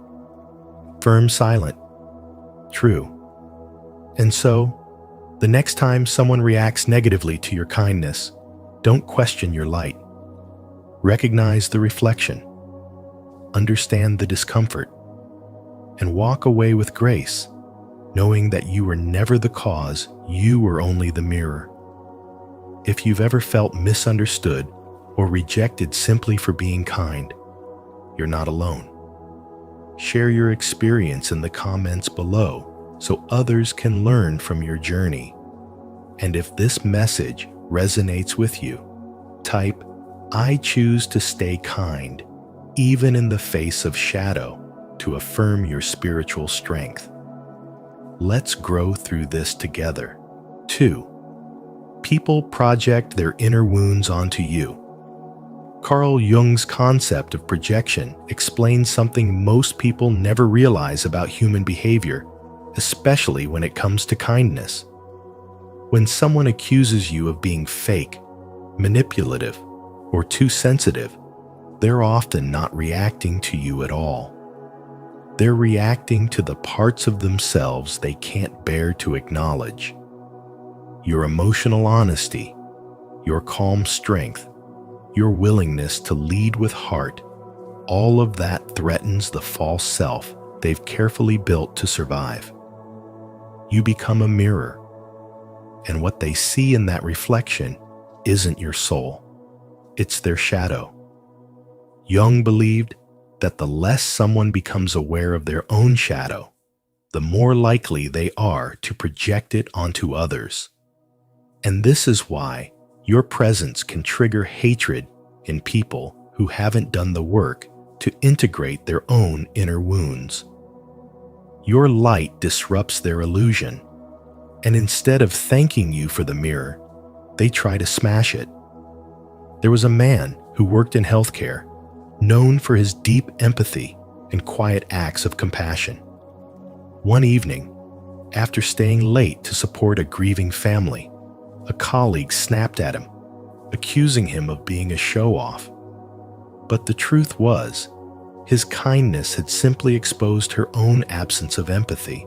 Firm, silent, true. And so, the next time someone reacts negatively to your kindness, don't question your light. Recognize the reflection. Understand the discomfort. And walk away with grace, knowing that you were never the cause, you were only the mirror. If you've ever felt misunderstood or rejected simply for being kind, you're not alone. Share your experience in the comments below so others can learn from your journey. And if this message resonates with you, type, "I choose to stay kind, even in the face of shadow," to affirm your spiritual strength. Let's grow through this together. 2. People project their inner wounds onto you. Carl Jung's concept of projection explains something most people never realize about human behavior, especially when it comes to kindness. When someone accuses you of being fake, manipulative, or too sensitive, they're often not reacting to you at all. They're reacting to the parts of themselves they can't bear to acknowledge. Your emotional honesty, your calm strength, your willingness to lead with heart, all of that threatens the false self they've carefully built to survive. You become a mirror, and what they see in that reflection isn't your soul, it's their shadow. Jung believed that the less someone becomes aware of their own shadow, the more likely they are to project it onto others. And this is why your presence can trigger hatred in people who haven't done the work to integrate their own inner wounds. Your light disrupts their illusion, and instead of thanking you for the mirror, they try to smash it. There was a man who worked in healthcare, known for his deep empathy and quiet acts of compassion. One evening, after staying late to support a grieving family, a colleague snapped at him, accusing him of being a show-off. But the truth was, his kindness had simply exposed her own absence of empathy.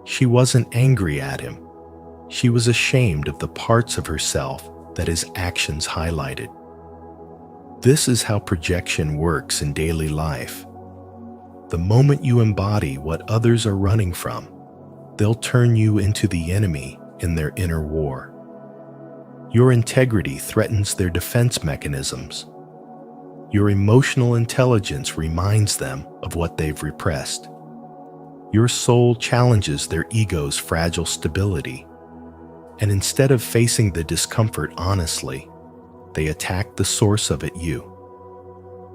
She wasn't angry at him. She was ashamed of the parts of herself that his actions highlighted. This is how projection works in daily life. The moment you embody what others are running from, they'll turn you into the enemy in their inner war. Your integrity threatens their defense mechanisms. Your emotional intelligence reminds them of what they've repressed. Your soul challenges their ego's fragile stability. And instead of facing the discomfort honestly, they attack the source of it, you.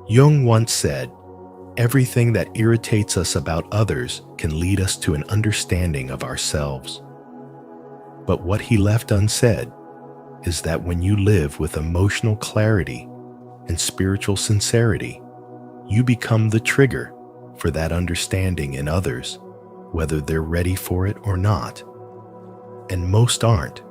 Jung once said, "Everything that irritates us about others can lead us to an understanding of ourselves." But what he left unsaid is that when you live with emotional clarity and spiritual sincerity, you become the trigger for that understanding in others, whether they're ready for it or not. And most aren't.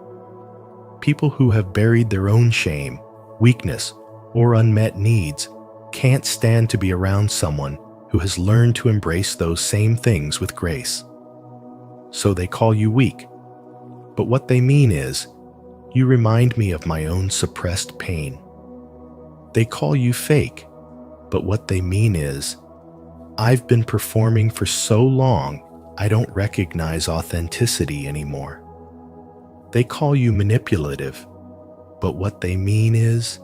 People who have buried their own shame, weakness, or unmet needs can't stand to be around someone who has learned to embrace those same things with grace. So they call you weak. But what they mean is, "You remind me of my own suppressed pain." They call you fake, but what they mean is, "I've been performing for so long, I don't recognize authenticity anymore." They call you manipulative, but what they mean is,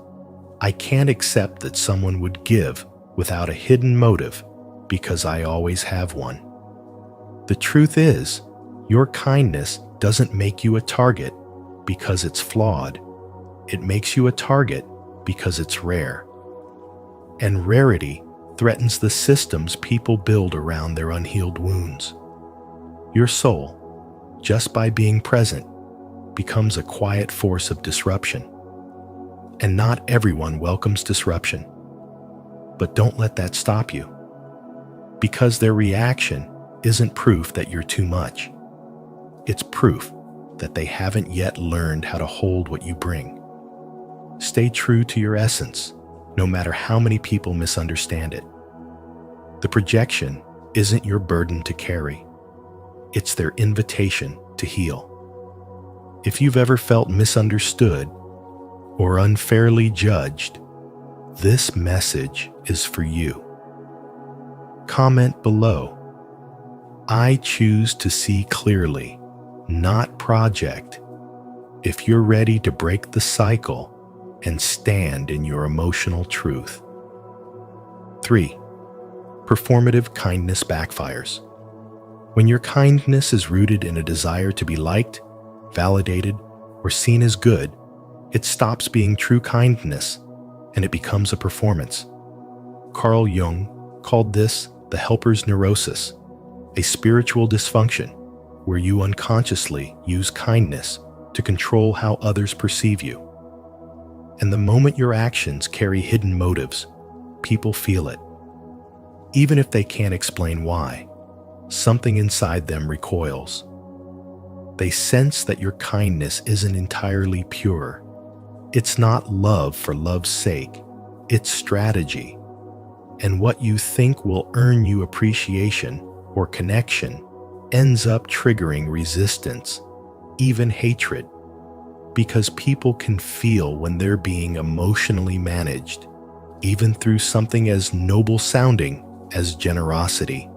"I can't accept that someone would give without a hidden motive because I always have one." The truth is, your kindness doesn't make you a target because it's flawed. It makes you a target because it's rare. And rarity threatens the systems people build around their unhealed wounds. Your soul, just by being present, becomes a quiet force of disruption. And not everyone welcomes disruption. But don't let that stop you. Because their reaction isn't proof that you're too much. It's proof that they haven't yet learned how to hold what you bring. Stay true to your essence, no matter how many people misunderstand it. The projection isn't your burden to carry. It's their invitation to heal. If you've ever felt misunderstood or unfairly judged, this message is for you. Comment below, "I choose to see clearly, not project," if you're ready to break the cycle and stand in your emotional truth. 3. Performative kindness backfires. When your kindness is rooted in a desire to be liked, validated, or seen as good, it stops being true kindness and it becomes a performance. Carl Jung called this the helper's neurosis, a spiritual dysfunction where you unconsciously use kindness to control how others perceive you. And the moment your actions carry hidden motives, people feel it. Even if they can't explain why, something inside them recoils. They sense that your kindness isn't entirely pure. It's not love for love's sake, it's strategy. And what you think will earn you appreciation or connection ends up triggering resistance, even hatred, because people can feel when they're being emotionally managed, even through something as noble sounding as generosity.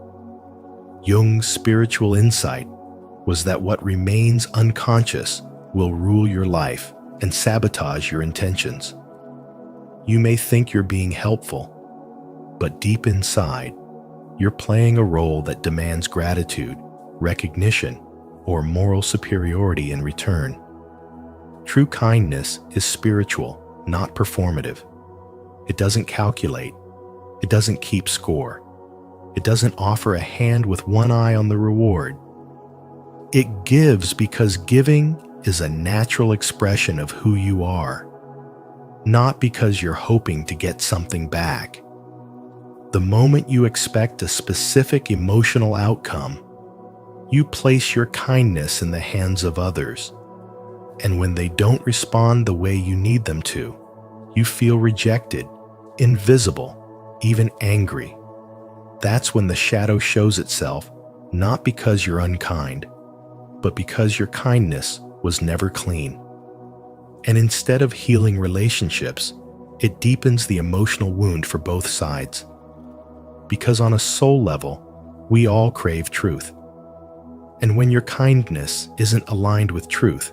Jung's spiritual insight was that what remains unconscious will rule your life and sabotage your intentions. You may think you're being helpful, but deep inside, you're playing a role that demands gratitude, recognition, or moral superiority in return. True kindness is spiritual, not performative. It doesn't calculate. It doesn't keep score. It doesn't offer a hand with one eye on the reward. It gives because giving is a natural expression of who you are, not because you're hoping to get something back. The moment you expect a specific emotional outcome, you place your kindness in the hands of others. And when they don't respond the way you need them to, you feel rejected, invisible, even angry. That's when the shadow shows itself, not because you're unkind, but because your kindness was never clean. And instead of healing relationships, it deepens the emotional wound for both sides. Because on a soul level, we all crave truth. And when your kindness isn't aligned with truth,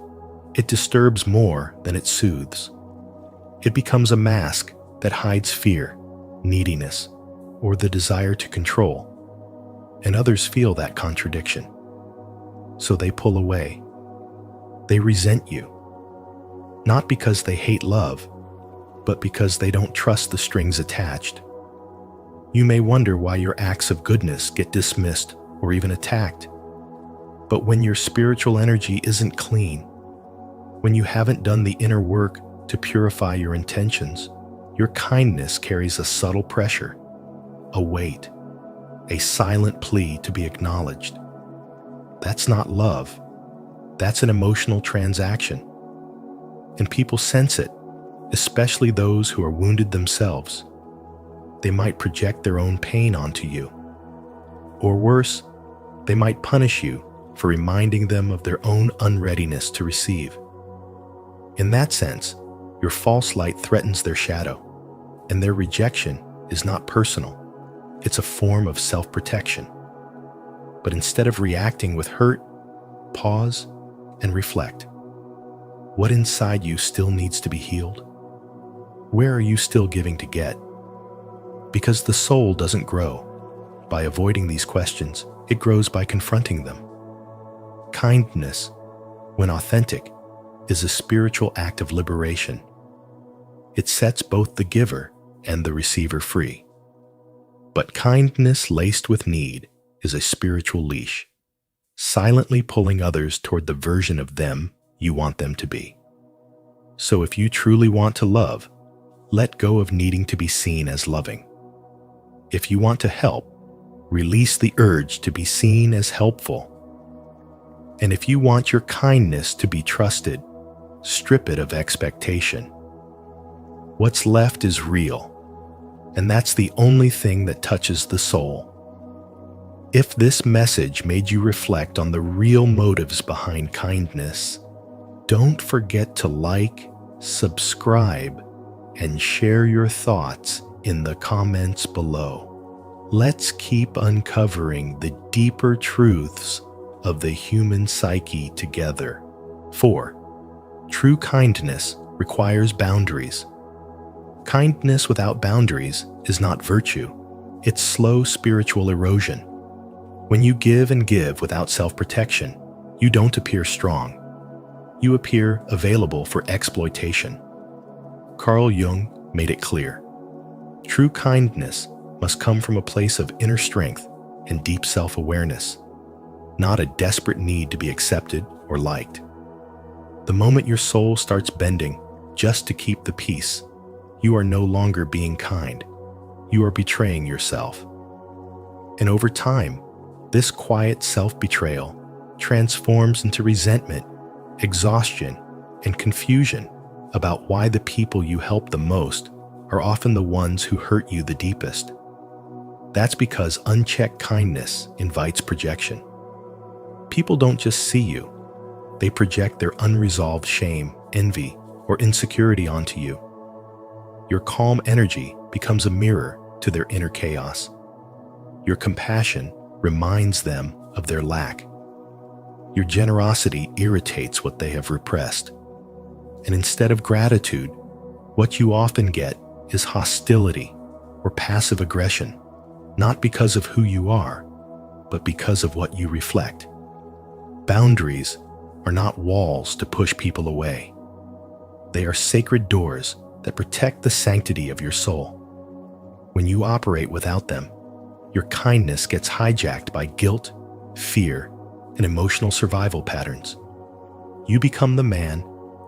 it disturbs more than it soothes. It becomes a mask that hides fear, neediness, or the desire to control. And others feel that contradiction. So they pull away. They resent you. Not because they hate love, but because they don't trust the strings attached. You may wonder why your acts of goodness get dismissed or even attacked. But when your spiritual energy isn't clean, when you haven't done the inner work to purify your intentions, your kindness carries a subtle pressure, a weight, a silent plea to be acknowledged. That's not love. That's an emotional transaction. And people sense it, especially those who are wounded themselves. They might project their own pain onto you. Or worse, they might punish you for reminding them of their own unreadiness to receive. In that sense, your false light threatens their shadow, and their rejection is not personal. It's a form of self-protection. But instead of reacting with hurt, pause and reflect. What inside you still needs to be healed? Where are you still giving to get? Because the soul doesn't grow by avoiding these questions, it grows by confronting them. Kindness, when authentic, is a spiritual act of liberation. It sets both the giver and the receiver free. But kindness laced with need is a spiritual leash, silently pulling others toward the version of them you want them to be. So if you truly want to love, let go of needing to be seen as loving. If you want to help, release the urge to be seen as helpful. And if you want your kindness to be trusted, strip it of expectation. What's left is real, and that's the only thing that touches the soul. If this message made you reflect on the real motives behind kindness, don't forget to like, subscribe, and share your thoughts in the comments below. Let's keep uncovering the deeper truths of the human psyche together. 4. True kindness requires boundaries. Kindness without boundaries is not virtue. It's slow spiritual erosion. When you give and give without self-protection, you don't appear strong. You appear available for exploitation. Carl Jung made it clear. True kindness must come from a place of inner strength and deep self-awareness, not a desperate need to be accepted or liked. The moment your soul starts bending just to keep the peace, you are no longer being kind. You are betraying yourself. And over time, this quiet self-betrayal transforms into resentment, exhaustion, and confusion about why the people you help the most are often the ones who hurt you the deepest. That's because unchecked kindness invites projection. People don't just see you. They project their unresolved shame, envy, or insecurity onto you. Your calm energy becomes a mirror to their inner chaos. Your compassion reminds them of their lack. Your generosity irritates what they have repressed. And instead of gratitude, what you often get is hostility or passive aggression, not because of who you are, but because of what you reflect. Boundaries are not walls to push people away. They are sacred doors that protect the sanctity of your soul. When you operate without them, your kindness gets hijacked by guilt, fear, and emotional survival patterns. You become the man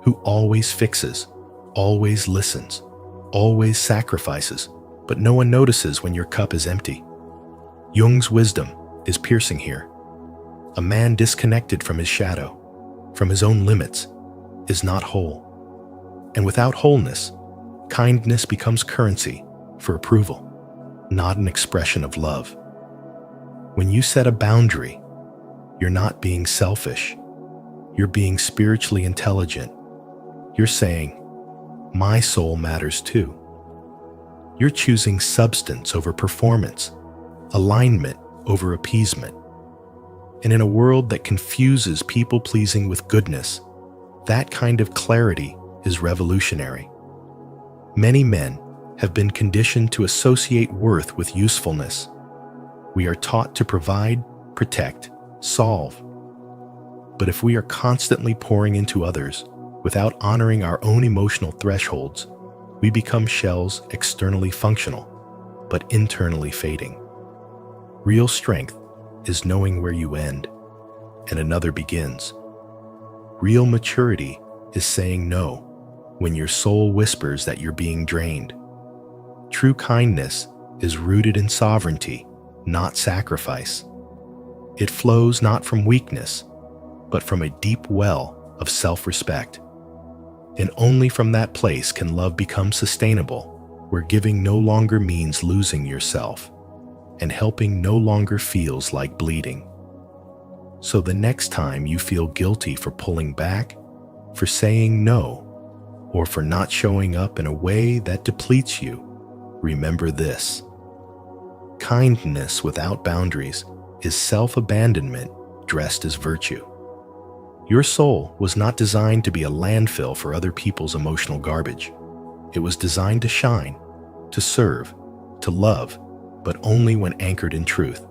who always fixes, always listens, always sacrifices, but no one notices when your cup is empty. Jung's wisdom is piercing here. A man disconnected from his shadow, from his own limits, is not whole. And without wholeness, kindness becomes currency for approval, not an expression of love. When you set a boundary, you're not being selfish. You're being spiritually intelligent. You're saying, my soul matters too. You're choosing substance over performance, alignment over appeasement. And in a world that confuses people-pleasing with goodness, that kind of clarity is revolutionary. Many men have been conditioned to associate worth with usefulness. We are taught to provide, protect, solve. But if we are constantly pouring into others without honoring our own emotional thresholds, we become shells externally functional, but internally fading. Real strength is knowing where you end and another begins. Real maturity is saying no when your soul whispers that you're being drained. True kindness is rooted in sovereignty, not sacrifice. It flows not from weakness, but from a deep well of self-respect. And only from that place can love become sustainable, where giving no longer means losing yourself, and helping no longer feels like bleeding. So the next time you feel guilty for pulling back, for saying no, or for not showing up in a way that depletes you, remember this. Kindness without boundaries is self-abandonment dressed as virtue. Your soul was not designed to be a landfill for other people's emotional garbage. It was designed to shine, to serve, to love, but only when anchored in truth.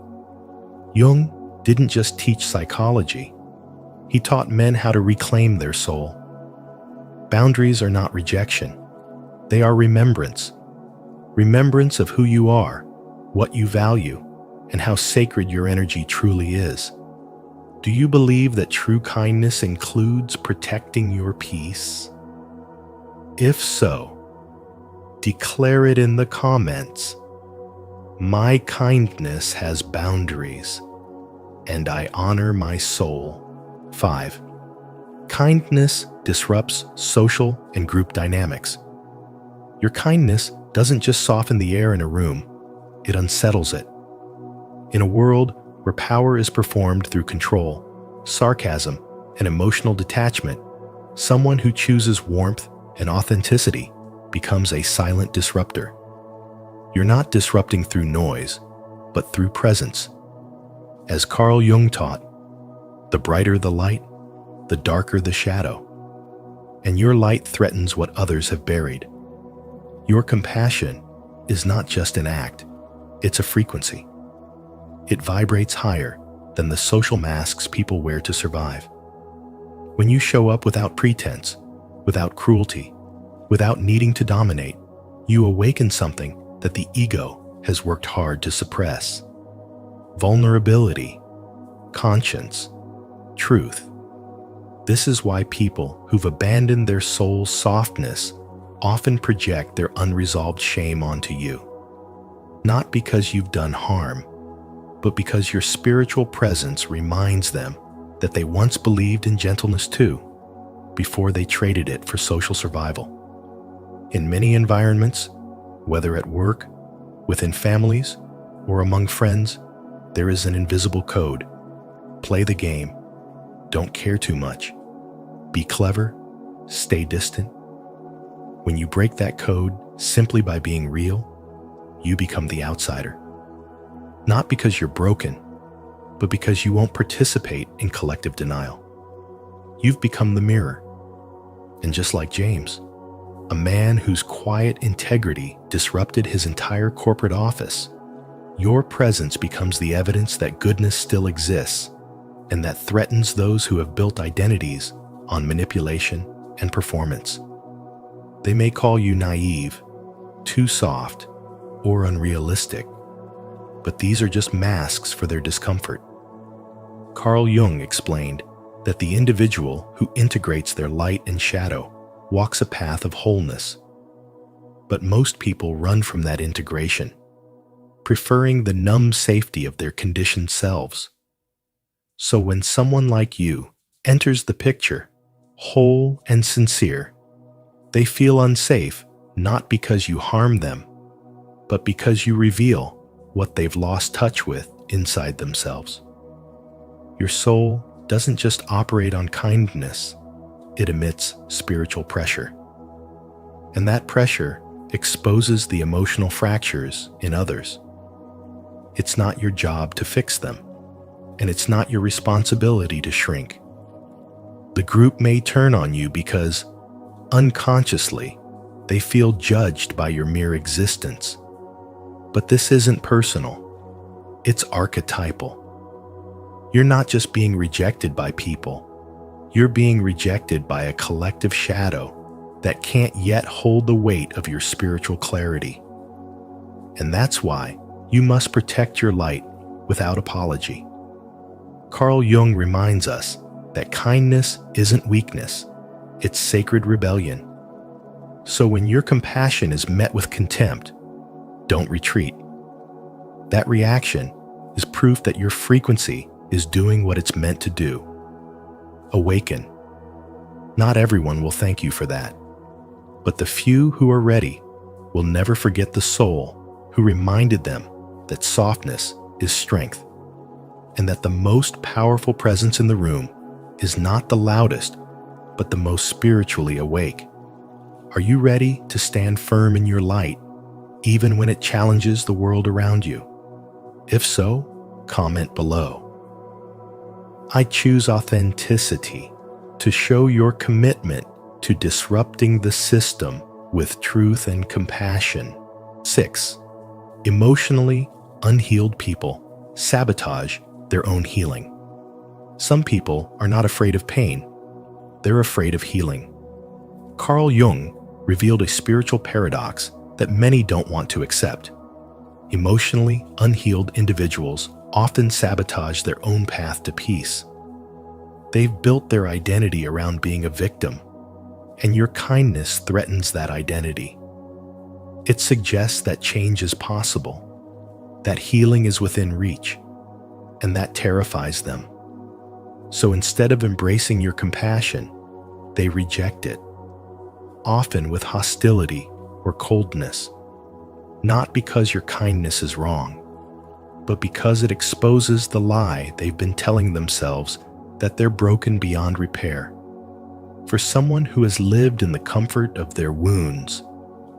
Jung didn't just teach psychology. He taught men how to reclaim their soul. Boundaries are not rejection. They are remembrance. Remembrance of who you are, what you value, and how sacred your energy truly is. Do you believe that true kindness includes protecting your peace? If so, declare it in the comments. My kindness has boundaries, and I honor my soul. 5. Kindness disrupts social and group dynamics. Your kindness doesn't just soften the air in a room, it unsettles it. In a world where power is performed through control, sarcasm, and emotional detachment, someone who chooses warmth and authenticity becomes a silent disruptor. You're not disrupting through noise, but through presence. As Carl Jung taught, the brighter the light, the darker the shadow. and your light threatens what others have buried. Your compassion is not just an act, it's a frequency. It vibrates higher than the social masks people wear to survive. When you show up without pretense, without cruelty, without needing to dominate, you awaken something that the ego has worked hard to suppress. Vulnerability, conscience, truth. This is why people who've abandoned their soul's softness often project their unresolved shame onto you. Not because you've done harm, but because your spiritual presence reminds them that they once believed in gentleness too, before they traded it for social survival. In many environments, whether at work, within families, or among friends, there is an invisible code. Play the game. Don't care too much. Be clever. Stay distant. When you break that code simply by being real, you become the outsider. Not because you're broken, but because you won't participate in collective denial. You've become the mirror. And just like James, a man whose quiet integrity disrupted his entire corporate office, your presence becomes the evidence that goodness still exists and that threatens those who have built identities on manipulation and performance. They may call you naive, too soft, or unrealistic, but these are just masks for their discomfort. Carl Jung explained that the individual who integrates their light and shadow walks a path of wholeness. But most people run from that integration, preferring the numb safety of their conditioned selves. So when someone like you enters the picture, whole and sincere, they feel unsafe not because you harm them, but because you reveal what they've lost touch with inside themselves. Your soul doesn't just operate on kindness, it emits spiritual pressure. And that pressure exposes the emotional fractures in others. It's not your job to fix them, and it's not your responsibility to shrink. The group may turn on you because, unconsciously, they feel judged by your mere existence. But this isn't personal, it's archetypal. You're not just being rejected by people, you're being rejected by a collective shadow that can't yet hold the weight of your spiritual clarity. And that's why you must protect your light without apology. Carl Jung reminds us that kindness isn't weakness, it's sacred rebellion. So when your compassion is met with contempt, don't retreat. That reaction is proof that your frequency is doing what it's meant to do. Awaken. Not everyone will thank you for that, but the few who are ready will never forget the soul who reminded them that softness is strength, and that the most powerful presence in the room is not the loudest, but the most spiritually awake. Are you ready to stand firm in your light, even when it challenges the world around you? If so, comment below. I choose authenticity to show your commitment to disrupting the system with truth and compassion. 6. Emotionally unhealed people sabotage their own healing. Some people are not afraid of pain, they're afraid of healing. Carl Jung revealed a spiritual paradox that many don't want to accept. Emotionally unhealed individuals often sabotage their own path to peace. They've built their identity around being a victim, and your kindness threatens that identity. It suggests that change is possible, that healing is within reach, and that terrifies them. So instead of embracing your compassion, they reject it, often with hostility or coldness, not because your kindness is wrong, but because it exposes the lie they've been telling themselves that they're broken beyond repair. For someone who has lived in the comfort of their wounds,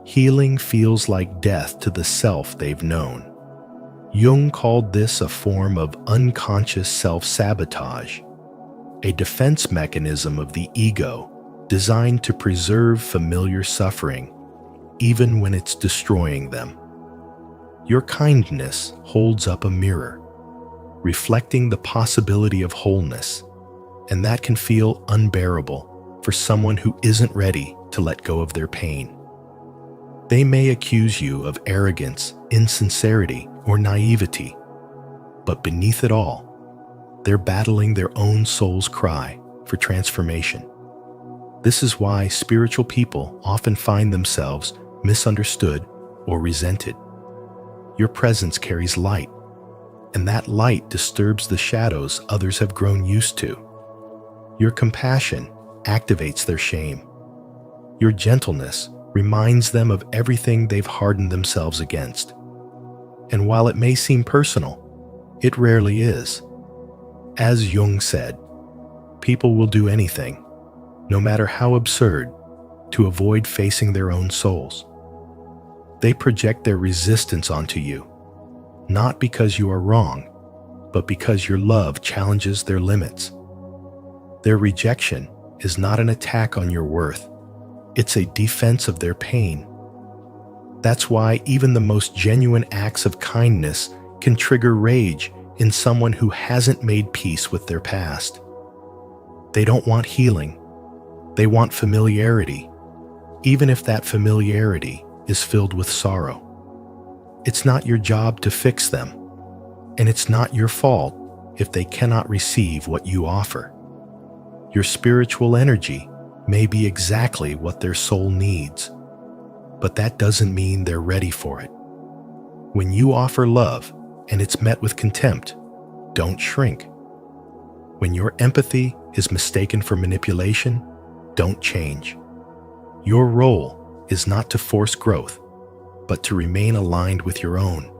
healing feels like death to the self they've known. Jung called this a form of unconscious self-sabotage, a defense mechanism of the ego designed to preserve familiar suffering, even when it's destroying them. Your kindness holds up a mirror, reflecting the possibility of wholeness, and that can feel unbearable for someone who isn't ready to let go of their pain. They may accuse you of arrogance, insincerity, or naivety, but beneath it all, they're battling their own soul's cry for transformation. This is why spiritual people often find themselves misunderstood or resented. Your presence carries light, and that light disturbs the shadows others have grown used to. Your compassion activates their shame. Your gentleness reminds them of everything they've hardened themselves against. And while it may seem personal, it rarely is. As Jung said, people will do anything, no matter how absurd, to avoid facing their own souls. They project their resistance onto you, not because you are wrong, but because your love challenges their limits. Their rejection is not an attack on your worth. It's a defense of their pain. That's why even the most genuine acts of kindness can trigger rage in someone who hasn't made peace with their past. They don't want healing. They want familiarity, even if that familiarity is filled with sorrow. It's not your job to fix them, and it's not your fault if they cannot receive what you offer. Your spiritual energy may be exactly what their soul needs, but that doesn't mean they're ready for it. When you offer love and it's met with contempt, don't shrink. When your empathy is mistaken for manipulation, don't change. Your role is not to force growth, but to remain aligned with your own.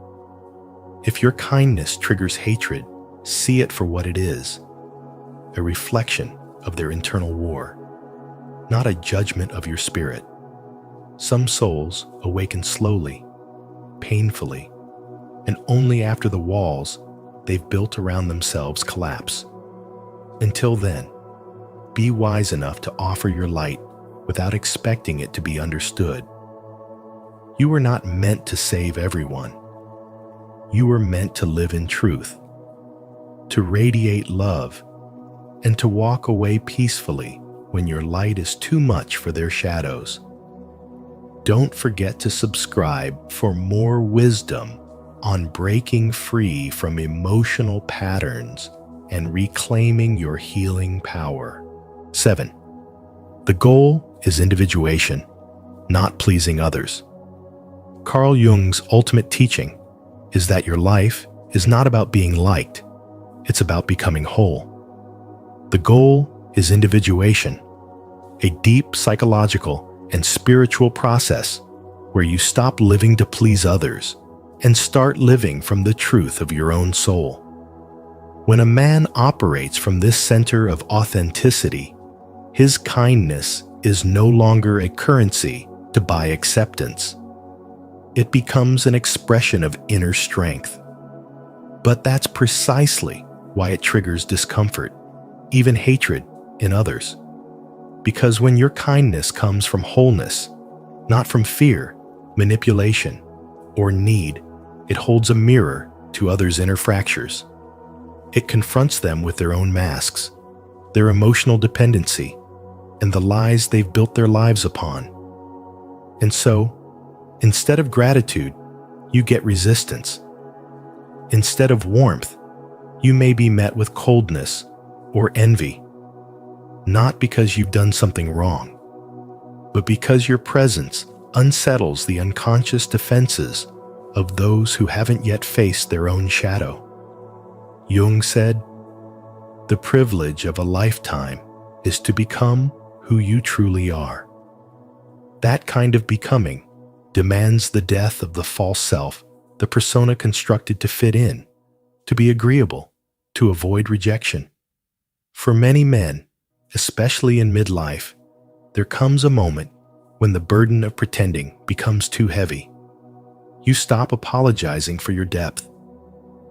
If your kindness triggers hatred, see it for what it is, a reflection of their internal war, not a judgment of your spirit. Some souls awaken slowly, painfully, and only after the walls they've built around themselves collapse. Until then, be wise enough to offer your light without expecting it to be understood. You were not meant to save everyone. You were meant to live in truth, to radiate love, and to walk away peacefully when your light is too much for their shadows. Don't forget to subscribe for more wisdom on breaking free from emotional patterns and reclaiming your healing power. 7. The goal is individuation, not pleasing others. Carl Jung's ultimate teaching is that your life is not about being liked, it's about becoming whole. The goal is individuation, a deep psychological and spiritual process where you stop living to please others and start living from the truth of your own soul. When a man operates from this center of authenticity, his kindness is no longer a currency to buy acceptance. It becomes an expression of inner strength. But that's precisely why it triggers discomfort, even hatred, in others. Because when your kindness comes from wholeness, not from fear, manipulation, or need, it holds a mirror to others' inner fractures. It confronts them with their own masks, their emotional dependency, and the lies they've built their lives upon. And so, instead of gratitude, you get resistance. Instead of warmth, you may be met with coldness or envy, not because you've done something wrong, but because your presence unsettles the unconscious defenses of those who haven't yet faced their own shadow. Jung said, "The privilege of a lifetime is to become who you truly are." That kind of becoming demands the death of the false self, the persona constructed to fit in, to be agreeable, to avoid rejection. For many men, especially in midlife, there comes a moment when the burden of pretending becomes too heavy. You stop apologizing for your depth.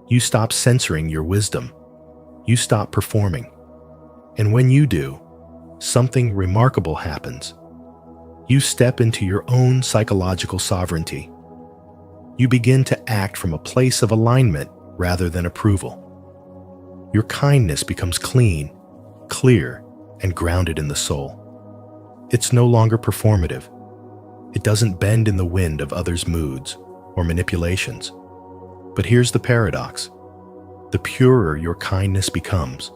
You stop censoring your wisdom. You stop performing. And when you do, something remarkable happens. You step into your own psychological sovereignty. You begin to act from a place of alignment rather than approval. Your kindness becomes clean, clear, and grounded in the soul. It's no longer performative. It doesn't bend in the wind of others' moods or manipulations. But here's the paradox. The purer your kindness becomes,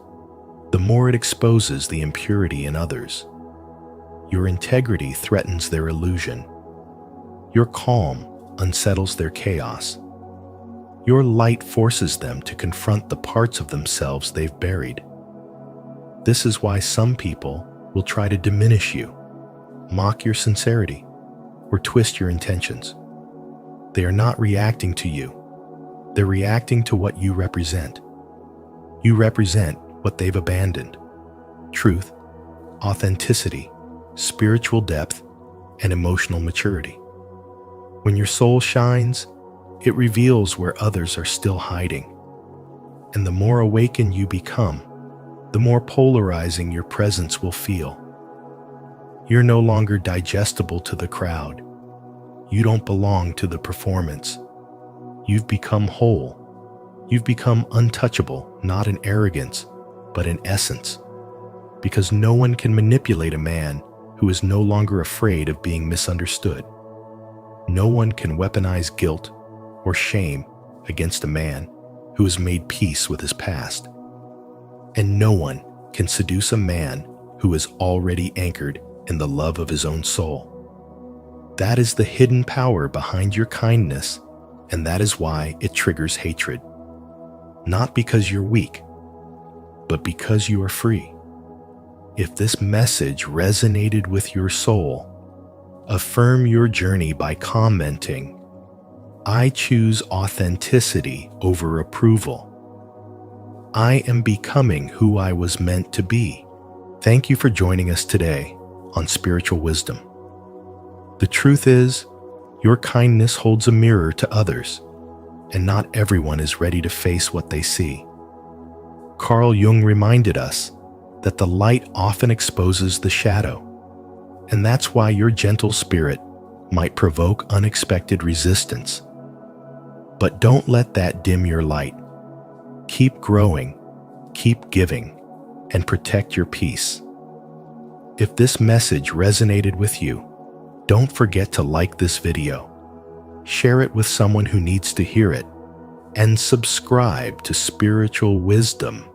the more it exposes the impurity in others. Your integrity threatens their illusion. Your calm unsettles their chaos. Your light forces them to confront the parts of themselves they've buried. This is why some people will try to diminish you, mock your sincerity, or twist your intentions. They are not reacting to you. They're reacting to what you represent. You represent what they've abandoned: truth, authenticity, spiritual depth, and emotional maturity. When your soul shines, it reveals where others are still hiding. And the more awakened you become, the more polarizing your presence will feel. You're no longer digestible to the crowd. You don't belong to the performance. You've become whole. You've become untouchable, not in arrogance, but in essence. Because no one can manipulate a man who is no longer afraid of being misunderstood. No one can weaponize guilt or shame against a man who has made peace with his past. And no one can seduce a man who is already anchored in the love of his own soul. That is the hidden power behind your kindness, and that is why it triggers hatred. Not because you're weak, but because you are free. If this message resonated with your soul, affirm your journey by commenting, "I choose authenticity over approval. I am becoming who I was meant to be." Thank you for joining us today on Spiritual Wisdom. The truth is, your kindness holds a mirror to others, and not everyone is ready to face what they see. Carl Jung reminded us that the light often exposes the shadow, and that's why your gentle spirit might provoke unexpected resistance. But don't let that dim your light. Keep growing, keep giving, and protect your peace. If this message resonated with you, don't forget to like this video, share it with someone who needs to hear it, and subscribe to Spiritual Wisdom.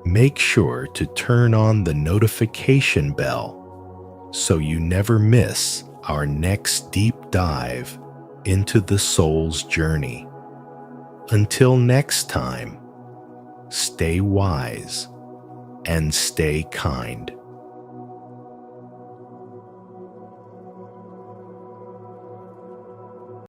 Make sure to turn on the notification bell so you never miss our next deep dive into the soul's journey. Until next time, stay wise and stay kind.